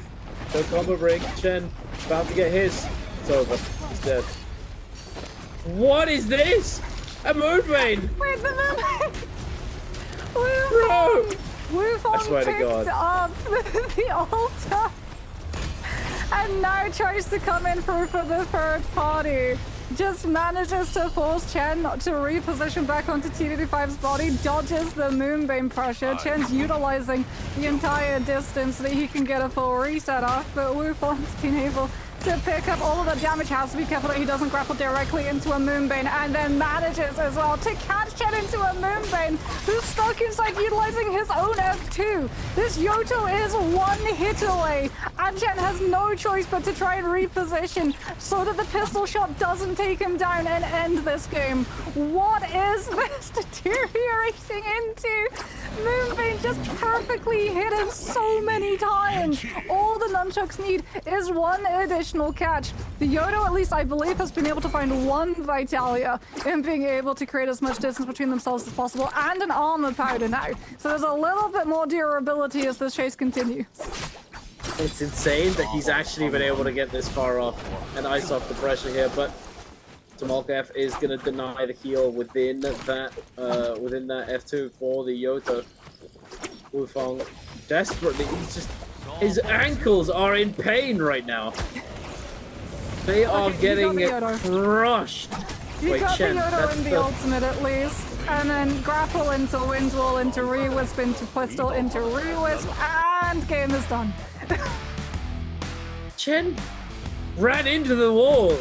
no combo break. Chen about to get his. It's over. He's dead. What is this? A moonbane! Wait, the moonbane! Bro! Wufong I swear to God. picked up the altar and now tries to come in for the third party. Just manages to force Chen to reposition back onto TDD5's body, dodges the Moonbeam pressure. Chen's utilizing the entire distance so that he can get a full reset off, but Wufeng's been able to pick up all of the damage. Has to be careful that he doesn't grapple directly into a Moonbane, and then manages as well to catch Chen into a Moonbane, who's stuck inside utilizing his own F2. This Yoto is one hit away, and Chen has no choice but to try and reposition so that the pistol shot doesn't take him down and end this game. What is this deteriorating into? Moonbane just perfectly hit him so many times. All the nunchucks need is one additional catch. The Yodo, at least I believe, has been able to find one Vitalia in being able to create as much distance between themselves as possible, and an armor powder now. So there's a little bit more durability as this chase continues. It's insane that he's actually been able to get this far off and ice off the pressure here, but Tamalkef is going to deny the heal within that F2 for the Yoto. Wufeng desperately, his ankles are in pain right now. They are getting crushed. You got Chen, the Yodo in the ultimate at least, and then grapple into Windwall, into Rewisp, into Pistol, into Rewisp, and game is done. Chen ran into the wall.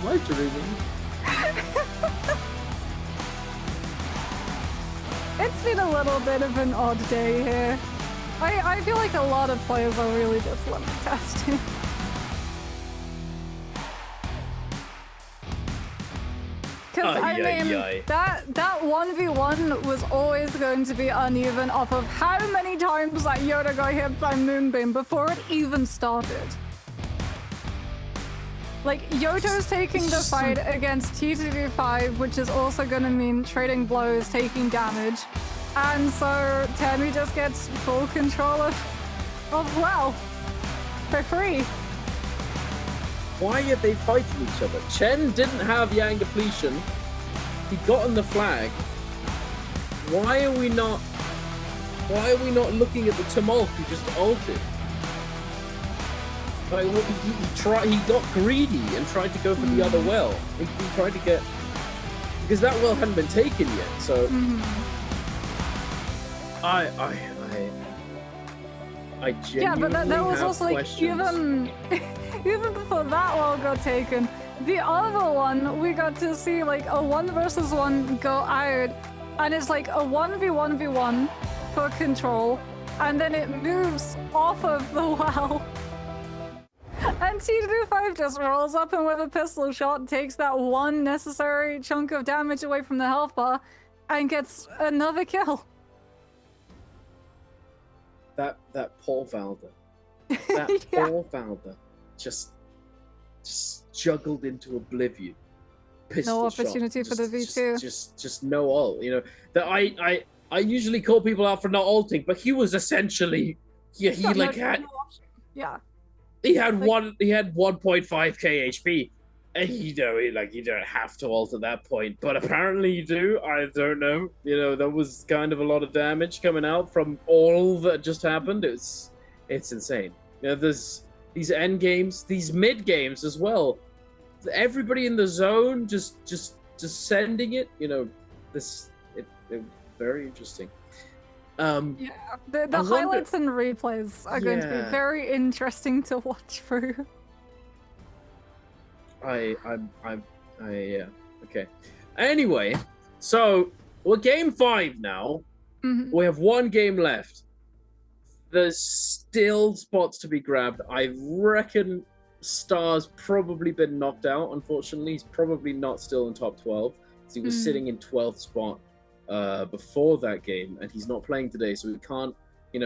My dreaming. It's been a little bit of an odd day here. I feel like a lot of players are really just limit testing. Because I mean, that 1v1 was always going to be uneven off of how many times that Yoda got hit by Moonbeam before it even started. Like, Yoto's taking the fight against TTD5, which is also going to mean trading blows, taking damage. And so Tammy just gets full control of well, for free. Why are they fighting each other? Chen didn't have Yang depletion. He'd gotten the flag. Why are we not looking at the Tumult who just ulted? Like, he got greedy and tried to go for the other well. He tried to get, because that well hadn't been taken yet. So I genuinely but that was also like questions. even before that well got taken, the other one we got to see like a 1 versus 1 go out, and it's like a 1v1v1 for control, and then it moves off of the well. And T25 just rolls up and with a pistol shot takes that one necessary chunk of damage away from the health bar and gets another kill. That poor Valda. That poor Valda just juggled into oblivion. Pistol no opportunity shot. for the V2. Just no ult. You know that I usually call people out for not ulting, but he was essentially he had He had 1.5k HP, and you don't have to ult at that point, but apparently you do. I don't know. You know, there was kind of a lot of damage coming out from all that just happened. It's insane. You know, there's these end games, these mid games as well. Everybody in the zone just sending it. You know, it very interesting. The highlights and replays are going to be very interesting to watch through. Okay. Anyway, so we're game 5 now. We have 1 game left. There's still spots to be grabbed. I reckon Star's probably been knocked out, unfortunately. He's probably not still in top 12. So he was sitting in 12th spot before that game, and he's not playing today, so he can't,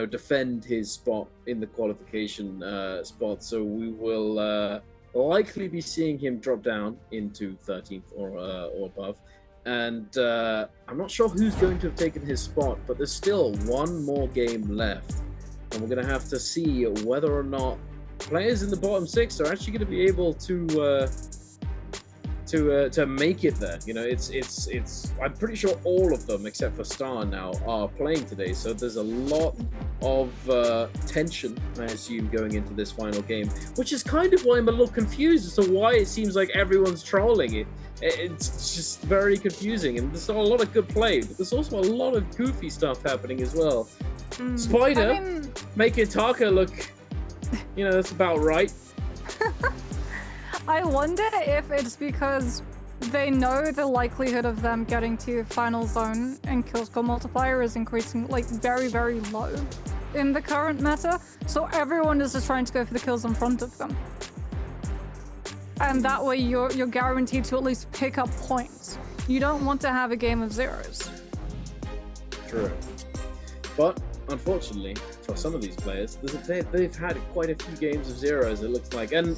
defend his spot in the qualification spot. So we will likely be seeing him drop down into 13th or above. And I'm not sure who's going to have taken his spot, but there's still 1 more game left, and we're going to have to see whether or not players in the bottom 6 are actually going to be able to to make it there. You know, it's I'm pretty sure all of them except for Star now are playing today, so there's a lot of tension, I assume, going into this final game, which is kind of why I'm a little confused as to why it seems like everyone's trolling it. It's just very confusing, and there's a lot of good play, but there's also a lot of goofy stuff happening as well. Spider making Taka look, you know, that's about right. I wonder if it's because they know the likelihood of them getting to final zone and kill score multiplier is increasing, like, very, very low in the current meta, so everyone is just trying to go for the kills in front of them. And that way you're guaranteed to at least pick up points. You don't want to have a game of zeros. True. But unfortunately, for some of these players, they've had quite a few games of zeros, it looks like. And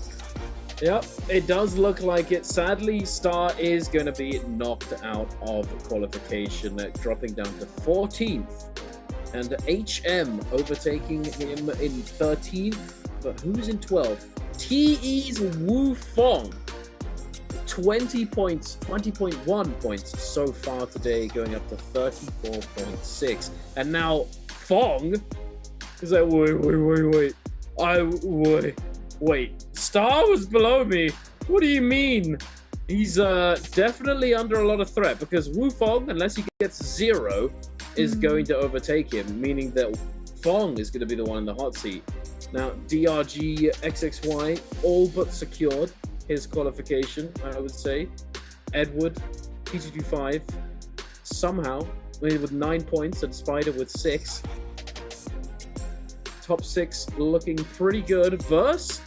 yep, it does look like it. Sadly, Star is going to be knocked out of qualification, dropping down to 14th. And HM overtaking him in 13th. But who's in 12th? TE's Wu Fong. 20 points, 20.1 points so far today, going up to 34.6. And now Fong is like, wait. Star was below me. What do you mean? He's definitely under a lot of threat, because Wu Fong, unless he gets 0, is going to overtake him, meaning that Fong is going to be the one in the hot seat. Now, DRG XXY all but secured his qualification, I would say. Edward, P225, somehow, with 9 points, and Spider with 6. Top 6 looking pretty good. Verse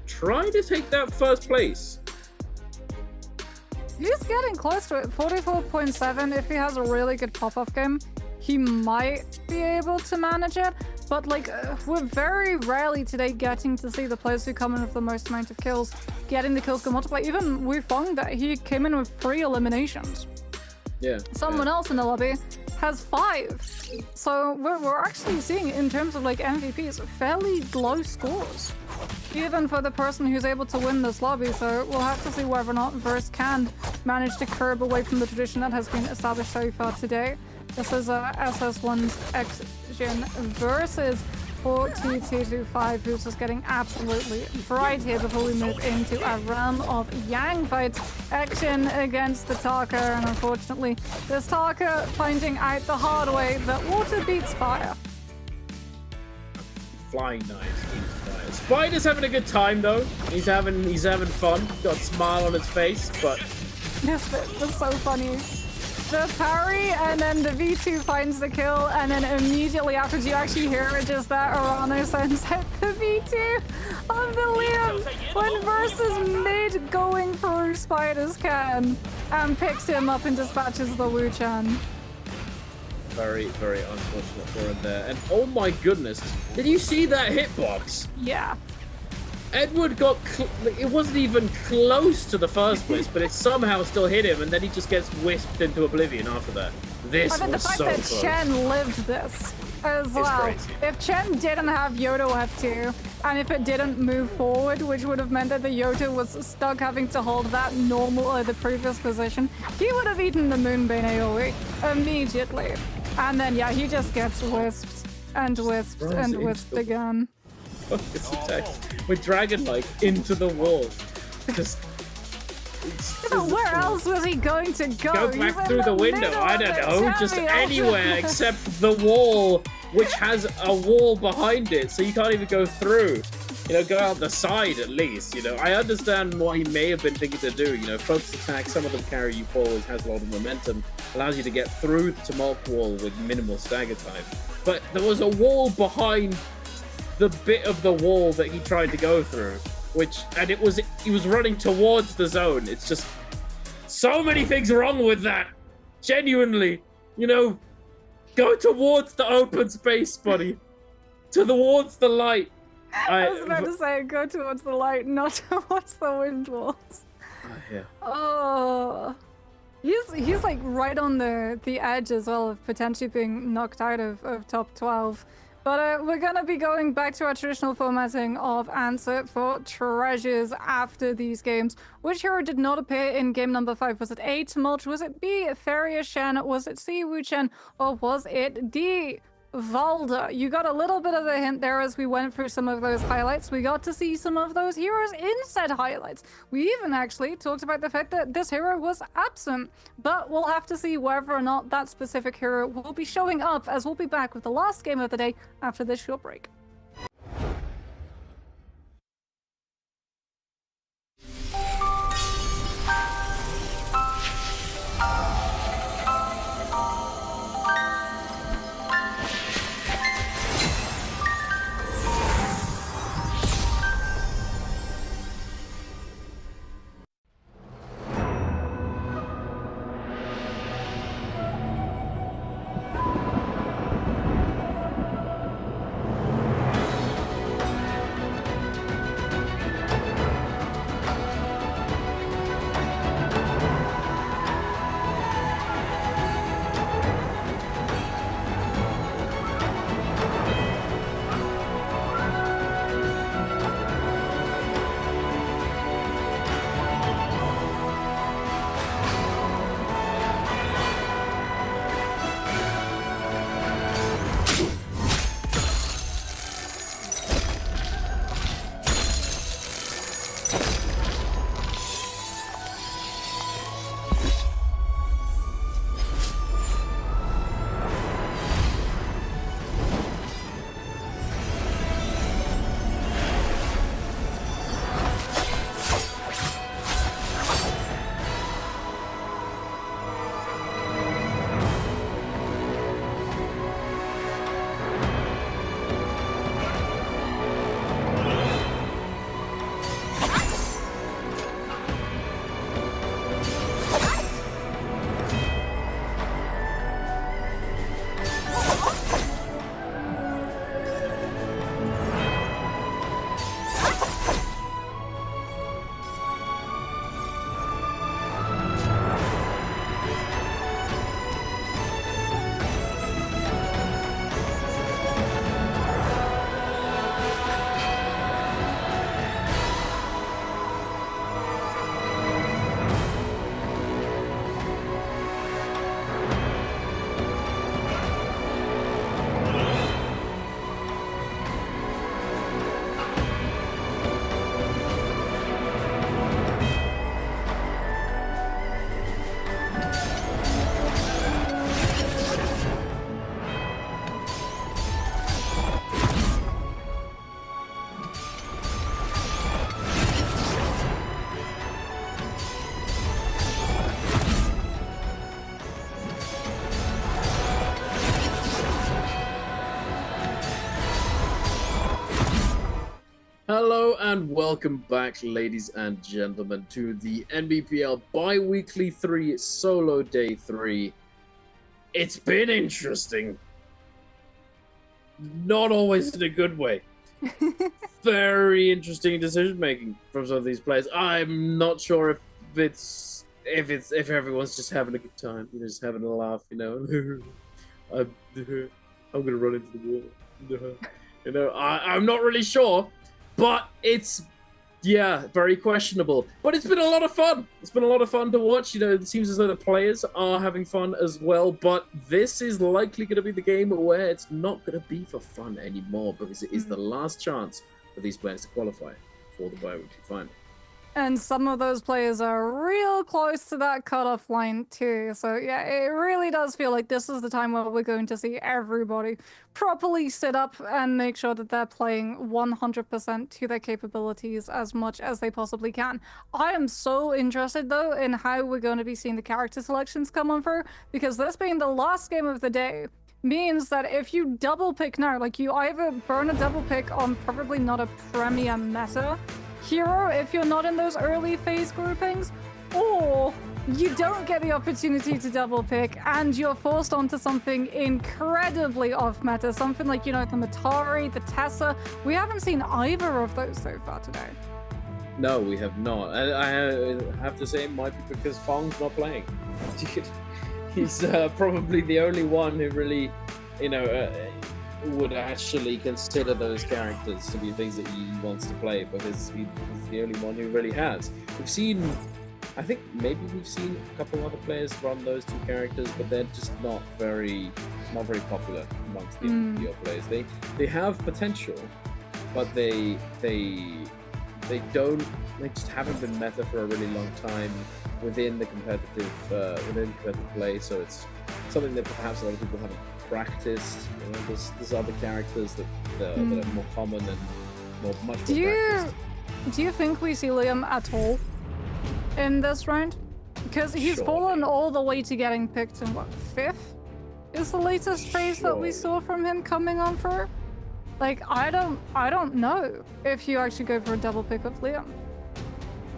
trying to take that first place. He's getting close to it. 44.7. If he has a really good pop-off game, he might be able to manage it. But like, we're very rarely today getting to see the players who come in with the most amount of kills getting the kills go multiply. Even Wu Fong, that he came in with 3 eliminations. Yeah. Someone else in the lobby has 5. So we're actually seeing, in terms of like MVPs, fairly low scores, even for the person who's able to win this lobby. So we'll have to see whether or not Verse can manage to curb away from the tradition that has been established so far today. This is SS1's X-Jin versus 4T225, who's just getting absolutely fried here before we move into a realm of Yang fights. Action against the Taka, and unfortunately, this Taka finding out the hard way that water beats fire. Flying knives beats fire. Spider's having a good time though. He's having fun. Got a smile on his face, but This bit was so funny. The parry, and then the V2 finds the kill, and then immediately after, you actually hear it, just that Arano sends out the V2 of the Liam when Verse is mid going through Spider's can and picks him up and dispatches the Wu-chan. very, very unfortunate for him there. And oh my goodness, did you see that hitbox? Yeah. Edward got, it wasn't even close to the first place, but it somehow still hit him, and then he just gets whisked into oblivion after that. This I mean, was the fact so that close. Chen lived this as well. Crazy. If Chen didn't have Yoda F2, and if it didn't move forward, which would have meant that the Yoda was stuck having to hold that normal, the previous position, he would have eaten the Moonbane AoE immediately. And then, yeah, he just gets whisked and whisked and whisked again. Focus attack with Dragon-like into the wall. Just... where else was he going to go? Go back through the window. I don't know. Just anywhere except the wall, which has a wall behind it, so you can't even go through. You know, go out the side at least. You know, I understand what he may have been thinking to do. You know, focus attack, some of them carry you forward, has a lot of momentum, allows you to get through the tumult wall with minimal stagger time. But there was a wall behind the bit of the wall that he tried to go through, and he was running towards the zone. It's just so many things wrong with that. Genuinely, you know, go towards the open space, buddy. Towards the light. I was about to say, go towards the light, not towards the wind walls. Yeah. Oh, he's like right on the edge as well of potentially being knocked out of top 12. But we're going to be going back to our traditional formatting of answer for treasures after these games. Which hero did not appear in game number 5? Was it A, Tumult? Was it B, Feria Shen? Was it C, Wu Chen? Or was it D, Valda? You got a little bit of a hint there as we went through some of those highlights. We got to see some of those heroes in said highlights. We even actually talked about the fact that this hero was absent, but we'll have to see whether or not that specific hero will be showing up, as we'll be back with the last game of the day after this short break. Hello and welcome back, ladies and gentlemen, to the Nbpl Biweekly 3 Solo Day 3. It's been interesting. Not always in a good way. Very interesting decision making from some of these players. I'm not sure if everyone's just having a good time, just having a laugh, I'm gonna run into the wall. I'm not really sure. But it's, very questionable. But it's been a lot of fun. It's been a lot of fun to watch. It seems as though the players are having fun as well. But this is likely going to be the game where it's not going to be for fun anymore, because it is the last chance for these players to qualify for the Biweekly final. And some of those players are real close to that cutoff line too. So yeah, it really does feel like this is the time where we're going to see everybody properly sit up and make sure that they're playing 100% to their capabilities as much as they possibly can. I am so interested though in how we're going to be seeing the character selections come on through, because this being the last game of the day means that if you double pick now, like you either burn a double pick on probably not a premier meta hero if you're not in those early phase groupings, or you don't get the opportunity to double pick and you're forced onto something incredibly off meta, something like, the Matari, the Tessa. We haven't seen either of those so far today. No, we have not. And I have to say it might be because Fong's not playing. He's probably the only one who really, would actually consider those characters to be things that he wants to play, because he's the only one who really has. We've seen, I think maybe we've seen a couple other players run those two characters, but they're just not very popular amongst the Nbpl players. They have potential, but they just haven't been meta for a really long time within competitive play. So it's something that perhaps a lot of people haven't practiced. You know, there's other characters that are more common and much more practiced. Do you think we see Liam at all in this round? Because he's fallen all the way to getting picked in what, 5th? Is the latest phase that we saw from him coming on for? Like, I don't know if you actually go for a double pick of Liam.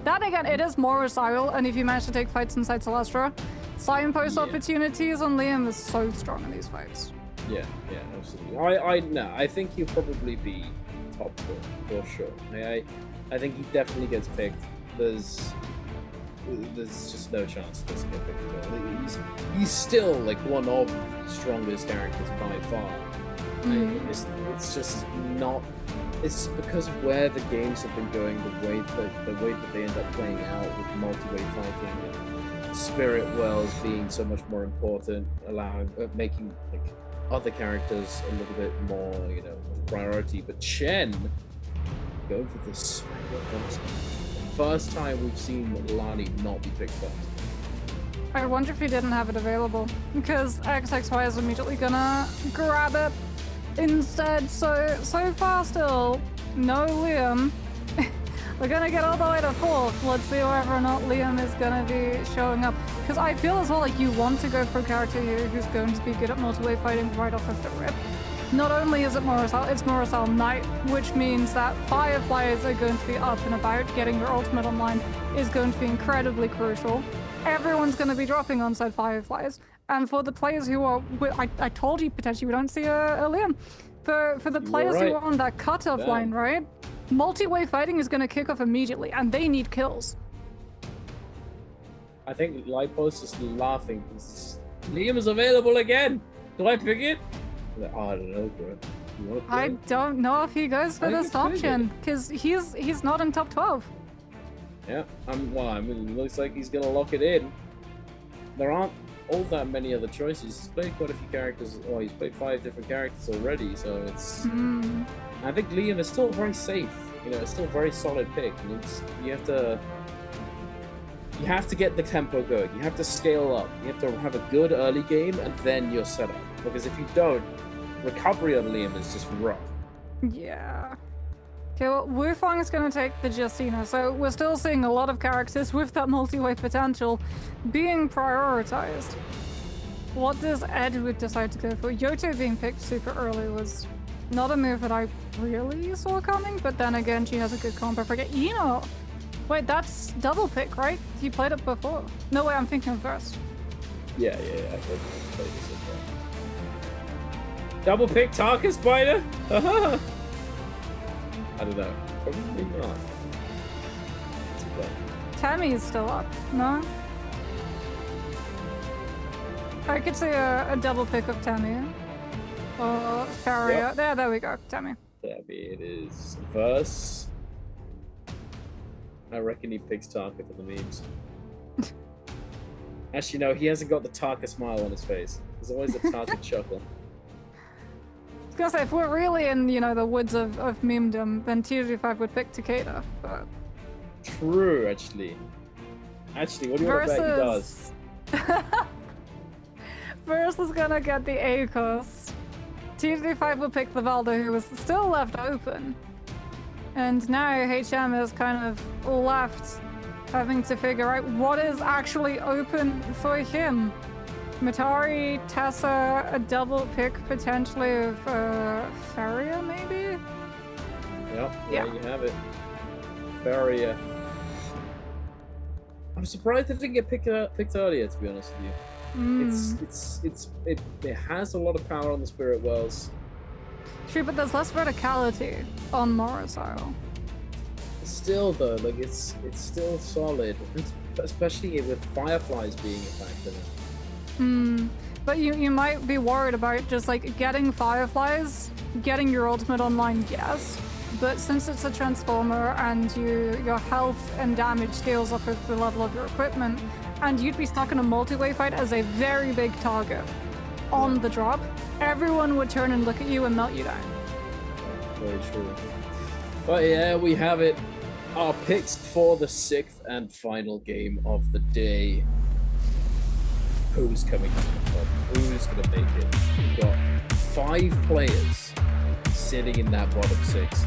Then again, it is more Cyril, and if you manage to take fights inside Celestra, signpost opportunities on Liam is so strong in these fights. Yeah, absolutely. I think he'll probably be top 4 for sure. I think he definitely gets picked. There's just no chance he doesn't get picked at all. He's still like one of the strongest characters by far. It's just not. It's because of where the games have been going, the way that they end up playing out with multi-way fighting, and spirit wells being so much more important, making like other characters a little bit more, you know, priority. But Chen going for this first time we've seen Lani not be picked first. I wonder if he didn't have it available, because XXY is immediately gonna grab it instead. So far still, no Liam. We're gonna get all the way to 4th. Let's see whether or not Liam is gonna be showing up. Because I feel as well like you want to go for a character here who's going to be good at multi-way fighting right off of the rip. Not only is it Morrisal, it's Morrisal Knight, which means that Fireflies are going to be up and about. Getting your ultimate online is going to be incredibly crucial. Everyone's going to be dropping on said Fireflies. And for the players who are, I told you potentially we don't see a Liam. For the players who are on that cutoff line, right? Multi-way fighting is going to kick off immediately, and they need kills. I think Lightpost is laughing. Liam is available again. Do I pick it? Like, I don't know, bro. I don't know if he goes for this option, because he's not in top 12. Yeah, well, I mean, it looks like he's gonna lock it in. There aren't all that many other choices. He's played quite a few characters. Oh, he's played 5 different characters already, so it's. I think Liam is still very safe. You know, it's still a very solid pick. And you have to get the tempo good. You have to scale up. You have to have a good early game, and then you're set up. Because if you don't, recovery on Liam is just rough. Yeah. Okay, well, Wufang is going to take the Justina, so we're still seeing a lot of characters with that multi-way potential being prioritized. What does Edward decide to go for? Yoto being picked super early was not a move that I really saw coming, but then again, she has a good combo. Forget Eno! Wait, that's double pick, right? You played it before. No, wait, I'm thinking first. Yeah, I played this as well. Double pick Tarka Spider? I don't know. Probably not. Tammy is still up, no? I could see a double pick of Tammy. Or Faria. Yep. There we go, Tammy. Tammy it is. Verse. I reckon he picks Tarka for the memes. Actually, no, he hasn't got the Tarka smile on his face. There's always a Tarka chuckle. I was gonna say, if we're really in, you know, the woods of memedom, then TG5 would pick Takeda, but... True, actually. Actually, what do you want to bet he does? Verse is gonna get the ACOS. TG5 will pick the Valdo, who was still left open. And now HM is kind of left having to figure out what is actually open for him. Matari, Tessa, a double pick potentially of Faria, maybe? Yep, yeah, you have it. Faria. I'm surprised it didn't get picked earlier, to be honest with you. It has a lot of power on the Spirit Wells. True, but there's less verticality on Morrisal. Still though, like it's still solid, especially with Fireflies being a factor. But you might be worried about just like getting fireflies, getting your ultimate online, yes. But since it's a transformer and your health and damage scales up with the level of your equipment, and you'd be stuck in a multi-way fight as a very big target on the drop, everyone would turn and look at you and melt you down. Very true. But yeah, we have it. Our picks for the 6th and final game of the day. Who's coming to the top? Who's going to make it? We've got 5 players sitting in that bottom 6.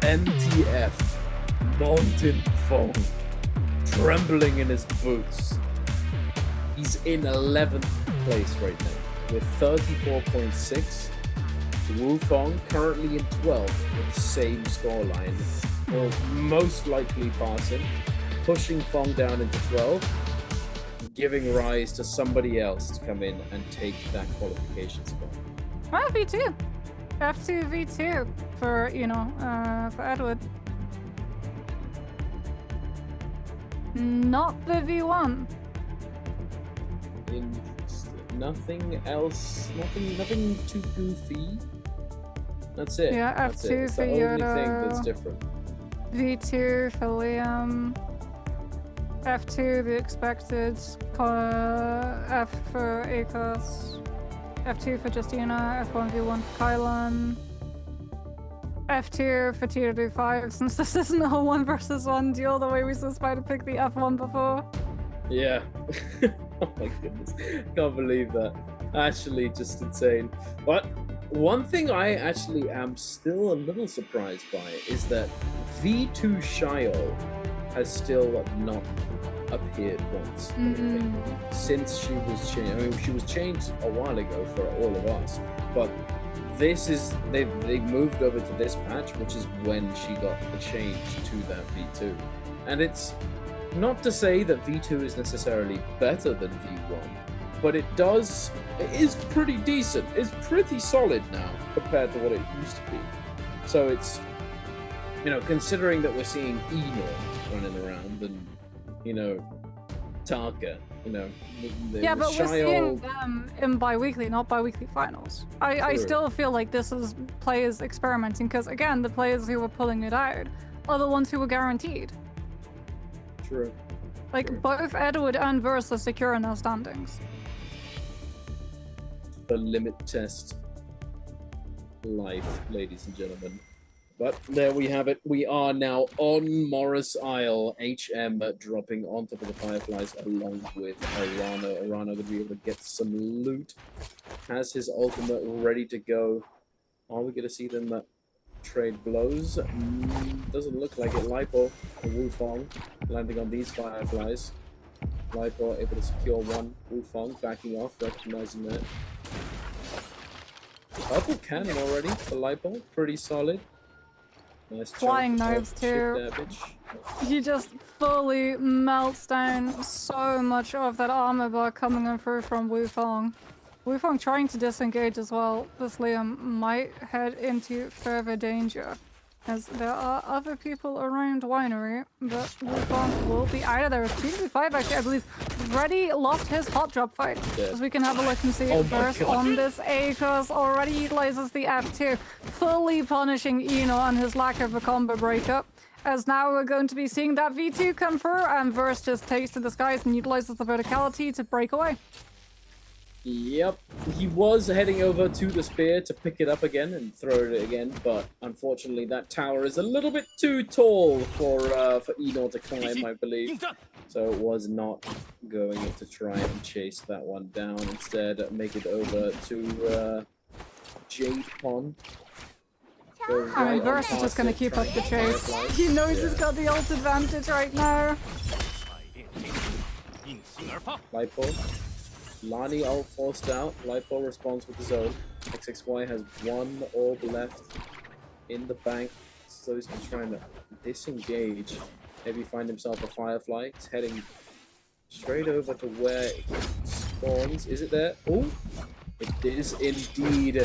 MTF, Mountain Fong, trembling in his boots. He's in 11th place right now with 34.6. Wu Fong currently in 12th with the same scoreline. Will most likely pass him, pushing Fong down into 12, giving rise to somebody else to come in and take that qualification spot. Well, V2. F2 V2 for, for Edward. Not the V1. Nothing else, nothing too goofy. That's it. Yeah, That's F2 it. It's for the only Yoda. thing that's different. V2 for Liam. F2 the expected. F for Akos. F2 for Justina. F1 V1 for Kylan. F2 for Tito do 5, since this isn't a 1 versus 1 deal the way we supposed to pick the F1 before. Yeah. Oh my goodness. Can't believe that. Actually, just insane. But one thing I actually am still a little surprised by is that V2 Shio has still not appeared once. Since she was changed. I mean, she was changed a while ago for all of us, but this is they moved over to this patch, which is when she got the change to that V2. And it's not to say that V2 is necessarily better than V1, but it is pretty decent. It's pretty solid now compared to what it used to be. So it's, considering that we're seeing Eno running around and, Taka, yeah, but we're seeing them in bi-weekly, not bi-weekly finals. I still feel like this is players experimenting, because again, the players who were pulling it out are the ones who were guaranteed. True. Both Edward and Verse are secure in their standings. The limit test life, ladies and gentlemen. But there we have it. We are now on Morris Isle. HM dropping on top of the Fireflies along with Arana. Arana going to be able to get some loot. Has his ultimate ready to go. Are we going to see them trade blows? Doesn't look like it. Lipo and Wu Fong landing on these Fireflies. Lipo able to secure one. Wu Fong backing off, recognizing that. Purple cannon already for Lipo. Pretty solid. Nice flying knives too. He just fully melts down so much of that armor bar coming in through from Wu Fong. Wu Fong trying to disengage as well. This Liam might head into further danger, as there are other people around Winery, but Wu Fong will be out of there. 2-5 actually, I believe. Reddy lost his hot drop fight, as we can have a look and see it first on this Akos. Already utilizes the F2, fully punishing Eno on his lack of a combo breakup. As now we're going to be seeing that V2 come through, and Verse just takes to the skies and utilizes the verticality to break away. Yep, he was heading over to the spear to pick it up again and throw it again, but unfortunately that tower is a little bit too tall for Eno to climb, I believe. So it was not going to try and chase that one down. Instead, make it over to Jade Pond. I mean, Verse is just going to keep up the chase. He knows he's got the ult advantage right now. Lipo. Lani ult forced out. Lipo responds with his own. XXY has one orb left in the bank, so he's been trying to disengage. Maybe find himself a Firefly. He's heading straight over to where it spawns. Is it there? Oh, it is indeed.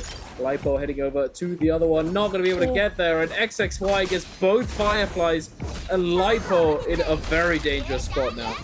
Lipo heading over to the other one. Not going to be able to get there, and XXY gets both Fireflies and Lipo in a very dangerous spot now.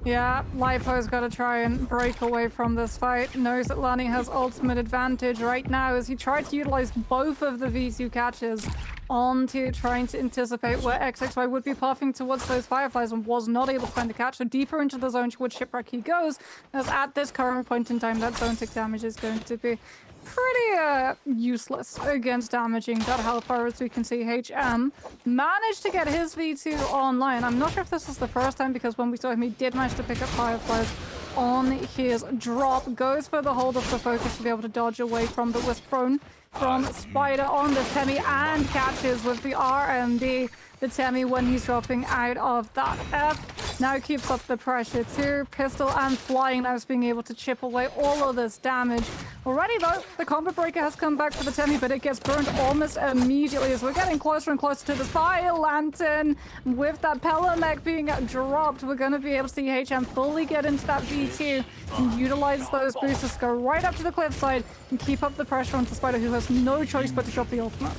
Yeah, Lipo's got to try and break away from this fight. Knows that Lani has ultimate advantage right now as he tried to utilize both of the V2 catches onto trying to anticipate where XXY would be puffing towards those Fireflies and was not able to find the catch. So deeper into the zone towards Shipwreck he goes, as at this current point in time that zone tick damage is going to be pretty useless against damaging that Hellfire. As we can see, HM managed to get his V2 online. I'm not sure if this is the first time, because when we saw him he did manage to pick up Fireflies on his drop. Goes for the hold of the focus to be able to dodge away from the Wisp Throne from Spider on this Temmie, and catches with the RMB the Temmie when he's dropping out of that F. Now keeps up the pressure too. Pistol and Flying Knives being able to chip away all of this damage. Already though, the Combat Breaker has come back for the Temmie, but it gets burned almost immediately as we're getting closer and closer to the Fire Lantern. With that Pellemech being dropped, we're going to be able to see HM fully get into that V2 and utilize those boosters, go right up to the cliffside and keep up the pressure onto Spider, who has no choice but to drop the ultimate.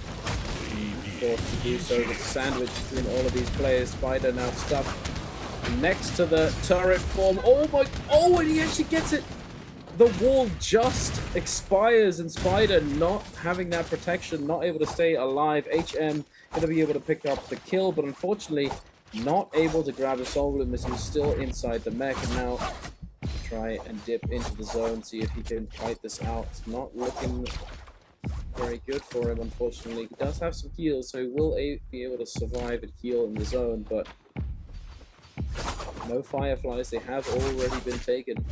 Forced to do so, the sandwich between all of these players. Spider now stuck next to the turret form. Oh my, oh, and he actually gets it. The wall just expires, and Spider not having that protection, not able to stay alive. HM gonna be able to pick up the kill, but unfortunately not able to grab the Soul Bloom as he's still inside the mech. And now try and dip into the zone, see if he can fight this out. It's not looking very good for him, unfortunately. He does have some heals, so he will be able to survive and heal in the zone, but no Fireflies. They have already been taken.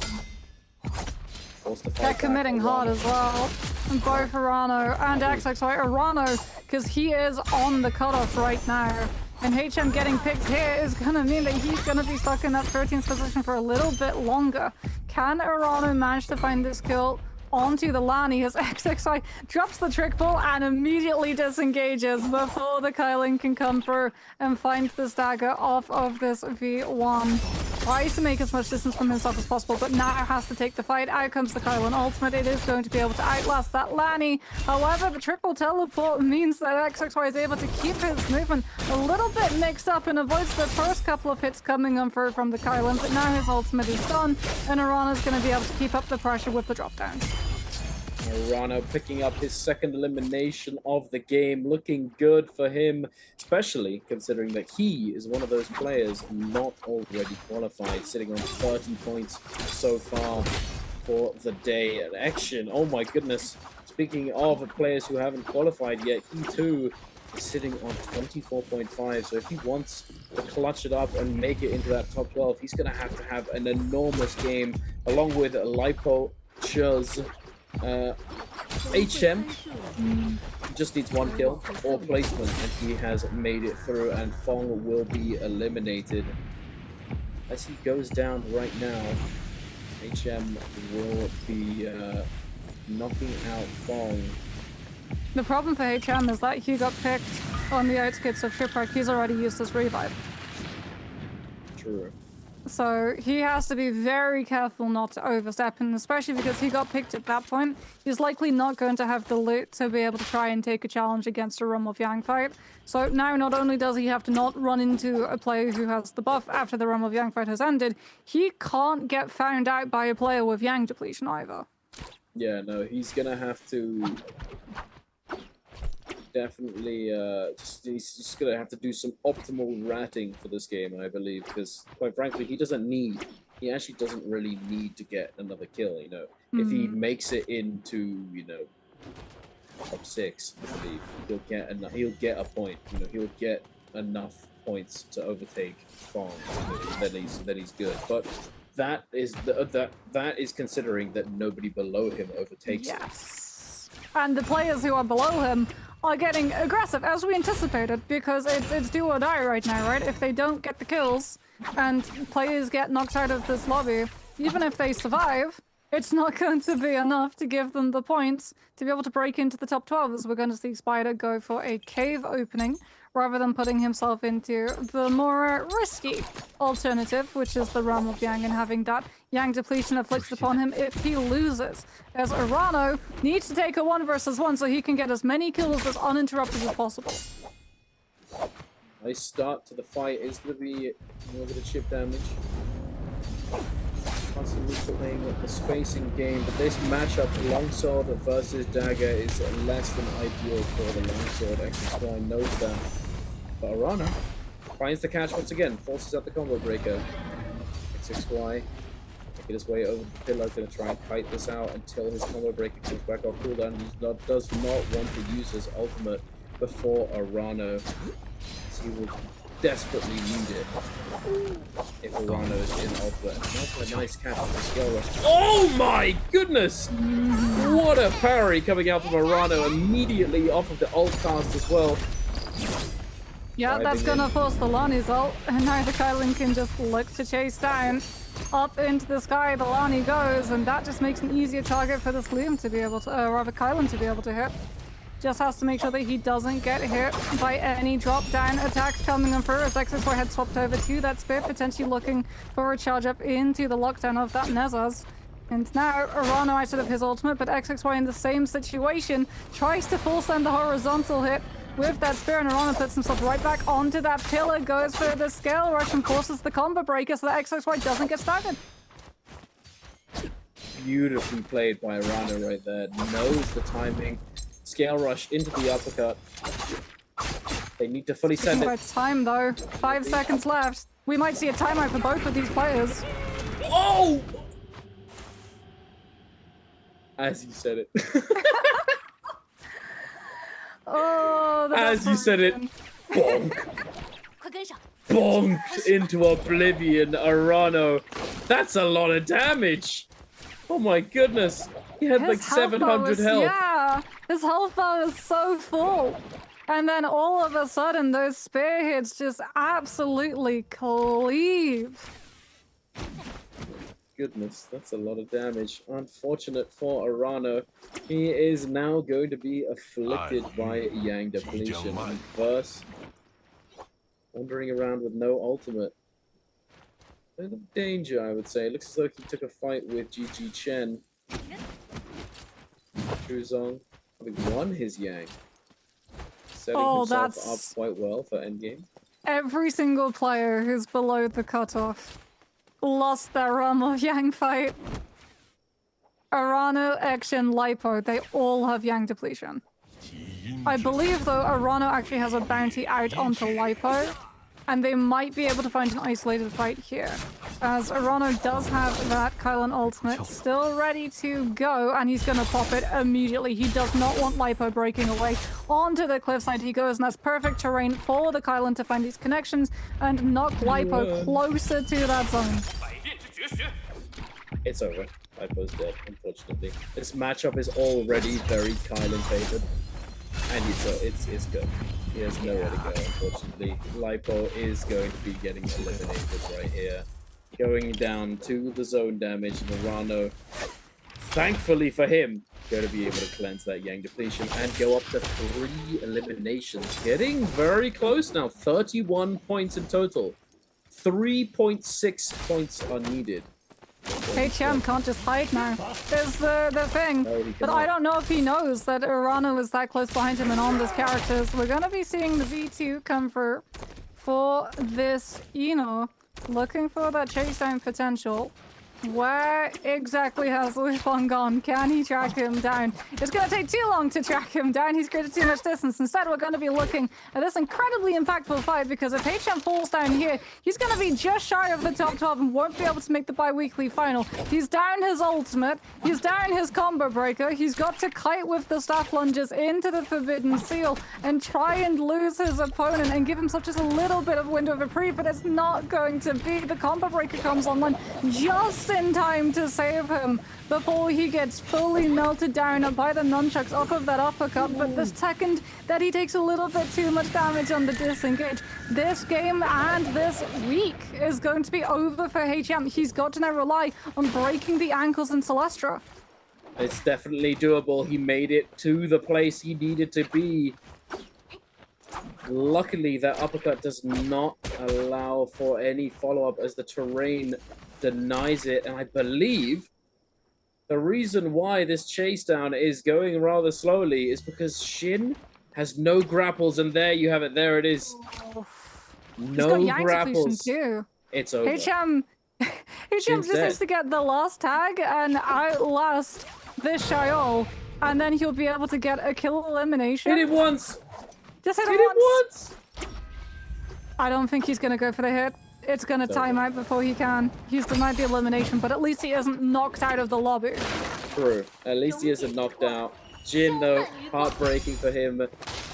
They're committing hard as well. And both Arano and XXY. Arano, because he is on the cutoff right now. And HM getting picked here is going to mean that he's going to be stuck in that 13th position for a little bit longer. Can Arano manage to find this kill onto the Lani as XXI drops the trick ball and immediately disengages before the Kyling can come through and find the stagger off of this V1. Tries to make as much distance from himself as possible, but now has to take the fight. Out comes the Kylan ultimate. It is going to be able to outlast that Lani. However, the triple teleport means that XXY is able to keep his movement a little bit mixed up and avoids the first couple of hits coming on through from the Kylan, but now his ultimate is done, and Arana's going to be able to keep up the pressure with the drop downs. Arano picking up his second elimination of the game, looking good for him, especially considering that he is one of those players not already qualified, sitting on 30 points so far for the day. And action, oh my goodness, speaking of players who haven't qualified yet, he too is sitting on 24.5, so if he wants to clutch it up and make it into that top 12, he's going to have an enormous game, along with Lipo, Chuz, HM just needs one kill or placement, and he has made it through, and Fong will be eliminated. As he goes down right now, HM will be knocking out Fong. The problem for HM is that he got picked on the outskirts of Shipwreck. He's already used his revive. True. So he has to be very careful not to overstep, and especially because he got picked at that point, he's likely not going to have the loot to be able to try and take a challenge against a Realm of Yang fight. So now not only does he have to not run into a player who has the buff after the Realm of Yang fight has ended, he can't get found out by a player with Yang depletion either. Yeah, no, he's gonna have to definitely he's just gonna have to do some optimal ratting for this game, I believe, because quite frankly he actually doesn't really need to get another kill, you know. If he makes it into, you know, top 6, I believe he'll get a point, you know, he'll get enough points to overtake Fong, then he's good. But that is that is considering that nobody below him overtakes him. Yes. And the players who are below him are getting aggressive, as we anticipated, because it's do or die right now, right? If they don't get the kills and players get knocked out of this lobby, even if they survive, it's not going to be enough to give them the points to be able to break into the top 12, as we're going to see Spider go for a cave opening rather than putting himself into the more risky alternative, which is the Realm of Yang, and having that Yang depletion afflicted upon him if he loses. As Arano needs to take a 1 versus 1 so he can get as many kills as uninterrupted as possible. Nice start to the fight. Is going to be a little bit of chip damage. playing the spacing game, but this matchup, longsword versus dagger, is less than ideal for the longsword. XXY knows that. But Arana finds the catch once again, forces out the combo breaker. XXY making his way over the pillar, gonna try and fight this out until his combo breaker comes back off cooldown. He does not want to use his ultimate before Arana. He will desperately need it if Arano is in ultimate. That's a nice catch with the skill rush. Oh my goodness! What a parry coming out from Arano immediately off of the ult cast as well. Yeah, that's gonna force the Lonnie's ult, and now the Kylan can just look to chase down. Up into the sky, the Lonnie goes, and that just makes an easier target for this Gloom to be able to, rather Kylan to be able to hit. Just has to make sure that he doesn't get hit by any drop-down attacks coming in through as XXY had swapped over to that spear, potentially looking for a charge up into the lockdown of that Nezaz. And now Arano out of his ultimate, but XXY in the same situation tries to full send the horizontal hit with that spear, and Arano puts himself right back onto that pillar, goes for the scale rush and forces the combo breaker so that XXY doesn't get staggered. Beautifully played by Arano right there. Knows the timing. Scale rush into the uppercut. They need to fully send it. By time though, 5 seconds left. We might see a timeout for both of these players. Oh! As you said it. Oh, as you said it. Bonk. Bonked into oblivion, Arano. That's a lot of damage. Oh my goodness. He had like 700 health. Yeah, his health bar was so full. And then all of a sudden, those spear hits just absolutely cleave. Goodness, that's a lot of damage. Unfortunate for Arano. He is now going to be afflicted by Yang depletion. Verse, wandering around with no ultimate. A bit of danger, I would say. Looks as though he took a fight with GG Chen. Truzong having won his Yang. Setting himself up quite well for endgame. Every single player who's below the cutoff lost their realm of Yang fight. Arano, Action, Lipo, they all have Yang depletion. I believe though Arano actually has a bounty out onto Lipo, and they might be able to find an isolated fight here. As Arano does have that Kylan ultimate still ready to go, and he's gonna pop it immediately. He does not want Lipo breaking away. Onto the cliffside he goes, and that's perfect terrain for the Kylan to find these connections and knock Lipo closer to that zone. It's over. Lipo's dead, unfortunately. This matchup is already very Kylan favored. And it's good. He has nowhere to go, unfortunately. Lipo is going to be getting eliminated right here. Going down to the zone damage, Narano, thankfully for him, going to be able to cleanse that Yang depletion and go up to 3 eliminations. Getting very close now, 31 points in total. 3.6 points are needed. HM can't just hide now, is the thing. No, but I don't know if he knows that Arano is that close behind him and on this character. So we're going to be seeing the V2 come for this Eno. Looking for that chase down potential. Where exactly has Lufon gone? Can he track him down? It's going to take too long to track him down. He's created too much distance. Instead, we're going to be looking at this incredibly impactful fight, because if HM falls down here, he's going to be just shy of the top 12 and won't be able to make the bi-weekly final. He's down his ultimate. He's down his combo breaker. He's got to kite with the staff lunges into the Forbidden Seal and try and lose his opponent and give himself just a little bit of window of reprieve, but it's not going to be. The combo breaker comes online just in time to save him before he gets fully melted down by the nunchucks off of that uppercut. But the second that he takes a little bit too much damage on the disengage, this game and this week is going to be over for HM. He's got to now rely on breaking the ankles in Celestra. It's definitely doable. He made it to the place he needed to be. Luckily, that uppercut does not allow for any follow-up as the terrain denies it, and I believe the reason why this chase down is going rather slowly is because Shin has no grapples, and there you have it. There it is. No grapples. Too. It's over. Jim just needs to get the last tag and outlast this Shayol, and then he'll be able to get a kill elimination. Hit it once! Just hit Hit it it once! once! I don't think he's gonna go for the hit. It's gonna time out before he can. He's denied the elimination, but at least he isn't knocked out of the lobby. True. At least he isn't knocked out. Jin, though, heartbreaking for him.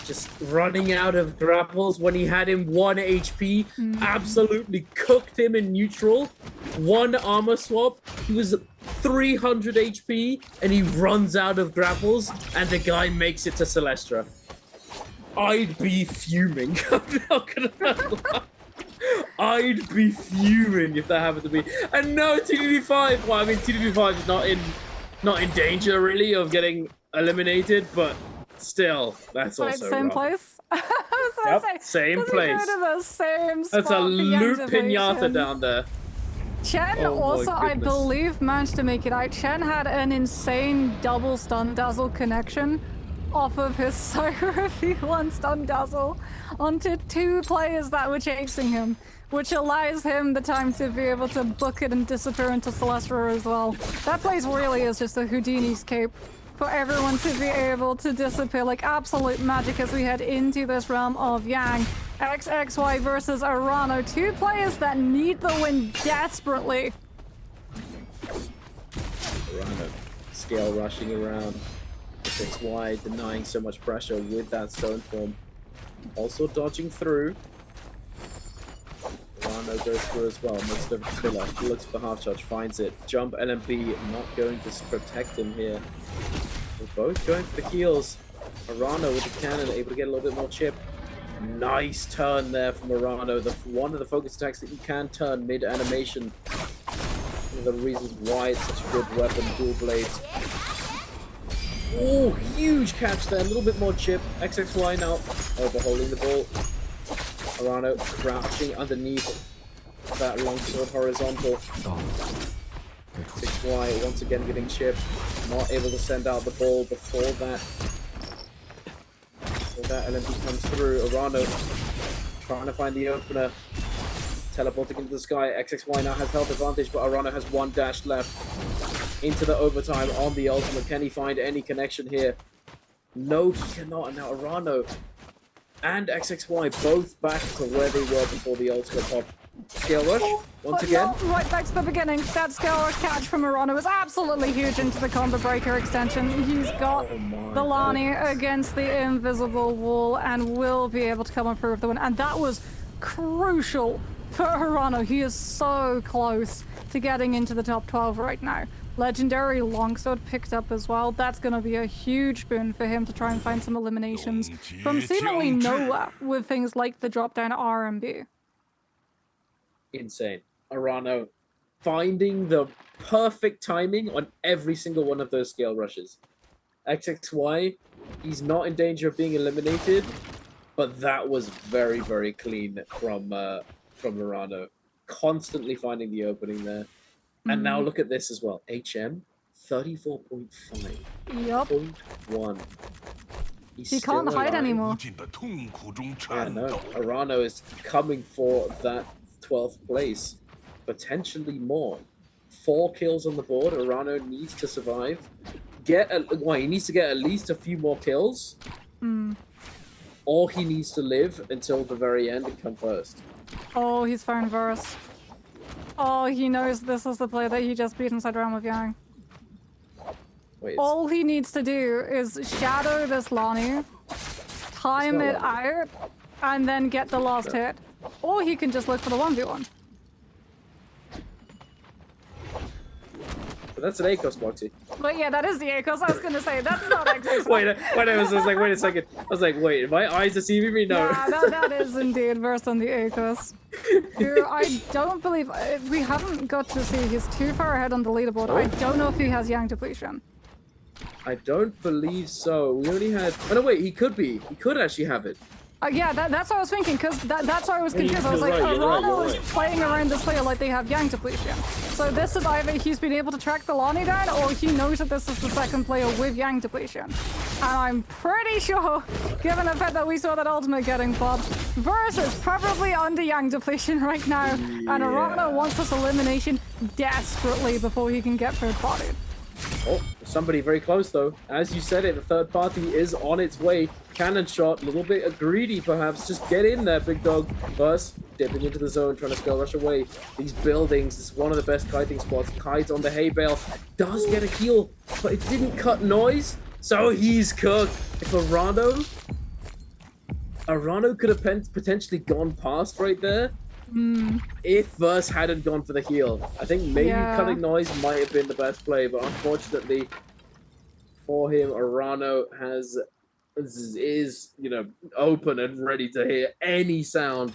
Just running out of grapples when he had him 1 HP. Absolutely cooked him in neutral. 1 armor swap. He was 300 HP and he runs out of grapples and the guy makes it to Celestra. I'd be fuming. I'm not gonna lie. I'd be fuming if that happened to me. And no, TDB5. Well, I mean, TDB5 is not in danger really of getting eliminated, but still, that's also same rough. place. Yep, same place. Go to the same spot That's a for loot Yang pinata Division. down there. Chen Oh my also, I goodness. believe, managed to make it out. Chen had an insane double stun dazzle connection off of his Syra V1 stun dazzle onto 2 players that were chasing him, which allows him the time to be able to book it and disappear into Celestra as well. That place really is just a Houdini's cape for everyone to be able to disappear like absolute magic as we head into this realm of Yang. XXY versus Arano, 2 players that need the win desperately. Arano, scale rushing around. XXY denying so much pressure with that stone form. Also dodging through. Arano goes through as well. Makes the killer. Looks for half charge, finds it. Jump LMB, not going to protect him here. We're both going for the heals. Arano with the cannon, able to get a little bit more chip. Nice turn there from Arano. One of the focus attacks that you can turn mid-animation. One of the reasons why it's such a good weapon, dual blades. Oh, huge catch there. A little bit more chip. XXY now overholding the ball. Arano crouching underneath that longsword horizontal. 6Y once again getting chipped. Not able to send out the ball before that. LMP comes through. Arano trying to find the opener. Teleporting into the sky. XXY now has health advantage, but Arano has 1 dash left. Into the overtime on the ultimate. Can he find any connection here? No, he cannot. And now Arano and XXY both back to where they were before the ultimate pop. Scale rush, once again. No, right back to the beginning. That scale rush catch from Arano was absolutely huge into the combo breaker extension. He's got the Lani against the invisible wall and will be able to come and prove the win. And that was crucial for Arano. He is so close to getting into the top 12 right now. Legendary Longsword picked up as well. That's going to be a huge boon for him to try and find some eliminations from seemingly nowhere with things like the drop down RMB. Insane. Arano finding the perfect timing on every single one of those scale rushes. XXY, he's not in danger of being eliminated, but that was very, very clean from Arano. Constantly finding the opening there. And now look at this as well. HM, 34.5. Yup. 0.1. He can't hide anymore. Yeah, no. Arano is coming for that 12th place. Potentially more. 4 kills on the board. Arano needs to survive. He needs to get at least a few more kills. Or he needs to live until the very end and come first. Oh, he's found Verse. Oh, he knows this is the play that he just beat inside Realm of Yang. Wait, all he needs to do is shadow this Lani, time it out, and then get the last hit. Or he can just look for the 1v1. But that's an ACOS, Moxie. But yeah, that is the ACOS. I was gonna say, that's not XXY. wait, I was like, wait a second. I was like, wait, my eyes deceiving me? No. Yeah, that is indeed Verse on the ACOS. Who I don't believe, we haven't got to see, he's too far ahead on the leaderboard. I don't know if he has Yang depletion. I don't believe so. We only had, oh no wait, he could actually have it. Yeah, that's what I was thinking, because that's why I was confused. I was like, You're Arano is right. playing around this player like they have Yang depletion. So this is either he's been able to track the Lani down, or he knows that this is the second player with Yang depletion. And I'm pretty sure, given the fact that we saw that ultimate getting popped, Verse is probably under Yang depletion right now. And Arana wants this elimination desperately before he can get third party. Oh, somebody very close though. As you said it, the third party is on its way. Cannon shot, a little bit greedy perhaps. Just get in there, big dog. Verse dipping into the zone, trying to scale rush away. These buildings, this is one of the best kiting spots. Kite on the hay bale. Does get a heal, but it didn't cut noise. So he's cooked. If Arano could have potentially gone past right there. If Verse hadn't gone for the heal. I think maybe cutting noise might have been the best play, but unfortunately for him, Arano is open and ready to hear any sound.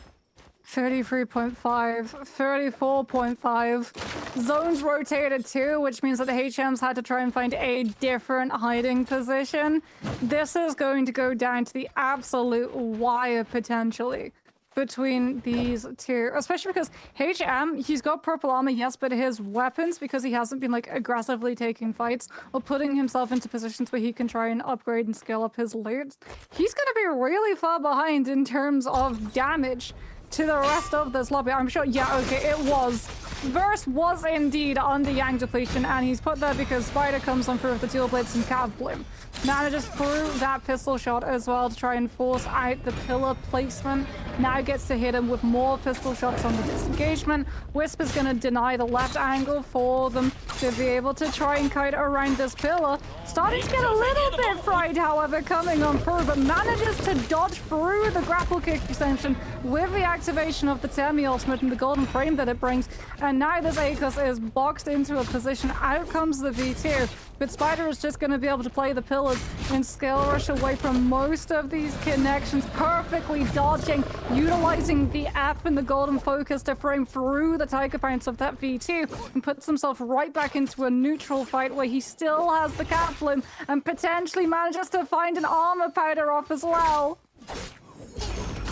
33.5, 34.5. Zones rotated too, which means that the HMs had to try and find a different hiding position. This is going to go down to the absolute wire potentially between these two, especially because HM, he's got purple armor, yes, but his weapons, because he hasn't been like aggressively taking fights or putting himself into positions where he can try and upgrade and scale up his loot, he's going to be really far behind in terms of damage to the rest of this lobby. I'm sure, it was. Verse was indeed under Yang depletion, and he's put there because Spider comes on through with the dual blades and Cav Bloom. Manages through that pistol shot as well to try and force out the pillar placement. Now gets to hit him with more pistol shots on the disengagement. Wisp is going to deny the left angle for them to be able to try and kite around this pillar. Starting to get a little bit fried, however, coming on through, but manages to dodge through the grapple kick extension with the activation of the Temi ultimate and the golden frame that it brings. And now this Akos is boxed into a position. Out comes the V2. But Spider is just going to be able to play the pillars and scale rush away from most of these connections, perfectly dodging, utilizing the F and the golden focus to frame through the tiger bounce of that V2 and puts himself right back into a neutral fight where he still has the cap bloom and potentially manages to find an armor powder off as well.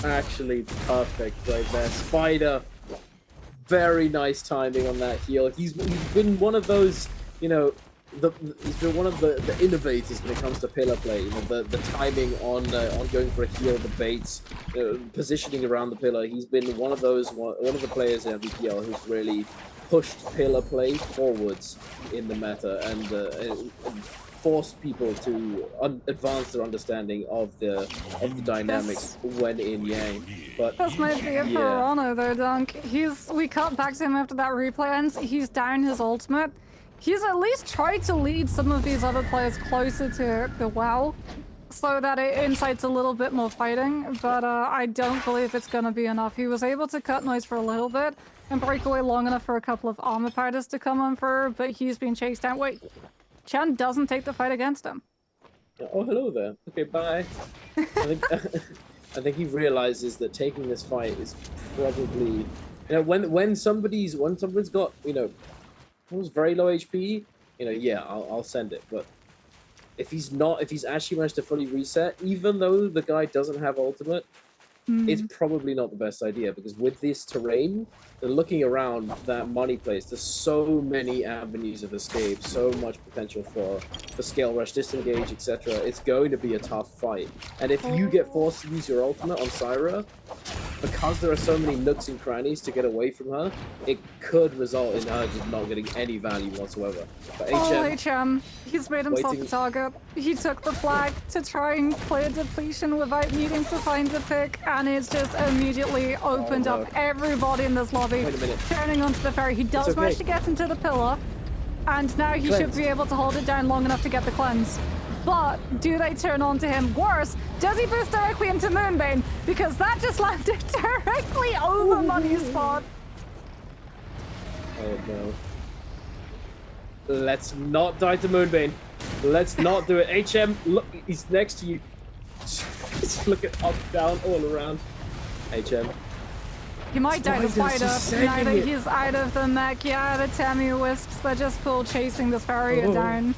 Actually perfect right there. Spider, very nice timing on that heal. He's been one of those, he's been one of the innovators when it comes to pillar play. The timing on going for a heal, the baits, positioning around the pillar. He's been one of the players in Nbpl who's really pushed pillar play forwards in the meta and forced people to advance their understanding of the dynamics when in Yang. But this might be it for Arano though, Dunk. We cut back to him after that replay ends. He's down his ultimate. He's at least tried to lead some of these other players closer to the well so that it incites a little bit more fighting, but I don't believe it's going to be enough. He was able to cut noise for a little bit and break away long enough for a couple of armor powders to come on through, but he's been chased down. Wait, Chen doesn't take the fight against him. Oh, hello there. Okay, bye. I think he realizes that taking this fight is probably, when someone's got, who's very low HP, I'll send it. But if he's actually managed to fully reset, even though the guy doesn't have ultimate, it's probably not the best idea, because with this terrain, looking around that money place, there's so many avenues of escape, so much potential for scale rush, disengage, etc. It's going to be a tough fight. And if you get forced to use your ultimate on Syra, because there are so many nooks and crannies to get away from her, it could result in her just not getting any value whatsoever. But HM, he's made himself the target. He took the flag to try and clear depletion without needing to find the pick, and it's just immediately opened up everybody in this lobby. Wait a minute. Turning onto the ferry. He does manage to get into the pillar, and now he should be able to hold it down long enough to get the cleanse. But do they turn on to him? Worse, does he boost directly into Moonbane? Because that just landed directly over Money's spot. Oh no. Let's not die to Moonbane. Let's not do it. HM, look, he's next to you. Just look at up, down, all around. HM. He might die to Spider now that he's out of the mech. Yeah, the Temi Wisps, they're just full chasing this barrier down.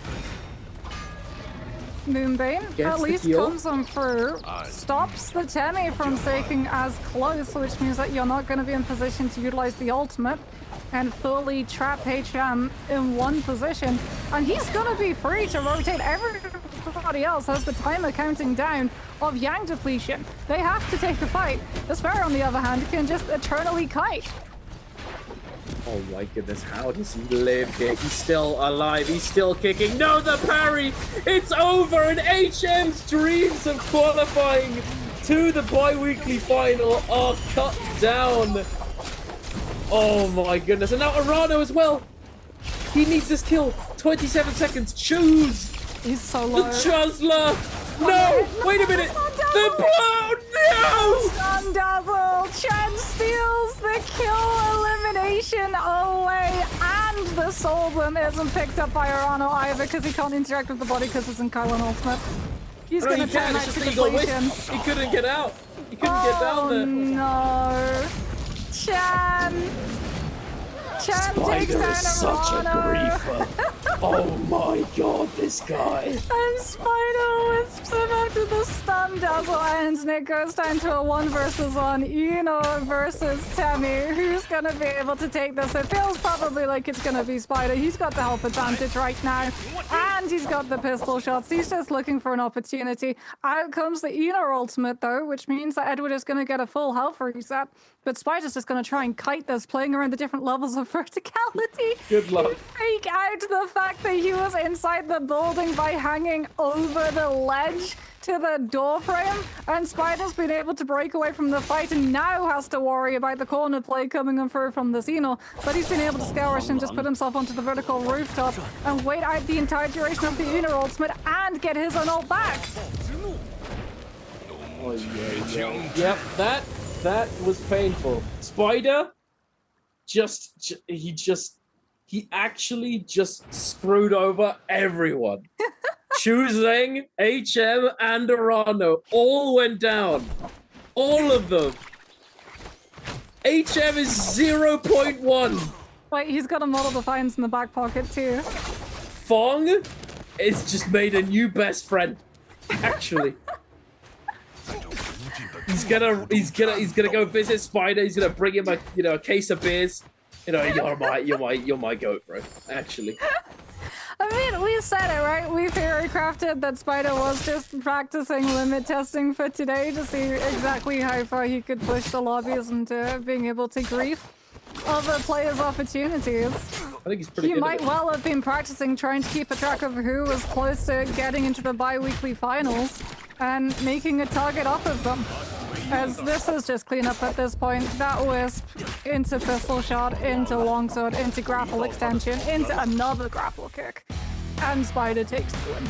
Moonbane at least comes on through, stops the Temi from staking as close, which means that you're not going to be in position to utilize the ultimate and fully trap HM in one position. And he's going to be free to rotate every everybody else has the timer counting down of Yang depletion. They have to take a fight. The Sparrow, on the other hand, can just eternally kite. Oh my goodness, how does he live here? He's still alive, he's still kicking. No, the parry! It's over, and HM's dreams of qualifying to the bi-weekly final are cut down. Oh my goodness, and now Arano as well. He needs this kill. 27 seconds, choose! He's so low. The Chuzzler! No! Wait a minute! The blow! No! Stun Dazzle! Chen steals the kill elimination away, and the Soul Boom isn't picked up by Arano either because he can't interact with the body because it's in Kylan Ultimate. He's gonna turn that to depletion. He couldn't get out. He couldn't get down there. No. Chan! Chan takes down such a Arano. griefer. Oh my god, this guy. And Spider whips him after the stun dazzle ends, and it goes down to a 1 versus 1. Ino versus Temi. Who's gonna be able to take this? It feels probably like it's gonna be Spider. He's got the health advantage right now, and he's got the pistol shots. He's just looking for an opportunity. Out comes the Ino ultimate though, which means that Edward is gonna get a full health reset. But Spider's just gonna try and kite this, playing around the different levels of verticality. Good luck. Fake out the fact that he was inside the building by hanging over the ledge to the door frame, and Spider's been able to break away from the fight and now has to worry about the corner play coming in through from the Xeno, but he's been able to scourish and just put himself onto the vertical rooftop and wait out the entire duration of the Uno ultimate and get his own ult back. Oh yeah. Yep, that was painful. Spider he actually just screwed over everyone. Choosing HM and Arano all went down. All of them. HM is 0.1. Wait, he's got a Model Defiance in the back pocket too. Fong has just made a new best friend. Actually. He's gonna go visit Spider. He's gonna bring him a case of beers. You know, you're my goat, bro. Actually. I mean, we said it, right? We theory crafted that Spider was just practicing limit testing for today to see exactly how far he could push the lobbies into being able to grief other players' opportunities. I think he's pretty good. He might well have been practicing trying to keep a track of who was close to getting into the bi-weekly finals and making a target off of them. As this is just cleanup at this point. That Wisp into pistol shot, into longsword, into grapple extension, into another grapple kick. And Spider takes the win.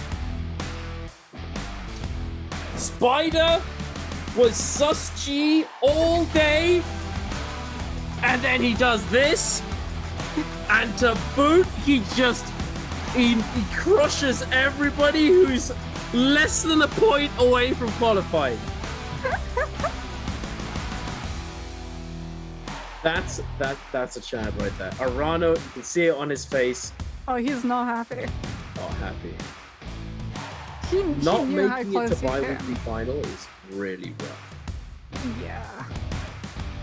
Spider was sus G all day, and then he does this, and to boot, he crushes everybody who's less than a point away from qualifying. That's a Chad right there. Arano, you can see it on his face. Oh, he's not happy. Not happy. Not making it to bi-weekly final is really rough. Yeah.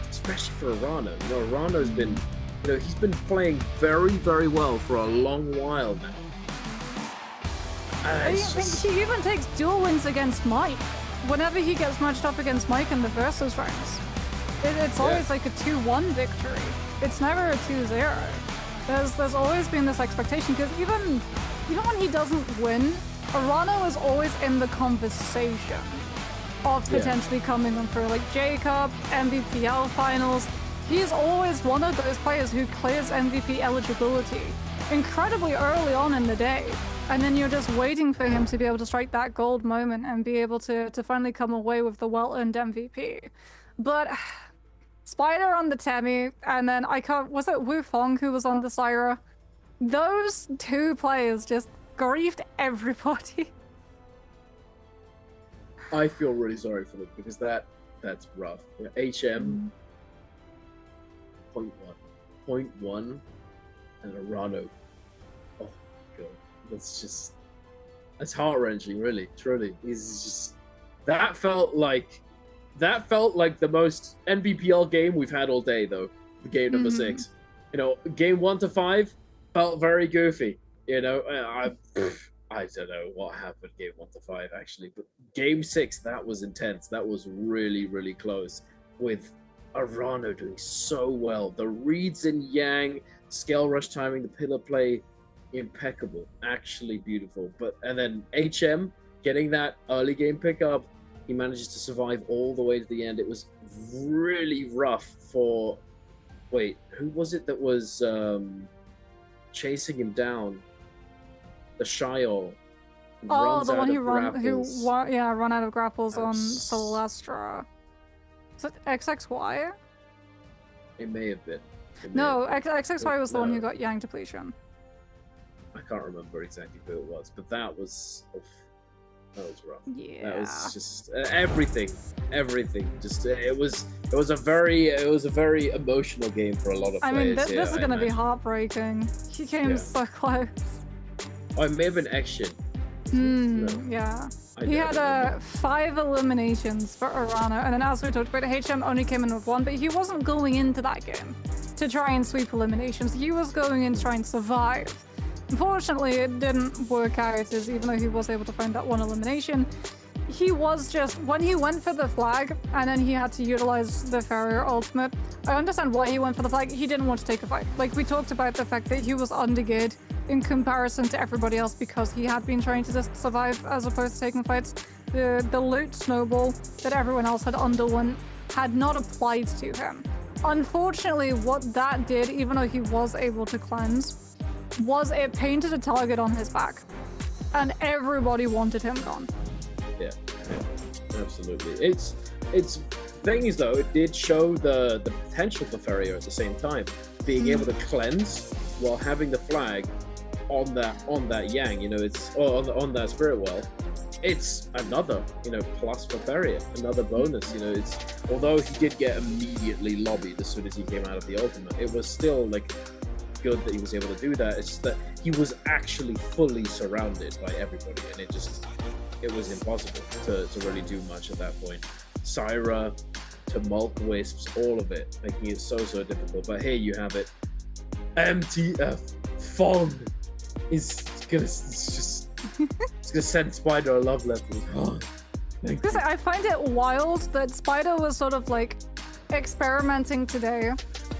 Especially for Arano. You know, Arano's been, he's been playing very, very well for a long while now. He even takes dual wins against Mike. Whenever he gets matched up against Mike in the versus rounds, it's always like a 2-1 victory. It's never a 2-0. There's always been this expectation, because even when he doesn't win, Arano is always in the conversation of potentially coming on through, like Jacob, Nbpl finals. He's always one of those players who clears MVP eligibility incredibly early on in the day. And then you're just waiting for him to be able to strike that gold moment and be able to finally come away with the well-earned MVP. But Spider on the Temi, and then was it Wu Fong who was on the Syra? Those two players just griefed everybody. I feel really sorry for them, because that's rough. HM, 0.1, and Arano. Oh god, that's heart-wrenching, really, truly. That felt like the most Nbpl game we've had all day, though. Game number 6. Game 1 to 5 felt very goofy. I don't know what happened game 1 to 5 actually, but game 6, that was intense. That was really, really close, with Arano doing so well. The reads in Yang, scale rush timing, the pillar play, impeccable, actually beautiful. And then HM getting that early game pickup, he manages to survive all the way to the end. It was really rough for, wait, who was it that was chasing him down? The Shiol. Oh, the one who run out of grapples on Celestra. Is it XXY? It may have been. No, XXY was the one who got Yang depletion. I can't remember exactly who it was, but that was rough. Yeah. That was just everything. Just it was a very emotional game for a lot of players. I mean, this is going to be heartbreaking. He came so close. Oh, it may have been Action. Yeah. He had 5 eliminations for Arana, and then as we talked about, HM only came in with 1, but he wasn't going into that game to try and sweep eliminations. He was going in to try and survive. Unfortunately, it didn't work out, as even though he was able to find that 1 elimination, he was just, when he went for the flag, and then he had to utilize the Farrier ultimate, I understand why he went for the flag. He didn't want to take a fight. Like, we talked about the fact that he was undergeared in comparison to everybody else because he had been trying to just survive as opposed to taking fights. The loot snowball that everyone else had underwent had not applied to him. Unfortunately, what that did, even though he was able to cleanse, was it painted a target on his back. And everybody wanted him gone. Yeah, absolutely. It's thing is though, it did show the potential for Ferrier at the same time. Being able to cleanse while having the flag on that Yang, you know, it's on that Spirit Well, it's another, you know, plus for Ferrier, another bonus, you know. It's, although he did get immediately lobbied as soon as he came out of the ultimate, it was still like good that he was able to do that. It's just that he was actually fully surrounded by everybody, and it was impossible to really do much at that point. Syra to Mulk Wisps, all of it, making it so difficult. But here you have it. MTF Fong is gonna send Spider a love letter. Oh, I find it wild that Spider was sort of like experimenting today,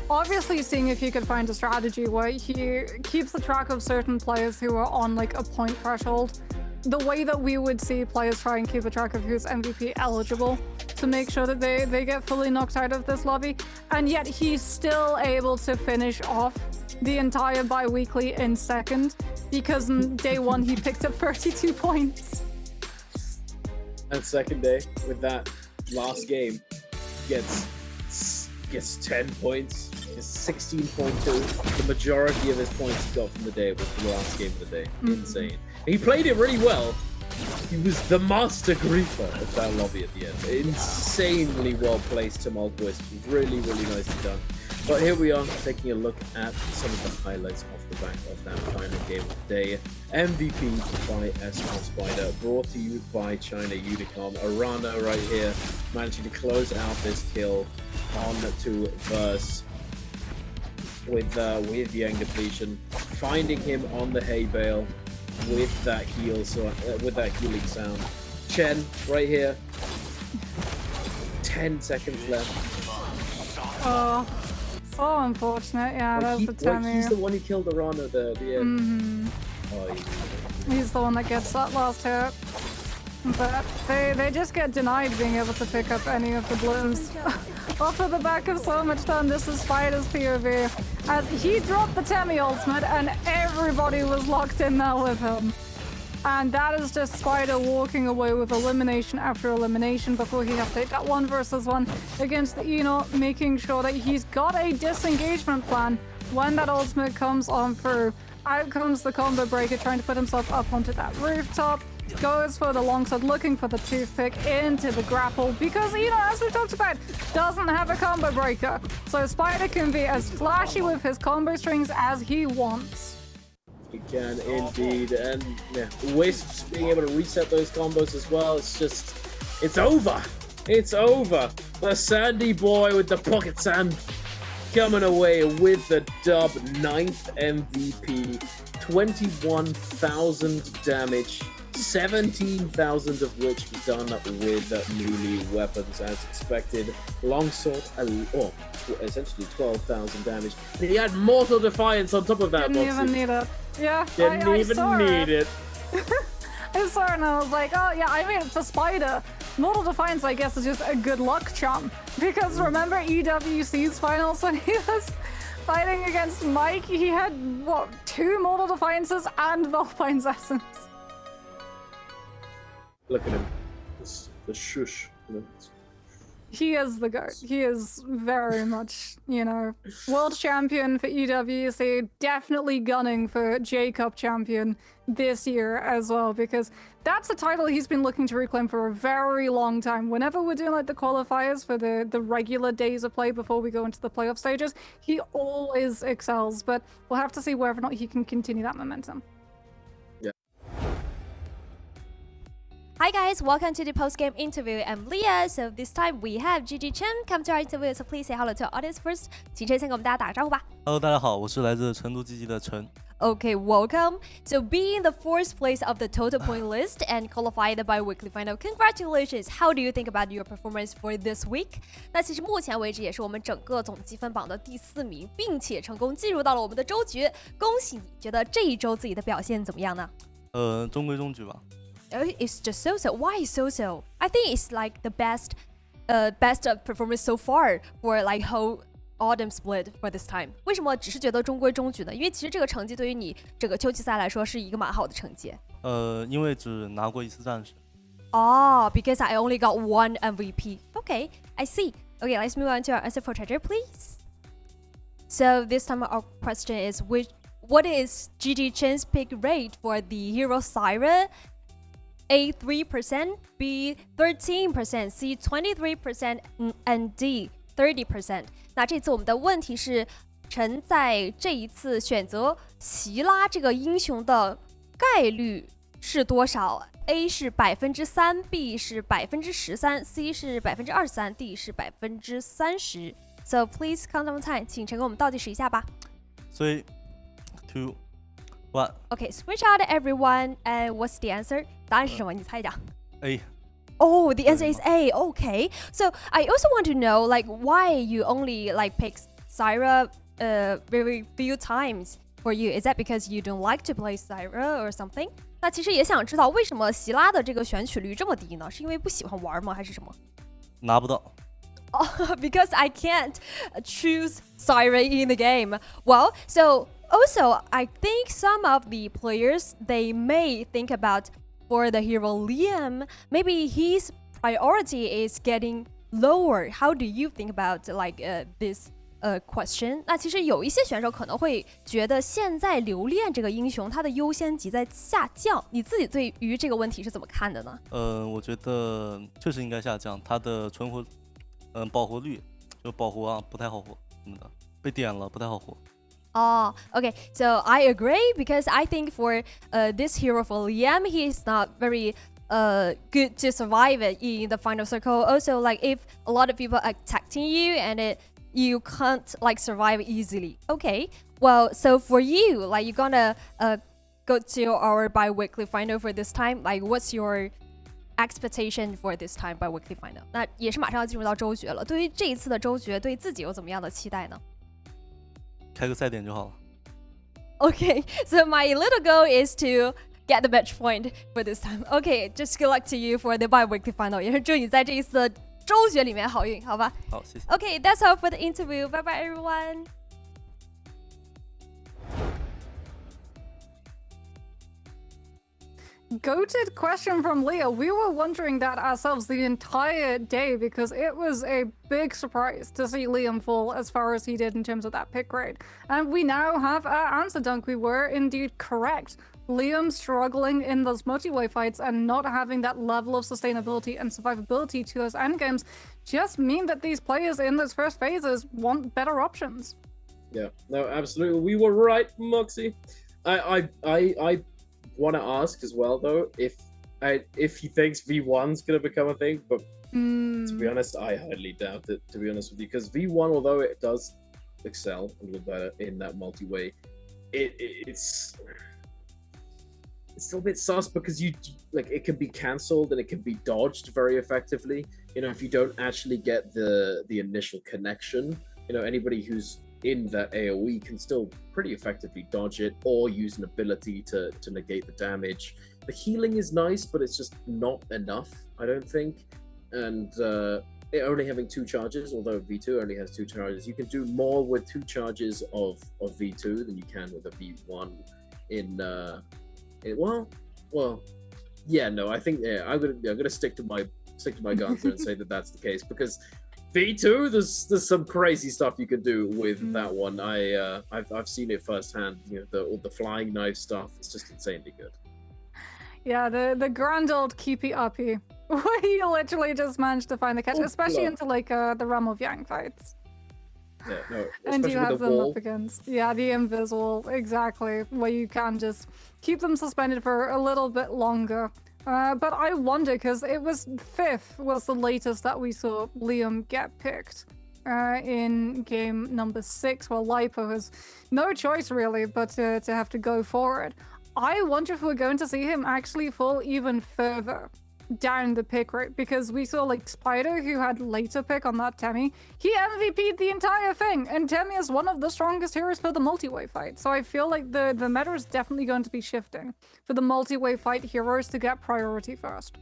obviously seeing if he could find a strategy where he keeps the track of certain players who are on like a point threshold, the way that we would see players try and keep a track of who's MVP eligible to make sure that they get fully knocked out of this lobby, and yet he's still able to finish off the entire bi-weekly in second because in day 1 he picked up 32 points. And second day with that last game gets 10 points, gets 16.2. The majority of his points he got from the day was the last game of the day. Insane. He played it really well. He was the master griefer of that lobby at the end. Insanely well placed to Mulk Wisp. Really nicely done. But here we are taking a look at some of the highlights off the back of that final game of the day. MVP by S1 Spider, brought to you by China Unicom. Arana right here, managing to close out this kill on to Verse with Yang depletion, finding him on the hay bale with that heal, with that healing sound. Chen right here, 10 seconds left. Oh, so unfortunate. Yeah, that's the time. He's the one who killed Arana there at the end. Oh, he's the one that gets that last hit. But they just get denied being able to pick up any of the blooms. Off of the back of so much time, this is Spider's POV. As he dropped the Temi ultimate and everybody was locked in there with him. And that is just Spider walking away with elimination after elimination before he has to take that 1 versus 1 against the Eno, making sure that he's got a disengagement plan when that ultimate comes on through. Out comes the combo breaker, trying to put himself up onto that rooftop. Goes for the longsword, looking for the toothpick into the grapple because, you know, as we talked about, doesn't have a combo breaker. So Spider can be as flashy with his combo strings as he wants. He can indeed, and yeah, Wisps being able to reset those combos as well. It's over. It's over. The Sandy boy with the pocket sand coming away with the dub, 9th MVP, 21,000 damage, 17,000 of which was done with melee weapons as expected. Longsword, essentially 12,000 damage. And he had Mortal Defiance on top of that. Didn't even need it. Yeah, Didn't even need it. I saw it and I was like, oh yeah, I mean, for Spider, Mortal Defiance, I guess, is just a good luck charm. Because remember EWC's finals when he was fighting against Mike? He had, what, 2 Mortal Defiances and Valpine's Essence. Look at him. The shush. He is the GOAT. He is very much, you know, world champion for EWC, definitely gunning for J-Cup champion this year as well, because that's a title he's been looking to reclaim for a very long time. Whenever we're doing like the qualifiers for the regular days of play before we go into the playoff stages, he always excels, but we'll have to see whether or not he can continue that momentum. Hi guys, welcome to the post-game interview. I'm Leah. So this time we have Gigi Chen come to our interview. So please say hello to our audience first. 请陈先跟我们大家打个招呼吧。Hello， 大家好，我是来自成都积极的陈。Okay, welcome. So being the 4th place of the total point list and qualified the bi-weekly final, congratulations. How do you think about your performance for this week? 那其实目前为止也是我们整个总积分榜的第4名，并且成功进入到了我们的周决。恭喜你！觉得这一周自己的表现怎么样呢？中规中矩吧。It's just so-so. Why so-so? I think it's like the best performance so far for like whole autumn split for this time. 为什么只是觉得中规中矩呢？因为其实这个成绩对于你整个秋季赛来说是一个蛮好的成绩。因为只拿过1次战士。Because I only got 1 MVP. Okay, I see. Okay, let's move on to our answer for treasure, please. So this time our question is what is Gigi Chen's pick rate for the hero Syra? A 3%, B 13%, C 23%, and D 30%. 那这次我们的问题是，陈在这一次选择席拉这个英雄的概率是多少 ？A 是3%, B 是13%, C 是23%, D 是30%. So please count down time， 请陈给我们倒计时一下吧。3, 2, 1. Okay, switch out everyone. And what's the answer? 答案是什么？你猜一下。A. Oh, the answer is A. Okay. So I also want to know, like, why you only like pick Syra very few times for you. Is that because you don't like to play Syra or something? 那其实也想知道为什么席拉的这个选取率这么低呢？是因为不喜欢玩吗？还是什么？拿不到。Because I can't choose Syra in the game. Well, so also I think some of the players they may think about for the hero Liam, maybe his priority is getting lower. How do you think about like this question? 那其实有一些选手可能会觉得现在留恋这个英雄他的优先级在下降，你自己对于这个问题是怎么看的呢？我觉得确实应该下降，他的存活爆活率就爆活啊不太好活什么的，被点了不太好活。Okay, so I agree because I think for this hero for Liam, he's not very good to survive it in the final circle. Also, like if a lot of people are attacking you and you can't like survive easily. Okay, well, so for you, like you're gonna go to our bi-weekly final for this time. Like, what's your expectation for this time bi-weekly final? 那也是马上要进入到周决了。对于这一次的周决，对自己有怎么样的期待呢？开个赛点就好了。Okay, so my little goal is to get the match point for this time. Okay, just good luck to you for the bi-weekly final. 也是祝你在这一次的周决里面好运，好吧？好，谢谢。Okay, that's all for the interview. Bye bye, everyone. Goated question from Leah. We were wondering that ourselves the entire day because it was a big surprise to see Liam fall as far as he did in terms of that pick rate. And we now have our answer, Dunk. We were indeed correct. Liam struggling in those multi-way fights and not having that level of sustainability and survivability to those endgames just mean that these players in those first phases want better options. Yeah, no, absolutely. We were right, Moxie. I want to ask as well though if he thinks V1's going to become a thing, but to be honest, I highly doubt it, to be honest with you, because V1, although it does excel a little better in that multi-way. It's still a bit sus because it can be cancelled and it can be dodged very effectively. If you don't actually get the initial connection, anybody who's in that AoE can still pretty effectively dodge it or use an ability to negate the damage. The healing is nice, but it's just not enough, I don't think. And it only having 2 charges, although V2 only has 2 charges, you can do more with 2 charges of V2 than you can with a V1 I think I'm gonna stick to my guns there and say that that's the case, because V2, there's some crazy stuff you can do with that one. I've seen it firsthand. All the flying knife stuff. It's just insanely good. Yeah, the grand old keepy uppy, where you literally just managed to find the catch, especially into the realm of Yang fights. Yeah, no, and you have the them wall. up against the invisible, exactly, where you can just keep them suspended for a little bit longer. But I wonder, because it was 5th was the latest that we saw Liam get picked in game number 6, where Lipo has no choice really but to have to go forward. I wonder if we're going to see him actually fall even further down the pick rate, because we saw Spider, who had later pick on that Temmie, he MVP'd the entire thing, and Temmie is one of the strongest heroes for the multi-way fight. So I feel like the meta is definitely going to be shifting for the multi-way fight heroes to get priority first.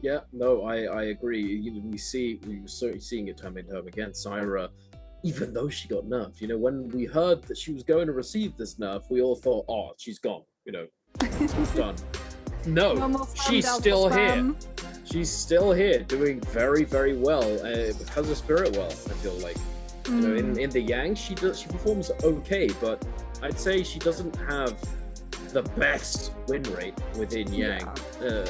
Yeah, no, I agree. We're certainly seeing it time and time again. Syra, even though she got nerfed, when we heard that she was going to receive this nerf, we all thought, oh, she's gone, she's done. No, she's still here. She's still here, doing very, very well because of Spirit Well. I feel like, in the Yang, she performs okay, but I'd say she doesn't have the best win rate within Yang. Yeah,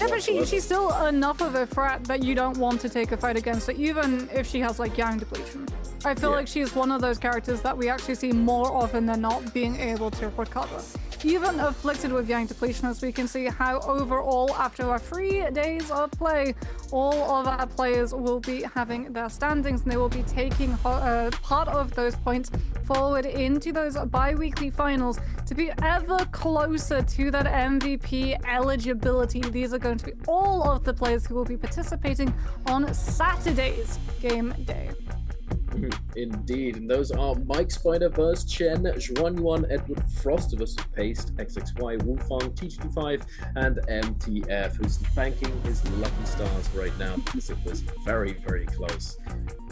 but she's still enough of a threat that you don't want to take a fight against her, even if she has Yang depletion. I feel like she's one of those characters that we actually see more often than not being able to recover. Even afflicted with Yang depletion, as we can see how overall, after our 3 days of play, all of our players will be having their standings, and they will be taking part of those points forward into those bi-weekly finals to be ever closer to that MVP eligibility. These are going to be all of the players who will be participating on Saturday's game day. Indeed, and those are Mike Spider-Verse, Chen, Zhuanyuan, Edward Frost of us, Paste, XXY, Wufang, TG5, and MTF, who's thanking his lucky stars right now because it was very, very close.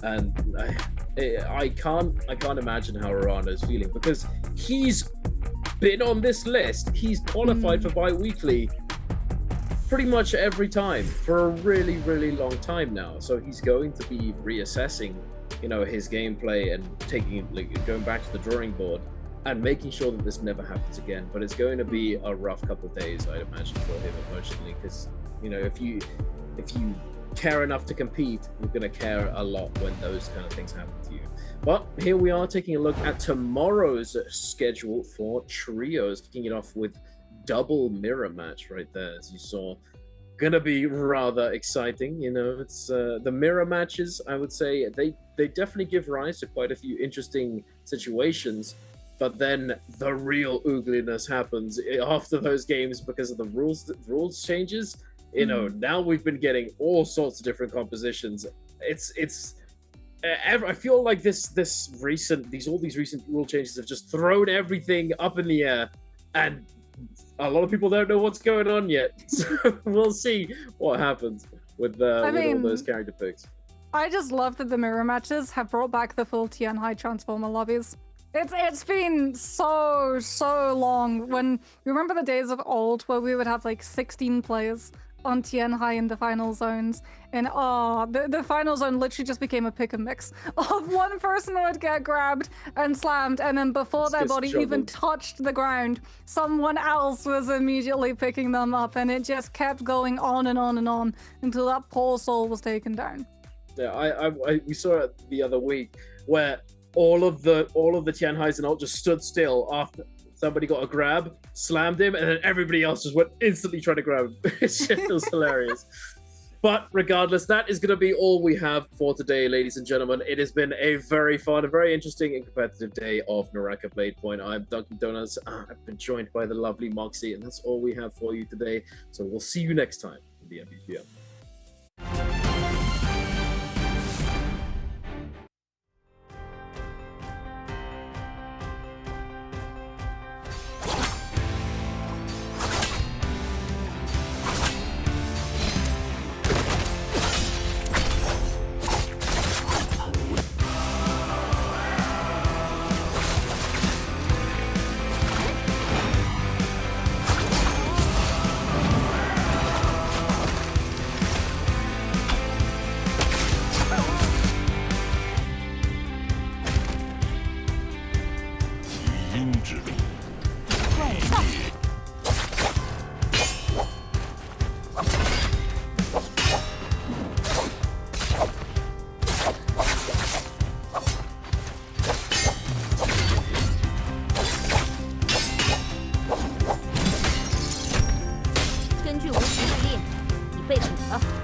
And I can't imagine how Arana is feeling, because he's been on this list. He's qualified for bi-weekly pretty much every time for a really, really long time now. So he's going to be reassessing his gameplay and going back to the drawing board and making sure that this never happens again. But it's going to be a rough couple of days, I'd imagine, for him emotionally, because if you care enough to compete, you're going to care a lot when those kind of things happen to you. But here we are taking a look at tomorrow's schedule for trios, kicking it off with double mirror match right there, as you saw. Gonna be rather exciting. It's the mirror matches, I would say they definitely give rise to quite a few interesting situations, but then the real oogliness happens after those games because of the rules changes. Now we've been getting all sorts of different compositions. I feel like these recent rule changes have just thrown everything up in the air, and a lot of people don't know what's going on yet. So we'll see what happens with all those character picks. I just love that the mirror matches have brought back the full Tian High Transformer lobbies. It's been so long. When you remember the days of old where we would have 16 players on Tian High in the final zones, and the final zone literally just became a pick and mix of one person would get grabbed and slammed, and then before their body even touched the ground, someone else was immediately picking them up, and it just kept going on and on and on until that poor soul was taken down. Yeah, we saw it the other week where all of the Tian Highs and all just stood still after somebody got a grab, slammed him, and then everybody else just went instantly trying to grab him. It was hilarious. But regardless, that is going to be all we have for today, ladies and gentlemen. It has been a very fun, a very interesting and competitive day of Naraka Bladepoint. I'm Dunkin' Donuts. I've been joined by the lovely Moxie, and that's all we have for you today. So we'll see you next time in the Nbpl.根据我实力列，你被捕了。